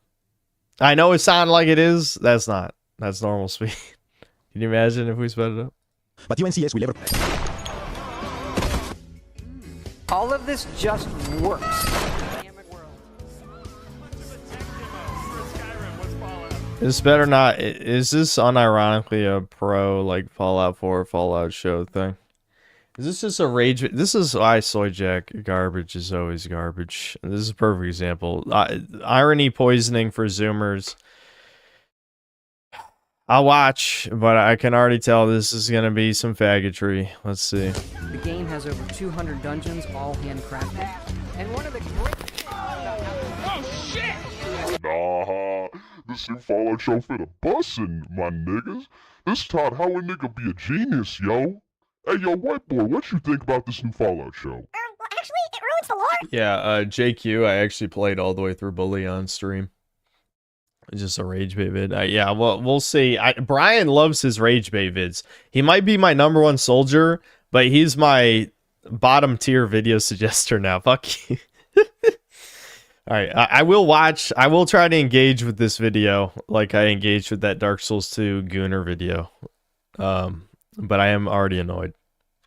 I know it sounds like it is. That's not. That's normal speed. Can you imagine if we sped it up? But UNCS will ever... All of this just works. This better not. Is this unironically a pro like Fallout 4 Fallout show thing? Is this just a rage? This is why Soy Jack garbage is always garbage. This is a perfect example. Irony poisoning for Zoomers. I'll watch, but I can already tell this is gonna be some faggotry. Let's see. The game has over 200 dungeons, all handcrafted. And one of the great... Oh shit! Nah, this new Fallout show for the bussin', my niggas. This taught how a nigga be a genius, yo. Hey, yo, white boy, what you think about this new Fallout show? Well, actually, it ruins the lore. Yeah, JQ, I actually played all the way through Bully on stream. It's just a rage bait vid. Yeah, well, we'll see. Brian loves his rage bait vids. He might be my #1 soldier, but he's my bottom tier video suggester now. Fuck you. All right, I will watch. I will try to engage with this video like I engaged with that Dark Souls 2 Gooner video. But I am already annoyed.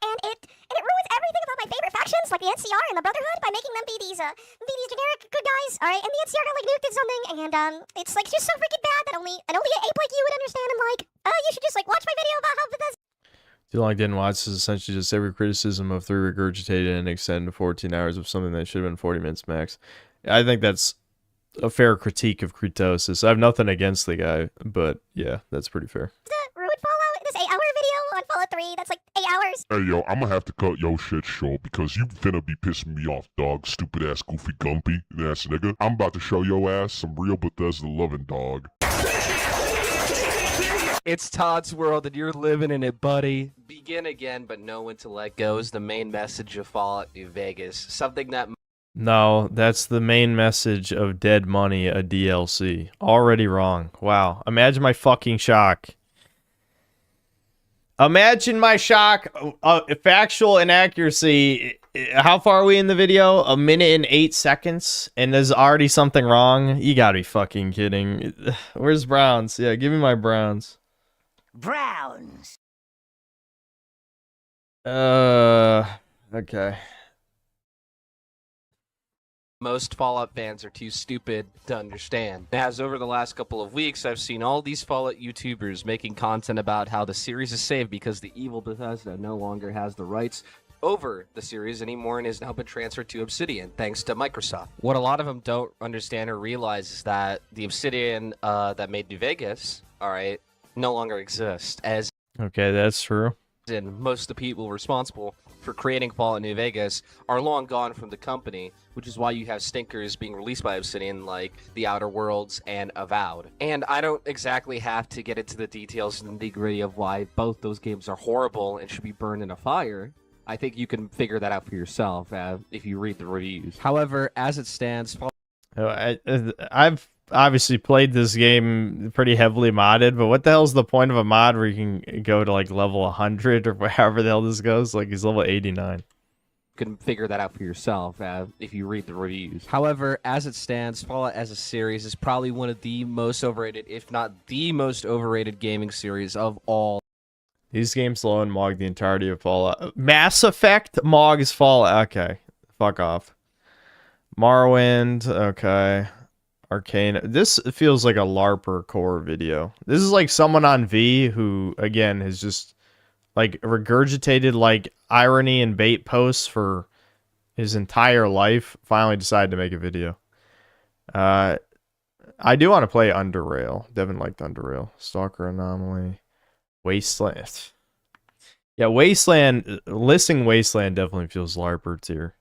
And it ruins everything about my favorite factions, like the NCR and the Brotherhood, by making them be these generic good guys. All right, and the NCR got like nuked at something, and it's like just so freaking bad that only an ape like you would understand. I'm like, you should just like watch my video about how Bethesda. Too long didn't watch is essentially just every criticism of 3 regurgitated and extended to 14 hours of something that should have been 40 minutes max. I think that's a fair critique of Kritosis. I have nothing against the guy, but yeah, that's pretty fair. Ruined Fallout. This 8-hour video on Fallout 3. That's like 8 hours. Hey, yo, I'm gonna have to cut your shit short because you finna be pissing me off, dog. Stupid ass, goofy, gumpy ass nigga. I'm about to show your ass some real Bethesda loving, dog. It's Todd's world and you're living in it, buddy. Begin again, but know when to let go is the main message of Fallout New Vegas. Something that... No, that's the main message of Dead Money, a DLC. Already wrong. Wow. Imagine my fucking shock. Imagine my shock. Factual inaccuracy. How far are we in the video? 1 minute and 8 seconds? And there's already something wrong? You gotta be fucking kidding. Where's Browns? Yeah, give me my Browns. Browns. Okay. Most Fallout fans are too stupid to understand. As over the last couple of weeks, I've seen all these Fallout YouTubers making content about how the series is saved because the evil Bethesda no longer has the rights over the series anymore and has now been transferred to Obsidian, thanks to Microsoft. What a lot of them don't understand or realize is that the Obsidian that made New Vegas, alright, no longer exists, as Okay, that's true. in most of the people responsible for creating Fallout New Vegas are long gone from the company, which is why you have stinkers being released by Obsidian like The Outer Worlds and Avowed. And I don't exactly have to get into the details and the nitty-gritty of why both those games are horrible and should be burned in a fire. I think you can figure that out for yourself if you read the reviews. However, as it stands, I've obviously played this game pretty heavily modded, but what the hell's the point of a mod where you can go to like level 100 or however the hell this goes? Like he's level 89. Can figure that out for yourself if you read the reviews. However, as it stands, Fallout as a series is probably one of the most overrated, if not the most overrated gaming series of all. These games alone mog the entirety of Fallout. Mass Effect mogs Fallout. Okay, fuck off. Morrowind. Okay. Arcane. This feels like a LARPer core video. This is like someone on V who, again, has just like regurgitated like irony and bait posts for his entire life. Finally decided to make a video. I do want to play Underrail. Devin liked Underrail. Stalker Anomaly. Wasteland. Yeah, Wasteland. Listing Wasteland definitely feels LARPer tier.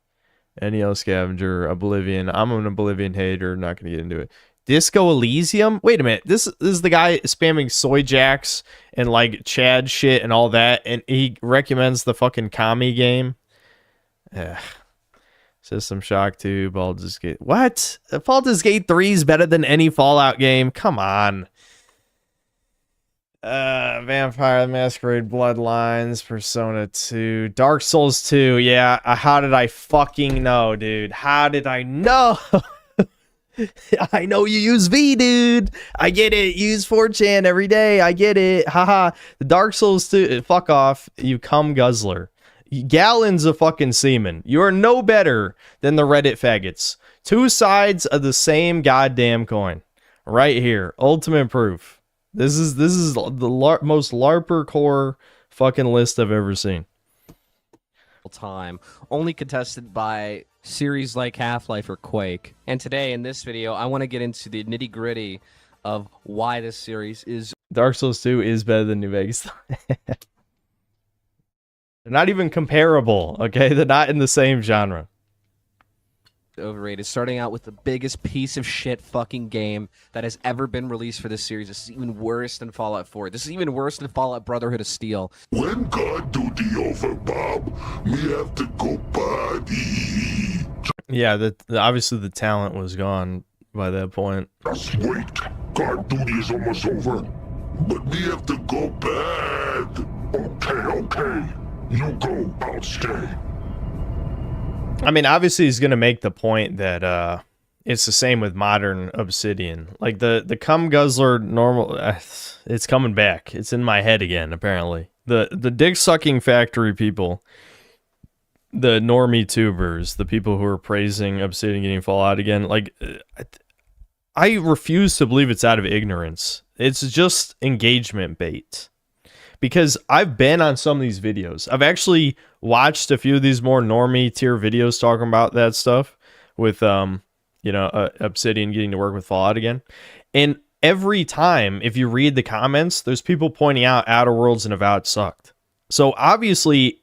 NEL Scavenger, Oblivion. I'm an Oblivion hater. Not going to get into it. Disco Elysium? Wait a minute. This is the guy spamming soy jacks and like Chad shit and all that, and he recommends the fucking Kami game. System Shock 2, Baldur's Gate. What? Baldur's Gate 3 is better than any Fallout game. Come on. Vampire the Masquerade Bloodlines, Persona 2, Dark Souls 2. Yeah, how did I fucking know, dude? How did I know? I know you use V, dude. I get it. Use 4chan every day. I get it. Haha. The Dark Souls 2. Fuck off. You cum guzzler. Gallons of fucking semen. You are no better than the Reddit faggots. Two sides of the same goddamn coin. Right here. Ultimate proof. This is the most LARPer core fucking list I've ever seen. Time, only contested by series like Half-Life or Quake. And today in this video, I want to get into the nitty-gritty of why this series is... Dark Souls 2 is better than New Vegas. They're not even comparable, okay? They're not in the same genre. Overrated. Starting out with the biggest piece of shit fucking game that has ever been released for this series. This is even worse than Fallout 4. This is even worse than Fallout Brotherhood of Steel. When God do the overbob, me have to go body. Yeah, obviously the talent was gone by that point. Just wait. God duty is almost over. But me have to go bad. Okay. You go, I'll stay. I mean, obviously he's going to make the point that it's the same with modern Obsidian. Like the cum guzzler normal, it's coming back. It's in my head again, apparently. The dick sucking factory people, the normie tubers, the people who are praising Obsidian getting Fallout again, like I refuse to believe it's out of ignorance. It's just engagement bait. Because I've been on some of these videos. I've actually watched a few of these more normie tier videos talking about that stuff with, Obsidian getting to work with Fallout again. And every time, if you read the comments, there's people pointing out Outer Worlds and Avowed sucked. So obviously,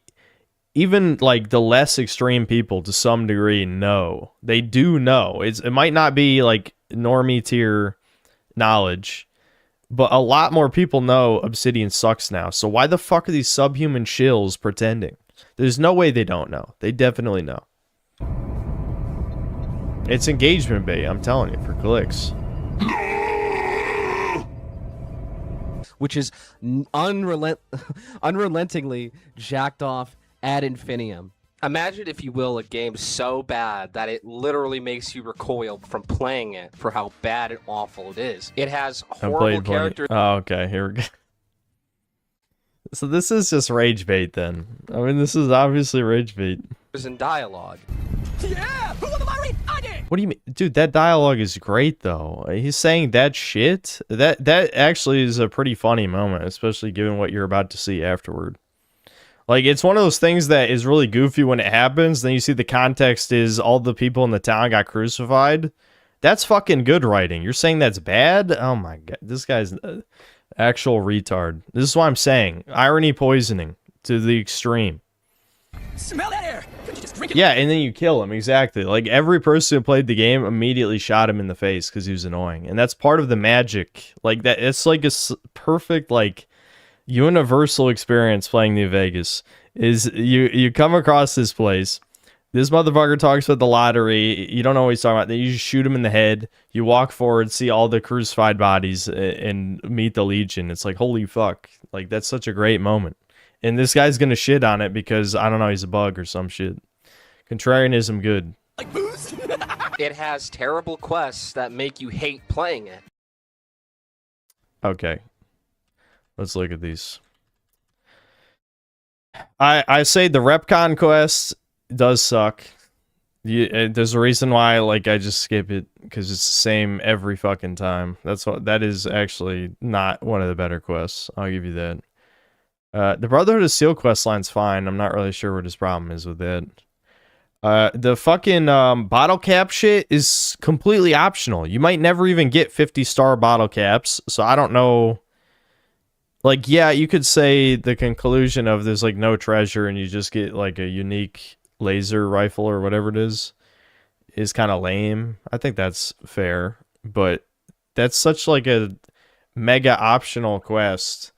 even like the less extreme people to some degree know. They do know. It might not be like normie tier knowledge, but a lot more people know Obsidian sucks now. So why the fuck are these subhuman shills pretending? There's no way they don't know. They definitely know. It's engagement bait, I'm telling you, for clicks. Which is unrelentingly jacked off ad infinitum. Imagine, if you will, a game so bad that it literally makes you recoil from playing it for how bad and awful it is. It has horrible characters. Oh, okay, here we go. So this is just rage bait then. I mean, this is obviously rage bait. In dialogue. Yeah! Who won the lottery? I did! What do you mean? Dude, that dialogue is great though. He's saying that shit. That actually is a pretty funny moment, especially given what you're about to see afterward. Like, it's one of those things that is really goofy when it happens. Then you see the context is all the people in the town got crucified. That's fucking good writing. You're saying that's bad? Oh my god. This guy's an actual retard. This is what I'm saying. Irony poisoning to the extreme. Smell that air! Could you just drink it? Yeah, and then you kill him. Exactly. Like, every person who played the game immediately shot him in the face because he was annoying. And that's part of the magic. Like, that. It's like a perfect, like, universal experience playing New Vegas is you come across this place. This motherfucker talks about the lottery. You don't know what he's talking about. Then you just shoot him in the head. You walk forward, see all the crucified bodies, and meet the Legion. It's like, holy fuck. Like, that's such a great moment. And this guy's gonna shit on it because, I don't know, he's a bug or some shit. Contrarianism good. It has terrible quests that make you hate playing it. Okay. Let's look at these. I say the Repcon quest does suck. There's a reason why, like, I just skip it because it's the same every fucking time. That is actually not one of the better quests. I'll give you that. The Brotherhood of Steel quest line's fine. I'm not really sure what his problem is with that. The fucking bottle cap shit is completely optional. You might never even get 50-star bottle caps, so I don't know. Like, yeah, you could say the conclusion of there's like no treasure and you just get like a unique laser rifle or whatever it is kind of lame. I think that's fair, but that's such like a mega optional quest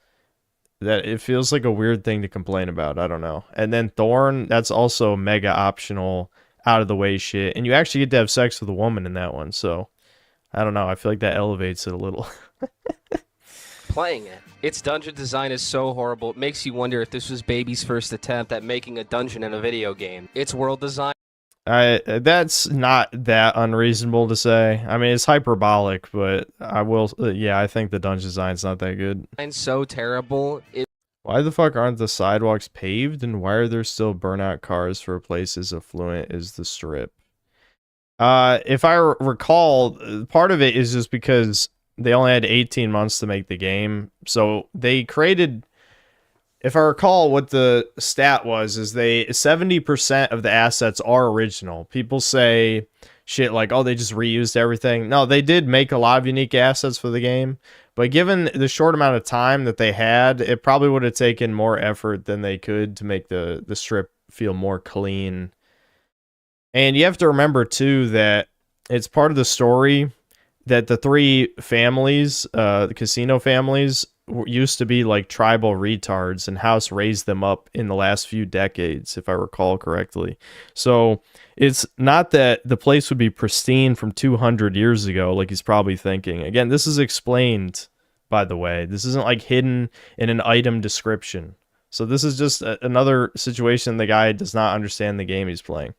that it feels like a weird thing to complain about. I don't know. And then Thorn, that's also mega optional, out of the way shit. And you actually get to have sex with a woman in that one. So I don't know. I feel like that elevates it a little. Playing it. Its dungeon design is so horrible, it makes you wonder if this was Baby's first attempt at making a dungeon in a video game. Its world design... That's not that unreasonable to say. I mean, it's hyperbolic, but I will... yeah, I think the dungeon design's not that good. It's so terrible. Why the fuck aren't the sidewalks paved, and why are there still burnout cars for a place as affluent as the Strip? If I recall, part of it is just because they only had 18 months to make the game. So they created, if I recall what the stat was, is 70% of the assets are original. People say shit like, oh, they just reused everything. No, they did make a lot of unique assets for the game. But given the short amount of time that they had, it probably would have taken more effort than they could to make the Strip feel more clean. And you have to remember, too, that it's part of the story that the three families, the casino families, used to be like tribal retards, and House raised them up in the last few decades, if I recall correctly. So it's not that the place would be pristine from 200 years ago, like he's probably thinking. Again, this is explained, by the way. This isn't like hidden in an item description. So this is just another situation the guy does not understand the game he's playing.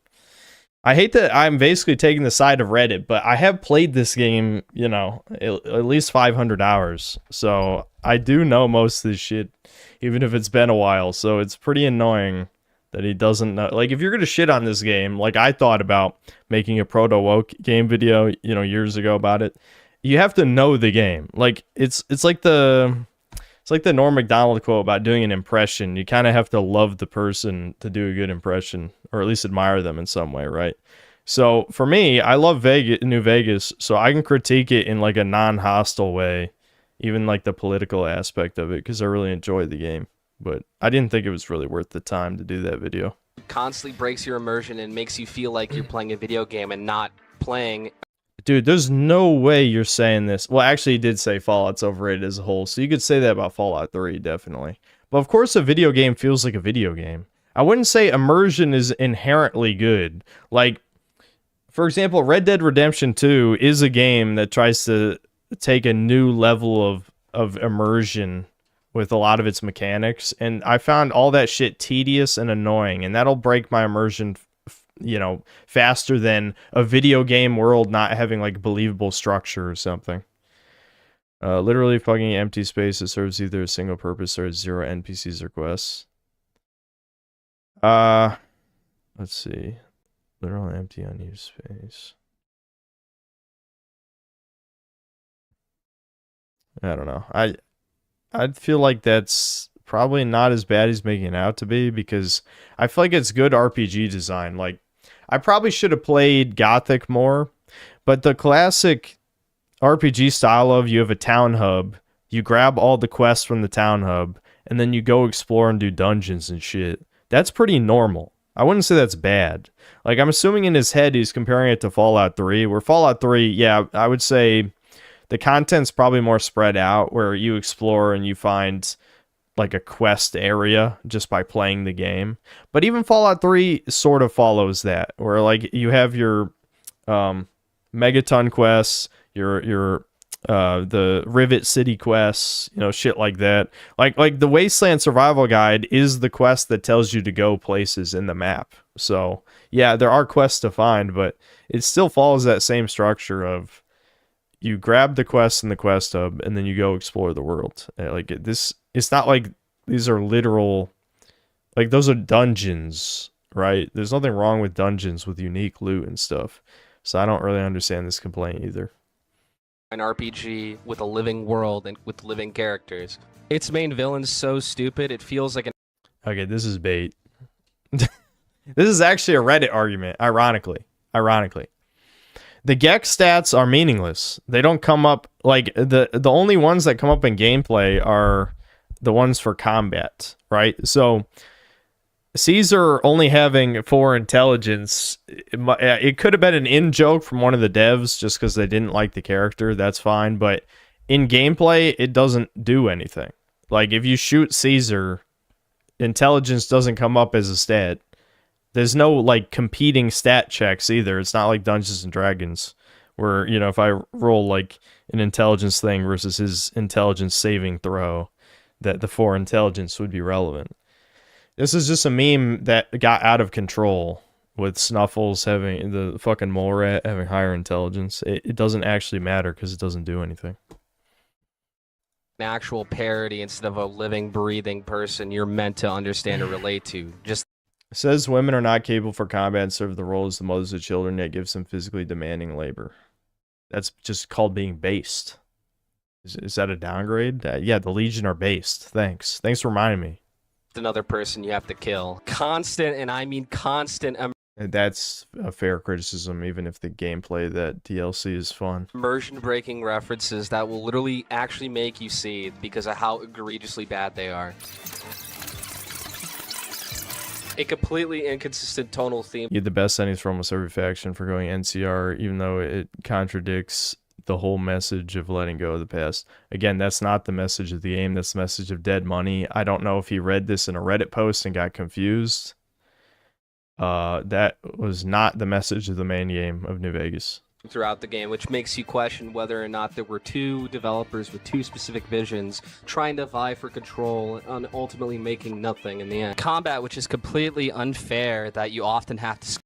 I hate that I'm basically taking the side of Reddit, but I have played this game, you know, at least 500 hours. So I do know most of this shit, even if it's been a while. So it's pretty annoying that he doesn't know. Like, if you're going to shit on this game, like I thought about making a proto-woke game video, you know, years ago about it, you have to know the game. Like, it's like the Norm Macdonald quote about doing an impression. You kind of have to love the person to do a good impression, or at least admire them in some way, right? So for me, I love New Vegas, so I can critique it in like a non-hostile way, even like the political aspect of it, because I really enjoy the game. But I didn't think it was really worth the time to do that video. Constantly breaks your immersion and makes you feel like you're playing a video game and not playing. Dude, there's no way you're saying this. Well, actually, you did say Fallout's overrated as a whole, so you could say that about Fallout 3, definitely. But of course, a video game feels like a video game. I wouldn't say immersion is inherently good. Like, for example, Red Dead Redemption 2 is a game that tries to take a new level of immersion with a lot of its mechanics, and I found all that shit tedious and annoying, and that'll break my immersion, you know, faster than a video game world not having like believable structure or something. Literally fucking empty space that serves either a single purpose or has zero NPCs or quests. Let's see. Literal empty unused space. I don't know. I'd feel like that's probably not as bad as making it out to be, because I feel like it's good RPG design. Like, I probably should have played Gothic more, but the classic RPG style of you have a town hub, you grab all the quests from the town hub, and then you go explore and do dungeons and shit. That's pretty normal. I wouldn't say that's bad. Like, I'm assuming in his head he's comparing it to Fallout 3, where Fallout 3, yeah, I would say the content's probably more spread out, where you explore and you find like a quest area just by playing the game. But even Fallout 3 sort of follows that, where like you have your Megaton quests, your the Rivet City quests, you know, shit like that. Like the Wasteland Survival Guide is the quest that tells you to go places in the map. So yeah, there are quests to find, but it still follows that same structure of you grab the quest in the quest hub and then you go explore the world. It's not like these are literal, like those are dungeons, right? There's nothing wrong with dungeons with unique loot and stuff. So I don't really understand this complaint either. An RPG with a living world and with living characters. Its main villain's so stupid, it feels like an... Okay, this is bait. This is actually a Reddit argument, ironically. The Gex stats are meaningless. They don't come up, like, the only ones that come up in gameplay are the ones for combat, right? So Caesar only having 4 intelligence, it could have been an in-joke from one of the devs just because they didn't like the character. That's fine, but in gameplay, it doesn't do anything. Like, if you shoot Caesar, intelligence doesn't come up as a stat. There's no, like, competing stat checks either. It's not like Dungeons and Dragons, where, you know, if I roll, like, an intelligence thing versus his intelligence saving throw, that the 4 intelligence would be relevant. This is just a meme that got out of control with Snuffles having, the fucking mole rat having higher intelligence. It doesn't actually matter because it doesn't do anything. An actual parody instead of a living, breathing person you're meant to understand or relate to. Just... It says women are not capable for combat and serve the role as the mothers of children, yet gives them physically demanding labor. That's just called being based. Is that a downgrade? Yeah, the Legion are based. Thanks for reminding me. another person you have to kill. Constant, and I mean constant. That's a fair criticism, even if the gameplay that DLC is fun. Immersion breaking references that will literally actually make you see because of how egregiously bad they are. A completely inconsistent tonal theme. You get the best settings for almost every faction for going NCR, even though it contradicts the whole message of letting go of the past. Again, that's not the message of the game. That's the message of dead money. I don't know if he read this in a Reddit post and got confused. That was not the message of the main game of New Vegas. Throughout the game, which makes you question whether or not there were two developers with two specific visions trying to vie for control and ultimately making nothing in the end. Combat, which is completely unfair, that you often have to...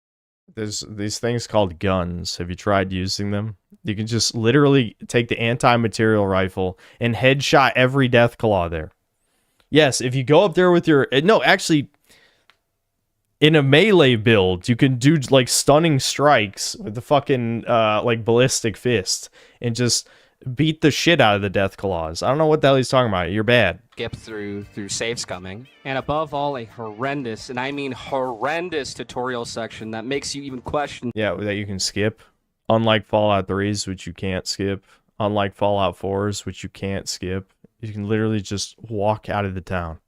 There's these things called guns. Have you tried using them? You can just literally take the anti-material rifle and headshot every Deathclaw there. Yes, if you go up there with your... No, actually... In a melee build, you can do like stunning strikes with the fucking like ballistic fist and just beat the shit out of the Deathclaws. I don't know what the hell he's talking about. You're bad. Skip through save scumming, and above all, a horrendous, and I mean horrendous, tutorial section that makes you even question. Yeah, that you can skip. Unlike Fallout 3's, which you can't skip. Unlike Fallout 4's, which you can't skip. You can literally just walk out of the town.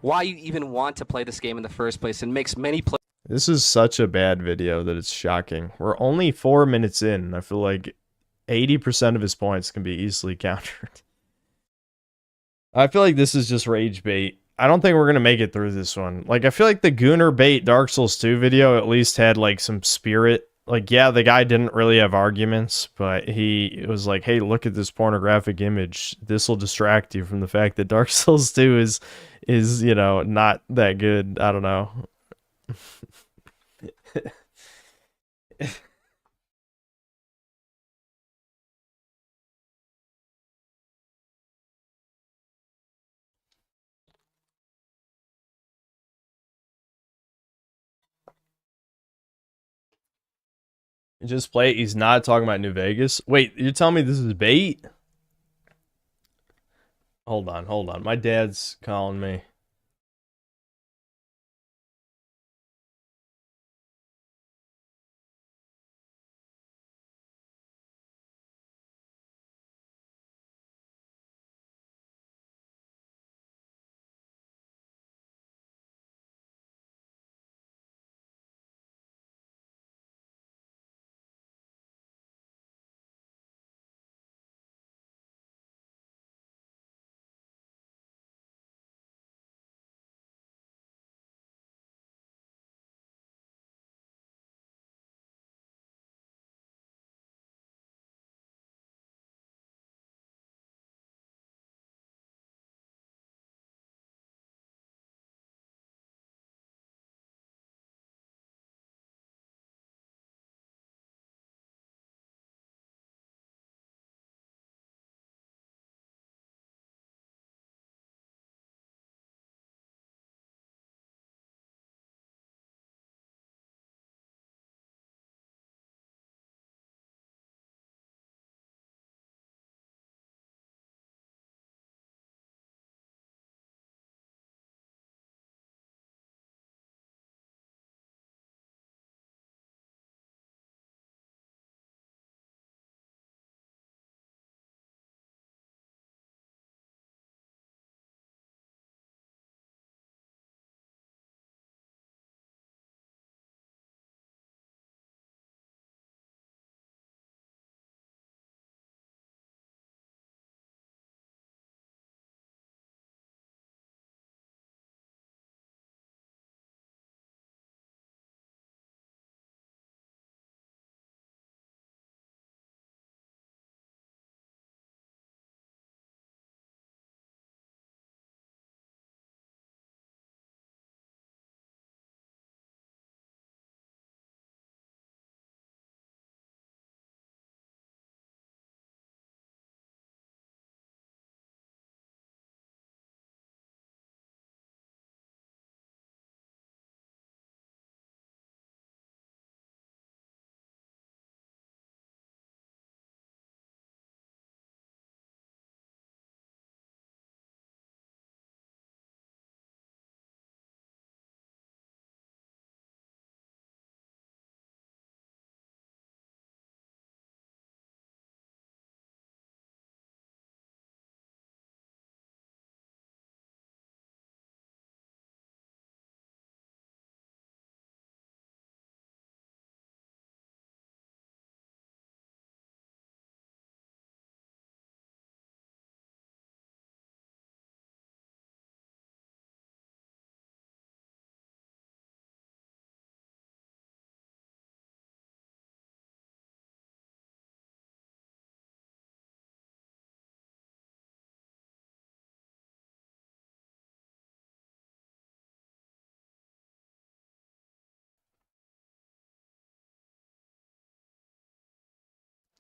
Why you even want to play this game in the first place, and makes many players... This is such a bad video that it's shocking. We're only 4 minutes in, and I feel like 80% of his points can be easily countered. I feel like this is just rage bait. I don't think we're going to make it through this one. Like, I feel like the Gooner bait Dark Souls 2 video at least had, like, some spirit. Like, yeah, the guy didn't really have arguments, but he was like, hey, look at this pornographic image. This will distract you from the fact that Dark Souls 2 is, you know, not that good. I don't know. Just play it. He's not talking about New Vegas. Wait, you're telling me this is bait? Hold on. My dad's calling me.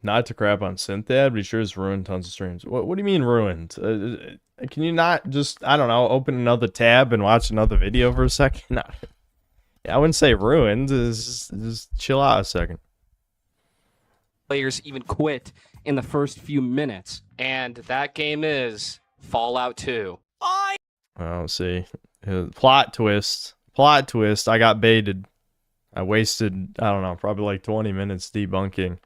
Not to crap on Synthad, but he sure has ruined tons of streams. What do you mean ruined? Can you not just, I don't know, open another tab and watch another video for a second? No. I wouldn't say ruined. Just chill out a second. Players even quit in the first few minutes. And that game is Fallout 2. Well, see. Plot twist. Plot twist. I got baited. I wasted, I don't know, probably like 20 minutes debunking.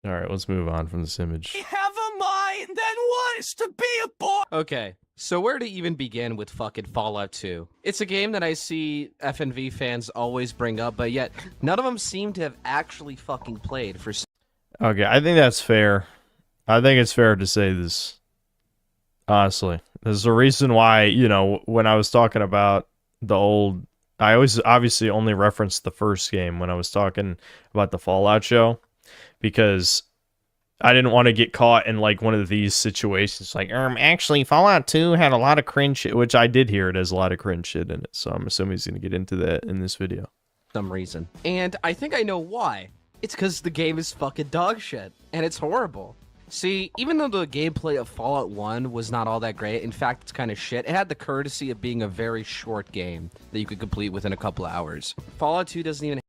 All right, let's move on from this image. Have a mind that wants to be a boy. Okay, so where to even begin with fucking Fallout 2? It's a game that I see FNV fans always bring up, but yet none of them seem to have actually fucking played for. Okay, I think that's fair. I think it's fair to say this. Honestly, there's a reason why, you know, when I was talking about the old, I always obviously only referenced the first game when I was talking about the Fallout show, because I didn't want to get caught in like one of these situations. Like, actually, Fallout 2 had a lot of cringe shit, which I did hear it has a lot of cringe shit in it. So I'm assuming he's going to get into that in this video. Some reason. And I think I know why. It's because the game is fucking dog shit, and it's horrible. See, even though the gameplay of Fallout 1 was not all that great, in fact, it's kind of shit, it had the courtesy of being a very short game that you could complete within a couple of hours. Fallout 2 doesn't even...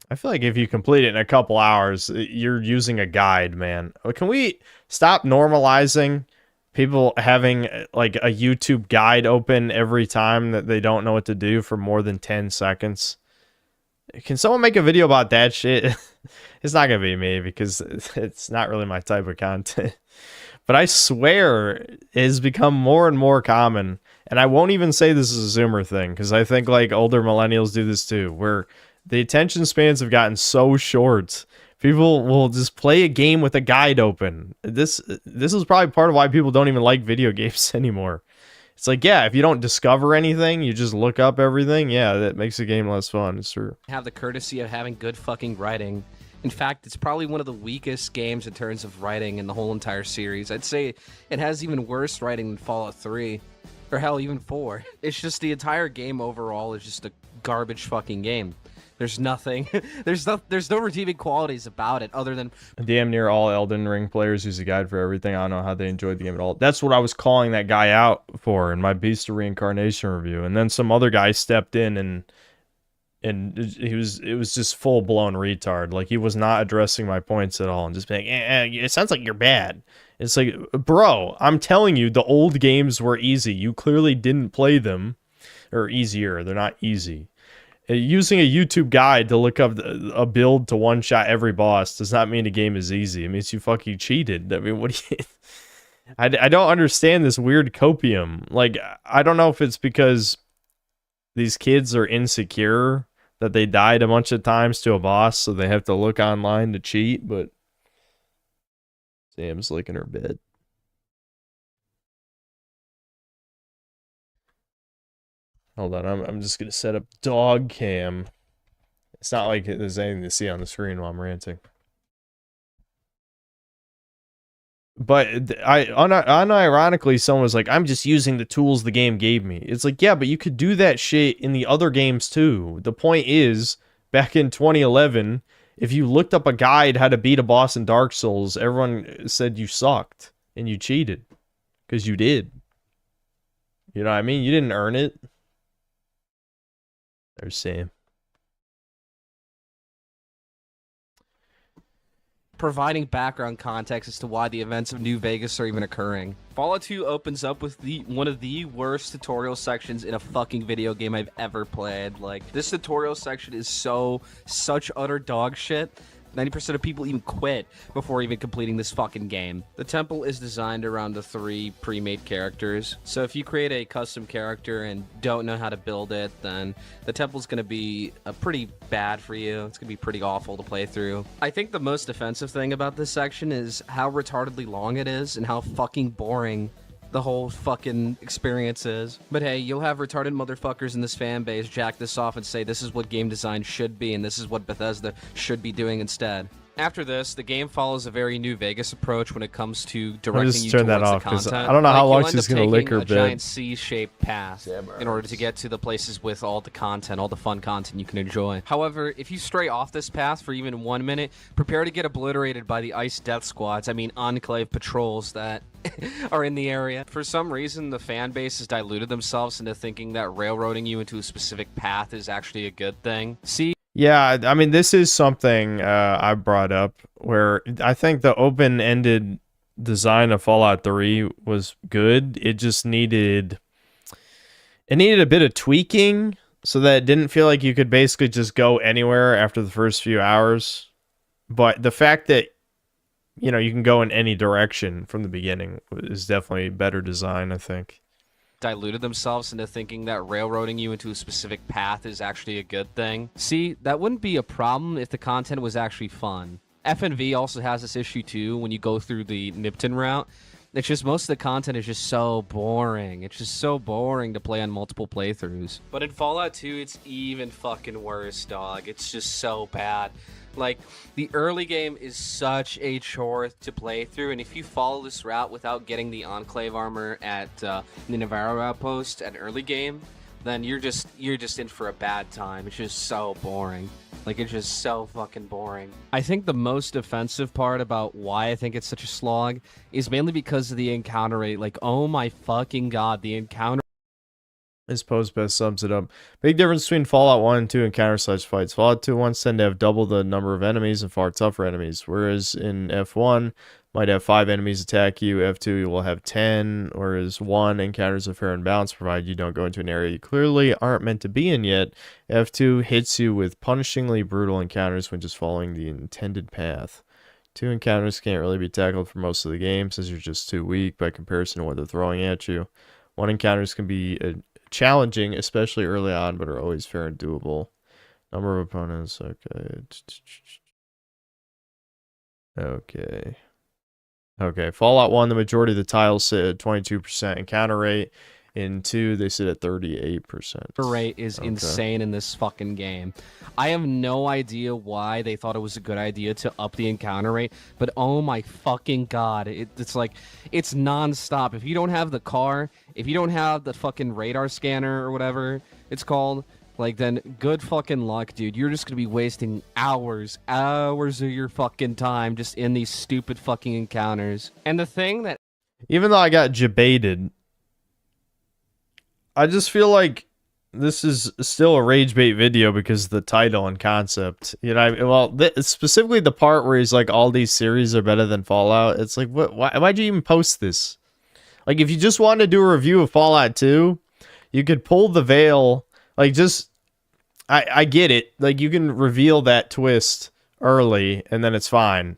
I feel like if you complete it in a couple hours, you're using a guide, man. Can we stop normalizing people having like a YouTube guide open every time that they don't know what to do for more than 10 seconds? Can someone make a video about that shit? It's not going to be me because it's not really my type of content. But I swear it has become more and more common. And I won't even say this is a Zoomer thing, because I think like older millennials do this too, where the attention spans have gotten so short. People will just play a game with a guide open. This is probably part of why people don't even like video games anymore. It's like, yeah, if you don't discover anything, you just look up everything. Yeah, that makes the game less fun. It's true. Have the courtesy of having good fucking writing. In fact, it's probably one of the weakest games in terms of writing in the whole entire series. I'd say it has even worse writing than Fallout 3. Or hell, even 4. It's just the entire game overall is just a garbage fucking game. There's nothing. There's no redeeming qualities about it other than damn near all Elden Ring players use a guide for everything. I don't know how they enjoyed the game at all. That's what I was calling that guy out for in my Beast of Reincarnation review. And then some other guy stepped in and it was just full blown retard. Like, he was not addressing my points at all and just being, it sounds like you're bad. It's like, bro, I'm telling you, the old games were easy. You clearly didn't play them, or easier. They're not easy. Using a YouTube guide to look up a build to one-shot every boss does not mean the game is easy. It means you fucking cheated. I mean, what do you... I don't understand this weird copium. Like, I don't know if it's because these kids are insecure that they died a bunch of times to a boss, so they have to look online to cheat, but... Sam's licking her bed. Hold on, I'm just gonna set up dog cam. It's not like there's anything to see on the screen while I'm ranting. But unironically, someone was like, I'm just using the tools the game gave me. It's like, yeah, but you could do that shit in the other games too. The point is, back in 2011, if you looked up a guide how to beat a boss in Dark Souls, everyone said you sucked and you cheated. Because you did. You know what I mean? You didn't earn it. There's Sam. providing background context as to why the events of New Vegas are even occurring. Fallout 2 opens up with one of the worst tutorial sections in a fucking video game I've ever played. Like, this tutorial section is such utter dog shit. 90% of people even quit before even completing this fucking game. The temple is designed around the 3 pre-made characters. So if you create a custom character and don't know how to build it, then the temple's gonna be pretty bad for you. It's gonna be pretty awful to play through. I think the most offensive thing about this section is how retardedly long it is and how fucking boring the whole fucking experience is. But hey, you'll have retarded motherfuckers in this fan base jack this off and say this is what game design should be and this is what Bethesda should be doing instead. After this, the game follows a very New Vegas approach when it comes to directing just you turn towards that the off, 'cause content. I don't know how long you'll end she's up gonna lick taking her a giant bed. C-shaped path in order to get to the places with all the content, all the fun content you can enjoy. However, if you stray off this path for even 1 minute, prepare to get obliterated by the ICE death squads, I mean enclave patrols that are in the area. For some reason, the fan base has diluted themselves into thinking that railroading you into a specific path is actually a good thing. See? Yeah, I mean, this is something I brought up where I think the open-ended design of Fallout 3 was good. It just needed a bit of tweaking so that it didn't feel like you could basically just go anywhere after the first few hours. But the fact that, you know, you can go in any direction from the beginning is definitely better design, I think. Diluted themselves into thinking that railroading you into a specific path is actually a good thing. See, that wouldn't be a problem if the content was actually fun. FNV also has this issue too when you go through the Nipton route. It's just most of the content is just so boring. It's just so boring to play on multiple playthroughs. But in Fallout 2, it's even fucking worse, dog. It's just so bad. Like, the early game is such a chore to play through, and if you follow this route without getting the Enclave armor at the Navarro outpost at early game, then you're just in for a bad time. It's just so boring. Like, it's just so fucking boring. I think the most offensive part about why I think it's such a slog is mainly because of the encounter rate. Like, oh my fucking god, the encounter. This post best sums it up. Big difference between Fallout 1 and 2 encounter/fights. Fallout 2 ones tend to have double the number of enemies and far tougher enemies, whereas in F1 might have 5 enemies attack you. F2 you will have 10, whereas 1 encounters are fair and balanced, provided you don't go into an area you clearly aren't meant to be in yet. F2 hits you with punishingly brutal encounters when just following the intended path. 2 encounters can't really be tackled for most of the game since you're just too weak by comparison to what they're throwing at you. 1 encounters can be challenging, especially early on, but are always fair and doable. Number of opponents, okay. Fallout 1, the majority of the tiles sit at 22% encounter rate. In 2, they sit at 38%. The rate is insane in this fucking game. I have no idea why they thought it was a good idea to up the encounter rate, but oh my fucking god, it's like, it's non-stop. If you don't have the car, if you don't have the fucking radar scanner or whatever it's called, like, then good fucking luck, dude. You're just gonna be wasting hours of your fucking time just in these stupid fucking encounters. And the thing that... Even though I got jebaited, I just feel like this is still a rage bait video because of the title and concept. You know, specifically the part where he's like, all these series are better than Fallout. It's like, why'd you even post this? Like, if you just wanted to do a review of Fallout 2, you could pull the veil. Like, just, I get it. Like, you can reveal that twist early, and then it's fine.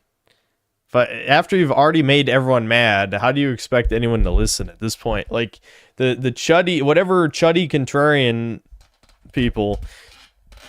But after you've already made everyone mad, how do you expect anyone to listen at this point? Like, the chuddy, whatever chuddy contrarian people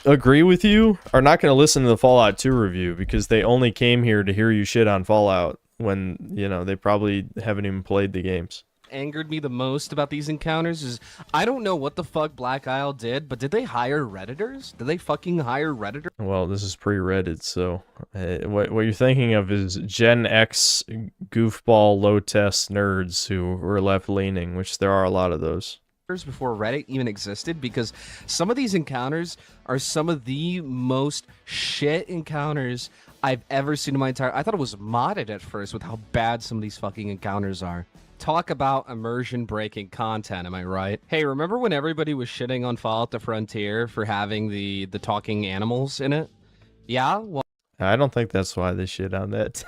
agree with you are not going to listen to the Fallout 2 review because they only came here to hear you shit on Fallout when, you know, they probably haven't even played the games. Angered me the most about these encounters is I don't know what the fuck Black Isle did, but did they hire Redditors? Did they fucking hire Redditors? Well, this is pre-Reddit, so what you're thinking of is Gen X goofball low-test nerds who were left-leaning, which there are a lot of those. Before Reddit even existed, because some of these encounters are some of the most shit encounters I've ever seen in my entire... I thought it was modded at first with how bad some of these fucking encounters are. Talk about immersion-breaking content, am I right? Hey, remember when everybody was shitting on Fallout the Frontier for having the talking animals in it? Yeah? Well, I don't think that's why they shit on that.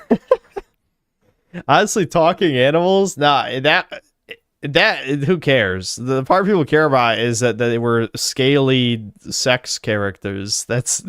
Honestly, talking animals? Nah, that who cares? The part people care about is that they were scaly sex characters. That's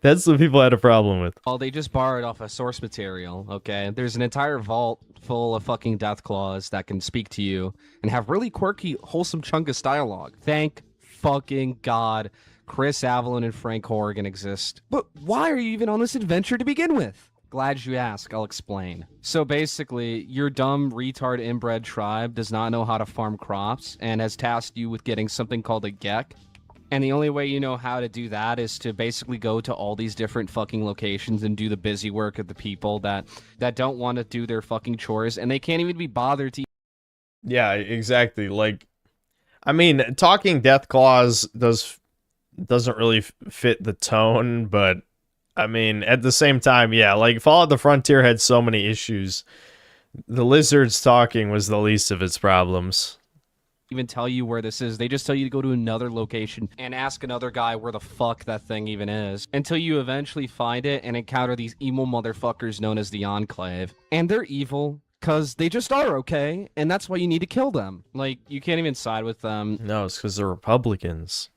what people had a problem with. well, they just borrowed off of source material, okay? There's an entire vault full of fucking death claws that can speak to you and have really quirky, wholesome chungus dialogue. Thank fucking God Chris Avalon and Frank Horrigan exist. But why are you even on this adventure to begin with? Glad you ask, I'll explain. So basically, your dumb, retard, inbred tribe does not know how to farm crops and has tasked you with getting something called a GEC. And the only way you know how to do that is to basically go to all these different fucking locations and do the busy work of the people that don't want to do their fucking chores, and they can't even be bothered to. Yeah, exactly. Like, I mean, talking Death Claws doesn't really fit the tone, but I mean, at the same time, yeah, like Fallout the Frontier had so many issues. The lizards talking was the least of its problems. Even tell you where this is. They just tell you to go to another location and ask another guy where the fuck that thing even is, until you eventually find it and encounter these evil motherfuckers known as the Enclave. And they're evil because they just are, okay? And that's why you need to kill them. Like, you can't even side with them. No, it's because they're Republicans.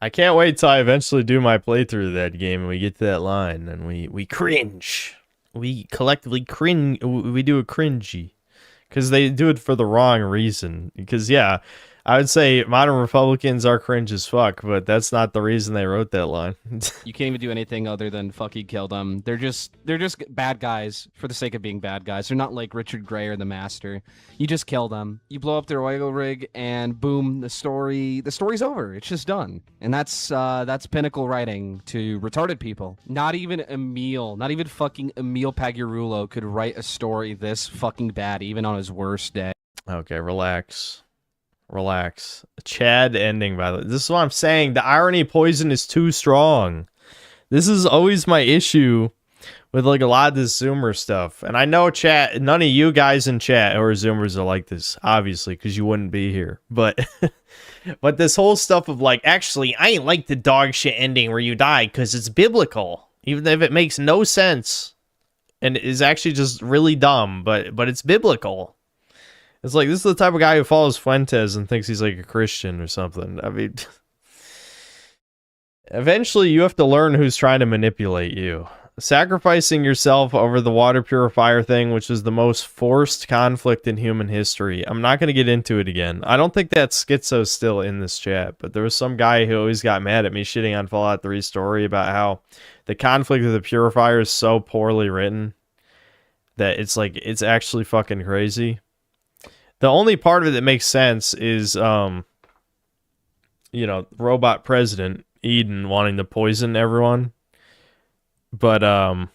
I can't wait till I eventually do my playthrough of that game and we get to that line and we cringe. We collectively cringe. We do a cringy. Because they do it for the wrong reason. Because, yeah, I would say modern Republicans are cringe as fuck, but that's not the reason they wrote that line. You can't even do anything other than fucking kill them. They're just bad guys for the sake of being bad guys. They're not like Richard Gray or the Master. You just kill them. You blow up their oil rig, and boom, the story's over. It's just done. And that's pinnacle writing to retarded people. Not even fucking Emil Pagliarulo could write a story this fucking bad, even on his worst day. Okay, relax. Relax. A Chad ending, by the way. This is what I'm saying. The irony poison is too strong. This is always my issue with like a lot of this Zoomer stuff. And I know chat, none of you guys in chat or Zoomers are like this, obviously, because you wouldn't be here. But but this whole stuff of like, actually, I ain't like the dog shit ending where you die because it's biblical. Even if it makes no sense and is actually just really dumb, but it's biblical. It's like, this is the type of guy who follows Fuentes and thinks he's like a Christian or something. I mean, eventually you have to learn who's trying to manipulate you. Sacrificing yourself over the water purifier thing, which is the most forced conflict in human history. I'm not going to get into it again. I don't think that Schizo's still in this chat, but there was some guy who always got mad at me shitting on Fallout 3 story about how the conflict of the purifier is so poorly written that it's like, it's actually fucking crazy. The only part of it that makes sense is, robot president Eden wanting to poison everyone. But I'm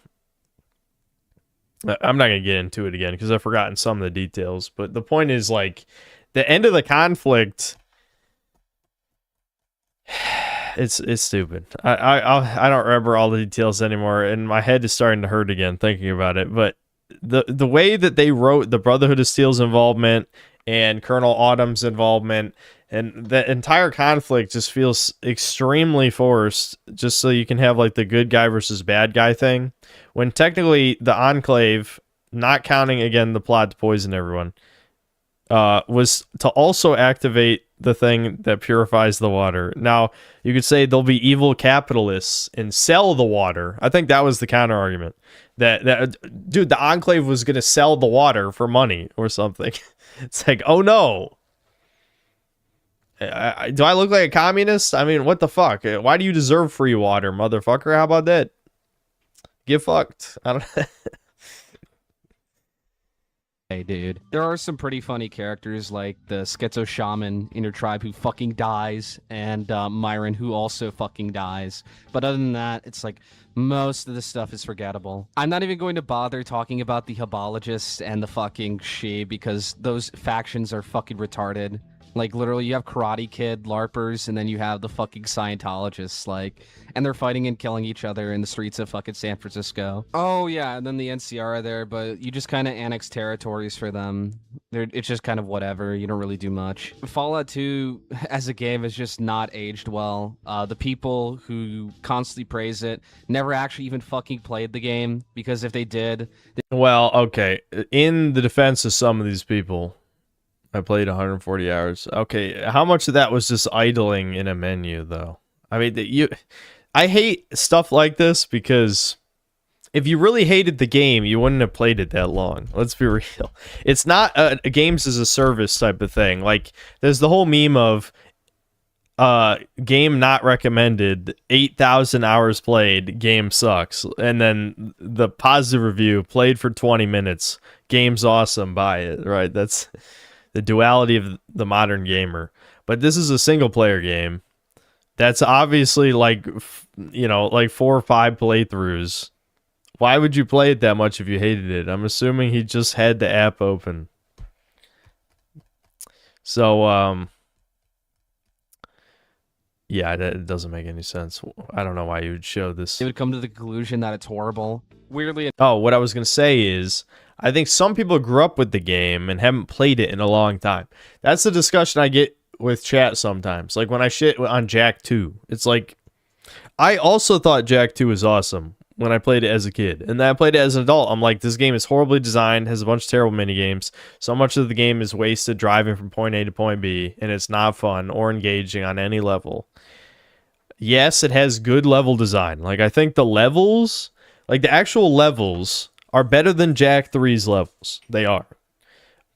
not going to get into it again because I've forgotten some of the details. But the point is, like, the end of the conflict, it's stupid. I don't remember all the details anymore, and my head is starting to hurt again thinking about it. But the way that they wrote the Brotherhood of Steel's involvement and Colonel Autumn's involvement and the entire conflict just feels extremely forced, just so you can have like the good guy versus bad guy thing, when technically the Enclave, not counting again the plot to poison everyone, was to also activate the thing that purifies the water. Now, you could say they'll be evil capitalists and sell the water. I think that was the counter argument. That dude, the Enclave was going to sell the water for money or something. It's like, oh no. Do I look like a communist? I mean, what the fuck? Why do you deserve free water, motherfucker? How about that? Get fucked. I don't Hey, dude. There are some pretty funny characters like the Schizo Shaman in your tribe who fucking dies, and Myron who also fucking dies. But other than that, it's like most of the stuff is forgettable. I'm not even going to bother talking about the Hebologists and the fucking She because those factions are fucking retarded. Like, literally, you have Karate Kid LARPers, and then you have the fucking Scientologists, like, and they're fighting and killing each other in the streets of fucking San Francisco. Oh, yeah, and then the NCR are there, but you just kind of annex territories for them. It's just kind of whatever. You don't really do much. Fallout 2, as a game, has just not aged well. The people who constantly praise it never actually even fucking played the game, because if they did... Well, okay, in the defense of some of these people... I played 140 hours. Okay, how much of that was just idling in a menu, though? I mean, I hate stuff like this because if you really hated the game, you wouldn't have played it that long. Let's be real. It's not a games as a service type of thing. Like, there's the whole meme of game not recommended, 8,000 hours played, game sucks. And then the positive review, played for 20 minutes, game's awesome, buy it, right? That's... the duality of the modern gamer. But this is a single player game, That's obviously like, like 4 or 5 playthroughs. Why would you play it that much if you hated it? I'm assuming he just had the app open. So, yeah, that doesn't make any sense. I don't know why you would show this. They would come to the conclusion that it's horrible. Weirdly. Oh, what I was going to say is, I think some people grew up with the game and haven't played it in a long time. That's the discussion I get with chat sometimes. Like when I shit on Jack 2, it's like, I also thought Jack 2 was awesome when I played it as a kid. And then I played it as an adult. I'm like, this game is horribly designed, has a bunch of terrible minigames. So much of the game is wasted driving from point A to point B, and it's not fun or engaging on any level. Yes, it has good level design. Like, I think the levels, like the actual levels, are better than Jack 3's levels. They are.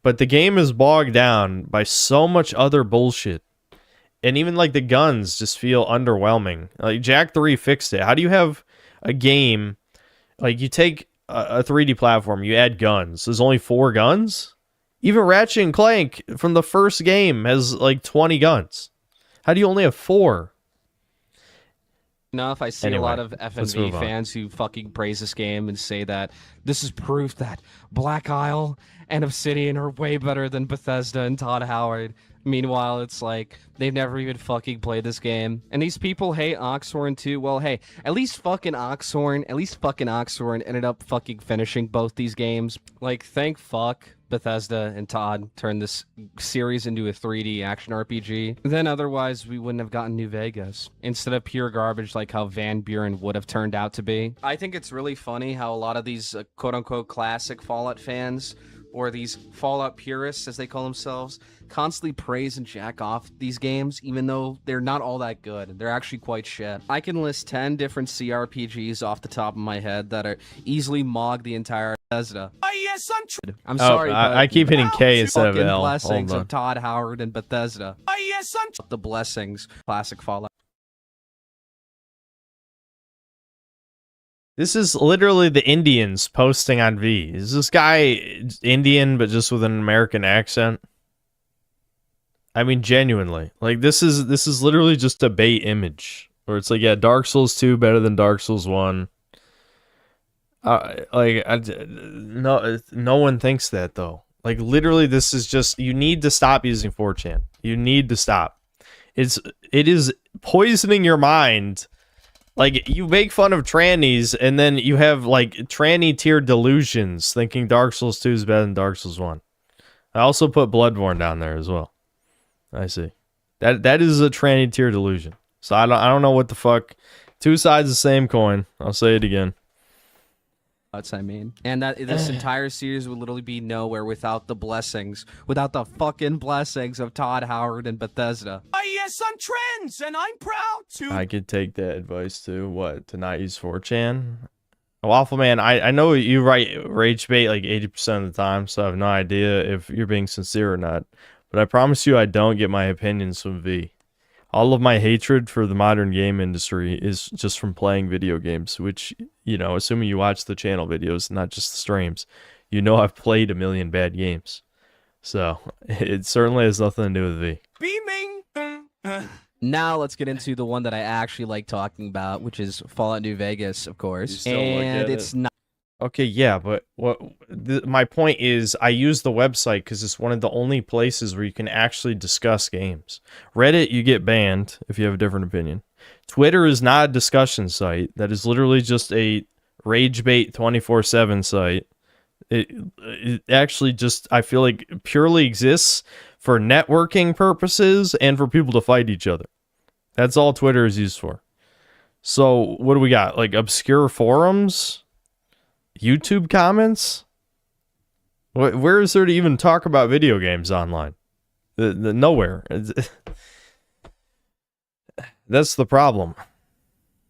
But the game is bogged down by so much other bullshit. And even like the guns just feel underwhelming. Like Jack 3 fixed it. How do you have a game, like you take a 3D platform, you add guns. There's only 4 guns? Even Ratchet and Clank from the first game has like 20 guns. How do you only have 4? Enough, I see Anyway, a lot of let's FMV move on. fans who fucking praise this game and say that this is proof that Black Isle and Obsidian are way better than Bethesda and Todd Howard. Meanwhile, it's like they've never even fucking played this game. And these people hate Oxhorn too. Well, hey, at least fucking Oxhorn ended up fucking finishing both these games. Like, thank fuck Bethesda and Todd turned this series into a 3D action RPG. Then otherwise we wouldn't have gotten New Vegas instead of pure garbage like how Van Buren would have turned out to be. I think it's really funny how a lot of these quote-unquote classic Fallout fans, or these Fallout purists as they call themselves, constantly praise and jack off these games even though they're not all that good. They're actually quite shit. I can list 10 different CRPGs off the top of my head that are easily mog the entire Bethesda. I'm sorry, but I keep hitting K instead of fucking L. blessings Hold on. of Todd Howard and Bethesda. The blessings, classic Fallout. This is literally the Indians posting on V. Is this guy Indian but just with an American accent? I mean, genuinely. Like, this is literally just a bait image. Where it's like, yeah, Dark Souls 2 better than Dark Souls 1. No one thinks that, though. Like, literally, this is just... You need to stop using 4chan. You need to stop. It is poisoning your mind. Like, you make fun of trannies, and then you have, like, tranny-tier delusions, thinking Dark Souls 2 is better than Dark Souls 1. I also put Bloodborne down there as well. I see. That is a tranny-tier delusion. So I don't know what the fuck. 2 sides of the same coin. I'll say it again. I mean, and that this entire series would literally be nowhere without the blessings, without the fucking blessings of Todd Howard and Bethesda. Yes, on trends, and I'm proud to. I could take that advice too. What, to not use 4chan? Waffle Man, I know you write rage bait like 80% of the time, so I have no idea if you're being sincere or not. But I promise you I don't get my opinions from V. All of my hatred for the modern game industry is just from playing video games, which, you know, assuming you watch the channel videos, not just the streams, you know I've played a million bad games. So, it certainly has nothing to do with V. Beaming. Now let's get into the one that I actually like talking about, which is Fallout New Vegas, of course. And it's not. Okay, yeah, but my point is I use the website because it's one of the only places where you can actually discuss games. Reddit, you get banned if you have a different opinion. Twitter is not a discussion site. That is literally just a rage bait 24/7 site. It actually just, I feel like, purely exists for networking purposes and for people to fight each other. That's all Twitter is used for. So what do we got? Like obscure forums? YouTube comments? Where is there to even talk about video games online? Nowhere. That's the problem.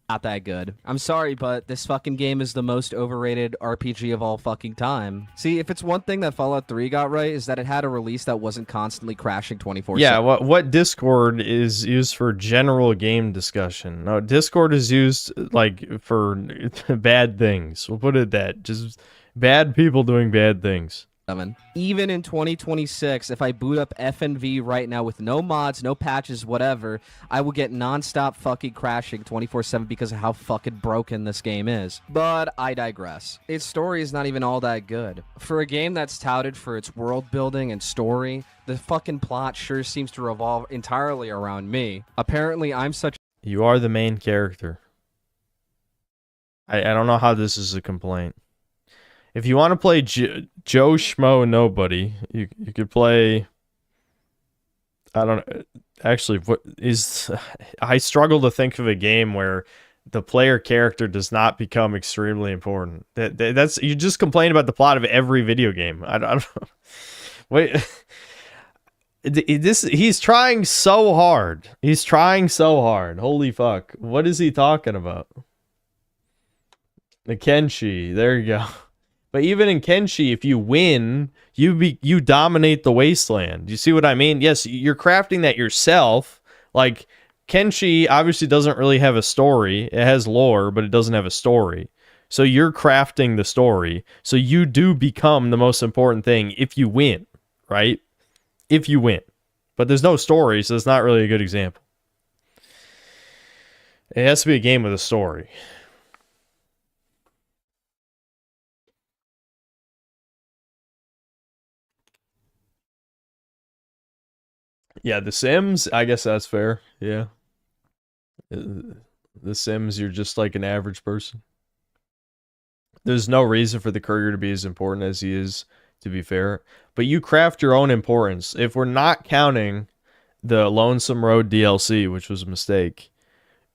Not that good. I'm sorry, but this fucking game is the most overrated RPG of all fucking time. See, if it's one thing that Fallout 3 got right, is that it had a release that wasn't constantly crashing 24/7. Yeah, what Discord is used for general game discussion. No, Discord is used, like, for bad things. We'll put it that. Just bad people doing bad things. Even in 2026, if I boot up FNV right now with no mods, no patches, whatever, I will get non-stop fucking crashing 24/7 because of how fucking broken this game is. But I digress. Its story is not even all that good. For a game that's touted for its world building and story, the fucking plot sure seems to revolve entirely around me. Apparently, I'm such. You are the main character. I don't know how this is a complaint. If you want to play Joe Schmo Nobody, you could play. I don't know. Actually, what is? I struggle to think of a game where the player character does not become extremely important. That's you just complain about the plot of every video game. I don't know. Wait. He's trying so hard. He's trying so hard. Holy fuck. What is he talking about? The Kenshi. There you go. But even in Kenshi, if you win, you dominate the wasteland. You see what I mean? Yes, you're crafting that yourself. Like, Kenshi obviously doesn't really have a story. It has lore, but it doesn't have a story. So you're crafting the story. So you do become the most important thing if you win, right? If you win. But there's no story, so it's not really a good example. It has to be a game with a story. Yeah, The Sims, I guess that's fair. Yeah. The Sims, you're just like an average person. There's no reason for the courier to be as important as he is, to be fair. But you craft your own importance. If we're not counting the Lonesome Road DLC, which was a mistake,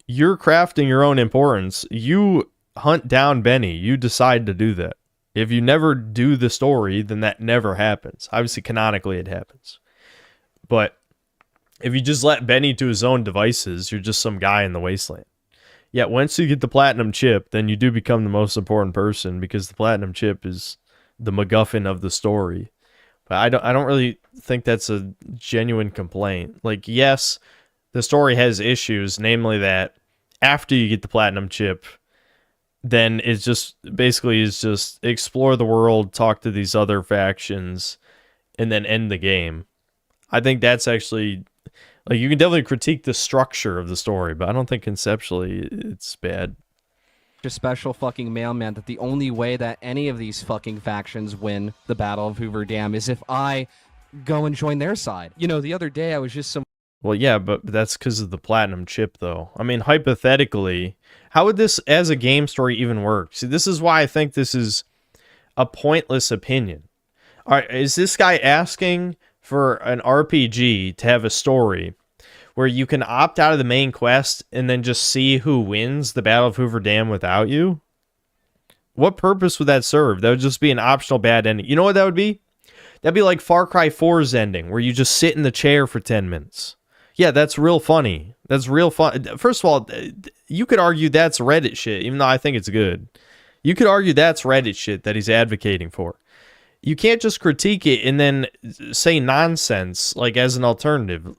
you're crafting your own importance. You hunt down Benny. You decide to do that. If you never do the story, then that never happens. Obviously, canonically, it happens. But if you just let Benny to his own devices, you're just some guy in the wasteland. Yet once you get the platinum chip, then you do become the most important person because the platinum chip is the MacGuffin of the story. But I don't really think that's a genuine complaint. Like, yes, the story has issues, namely that after you get the platinum chip, then it's just basically is just explore the world, talk to these other factions, and then end the game. I think that's actually. Like, you can definitely critique the structure of the story, but I don't think conceptually it's bad. A special fucking mailman that the only way that any of these fucking factions win the Battle of Hoover Dam is if I go and join their side. You know, the other day I was just some. Well, yeah, but that's because of the platinum chip, though. I mean, hypothetically, how would this as a game story even work? See, this is why I think this is a pointless opinion. All right, is this guy asking for an RPG to have a story where you can opt out of the main quest and then just see who wins the Battle of Hoover Dam without you? What purpose would that serve? That would just be an optional bad ending. You know what that would be? That'd be like Far Cry 4's ending, where you just sit in the chair for 10 minutes. Yeah, that's real funny. That's real fun. First of all, you could argue that's Reddit shit, even though I think it's good. You could argue that's Reddit shit that he's advocating for. You can't just critique it and then say nonsense like as an alternative.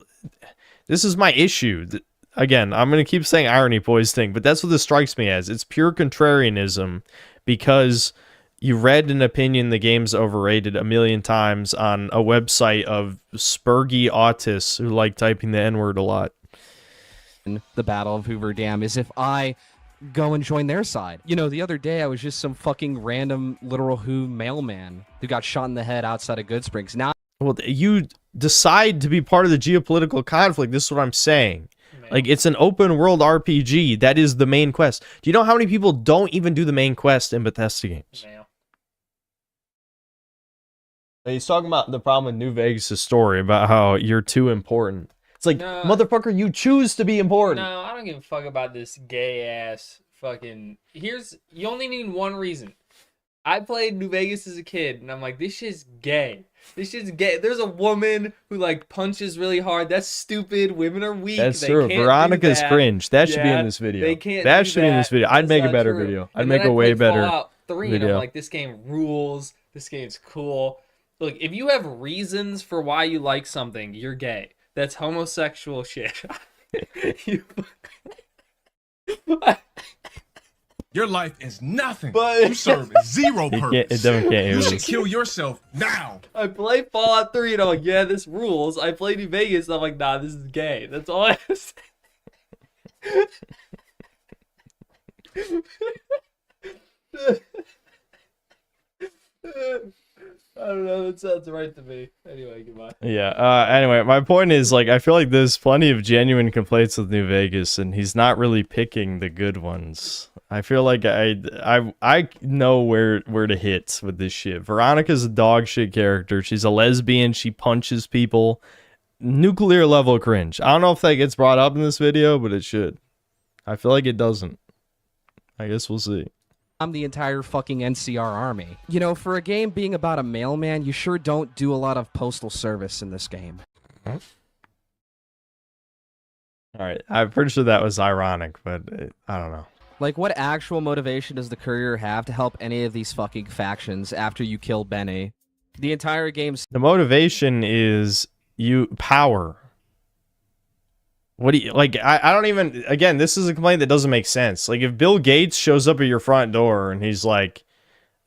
This is my issue. Again, I'm going to keep saying irony poisoning, but that's what this strikes me as. It's pure contrarianism because you read an opinion the game's overrated a million times on a website of spurgy autists who like typing the N-word a lot. The Battle of Hoover Dam is if I go and join their side. You know, the other day I was just some fucking random literal who mailman who got shot in the head outside of Goodsprings. Now, well, you decide to be part of the geopolitical conflict. This is what I'm saying. Like, it's an open world RPG. That is the main quest. Do you know how many people don't even do the main quest in Bethesda games? He's talking about the problem with New Vegas' story about how you're too important. It's like, no, motherfucker, you choose to be important. No, I don't give a fuck about this gay ass fucking. You only need one reason. I played New Vegas as a kid, and I'm like, this shit's gay. This shit's gay. There's a woman who like punches really hard. That's stupid. Women are weak. That's true. Veronica's cringe. That should be in this video. They can't. That should be in this video. I'd make a better video. I'd make a way better Fallout 3, video. And I'm like, this game rules. This game's cool. Look, if you have reasons for why you like something, you're gay. That's homosexual shit. Your life is nothing. But you serve zero It purpose. definitely can't hear You should this. kill yourself now. I play Fallout 3 and I'm like, yeah, this rules. I play New Vegas and I'm like, nah, this is gay. That's all I have to say. I don't know. That sounds right to me. Anyway, goodbye. Yeah. Anyway, my point is, like, I feel like there's plenty of genuine complaints with New Vegas, and he's not really picking the good ones. I feel like I know where to hit with this shit. Veronica's a dog shit character. She's a lesbian. She punches people. Nuclear level cringe. I don't know if that gets brought up in this video, but it should. I feel like it doesn't. I guess we'll see. I'm the entire fucking NCR army. You know, for a game being about a mailman, you sure don't do a lot of postal service in this game. All right, I'm pretty sure that was ironic, but I don't know. Like, what actual motivation does the courier have to help any of these fucking factions after you kill Benny? The entire game's... The motivation is power. What do you like? I don't even. Again, this is a complaint that doesn't make sense. Like, if Bill Gates shows up at your front door and he's like,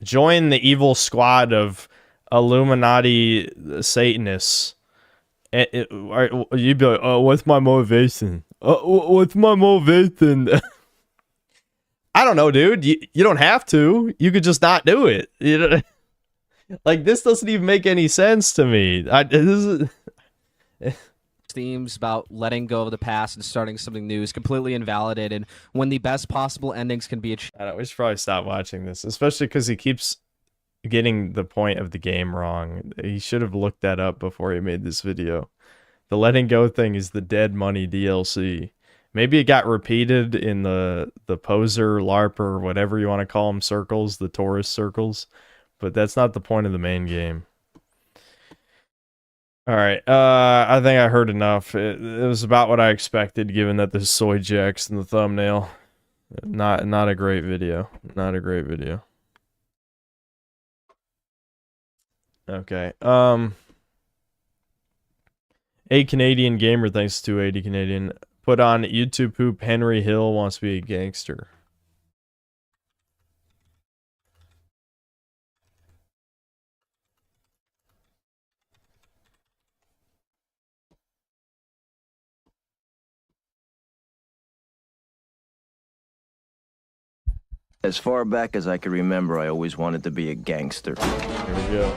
"Join the evil squad of Illuminati Satanists," you'd be like, "Oh, what's my motivation? What's my motivation?" I don't know, dude. You don't have to. You could just not do it. You know, like, this doesn't even make any sense to me. Themes about letting go of the past and starting something new is completely invalidated when the best possible endings can be achieved. I don't know, we should probably stop watching this, especially because he keeps getting the point of the game wrong. He should have looked that up before he made this video. The letting go thing is the dead money DLC. Maybe it got repeated in the poser, LARPer, whatever you want to call them, circles, the tourist circles, but that's not the point of the main game. All right, I think I heard enough. It was about what I expected, given that there's soy jacks in the thumbnail. Not a great video. Not a great video. Okay. A Canadian gamer, thanks to 80 Canadian. Put on YouTube poop. Henry Hill wants to be a gangster. As far back as I can remember, I always wanted to be a gangster. Here we go.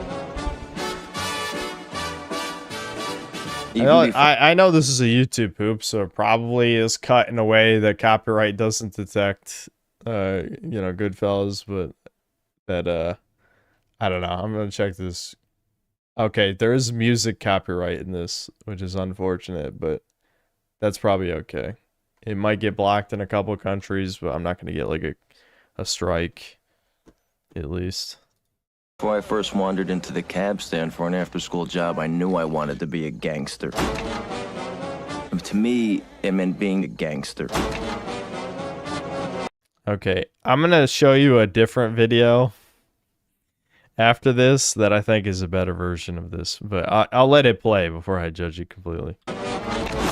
I know this is a YouTube poop, so it probably is cut in a way that copyright doesn't detect, you know, Goodfellas, but that, I don't know. I'm gonna check this. Okay, there is music copyright in this, which is unfortunate, but that's probably okay. It might get blocked in a couple countries, but I'm not gonna get like a strike, at least. Before I first wandered into the cab stand for an after-school job, I knew I wanted to be a gangster. To me, it meant being a gangster. Okay, I'm gonna show you a different video after this that I think is a better version of this, but I'll let it play before I judge it completely.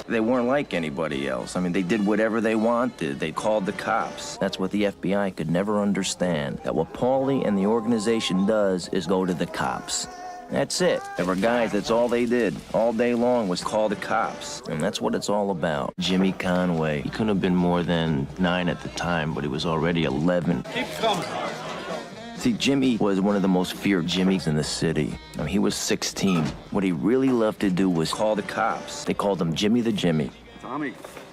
They weren't like anybody else. I mean, they did whatever they wanted. They called the cops. That's what the FBI could never understand. That what Paulie and the organization does is go to the cops. That's it. There were guys, that's all they did. All day long was call the cops. And that's what it's all about. Jimmy Conway. He couldn't have been more than 9 at the time, but he was already 11. Keep coming. See, Jimmy was one of the most feared Jimmys in the city. I mean, he was 16. What he really loved to do was call the cops. They called him Jimmy the Jimmy. Tommy,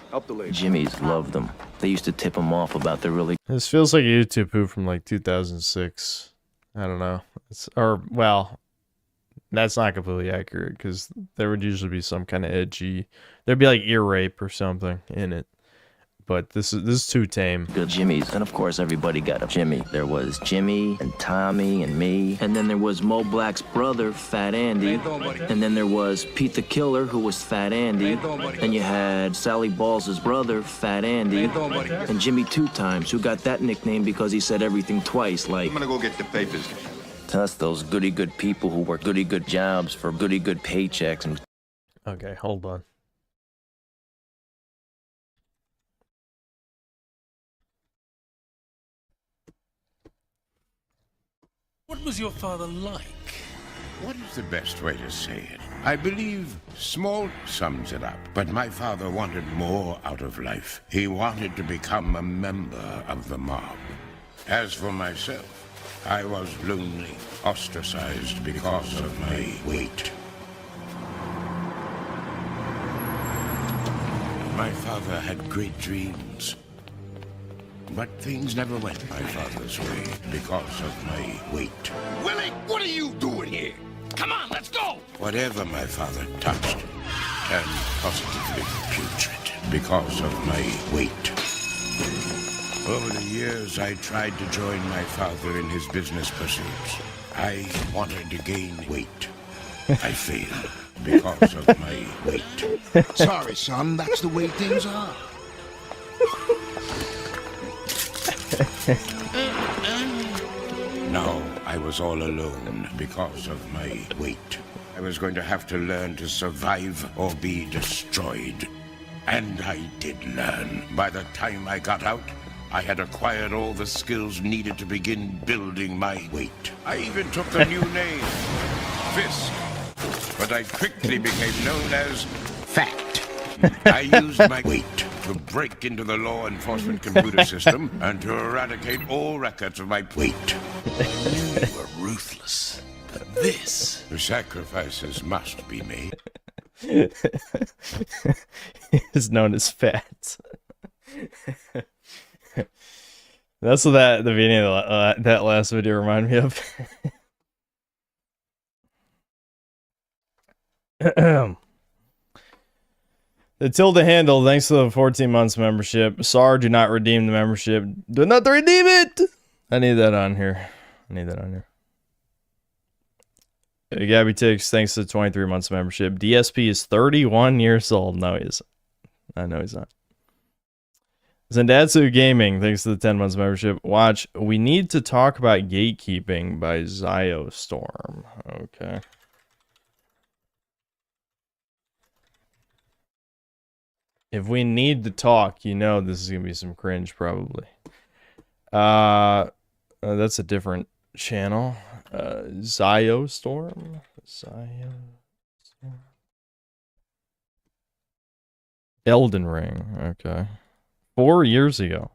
help the lady. Jimmys loved him. They used to tip him off about the really... This feels like a YouTube poop from like 2006. I don't know. Well, that's not completely accurate because there would usually be some kind of edgy... There'd be like ear rape or something in it. But this is too tame. Good Jimmys. And of course, everybody got a Jimmy. There was Jimmy and Tommy and me. And then there was Mo Black's brother, Fat Andy. And then there was Pete the Killer, who was Fat Andy. Then you had Sally Balls' brother, Fat Andy. And Jimmy Two Times, who got that nickname because he said everything twice, like... I'm gonna go get the papers. To us, those goody good people who work goody good jobs for goody good paychecks and... Okay, hold on. What was your father like? What is the best way to say it? I believe small sums it up, but my father wanted more out of life. He wanted to become a member of the mob. As for myself, I was lonely, ostracized because of my weight. My father had great dreams, but things never went my father's way because of my weight. Willie, what are you doing here? Come on, let's go! Whatever my father touched turned positively putrid because of my weight. Over the years, I tried to join my father in his business pursuits. I wanted to gain weight. I failed because of my weight. Sorry, son, that's the way things are. Now I was all alone because of my weight. I was going to have to learn to survive or be destroyed. And I did learn. By the time I got out, I had acquired all the skills needed to begin building my weight. I even took a new name, Fisk. But I quickly became known as Fact. I used my weight to break into the law enforcement computer system and to eradicate all records of my weight. You were ruthless, but this... The sacrifices must be made. Is known as Fat. That's what the beginning of that last video reminded me of. The Tilde Handle, thanks to the 14 months membership. Sar, do not redeem the membership. Do not redeem it! I need that on here. Gabby Tix, thanks to the 23 months membership. DSP is 31 years old. No, he isn't. I know he's not. Zendatsu Gaming, thanks to the 10 months membership. Watch, we need to talk about gatekeeping by Ziostorm. Okay. If we need to talk, you know this is going to be some cringe, probably. That's a different channel. Ziostorm? Elden Ring, okay. 4 years ago.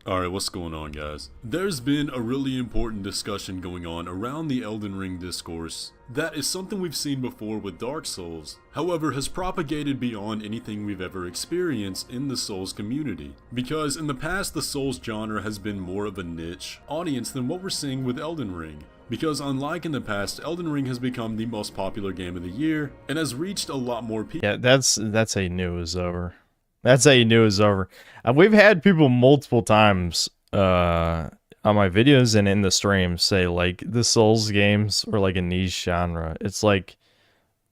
Alright, what's going on, guys? There's been a really important discussion going on around the Elden Ring discourse that is something we've seen before with Dark Souls, however has propagated beyond anything we've ever experienced in the Souls community. Because in the past the Souls genre has been more of a niche audience than what we're seeing with Elden Ring. Because unlike in the past, Elden Ring has become the most popular game of the year and has reached a lot more people. Yeah, that's how you knew it was over. That's how you knew it was over. We've had people multiple times on my videos and in the streams say, like, the Souls games are like a niche genre. It's like,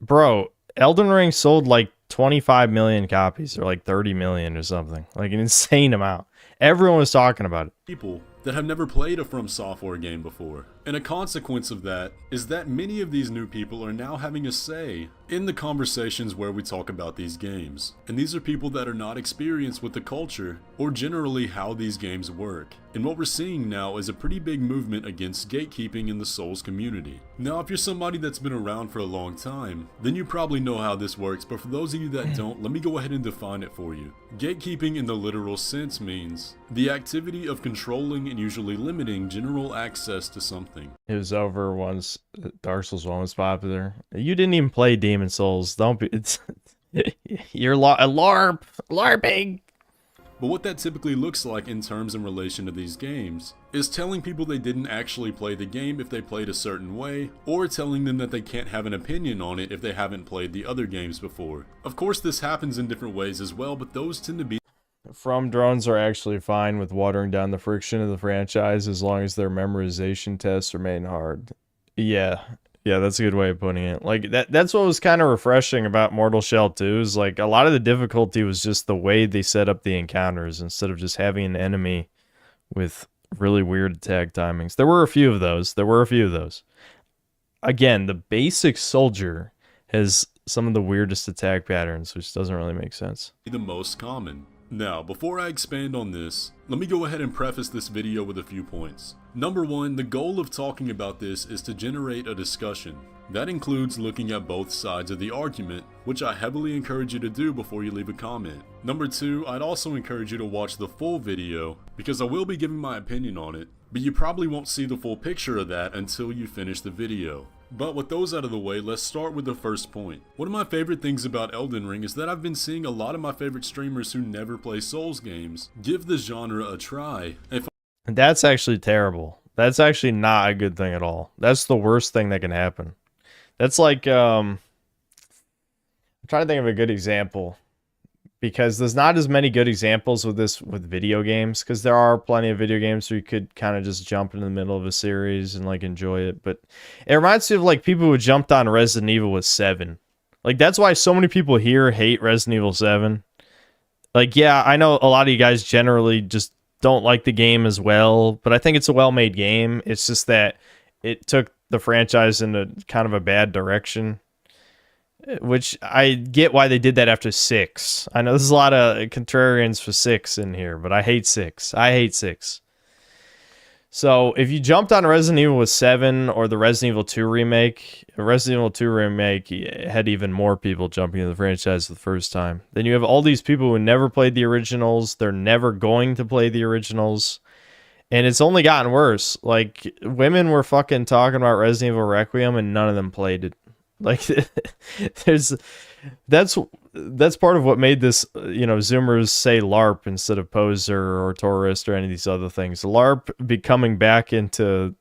bro, Elden Ring sold like 25 million copies or like 30 million or something. Like an insane amount. Everyone was talking about it. People that have never played a From Software game before. And a consequence of that is that many of these new people are now having a say in the conversations where we talk about these games. And these are people that are not experienced with the culture or generally how these games work. And what we're seeing now is a pretty big movement against gatekeeping in the Souls community. Now, if you're somebody that's been around for a long time, then you probably know how this works, but for those of you that don't, let me go ahead and define it for you. Gatekeeping in the literal sense means the activity of controlling and usually limiting general access to something. It was over once Dark Souls 1 was popular. You didn't even play Demon Souls. Don't be... You're LARPing. But what that typically looks like in terms and relation to these games is telling people they didn't actually play the game if they played a certain way, or telling them that they can't have an opinion on it if they haven't played the other games before. Of course, this happens in different ways as well, but those tend to be... From drones are actually fine with watering down the friction of the franchise as long as their memorization tests remain hard. Yeah, that's a good way of putting it. Like that's what was kind of refreshing about Mortal Shell 2 is like a lot of the difficulty was just the way they set up the encounters instead of just having an enemy with really weird attack timings. There were a few of those. Again, the basic soldier has some of the weirdest attack patterns, which doesn't really make sense. The most common. Now, before I expand on this, let me go ahead and preface this video with a few points. Number one, the goal of talking about this is to generate a discussion. That includes looking at both sides of the argument, which I heavily encourage you to do before you leave a comment. Number two, I'd also encourage you to watch the full video, because I will be giving my opinion on it, but you probably won't see the full picture of that until you finish the video. But with those out of the way, let's start with the first point. One of my favorite things about Elden Ring is that I've been seeing a lot of my favorite streamers who never play Souls games give the genre a try. That's actually terrible. That's actually not a good thing at all. That's the worst thing that can happen. That's like, I'm trying to think of a good example, because there's not as many good examples with this with video games, because there are plenty of video games where you could kind of just jump in the middle of a series and like enjoy it. But it reminds me of like people who jumped on Resident Evil with 7. Like that's why so many people here hate Resident Evil 7. Like, yeah, I know a lot of you guys generally just don't like the game as well, but I think it's a well-made game. It's just that it took the franchise in a kind of a bad direction, which I get why they did that after 6. I know there's a lot of contrarians for 6 in here, but I hate 6. I hate 6. So if you jumped on Resident Evil with 7 or the Resident Evil 2 remake, Resident Evil 2 remake had even more people jumping into the franchise for the first time. Then you have all these people who never played the originals. They're never going to play the originals. And it's only gotten worse. Like, women were fucking talking about Resident Evil Requiem and none of them played it. Like, that's part of what made this, you know, Zoomers say LARP instead of poser or tourist or any of these other things. LARP becoming back into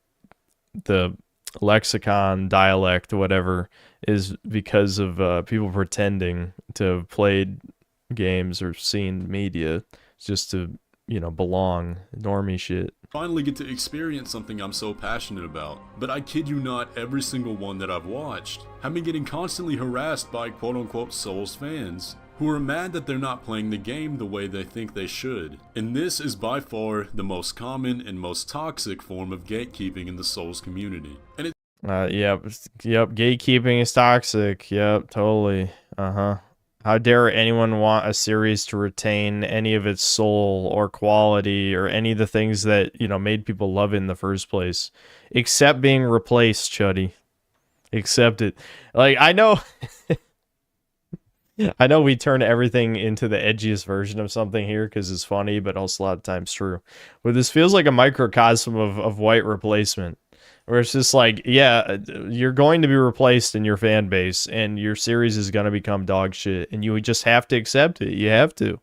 the lexicon, dialect, whatever, is because of people pretending to have played games or seen media just to, you know, belong. Normie shit. Finally get to experience something I'm so passionate about. But I kid you not, every single one that I've watched have been getting constantly harassed by quote-unquote Souls fans who are mad that they're not playing the game the way they think they should. And this is by far the most common and most toxic form of gatekeeping in the Souls community. And it Yep, gatekeeping is toxic. Yep, totally. How dare anyone want a series to retain any of its soul or quality or any of the things that, you know, made people love it in the first place, except being replaced, Chuddy. Accept it. Like, I know I know we turn everything into the edgiest version of something here because it's funny, but also a lot of times true. But this feels like a microcosm of white replacement. Where it's just like, yeah, you're going to be replaced in your fan base, and your series is going to become dog shit, and you just have to accept it. You have to.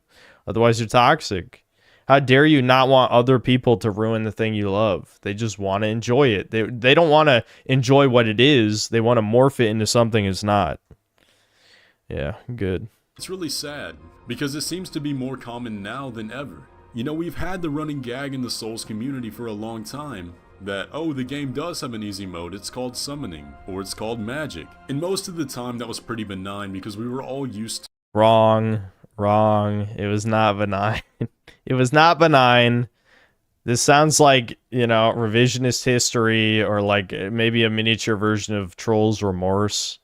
Otherwise, you're toxic. How dare you not want other people to ruin the thing you love? They just want to enjoy it. They don't want to enjoy what it is. They want to morph it into something it's not. Yeah, good. It's really sad, because it seems to be more common now than ever. You know, we've had the running gag in the Souls community for a long time, that, oh, the game does have an easy mode, it's called summoning, or it's called magic. And most of the time that was pretty benign because we were all used to— Wrong. It was not benign. It was not benign. This sounds like, you know, revisionist history, or like maybe a miniature version of Troll's Remorse.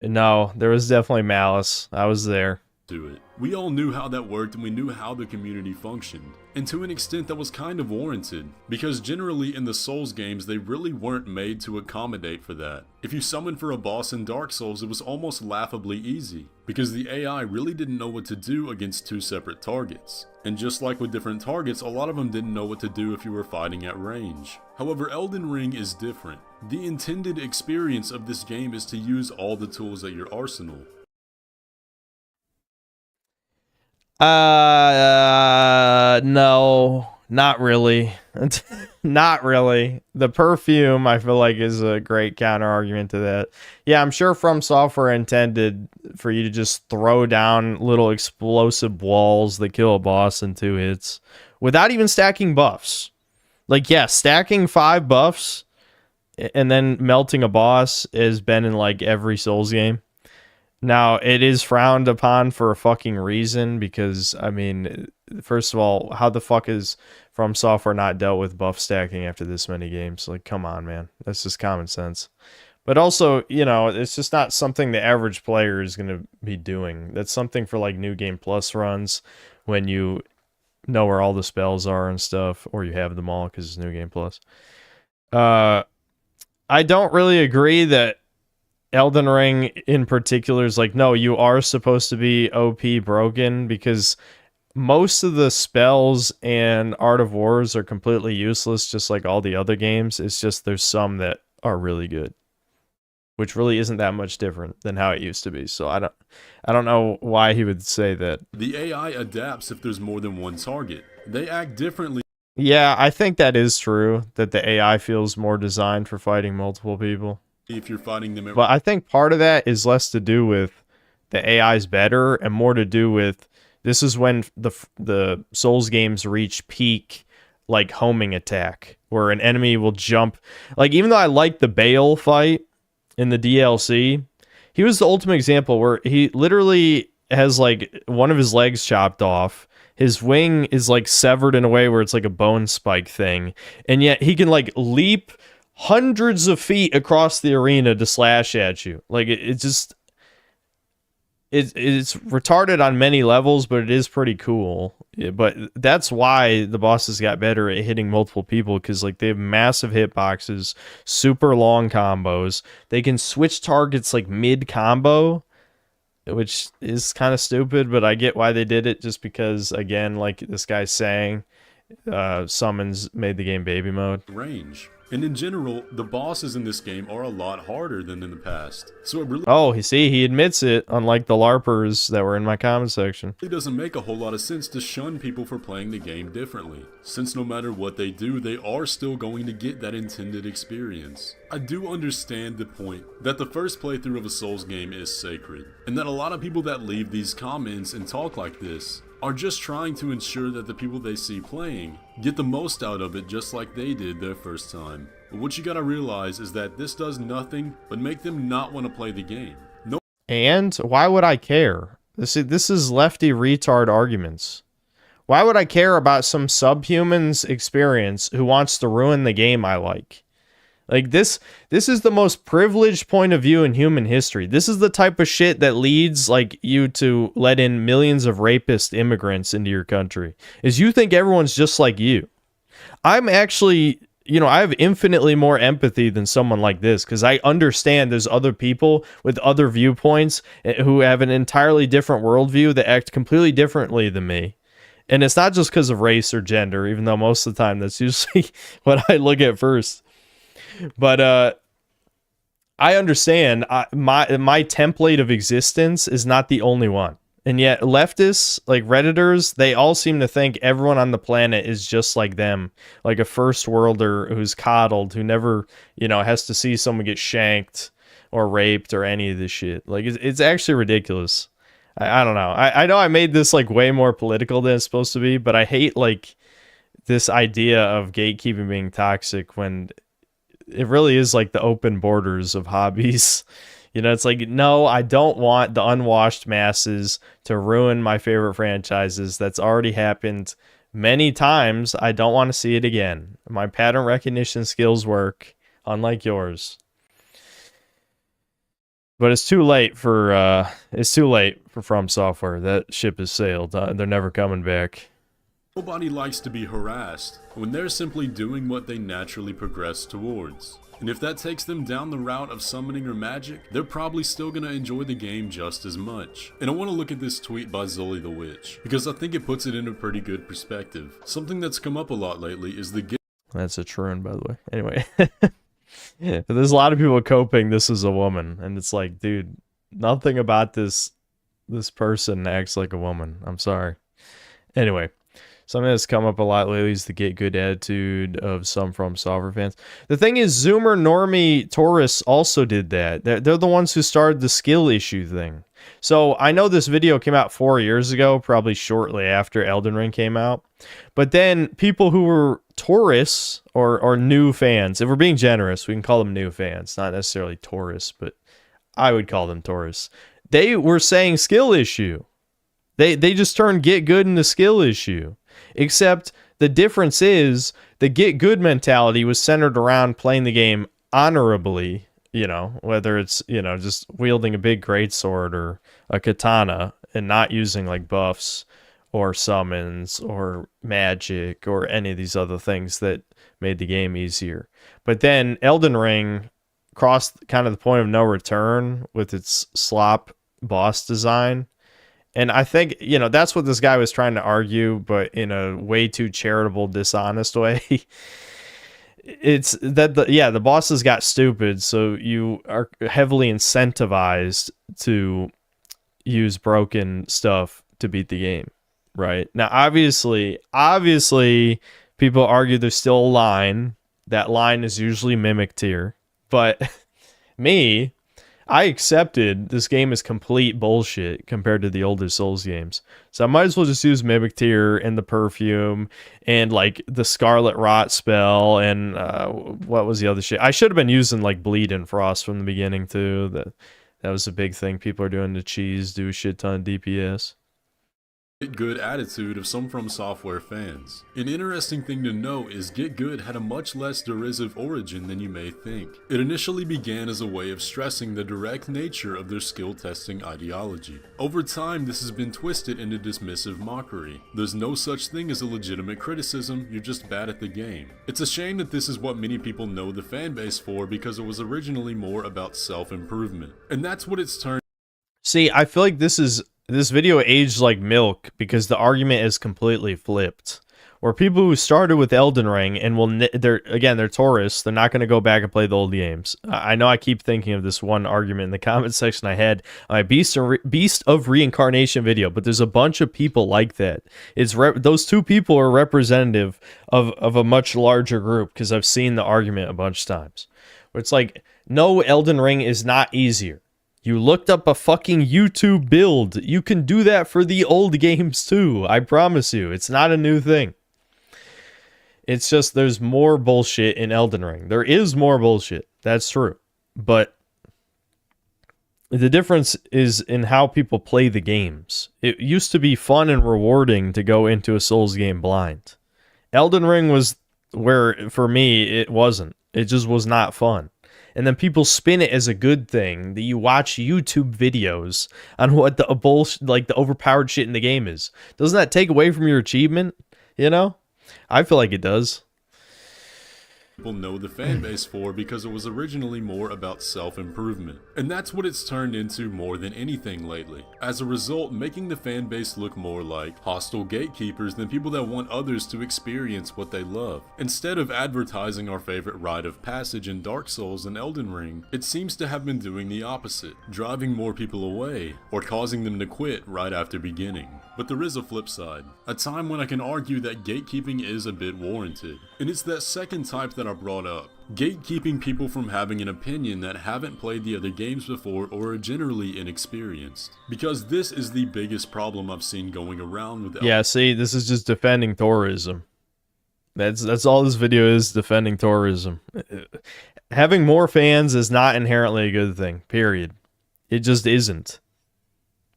No, there was definitely malice. I was there. To it. We all knew how that worked, and we knew how the community functioned. And to an extent that was kind of warranted, because generally in the Souls games they really weren't made to accommodate for that. If you summoned for a boss in Dark Souls, it was almost laughably easy, because the AI really didn't know what to do against two separate targets. And just like with different targets, a lot of them didn't know what to do if you were fighting at range. However, Elden Ring is different. The intended experience of this game is to use all the tools at your arsenal. No, not really. Not really. The perfume, I feel like, is a great counter argument to that. Yeah, I'm sure From Software intended for you to just throw down little explosive walls that kill a boss in 2 hits without even stacking buffs. Like, yeah, stacking 5 buffs and then melting a boss has been in like every Souls game. Now, it is frowned upon for a fucking reason, because, I mean, first of all, how the fuck is From Software not dealt with buff stacking after this many games? Like, come on, man. That's just common sense. But also, you know, it's just not something the average player is going to be doing. That's something for like New Game Plus runs when you know where all the spells are and stuff, or you have them all because it's New Game Plus. I don't really agree that Elden Ring in particular is like, no, you are supposed to be OP broken, because most of the spells and Art of Wars are completely useless, just like all the other games. It's just there's some that are really good, which really isn't that much different than how it used to be. So I don't know why he would say that. The AI adapts if there's more than one target. They act differently. Yeah, I think that is true, that the AI feels more designed for fighting multiple people. If you're fighting them, but I think part of that is less to do with the AI's better and more to do with this is when the Souls games reach peak like homing attack, where an enemy will jump. Like, even though I like the Bale fight in the DLC, he was the ultimate example where he literally has like one of his legs chopped off. His wing is like severed in a way where it's like a bone spike thing, and yet he can like leap hundreds of feet across the arena to slash at you. Like it's retarded on many levels, but it is pretty cool. Yeah, but that's why the bosses got better at hitting multiple people, because like they have massive hitboxes, super long combos. They can switch targets like mid combo, which is kind of stupid, but I get why they did it, just because, again, like this guy's saying, summons made the game baby mode. Range. And in general, the bosses in this game are a lot harder than in the past. So it really he admits it, unlike the LARPers that were in my comment section. It doesn't make a whole lot of sense to shun people for playing the game differently, since no matter what they do, they are still going to get that intended experience. I do understand the point that the first playthrough of a Souls game is sacred, and that a lot of people that leave these comments and talk like this are just trying to ensure that the people they see playing get the most out of it, just like they did their first time. But what you gotta realize is that this does nothing but make them not want to play the game. No. And why would I care? This is lefty retard arguments. Why would I care about some subhuman's experience who wants to ruin the game I like? Like, this is the most privileged point of view in human history. This is the type of shit that leads, like, you to let in millions of rapist immigrants into your country, is you think everyone's just like you. I'm actually, you know, I have infinitely more empathy than someone like this, because I understand there's other people with other viewpoints who have an entirely different worldview that act completely differently than me. And it's not just because of race or gender, even though most of the time that's usually what I look at first. But I understand my template of existence is not the only one. And yet leftists, like Redditors, they all seem to think everyone on the planet is just like them. Like a first worlder who's coddled, who never, you know, has to see someone get shanked or raped or any of this shit. Like, it's actually ridiculous. I don't know. I know I made this like way more political than it's supposed to be, but I hate like this idea of gatekeeping being toxic when it really is like the open borders of hobbies. You know, it's like, no, I don't want the unwashed masses to ruin my favorite franchises. That's already happened many times. I don't want to see it again. My pattern recognition skills work, unlike yours. But it's too late for From Software. That ship has sailed. They're never coming back. Nobody likes to be harassed when they're simply doing what they naturally progress towards. And if that takes them down the route of summoning or magic, they're probably still going to enjoy the game just as much. And I want to look at this tweet by Zully the Witch, because I think it puts it in a pretty good perspective. Something that's come up a lot lately is the That's a true one, by the way. Anyway. There's a lot of people coping this is a woman, and it's like, dude, nothing about this person acts like a woman. I'm sorry. Anyway. Something that's come up a lot lately is the get good attitude of some From Software fans. The thing is, Zoomer, Normie, Taurus also did that. They're the ones who started the skill issue thing. So I know this video came out 4 years ago, probably shortly after Elden Ring came out. But then people who were Taurus or new fans, if we're being generous, we can call them new fans, not necessarily Taurus, but I would call them Taurus. They were saying skill issue. They just turned get good into skill issue. Except the difference is the get good mentality was centered around playing the game honorably, you know, whether it's, you know, just wielding a big greatsword or a katana and not using like buffs or summons or magic or any of these other things that made the game easier. But then Elden Ring crossed kind of the point of no return with its slop boss design. And I think, you know, that's what this guy was trying to argue, but in a way too charitable, dishonest way. It's that the bosses got stupid, so you are heavily incentivized to use broken stuff to beat the game, right? Now, obviously, people argue there's still a line. That line is usually Mimic Tier, but I accepted this game is complete bullshit compared to the older Souls games. So I might as well just use Mimic Tear and the perfume and like the Scarlet Rot spell and what was the other shit? I should have been using like Bleed and Frost from the beginning too. That was a big thing people are doing to cheese, do a shit ton of DPS. Get Good attitude of some From Software fans. An interesting thing to note is Get Good had a much less derisive origin than you may think. It initially began as a way of stressing the direct nature of their skill testing ideology. Over time, this has been twisted into dismissive mockery. There's no such thing as a legitimate criticism, you're just bad at the game. It's a shame that this is what many people know the fanbase for because it was originally more about self-improvement. And that's what it's turned. See, I feel like this video aged like milk because the argument is completely flipped. Where people who started with Elden Ring and they're tourists, they're not going to go back and play the old games. I know I keep thinking of this one argument in the comment section I had on my Beast of Reincarnation video, but there's a bunch of people like that. Those two people are representative of a much larger group because I've seen the argument a bunch of times. Where it's like, no, Elden Ring is not easier. You looked up a fucking YouTube build. You can do that for the old games too. I promise you. It's not a new thing. It's just there's more bullshit in Elden Ring. There is more bullshit. That's true. But the difference is in how people play the games. It used to be fun and rewarding to go into a Souls game blind. Elden Ring was where, for me, it wasn't. It just was not fun. And then people spin it as a good thing that you watch YouTube videos on what the overpowered shit in the game is. Doesn't that take away from your achievement? You know? I feel like it does. People know the fanbase for because it was originally more about self-improvement. And that's what it's turned into more than anything lately. As a result, making the fanbase look more like hostile gatekeepers than people that want others to experience what they love. Instead of advertising our favorite rite of passage in Dark Souls and Elden Ring, it seems to have been doing the opposite, driving more people away, or causing them to quit right after beginning. But there is a flip side, a time when I can argue that gatekeeping is a bit warranted. And it's that second type that I brought up. Gatekeeping people from having an opinion that haven't played the other games before or are generally inexperienced. Because this is the biggest problem I've seen going around with Yeah, see, this is just defending tourism. That's all this video is, defending tourism. Having more fans is not inherently a good thing, period. It just isn't.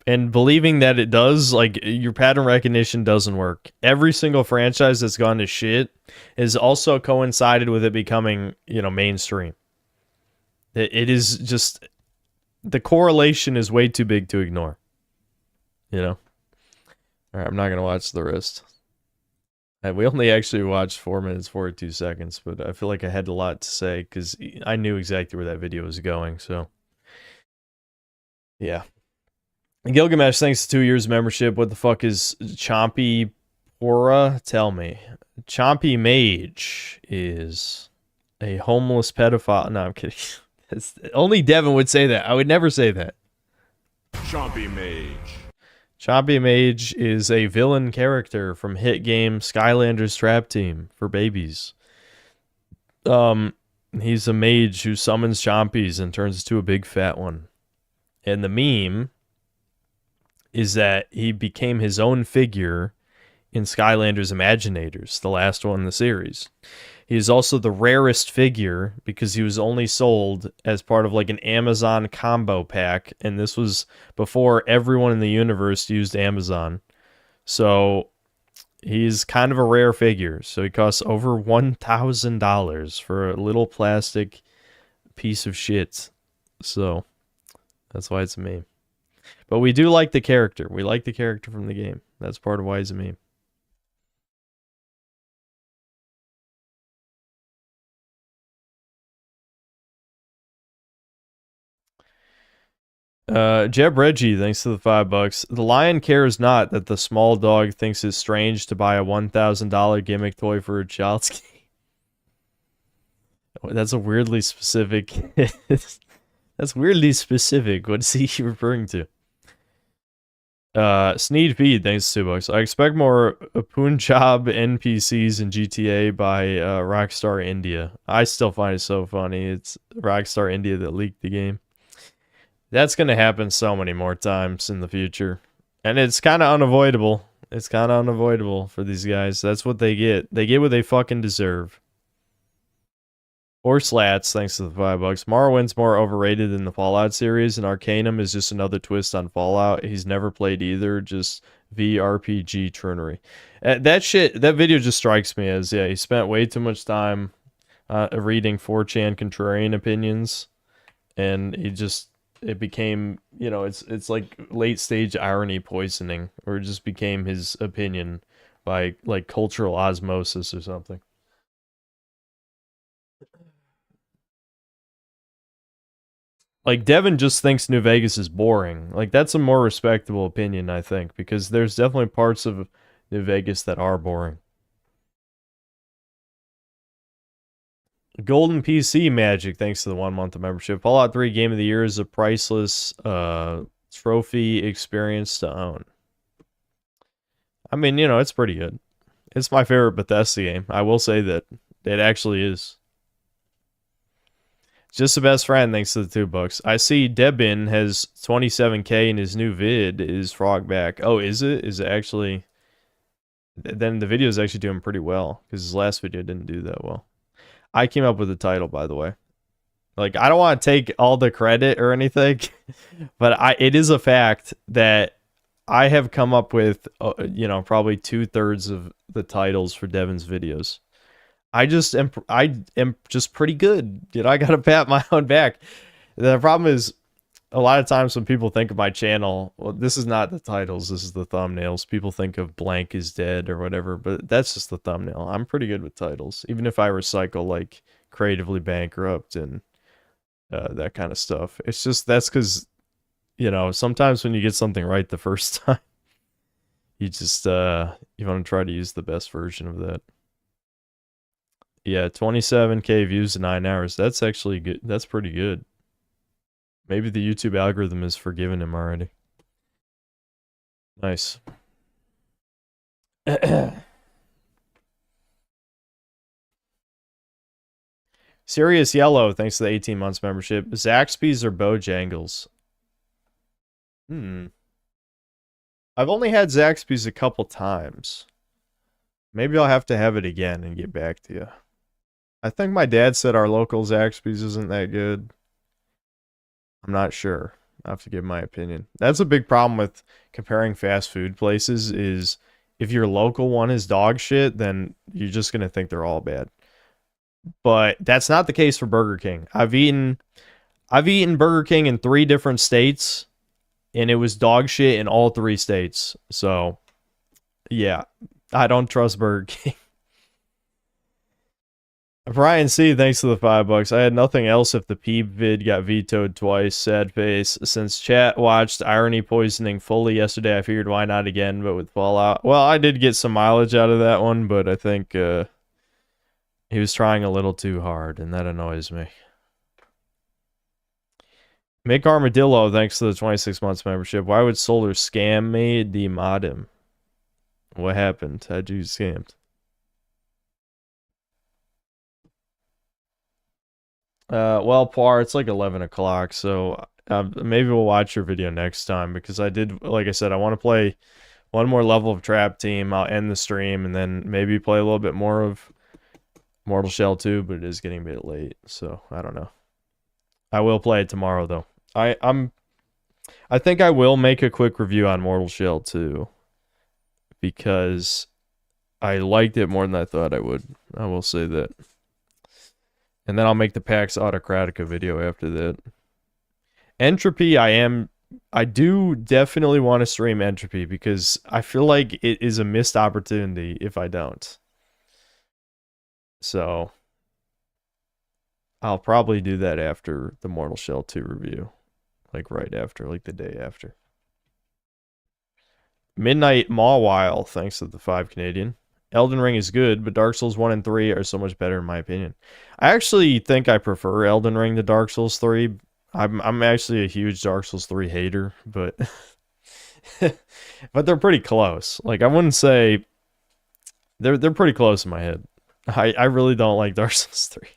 And believing that it does, like, your pattern recognition doesn't work. Every single franchise that's gone to shit has also coincided with it becoming, you know, mainstream. It is just, the correlation is way too big to ignore. You know? All right, I'm not going to watch the rest. We only actually watched 4 minutes, 42 seconds, but I feel like I had a lot to say because I knew exactly where that video was going, so. Yeah. Gilgamesh, thanks to 2 years membership. What the fuck is Chompy Pora? Tell me. Chompy Mage is a homeless pedophile. No, I'm kidding. Only Devin would say that. I would never say that. Chompy Mage. Chompy Mage is a villain character from hit game Skylanders Trap Team for babies. He's a mage who summons Chompies and turns into a big fat one. And the meme is that he became his own figure in Skylanders Imaginators, the last one in the series. He is also the rarest figure because he was only sold as part of like an Amazon combo pack, and this was before everyone in the universe used Amazon. So he's kind of a rare figure. So he costs over $1,000 for a little plastic piece of shit. So that's why it's a meme. But we do like the character. We like the character from the game. That's part of why he's a meme. Jeb Reggie, thanks to the $5. The lion cares not that the small dog thinks it's strange to buy a $1,000 gimmick toy for a child's game. That's a weirdly specific. That's weirdly specific. What's he referring to? Sneed Pete, thanks to $2. I expect more Punjab NPCs in GTA by Rockstar India. I still find it so funny. It's Rockstar India that leaked the game. That's going to happen so many more times in the future. And it's kind of unavoidable. It's kind of unavoidable for these guys. That's what they get. They get what they fucking deserve. Or Slats, thanks to the $5. Morrowind's more overrated than the Fallout series, and Arcanum is just another twist on Fallout. He's never played either, just VRPG troonery. That video just strikes me as, yeah, he spent way too much time reading 4chan contrarian opinions, and it became, you know, it's like late stage irony poisoning, or it just became his opinion by like cultural osmosis or something. Like, Devin just thinks New Vegas is boring. Like, that's a more respectable opinion, I think, because there's definitely parts of New Vegas that are boring. Golden PC Magic, thanks to the 1 month of membership. Fallout 3 Game of the Year is a priceless trophy experience to own. I mean, you know, it's pretty good. It's my favorite Bethesda game. I will say that. It actually is. Just the best friend, thanks to the $2. I see Debin has 27K in his new vid. Is Frog back? Oh, is it? Is it actually? Then the video is actually doing pretty well, because his last video didn't do that well. I came up with the title, by the way. Like, I don't want to take all the credit or anything, but it is a fact that I have come up with, you know, probably 2/3 of the titles for Devin's videos. I am just pretty good. You know, I gotta pat my own back. The problem is, a lot of times when people think of my channel, well, this is not the titles, this is the thumbnails. People think of blank is dead or whatever, but that's just the thumbnail. I'm pretty good with titles, even if I recycle like creatively bankrupt and that kind of stuff. It's just, that's because, you know, sometimes when you get something right the first time, you just you want to try to use the best version of that. Yeah, 27K views in 9 hours. That's actually good. That's pretty good. Maybe the YouTube algorithm has forgiven him already. Nice. Serious Yellow, thanks to the 18 months membership. Zaxby's or Bojangles? I've only had Zaxby's a couple times. Maybe I'll have to have it again and get back to you. I think my dad said our local Zaxby's isn't that good. I'm not sure. I have to give my opinion. That's a big problem with comparing fast food places, is if your local one is dog shit, then you're just going to think they're all bad. But that's not the case for Burger King. I've eaten Burger King in 3 different states, and it was dog shit in all 3 states. So, yeah, I don't trust Burger King. Brian C, thanks to the $5. I had nothing else if the Peep vid got vetoed twice. Sad face. Since chat watched Irony Poisoning fully yesterday, I figured why not again, but with Fallout. Well, I did get some mileage out of that one, but I think he was trying a little too hard, and that annoys me. Mick Armadillo, thanks to the 26 months membership. Why would Solar scam me? Demod him. What happened? How'd you scammed? Well, Par, it's like 11 o'clock, so maybe we'll watch your video next time, because I did, like I said, I want to play one more level of Trap Team. I'll end the stream, and then maybe play a little bit more of Mortal Shell 2, but it is getting a bit late, so I don't know. I will play it tomorrow, though. I think I will make a quick review on Mortal Shell 2, because I liked it more than I thought I would. I will say that. And then I'll make the PAX Autocratica video after that. Entropy, I do definitely want to stream Entropy because I feel like it is a missed opportunity if I don't. So I'll probably do that after the Mortal Shell 2 review. Like right after, like the day after. Midnight Mawile, thanks to the 5 Canadian. Elden Ring is good, but Dark Souls 1 and 3 are so much better in my opinion. I actually think I prefer Elden Ring to Dark Souls 3. I'm actually a huge Dark Souls 3 hater, but but they're pretty close. Like I wouldn't say they're pretty close in my head. I really don't like Dark Souls 3.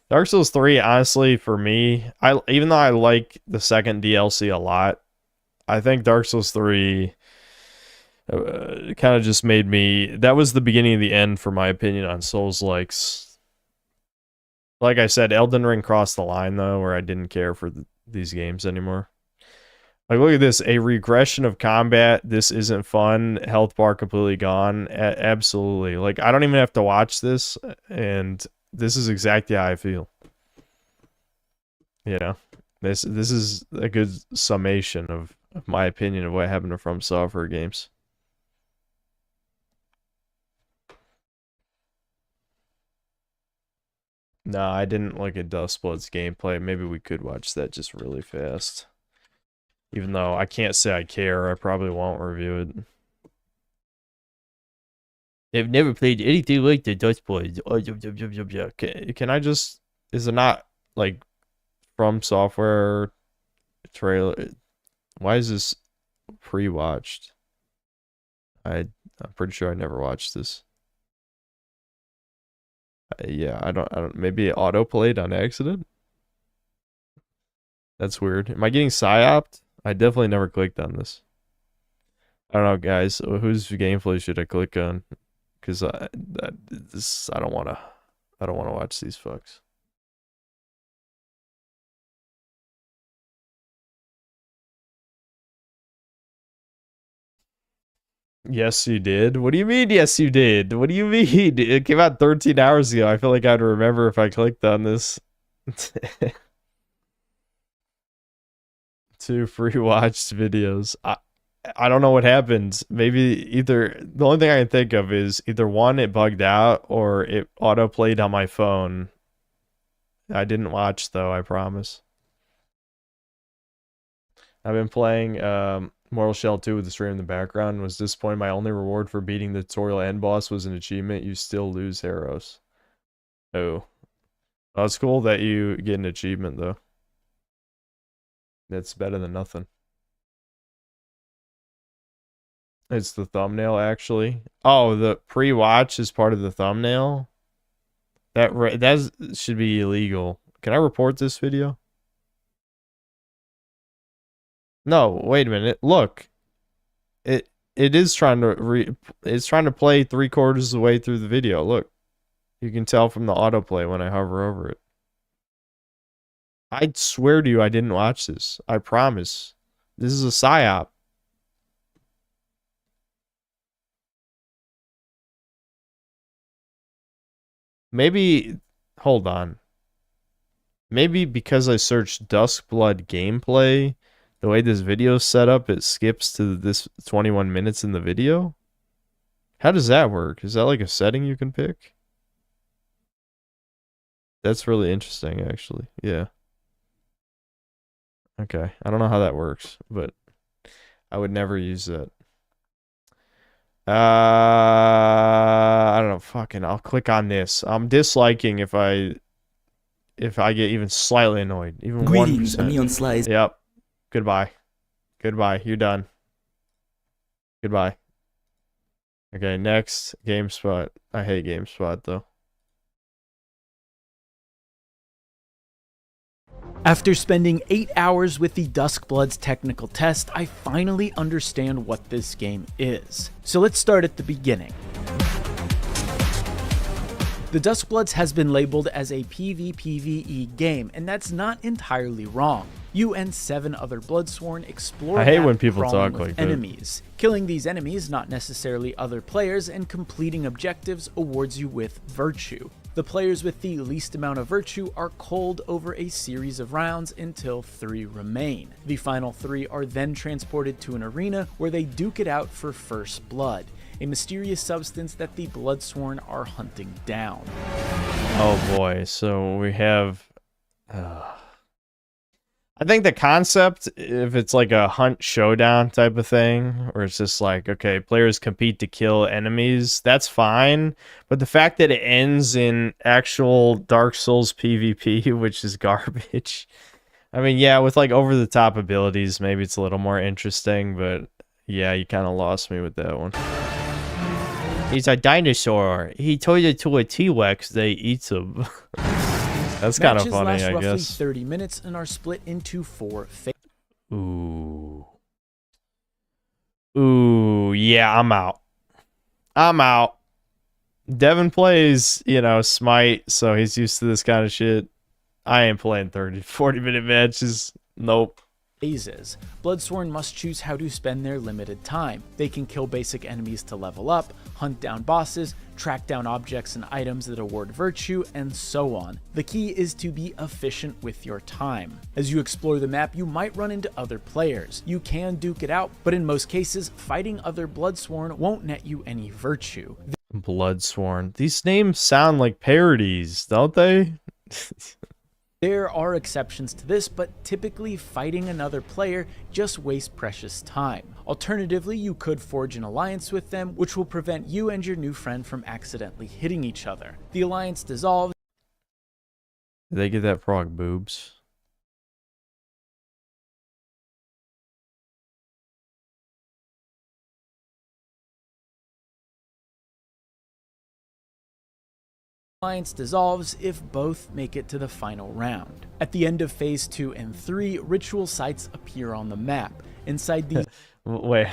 Dark Souls 3, honestly, for me, even though I like the second DLC a lot, I think Dark Souls 3 kind of just made me... That was the beginning of the end, for my opinion, on Souls-likes. Like I said, Elden Ring crossed the line, though, where I didn't care for these games anymore. Like, look at this. A regression of combat. This isn't fun. Health bar completely gone. Absolutely. Like, I don't even have to watch this, and this is exactly how I feel. You know? This is a good summation of my opinion of what happened to From Software games. No, I didn't look at Dustblood's gameplay. Maybe we could watch that just really fast. Even though I can't say I care, I probably won't review it. I've never played anything like the Dustblood. Can I just... Is it not, like, From Software trailer? Why is this pre-watched? I'm pretty sure I never watched this. Yeah, I don't. Maybe it auto-played on accident? That's weird. Am I getting psyoped? I definitely never clicked on this. I don't know, guys. Whose gameplay should I click on? Because I don't want to. I don't want to watch these fucks. Yes, you did. What do you mean, yes, you did? What do you mean? It came out 13 hours ago. I feel like I'd remember if I clicked on this. 2 free watched videos. I don't know what happened. Maybe either... The only thing I can think of is either one, it bugged out, or it auto-played on my phone. I didn't watch, though, I promise. I've been playing... Mortal Shell 2 with the stream in the background. Was disappointed. My only reward for beating the tutorial end boss was an achievement. You still lose Heros. Oh. Well, it's cool that you get an achievement, though. That's better than nothing. It's the thumbnail, actually. Oh, the pre-watch is part of the thumbnail? That should be illegal. Can I report this video? No, wait a minute. Look, it is trying to it's trying to play 3/4 of the way through the video. Look, you can tell from the autoplay when I hover over it. I swear to you, I didn't watch this. I promise. This is a psyop. Maybe, hold on. Maybe because I searched Duskblood gameplay. The way this video is set up, it skips to this 21 minutes in the video? How does that work? Is that like a setting you can pick? That's really interesting, actually. Yeah. Okay. I don't know how that works, but I would never use that. I don't know. Fucking, I'll click on this. I'm disliking if I get even slightly annoyed. Even 1%. Neon Slice. Yep. Goodbye. Goodbye. You're done. Goodbye. Okay, next. GameSpot. I hate GameSpot, though. After spending 8 hours with the Duskblood's technical test, I finally understand what this game is. So let's start at the beginning. The Duskbloods has been labeled as a PvPvE game, and that's not entirely wrong. You and 7 other Bloodsworn explore I hate that when people crawling talk with like that. enemies. Killing these enemies, not necessarily other players, and completing objectives awards you with virtue. The players with the least amount of virtue are cold over a series of rounds until 3 remain. The final 3 are then transported to an arena where they duke it out for first blood, a mysterious substance that the Bloodsworn are hunting down. Oh boy, so we have... I think the concept, if it's like a hunt showdown type of thing, where it's just like, okay, players compete to kill enemies, that's fine. But the fact that it ends in actual Dark Souls PvP, which is garbage. I mean, yeah, with like over-the-top abilities, maybe it's a little more interesting, but yeah, you kind of lost me with that one. He's a dinosaur. He turned into a T-Rex, they eat him. That's kind of funny, Matches last I roughly guess. 30 minutes and are split into 4 phases. Ooh. Ooh, yeah, I'm out. I'm out. Devin plays, you know, Smite, so he's used to this kind of shit. I ain't playing 30, 40-minute matches. Nope. Phases. Bloodsworn must choose how to spend their limited time. They can kill basic enemies to level up, hunt down bosses, track down objects and items that award virtue, and so on. The key is to be efficient with your time. As you explore the map, you might run into other players. You can duke it out, but in most cases, fighting other Bloodsworn won't net you any virtue. Bloodsworn. These names sound like parodies, don't they? There are exceptions to this, but typically fighting another player just wastes precious time. Alternatively, you could forge an alliance with them, which will prevent you and your new friend from accidentally hitting each other. The alliance dissolves. Did they get that frog boobs? Alliance dissolves if both make it to the final round. At the end of phase 2 and 3, ritual sites appear on the map. Inside these Wait.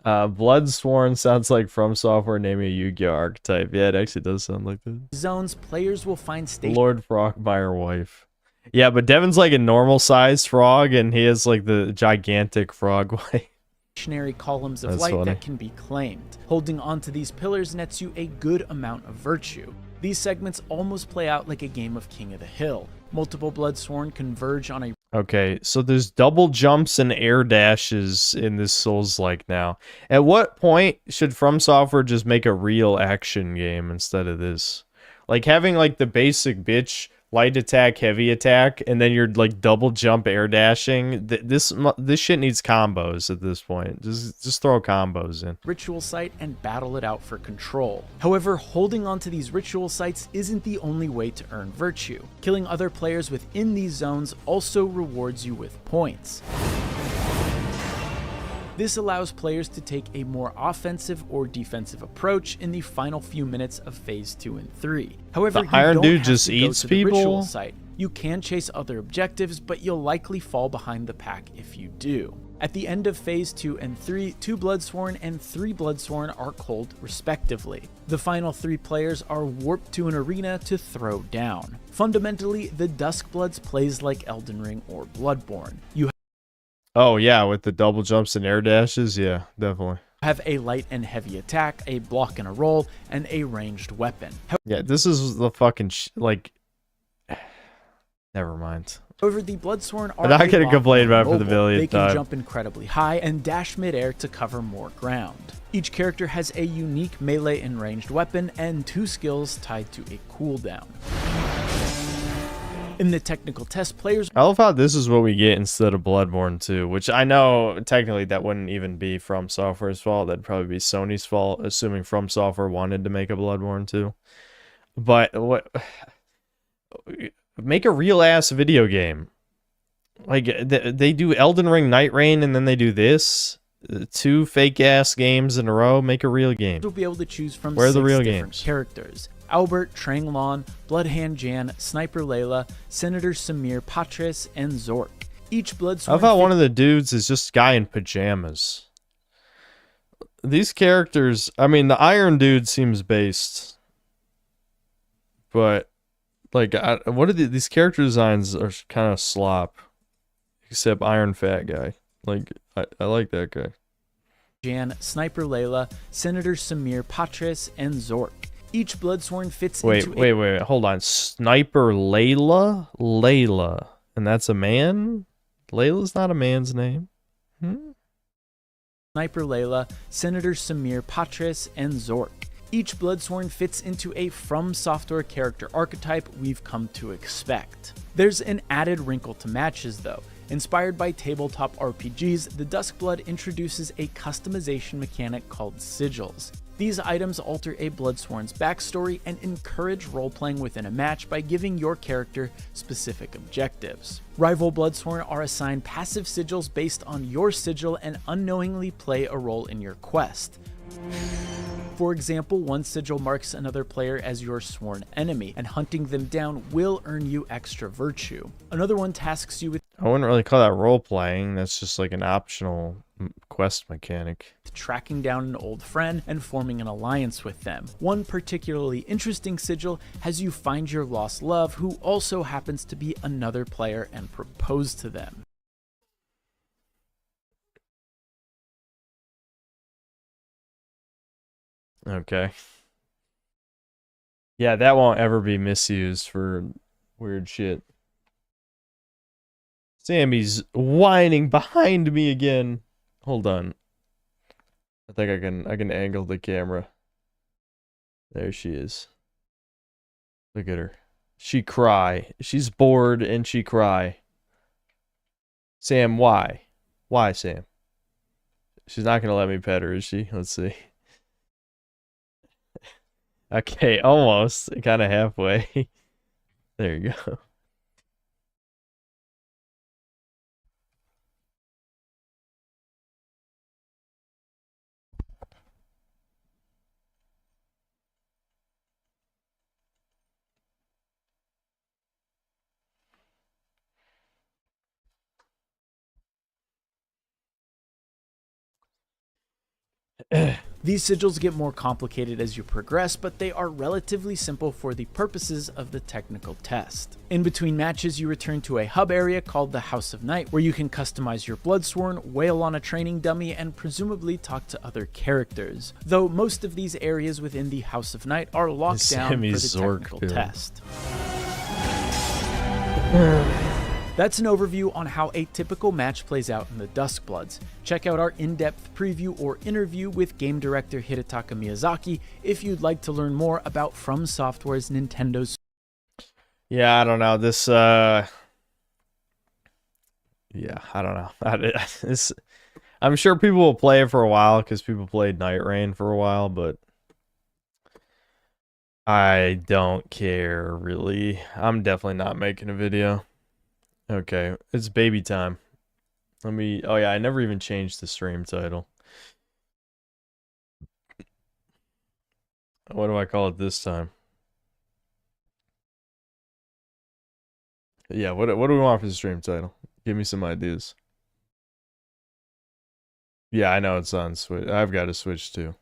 Bloodsworn sounds like From Software naming a Yu-Gi-Oh archetype. Yeah, it actually does sound like that. zones, players will find stations. Lord Frogmire wife. Yeah, but Devin's like a normal sized frog and he has like the gigantic frog wife. Stationary columns of That's light funny. that can be claimed. Holding onto these pillars nets you a good amount of virtue. These segments almost play out like a game of King of the Hill. Multiple Bloodsworn converge on a Okay, so there's double jumps and air dashes in this Souls-like now. At what point should From Software just make a real action game instead of this? Like having like the basic bitch light attack, heavy attack, and then you're like double jump air dashing. This shit needs combos at this point. Just throw combos in. ritual site and battle it out for control. However, holding onto these ritual sites isn't the only way to earn virtue. Killing other players within these zones also rewards you with points. This allows players to take a more offensive or defensive approach in the final few minutes of phase 2 and 3. However, The you Iron don't Dude have just to go eats to the ritual people? site. You can chase other objectives, but you'll likely fall behind the pack if you do. At the end of phase 2 and 3, 2 Bloodsworn and 3 Bloodsworn are culled respectively. The final 3 players are warped to an arena to throw down. Fundamentally, the Duskbloods plays like Elden Ring or Bloodborne. You Oh yeah, with the double jumps and air dashes, yeah, definitely. have a light and heavy attack, a block and a roll, and a ranged weapon. Yeah, this is the fucking like. Never mind. However, the Bloodsworn are I'm not a gonna lot complain more about it for the mobile. millionth They can time. jump incredibly high and dash midair to cover more ground. Each character has a unique melee and ranged weapon and 2 skills tied to a cooldown. In the technical test, players I love how this is what we get instead of Bloodborne 2, which I know technically that wouldn't even be From Software's fault. That'd probably be Sony's fault, assuming From Software wanted to make a Bloodborne 2. But what? Make a real ass video game. Like they do Elden Ring, Night Rain, and then they do this. 2 fake ass games in a row. Make a real game. will be able to choose from Where are 6 the real different games? characters. Albert, Trang Lon, Bloodhand Jan, Sniper Layla, Senator Samir Patris, and Zork. Each I Bloodsworn love how one of the dudes is just a guy in pajamas. These characters, I mean, the Iron Dude seems based, but like, what are these character designs are kind of slop, except Iron Fat Guy. Like, I like that guy. Jan, Sniper Layla, Senator Samir Patris, and Zork. Each Bloodsworn fits Wait, into wait, hold on. Sniper Layla? Layla. And that's a man? Layla's not a man's name. Sniper Layla, Senator Samir Patres, and Zork. Each Bloodsworn fits into a From Software character archetype we've come to expect. There's an added wrinkle to matches though. Inspired by tabletop RPGs, the Duskblood introduces a customization mechanic called sigils. These items alter a Bloodsworn's backstory and encourage role-playing within a match by giving your character specific objectives. Rival Bloodsworn are assigned passive sigils based on your sigil and unknowingly play a role in your quest. For example, one sigil marks another player as your sworn enemy, and hunting them down will earn you extra virtue. Another one tasks you with I wouldn't really call that role-playing. That's just like an optional quest mechanic. tracking down an old friend and forming an alliance with them. One particularly interesting sigil has you find your lost love, who also happens to be another player, and propose to them. Okay. Yeah, that won't ever be misused for weird shit. Sammy's whining behind me again. Hold on. I think I can angle the camera. There she is. Look at her. She cry. She's bored and she cry. Sam, why? Why, Sam? She's not gonna let me pet her, is she? Let's see. Okay, almost. Kind of halfway. There you go. These sigils get more complicated as you progress, but they are relatively simple for the purposes of the technical test. In between matches, you return to a hub area called the House of Night, where you can customize your Bloodsworn, wail on a training dummy, and presumably talk to other characters. Though most of these areas within the House of Night are locked down for the technical test. That's an overview on how a typical match plays out in the Duskbloods. Check out our in-depth preview or interview with game director Hidetaka Miyazaki if you'd like to learn more about From Software's Nintendo's. Yeah, I don't know. This yeah, I don't know. I'm sure people will play it for a while because people played Night Rain for a while, but I don't care really. I'm definitely not making a video. Okay, it's baby time. Oh yeah, I never even changed the stream title. What do I call it this time? Yeah, what do we want for the stream title? Give me some ideas. Yeah, I know it's on Switch. I've got a Switch too.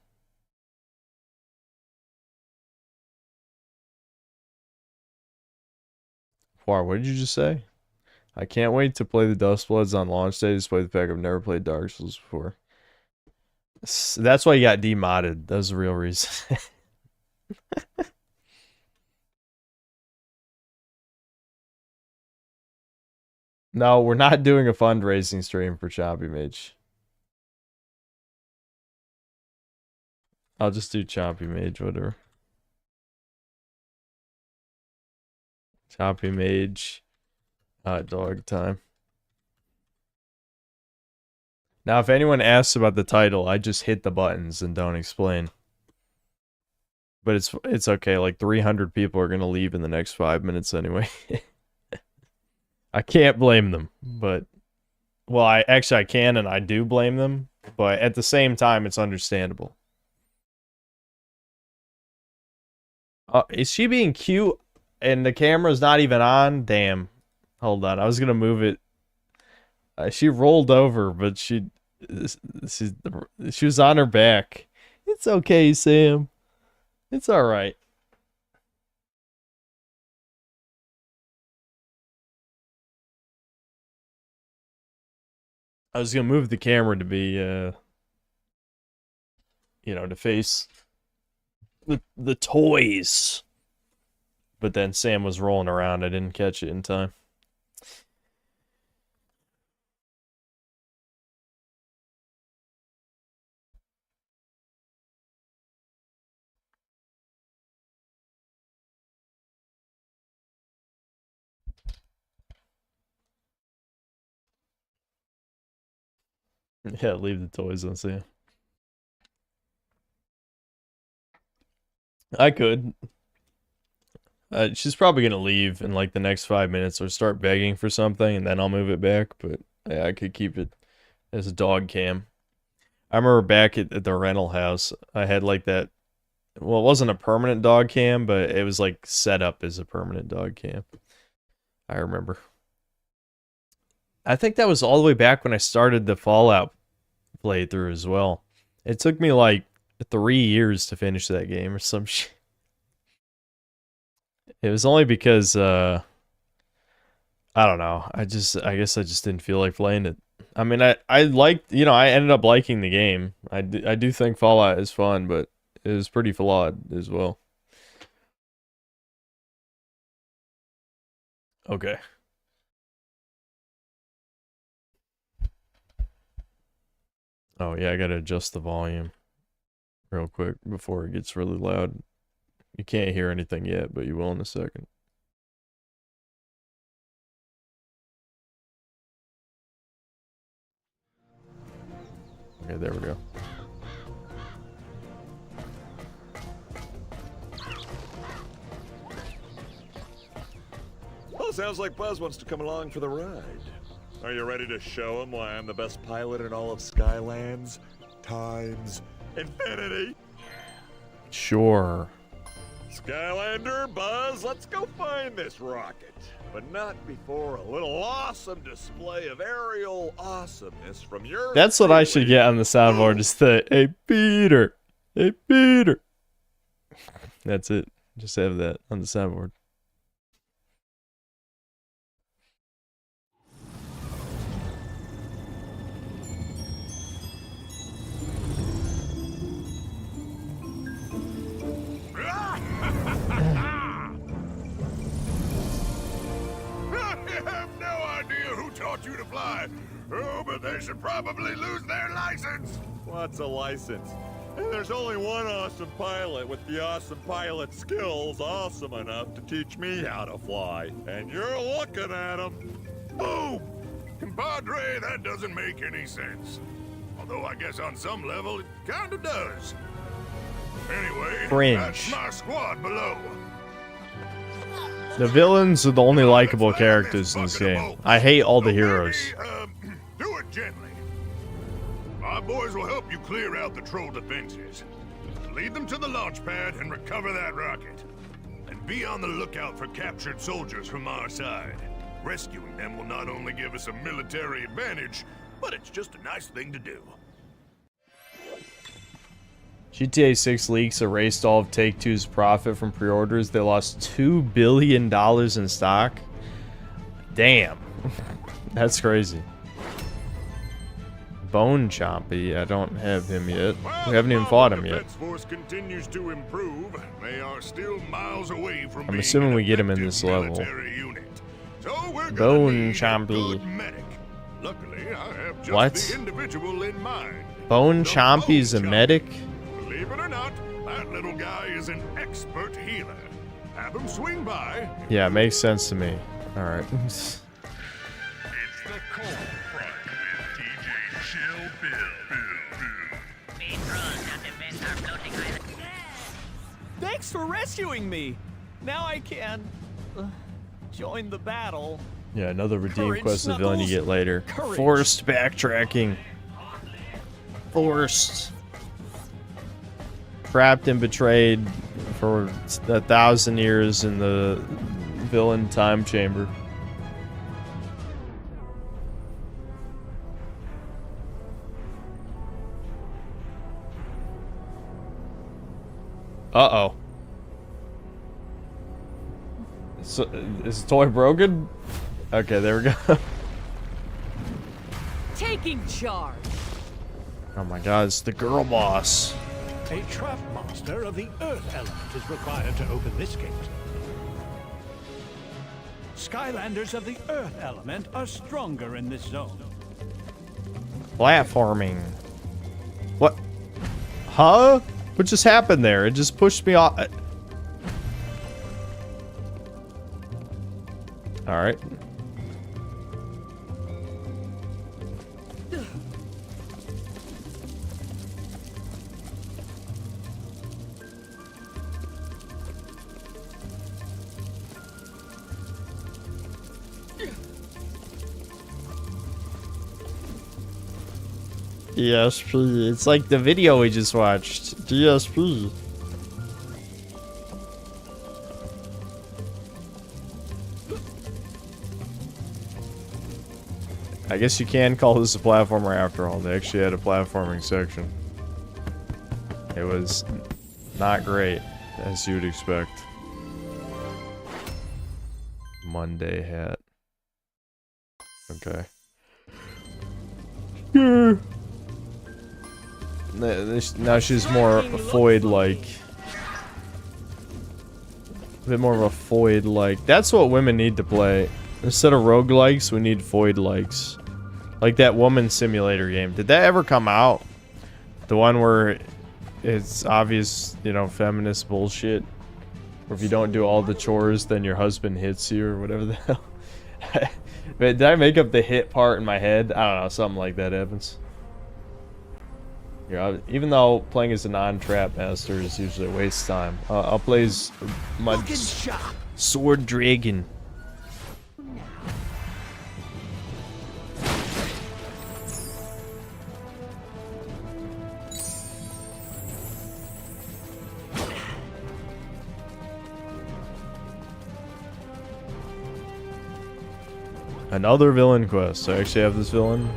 What did you just say? I can't wait to play the Duskbloods on launch day despite the fact I've never played Dark Souls before. That's why you got demodded. That was the real reason. No, we're not doing a fundraising stream for Chompy Mage. I'll just do Chompy Mage, whatever. Chompy Mage. Dog time. Now, if anyone asks about the title, I just hit the buttons and don't explain. But it's okay. Like 300 people are gonna leave in the next 5 minutes anyway. I can't blame them, but well, I can and I do blame them, but at the same time, it's understandable. Is she being cute and the camera's not even on? Damn. Hold on, I was gonna move it. She rolled over, but she was on her back. It's okay, Sam. It's all right. I was gonna move the camera to be, to face the toys. But then Sam was rolling around. I didn't catch it in time. Yeah, leave the toys on Sam. I could. She's probably gonna leave in like the next 5 minutes or start begging for something, and then I'll move it back. But yeah, I could keep it as a dog cam. I remember back at the rental house, I had like that. Well, it wasn't a permanent dog cam, but it was like set up as a permanent dog cam. I remember. I think that was all the way back when I started the Fallout playthrough as well. It took me like 3 years to finish that game or some shit. It was only because I don't know. I guess I just didn't feel like playing it. I mean, I liked, I ended up liking the game. I do think Fallout is fun, but it was pretty flawed as well. Okay. Oh yeah, I gotta adjust the volume real quick before it gets really loud. You can't hear anything yet, but you will in a second. Okay, there we go. Well, sounds like Buzz wants to come along for the ride. Are you ready to show him why I'm the best pilot in all of Skylands, times, infinity? Sure. Skylander, Buzz, let's go find this rocket. But not before a little awesome display of aerial awesomeness from your... That's what I should get on the soundboard, is the, hey Peter, hey Peter. That's it. Just have that on the soundboard. I have no idea who taught you to fly. Oh, but they should probably lose their license. What's a license? There's only one awesome pilot with the awesome pilot skills awesome enough to teach me how to fly. And you're looking at him. Boom! Compadre, that doesn't make any sense. Although I guess on some level it kinda does. Anyway, Cringe. that's my squad below. The villains are the only likable characters in this game. I hate all the heroes. Do it gently. My boys will help you clear out the troll defenses. Lead them to the launch pad and recover that rocket. And be on the lookout for captured soldiers from our side. Rescuing them will not only give us a military advantage, but it's just a nice thing to do. GTA 6 leaks erased all of Take-Two's profit from pre-orders. They lost $2 billion in stock. Damn. That's crazy. Bone Chompy. I don't have him yet. We haven't even fought him yet. Force continues to improve. They are still miles away from I'm assuming we get him in this level. So we're Bone Chompy. Luckily, I have just What? the individual in mind. Bone Chompy's a medic? Believe it or not, that little guy is an expert healer. Have him swing by. Yeah, it makes sense to me. Alright. It's the cold front with DJ Chill Thanks for rescuing me. Now I can join the battle. Yeah, another redeem Courage, quest of villain you get later. Courage. Forced backtracking. Forced. Trapped and betrayed for 1,000 years in the villain time chamber. Uh-oh. So, is the toy broken? Okay, there we go. Taking charge. Oh my god, it's the girl boss. A trap master of the earth element is required to open this gate. Skylanders of the earth element are stronger in this zone. Platforming. What? Huh? What just happened there? It just pushed me off. Alright. DSP. It's like the video we just watched. DSP. I guess you can call this a platformer after all. They actually had a platforming section. It was not great, as you'd expect. Monday hat. Okay. Now she's more Foid-like. A bit more of a Foid-like. That's what women need to play. Instead of roguelikes, we need Foid-likes. Like that woman simulator game. Did that ever come out? The one where it's obvious, you know, feminist bullshit. Or if you don't do all the chores, then your husband hits you or whatever the hell. But did I make up the hit part in my head? I don't know, something like that happens. Yeah, even though playing as a non-trap master is usually a waste of time. I'll play as my sword dragon. Another villain quest. I actually have this villain.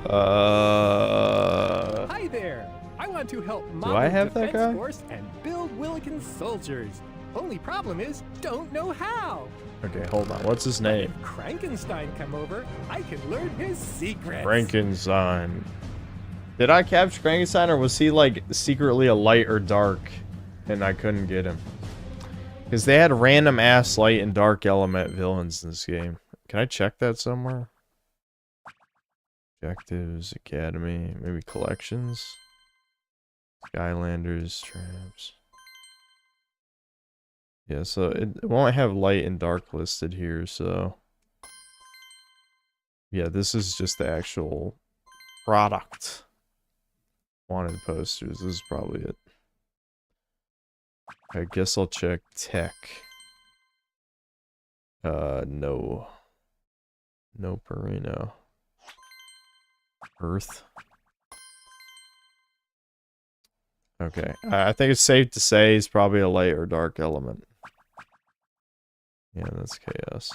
Hi there. I want to help Do I have that guy? Force and build Willikin soldiers. Only problem is, don't know how. Okay, hold on. What's his name? If Frankenstein come over, I can learn his secrets. Frankenstein. Did I capture Frankenstein, or was he like secretly a light or dark and I couldn't get him? Because they had random ass light and dark element villains in this game. Can I check that somewhere? Objectives, Academy, maybe collections? Skylanders, traps. Yeah, so it won't have light and dark listed here, so... Yeah, this is just the actual product. Wanted posters, this is probably it. I guess I'll check tech. No. No Perino. Earth. Okay. I think it's safe to say he's probably a light or dark element. Yeah, that's chaos.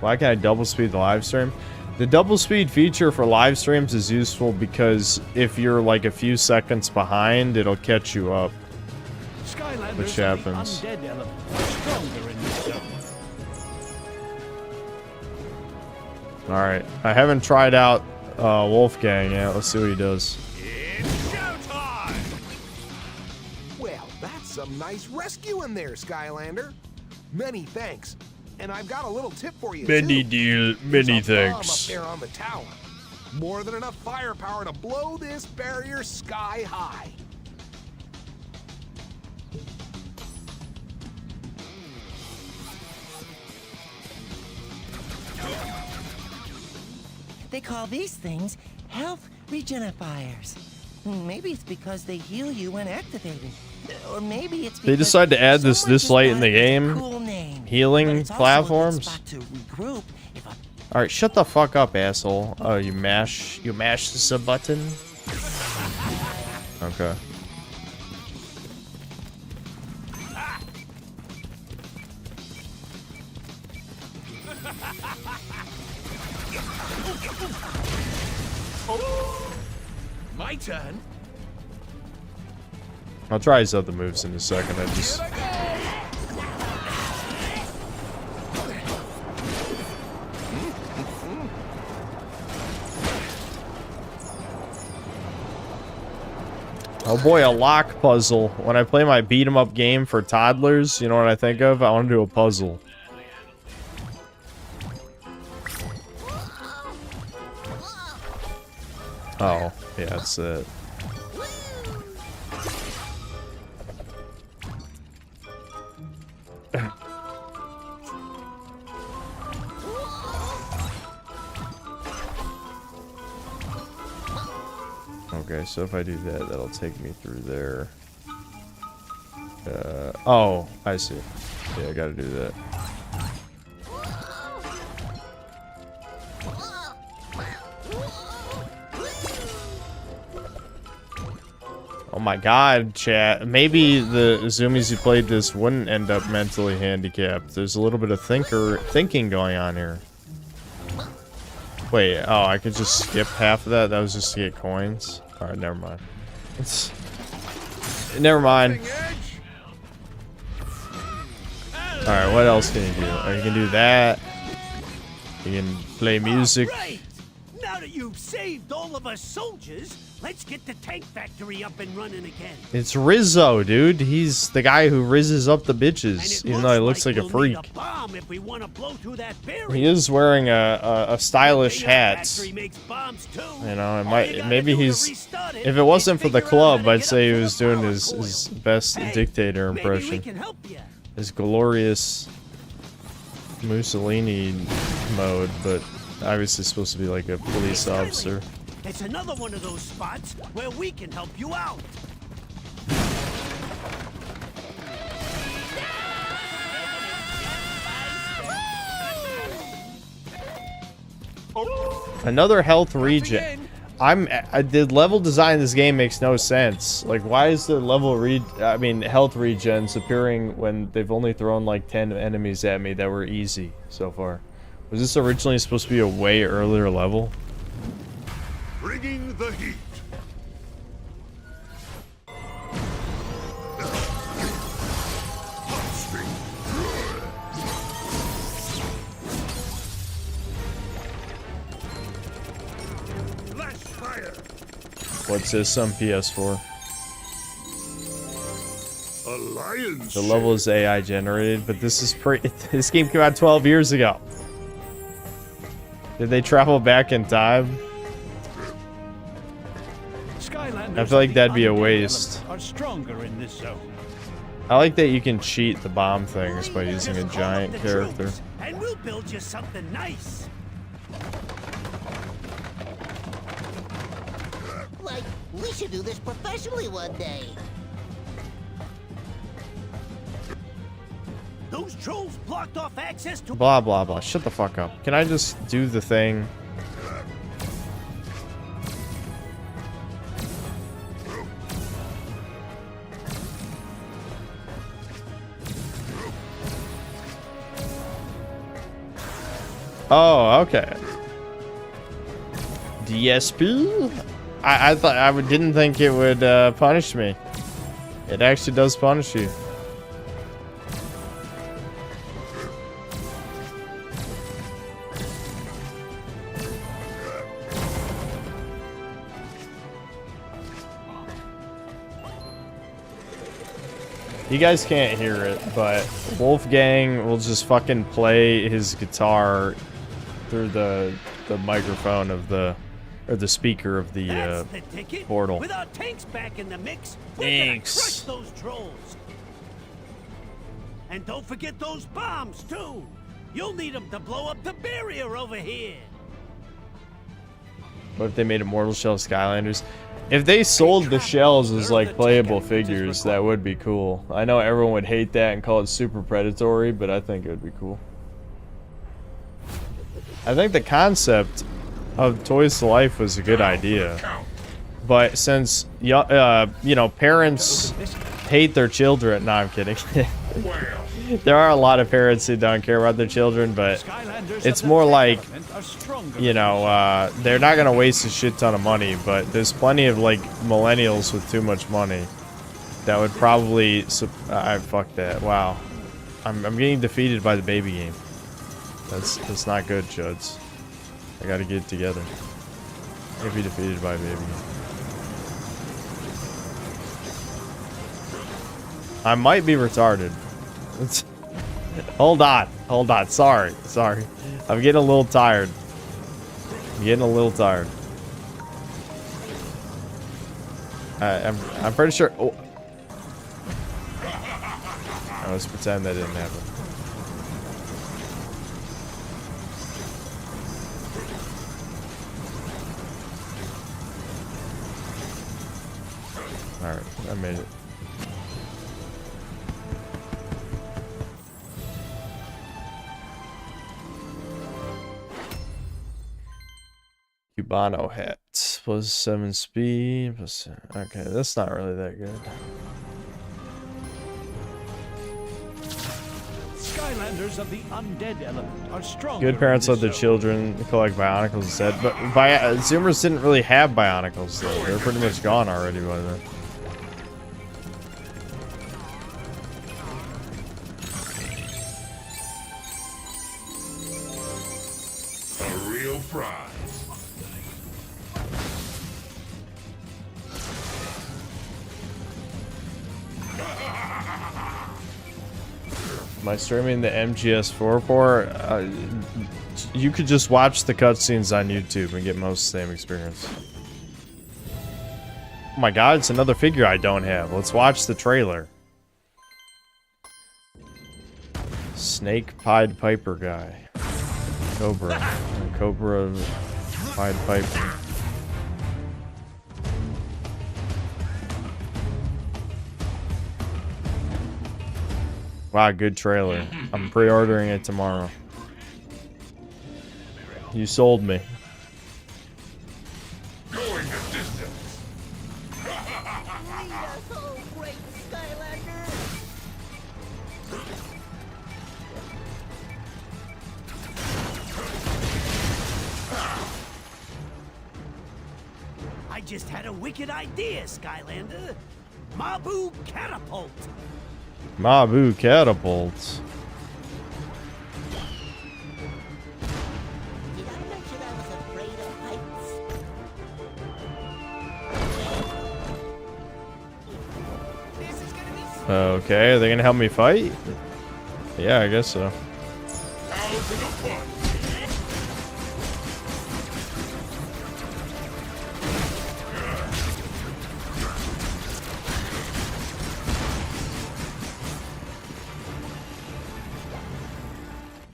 Why can't I double speed the live stream? The double speed feature for live streams is useful because if you're like a few seconds behind, it'll catch you up. Which happens. Alright, I haven't tried out Wolfgang yet. Let's see what he does. Well, that's some nice rescue in there, Skylander. Many thanks. And I've got a little tip for you, Many There's a bomb thanks. up there on the tower. More than enough firepower to blow this barrier sky high. They call these things health regenifiers. Maybe it's because they heal you when activated. Or maybe it's because They decide to add this late in the game. cool name. Healing It's also a good platforms. spot to regroup if a Alright, shut the fuck up, asshole. Oh, you mash the sub button? Okay. My turn. I'll try his other moves in a second. I just Oh boy, a lock puzzle. When I play my beat 'em up game for toddlers, you know what I think of? I want to do a puzzle. Oh, yeah, that's it. Okay, so if I do that, that'll take me through there. Oh, I see. Yeah, I gotta do that. Oh my god, chat. Maybe the zoomies who played this wouldn't end up mentally handicapped. There's a little bit of thinking going on here. Wait, oh, I could just skip half of that? That was just to get coins? Alright, never mind. Never mind. Alright, what else can you do? Oh, you can do that. You can play music. Right. Now that you've saved all of us soldiers, let's get the tank factory up and running again. It's Rizzo, dude. He's the guy who rizzes up the bitches, even though he looks like a freak. He is wearing a stylish hat. You know, it might, maybe he's, if it wasn't for the club, I'd say he was doing his best dictator impression. His glorious Mussolini mode, but obviously supposed to be like a police officer. It's another one of those spots where we can help you out. Another health regen. The level design in this game makes no sense. Like, why is the health regens appearing when they've only thrown like 10 enemies at me that were easy so far? Was this originally supposed to be a way earlier level? Bringing the heat. What's this on PS4? Alliance. The level is AI generated, but this is this game came out 12 years ago. Did they travel back in time? I feel like that'd be a waste. Are stronger in this zone. I like that you can cheat the bomb things by using a giant character. And we'll build you something nice. Like, we should do this professionally one day. Those trolls blocked off access to Blah blah blah. Shut the fuck up. Can I just do the thing? Oh, okay. DSP? I didn't think it would punish me. It actually does punish you. You guys can't hear it, but Wolfgang will just fucking play his guitar through the microphone of the speaker of the portal. With our tanks back in the mix, we're gonna Thanks. crush those trolls. And don't forget those bombs too. You'll need them to blow up the barrier over here. What if they made Immortal Shell Skylanders? If they sold the shells as like playable figures, that would be cool. I know everyone would hate that and call it super predatory, but I think it would be cool. I think the concept of Toys to Life was a good idea, but since you know, parents hate their children. No, I'm kidding. There are a lot of parents who don't care about their children, but it's more like, you know, they're not gonna waste a shit ton of money, but there's plenty of like millennials with too much money that would probably fuck that. Wow, I'm getting defeated by the baby game. That's not good, Chuds. I gotta get it together. I can't be defeated by a baby game. I might be retarded. Hold on. Hold on. Sorry. Sorry. I'm getting a little tired. I'm getting a little tired. I'm pretty sure. Oh. Let's pretend that didn't happen. Alright, I made it. Cubano hat. Plus 7 speed. Plus, okay, that's not really that good. Skylanders of the undead element are strong. Good parents let their children collect Bionicles instead, but Zoomers didn't really have Bionicles though. They're pretty much gone already by then. A real prize. Am I streaming the MGS4 port? You could just watch the cutscenes on YouTube and get most of the same experience. Oh my god, it's another figure I don't have. Let's watch the trailer. Snake Pied Piper guy. Cobra. Cobra Pied Piper. Wow, good trailer. I'm pre-ordering it tomorrow. You sold me. Going the distance. I just had a wicked idea, Skylander. Mabu Catapult. Mabu catapults. Okay, are they gonna help me fight? Yeah, I guess so.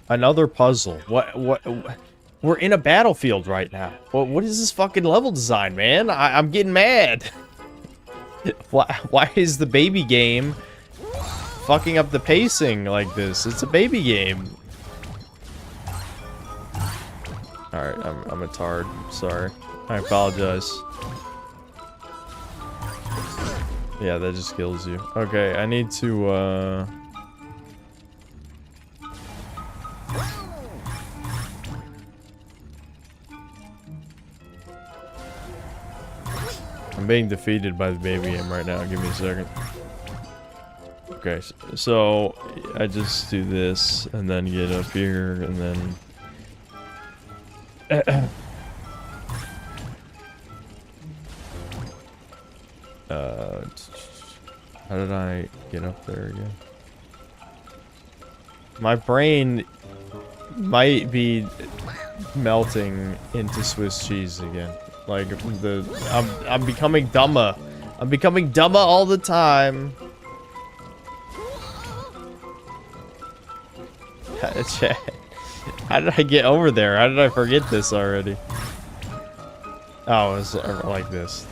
Another puzzle. What? We're in a battlefield right now. What is this fucking level design, man? I'm getting mad. Why is the baby game fucking up the pacing like this? It's a baby game. Alright, I'm a tard. Sorry. I apologize. Yeah, that just kills you. Okay, I need to, I'm being defeated by the baby game right now. Give me a second. Okay, so I just do this and then get up here and then... how did I get up there again? My brain might be melting into Swiss cheese again. Like I'm becoming dumber. I'm becoming dumber all the time. How did I get over there? How did I forget this already? Oh, it's like this.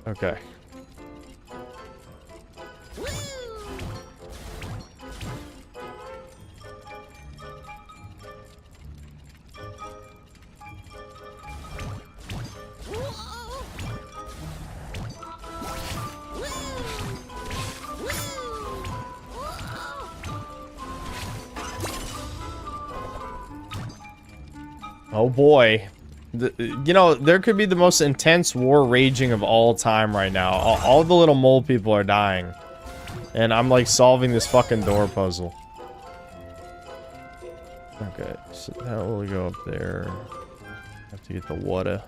Okay. Oh boy. You know, there could be the most intense war raging of all time right now. All the little mole people are dying. And I'm like solving this fucking door puzzle. Okay, so that will go up there. Have to get the water.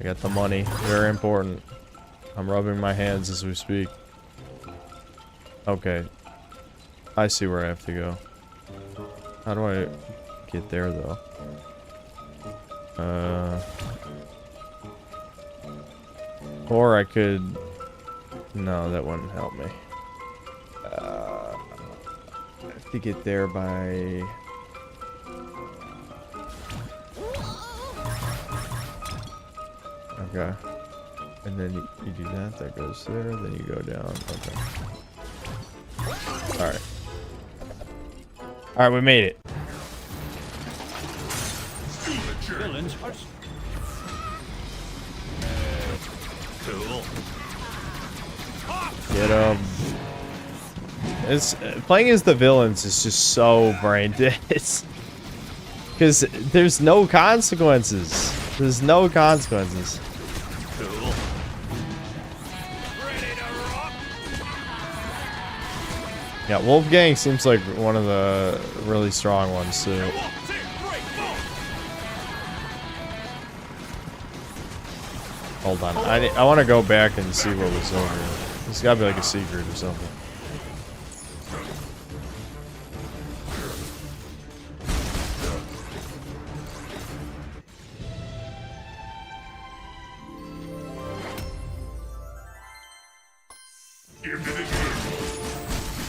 got the money. Very important. I'm rubbing my hands as we speak. Okay. I see where I have to go. How do I get there, though? Or I could... No, that wouldn't help me. I have to get there by... Okay. And then you do that, that goes there, then you go down. Okay. Alright. Alright, we made it. Cool. Get him. It's playing as the villains is just so brain dead. Because there's no consequences. There's no consequences. Cool. Yeah, Wolfgang seems like one of the really strong ones too. Hold on, I want to go back and see what was over here. There's gotta be like a secret or something.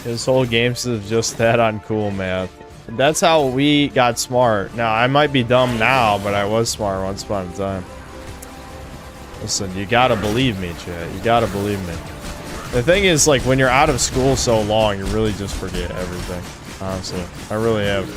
This whole game's just that uncool math. That's how we got smart. Now, I might be dumb now, but I was smart once upon a time. Listen, you gotta believe me, chat. You gotta believe me. The thing is, like, when you're out of school so long, you really just forget everything. Honestly. I really have.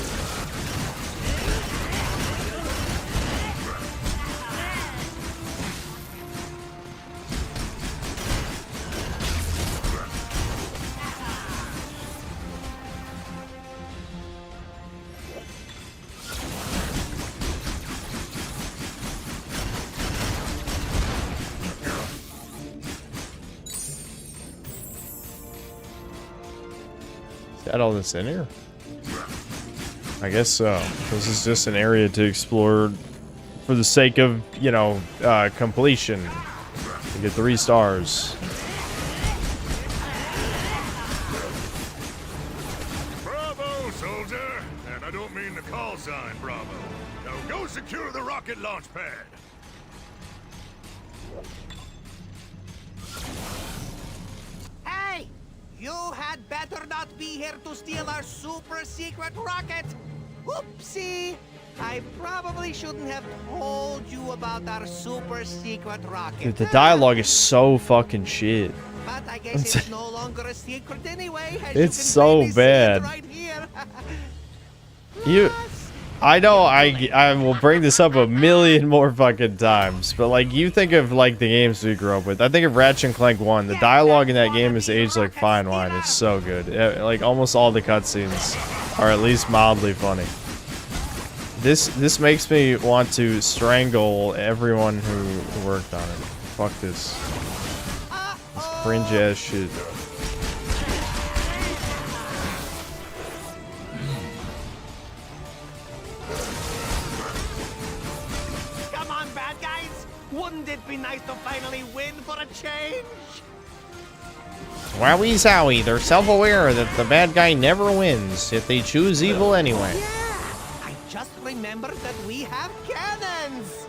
Got all this in here? I guess so. This is just an area to explore for the sake of, you know, completion. To get 3 stars. Bravo, soldier! And I don't mean the call sign, Bravo. Now go secure the rocket launch pad. Hey! You had better not be here to steal our super secret rocket! Whoopsie! I probably shouldn't have told you about our super secret rocket. Dude, the dialogue is so fucking shit. But I guess it's no longer a secret anyway. It's so bad. Right here. I know I will bring this up a million more fucking times, but like you think of like the games we grew up with. I think of Ratchet and Clank 1. The dialogue in that game is aged like fine wine. It's so good. Like almost all the cutscenes are at least mildly funny. This makes me want to strangle everyone who worked on it. Fuck this. This cringe ass shit. Come on, bad guys! Wouldn't it be nice to finally win for a change? Wowie zowie, they're self-aware that the bad guy never wins if they choose evil anyway. I just remembered that we have cannons!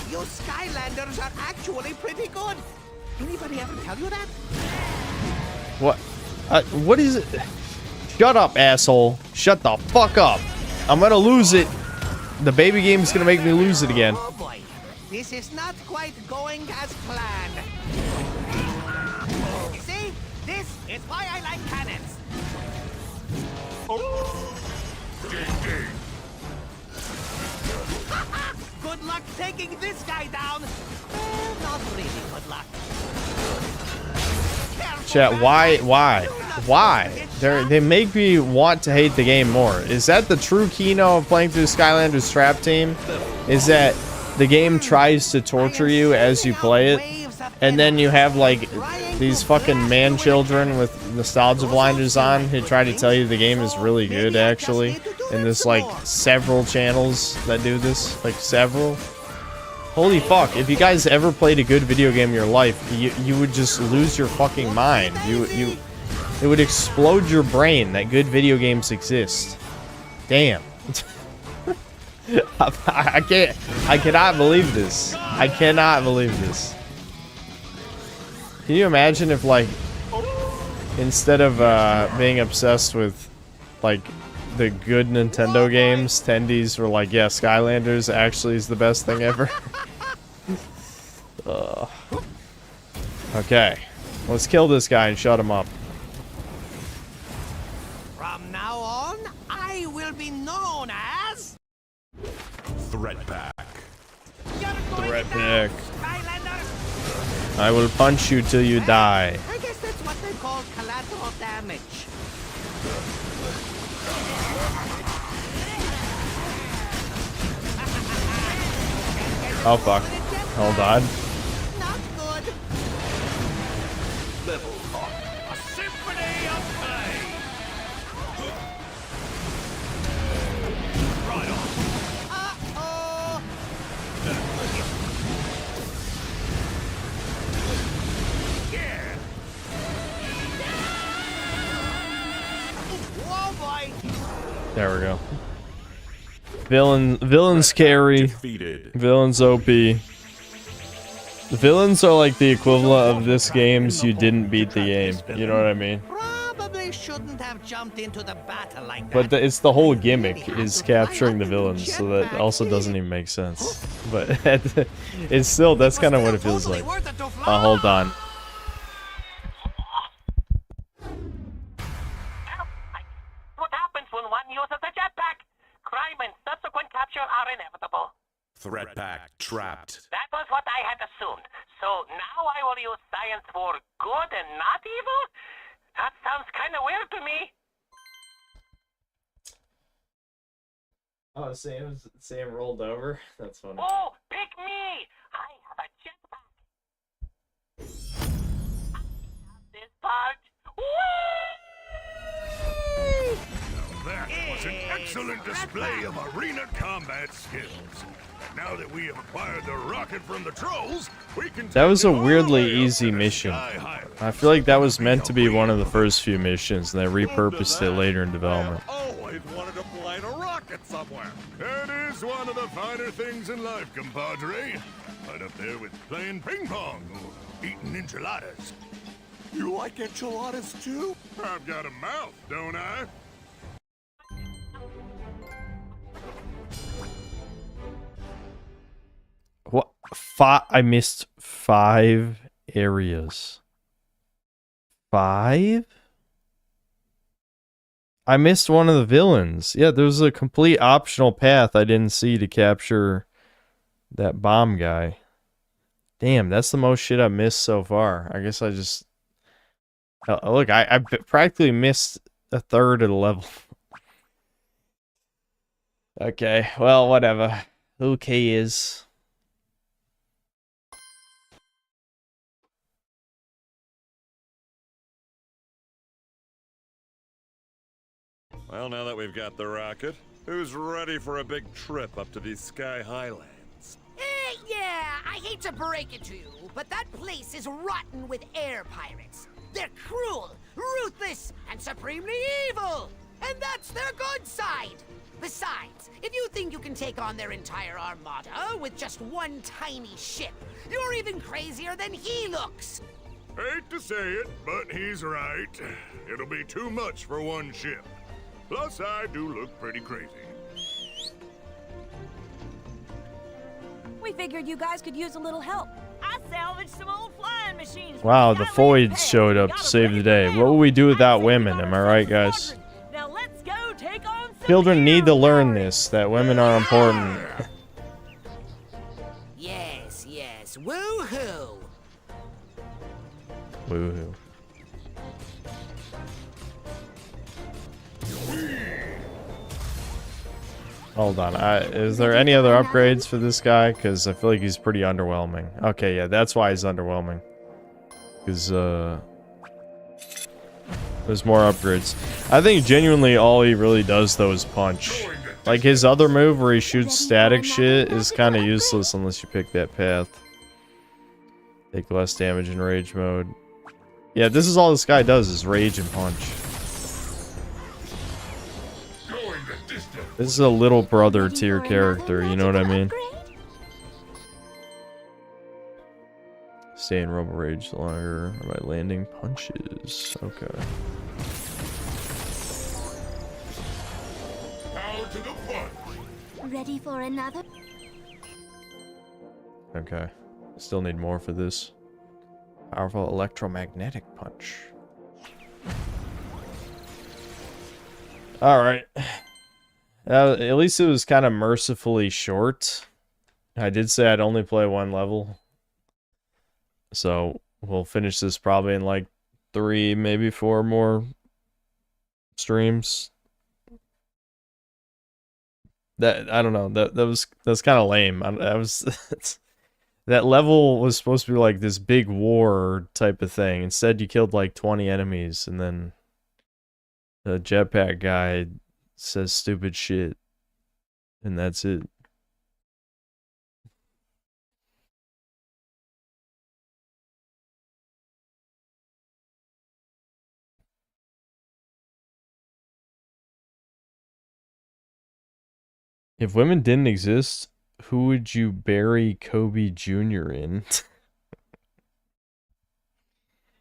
You Skylanders are actually pretty good! Anybody ever tell you that? What? What is it? Shut up, asshole. Shut the fuck up. I'm gonna lose it. The baby game is gonna make me lose it again. Oh boy, this is not quite going as planned. See? This is why I like cannons. Good luck taking this guy down. Well, not really good luck. Chat, why? They make me want to hate the game more. Is that the true keynote of playing through Skylanders Trap Team? Is that the game tries to torture you as you play it? And then you have like these fucking man children with nostalgia blinders on who try to tell you the game is really good actually. And there's like several channels that do this, like several. Holy fuck, if you guys ever played a good video game in your life, you would just lose your fucking mind. It would explode your brain that good video games exist. Damn. I cannot believe this. I cannot believe this. Can you imagine if, like, instead of being obsessed with, like, the good Nintendo games, Tendies were like, yeah, Skylanders actually is the best thing ever. Okay. Let's kill this guy and shut him up. From now on, I will be known as... Threat Pack. Threat Pack. I will punch you till you die. I guess that's what they call collateral damage. Oh fuck. Hold on. Not good. Level up. A symphony of play. Right on. Uh-oh. Yeah. Whoa, boy. There we go. Villains carry. Villains OP. The villains are like the equivalent of this game's you didn't beat the game. You know what I mean? Probably shouldn't have jumped into the battle like But it's the whole gimmick is capturing the villains, so that also doesn't even make sense. But it's still, that's kind of what it feels like. Hold on. What happens when one uses a jetpack? Crime and subsequent capture are inevitable. Threat Pack trapped. That was what I had assumed. So now I will use science for good and not evil? That sounds kind of weird to me. Oh, Sam rolled over? That's funny. Oh, pick me! I have a jetpack. I have this part. That was an excellent display of arena combat skills. And now that we have acquired the rocket from the trolls, we can... That was a weirdly easy mission. I feel like that was meant to be one of the first few missions, and they repurposed it later in development. Always wanted to fly a rocket somewhere. That is one of the finer things in life, compadre. Right up there with playing ping pong or eating enchiladas. You like enchiladas too? I've got a mouth, don't I? What? I missed 5 areas. 5? I missed one of the villains. Yeah, there was a complete optional path I didn't see to capture that bomb guy. Damn, that's the most shit I've missed so far. I guess I just... Look, I practically missed a third of the level. Okay, well, whatever. Who cares? Well, now that we've got the rocket, who's ready for a big trip up to these Sky Highlands? Yeah, I hate to break it to you, but that place is rotten with air pirates. They're cruel, ruthless, and supremely evil. And that's their good side. Besides, if you think you can take on their entire armada with just one tiny ship, you're even crazier than he looks. Hate to say it, but he's right. It'll be too much for one ship. Plus, I do look pretty crazy. We figured you guys could use a little help. I salvaged some old flying machines. Wow, the Foids showed up to save the day. What would we do without women? Am I right, guys? Now let's go take on some Children need to learn this, that women are important. Yes, yes, woohoo! Woohoo. Hold on. Is there any other upgrades for this guy? Because I feel like he's pretty underwhelming. Okay, yeah, that's why he's underwhelming. Because, there's more upgrades. I think genuinely all he really does, though, is punch. Like, his other move where he shoots static shit is kind of useless unless you pick that path. Take less damage in rage mode. Yeah, this is all this guy does, is rage and punch. This is a little brother tier character, you know what I mean? Stay in Robo Rage longer by landing punches. Okay. Ready for another? Okay. Still need more for this. Powerful electromagnetic punch. Alright. At least it was kind of mercifully short. I did say I'd only play one level. So we'll finish this probably in like 3, maybe 4 more streams. That I don't know. That's kind of lame. I was that level was supposed to be like this big war type of thing. Instead, you killed like 20 enemies, and then the jetpack guy says stupid shit, and that's it. If women didn't exist, who would you bury Kobe Jr. in?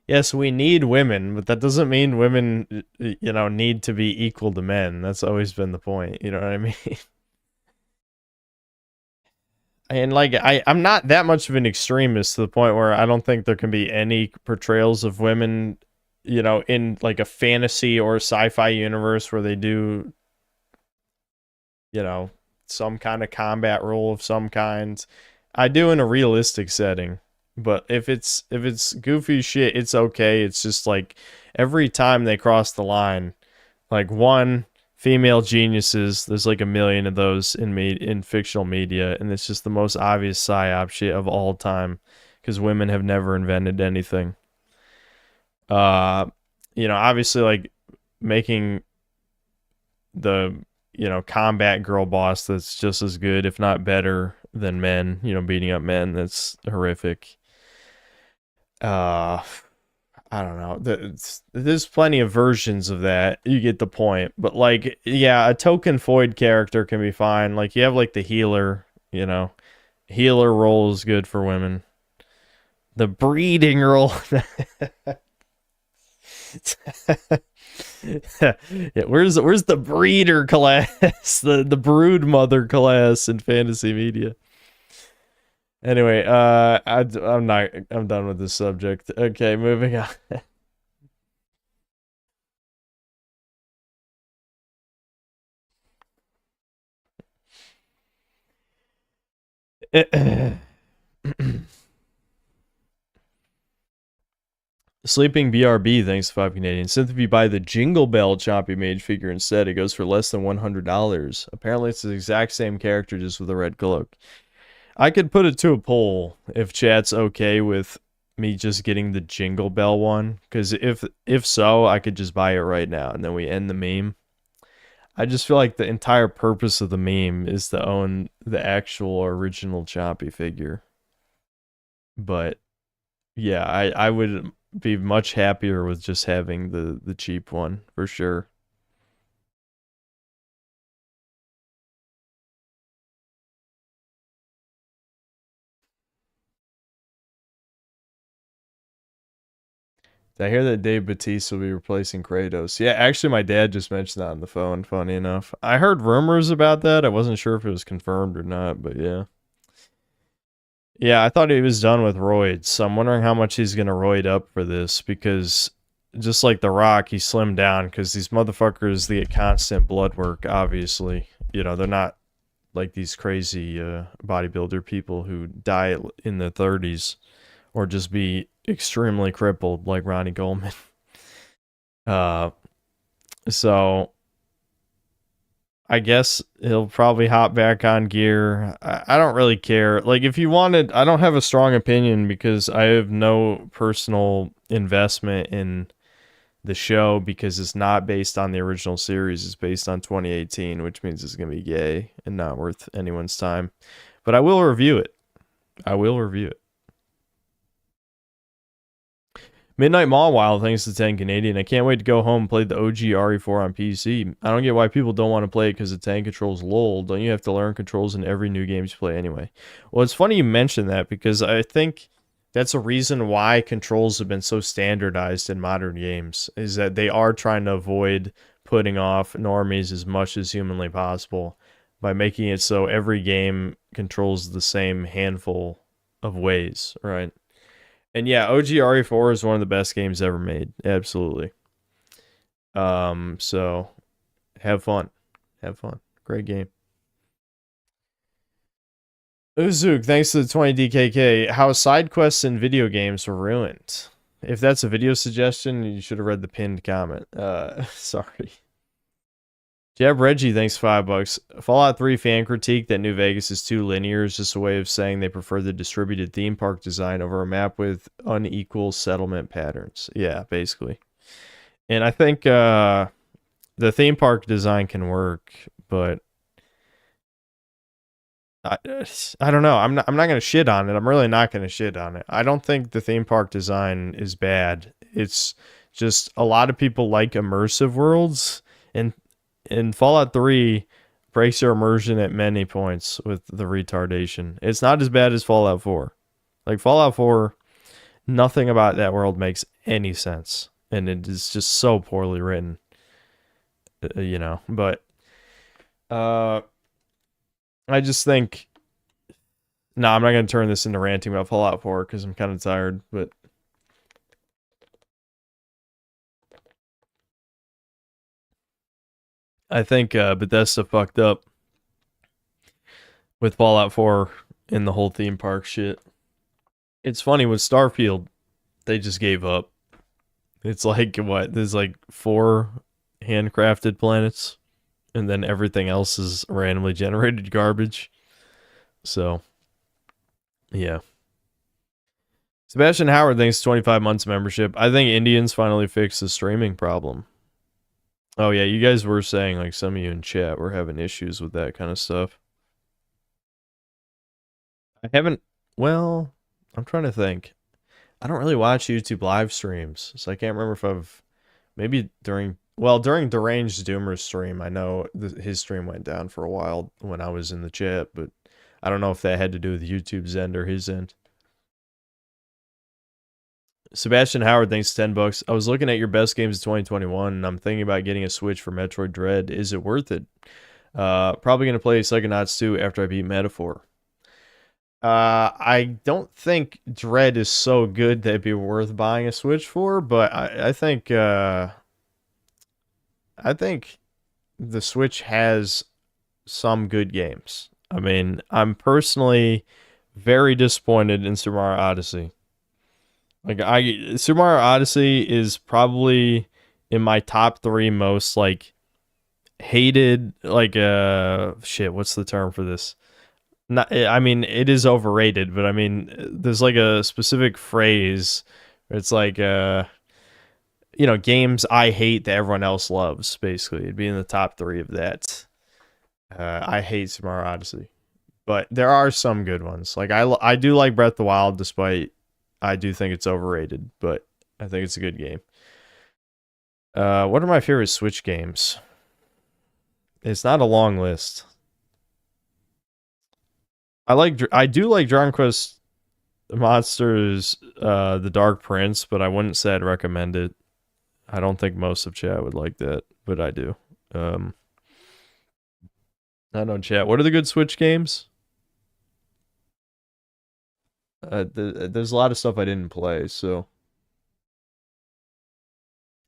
Yes, we need women, but that doesn't mean women, you know, need to be equal to men. That's always been the point, you know what I mean? And like, I'm not that much of an extremist to the point where I don't think there can be any portrayals of women, you know, in like a fantasy or sci-fi universe where they do, you know, some kind of combat role of some kind. I do in a realistic setting, but if it's goofy shit, it's okay. It's just like every time they cross the line, like one, female geniuses, there's like a million of those in fictional media, and it's just the most obvious psyop shit of all time because women have never invented anything. You know, obviously like making the, you know, combat girl boss that's just as good, if not better, than men, you know, beating up men. That's horrific. I don't know. There's plenty of versions of that. You get the point. But, like, yeah, a token Void character can be fine. Like, you have, like, the healer, you know. Healer role is good for women. The breeding role... yeah, where's the breeder class, the brood mother class in fantasy media? Anyway, I'm done with this subject. Okay, moving on. Sleeping BRB, thanks to 5 Canadian. Since if you buy the Jingle Bell Chompy Mage figure instead, it goes for less than $100. Apparently, it's the exact same character, just with a red cloak. I could put it to a poll if chat's okay with me just getting the Jingle Bell one. Because if so, I could just buy it right now, and then we end the meme. I just feel like the entire purpose of the meme is to own the actual original Chompy figure. But, yeah, I would be much happier with just having the cheap one, for sure. Did I hear that Dave Bautista will be replacing Kratos? Yeah, actually my dad just mentioned that on the phone, funny enough. I heard rumors about that. I wasn't sure if it was confirmed or not, but yeah. Yeah, I thought he was done with roids, so I'm wondering how much he's going to roid up for this, because just like The Rock, he slimmed down, because these motherfuckers, they get constant blood work, obviously. You know, they're not like these crazy bodybuilder people who die in their 30s, or just be extremely crippled like Ronnie Goldman. So I guess he'll probably hop back on gear. I don't really care. Like, if you wanted, I don't have a strong opinion because I have no personal investment in the show because it's not based on the original series. It's based on 2018, which means it's going to be gay and not worth anyone's time. But I will review it. I will review it. Midnight Mall Wild, thanks to 10 Canadian. I can't wait to go home and play the OG RE4 on PC. I don't get why people don't want to play it because the tank controls lol. Don't you have to learn controls in every new game you play anyway? Well, it's funny you mention that because I think that's a reason why controls have been so standardized in modern games, is that they are trying to avoid putting off normies as much as humanly possible by making it so every game controls the same handful of ways, right? And yeah, OG RE4 is one of the best games ever made. Absolutely. So have fun. Have fun. Great game. Uzuk, thanks to the 20 DKK. How side quests in video games were ruined. If that's a video suggestion, you should have read the pinned comment. Sorry. Jab Reggie, thanks $5. Fallout 3 fan critique that New Vegas is too linear is just a way of saying they prefer the distributed theme park design over a map with unequal settlement patterns. Yeah, basically. And I think the theme park design can work, but I don't know. I'm not going to shit on it. I'm really not going to shit on it. I don't think the theme park design is bad. It's just a lot of people like immersive worlds, and Fallout 3 breaks your immersion at many points with the retardation. It's not as bad as Fallout 4. Like, Fallout 4, nothing about that world makes any sense. And it is just so poorly written. You know, but I just think... No, I'm not going to turn this into ranting about Fallout 4 because I'm kind of tired, but... I think Bethesda fucked up with Fallout 4 and the whole theme park shit. It's funny, with Starfield, they just gave up. It's like, what? There's like 4 handcrafted planets, and then everything else is randomly generated garbage. So, yeah. Sebastian Howard, thanks 25 months membership. I think Indians finally fixed the streaming problem. Oh yeah, you guys were saying, like, some of you in chat were having issues with that kind of stuff. I haven't, well, I'm trying to think. I don't really watch YouTube live streams, so I can't remember if I've, maybe during Deranged Doomer's stream, I know his stream went down for a while when I was in the chat, but I don't know if that had to do with YouTube's end or his end. Sebastian Howard, thanks $10. I was looking at your best games of 2021, and I'm thinking about getting a Switch for Metroid Dread. Is it worth it? Probably going to play Psychonauts 2 after I beat Metaphor. I don't think Dread is so good that it'd be worth buying a Switch for, but I think the Switch has some good games. I mean, I'm personally very disappointed in Super Mario Odyssey. Like, Super Mario Odyssey is probably in my top 3 most, like, hated, like, shit, what's the term for this? Not, I mean, it is overrated, but I mean, there's like a specific phrase. It's like, you know, games I hate that everyone else loves, basically. It'd be in the top 3 of that. I hate Super Mario Odyssey. But there are some good ones. Like, I do like Breath of the Wild, despite I do think it's overrated, but I think it's a good game. What are my favorite Switch games? It's not a long list. I do like Dragon Quest Monsters, The Dark Prince, but I wouldn't say I'd recommend it. I don't think most of chat would like that, but I do. I don't know, chat. What are the good Switch games? There's a lot of stuff I didn't play, so...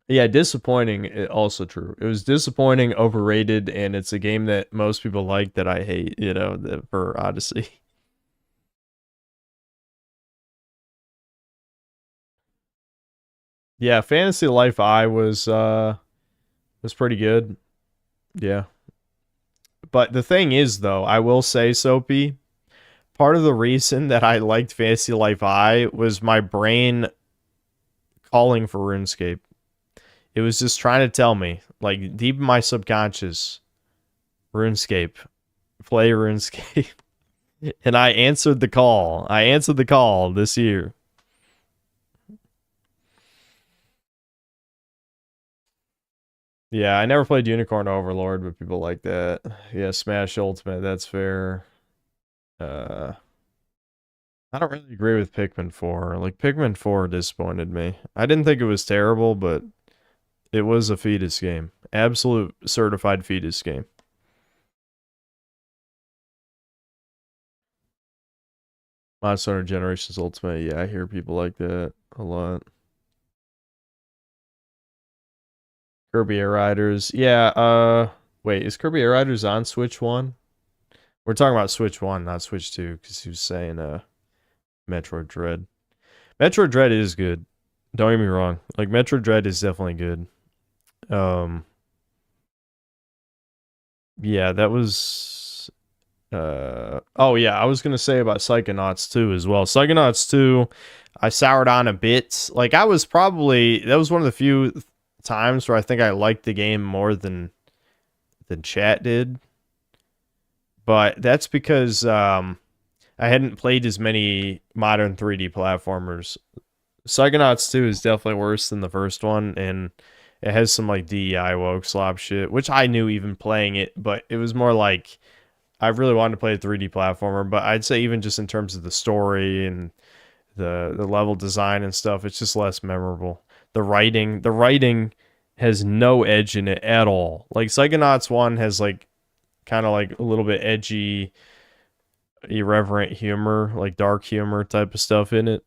Yeah, disappointing, also true. It was disappointing, overrated, and it's a game that most people like that I hate, you know, for Odyssey. Yeah, Fantasy Life I was pretty good. Yeah. But the thing is, though, I will say, Soapy, part of the reason that I liked Fantasy Life I was my brain calling for RuneScape. It was just trying to tell me, like, deep in my subconscious, RuneScape. Play RuneScape. And I answered the call. I answered the call this year. Yeah, I never played Unicorn Overlord, but people like that. Yeah, Smash Ultimate, that's fair. I don't really agree with Pikmin 4. Like, Pikmin 4 disappointed me. I didn't think it was terrible, but it was a fetus game. Absolute certified fetus game. Monster Hunter Generations Ultimate, yeah, I hear people like that a lot. Kirby Air Riders, yeah, wait, is Kirby Air Riders on Switch 1? We're talking about Switch 1, not Switch 2, because he was saying, Metroid Dread. Metroid Dread is good. Don't get me wrong. Like, Metroid Dread is definitely good. Yeah, that was... oh, yeah, I was going to say about Psychonauts 2 as well. Psychonauts 2, I soured on a bit. Like, I was probably... That was one of the few times where I think I liked the game more than chat did. But that's because I hadn't played as many modern 3D platformers. Psychonauts 2 is definitely worse than the first one, and it has some like DEI woke slop shit, which I knew even playing it, but it was more like I really wanted to play a 3D platformer. But I'd say even just in terms of the story and the level design and stuff, it's just less memorable. The writing has no edge in it at all. Like Psychonauts 1 has like kind of like a little bit edgy, irreverent humor, like dark humor type of stuff in it.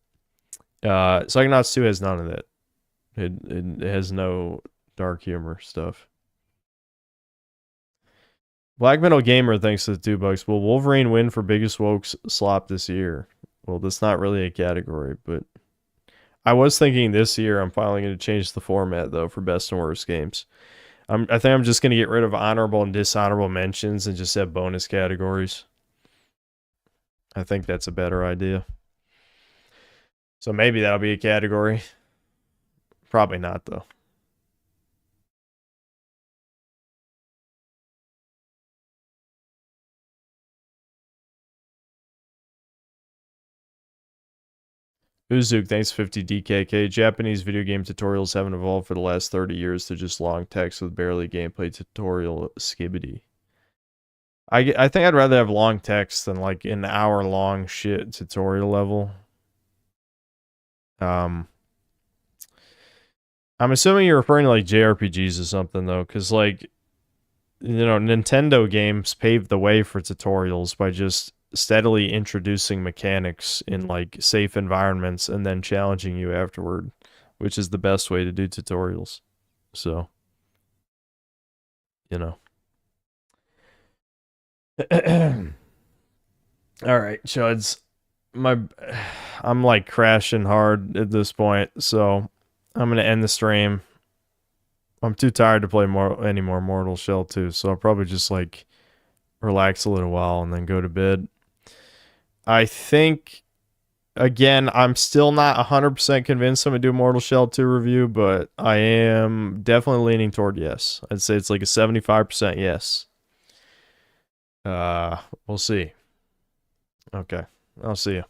Psychonauts 2 has none of that. It has no dark humor stuff. Black Metal Gamer thanks to the $2. Will Wolverine win for biggest woke slop this year? Well, that's not really a category, but I was thinking this year I'm finally going to change the format though for best and worst games. I think I'm just going to get rid of honorable and dishonorable mentions and just have bonus categories. I think that's a better idea. So maybe that'll be a category. Probably not, though. Uzuk, thanks 50 DKK. Japanese video game tutorials haven't evolved for the last 30 years to just long text with barely gameplay tutorial skibbity. I think I'd rather have long text than like an hour-long shit tutorial level. I'm assuming you're referring to like JRPGs or something though, because like, you know, Nintendo games paved the way for tutorials by just steadily introducing mechanics in like safe environments and then challenging you afterward, which is the best way to do tutorials. So, you know. All right, Chuds. I'm like crashing hard at this point, so I'm gonna end the stream. I'm too tired to play any more Mortal Shell 2, so I'll probably just like relax a little while and then go to bed. I think, again, I'm still not 100% convinced I'm gonna do a Mortal Shell 2 review, but I am definitely leaning toward yes. I'd say it's like a 75% yes. We'll see. Okay, I'll see you.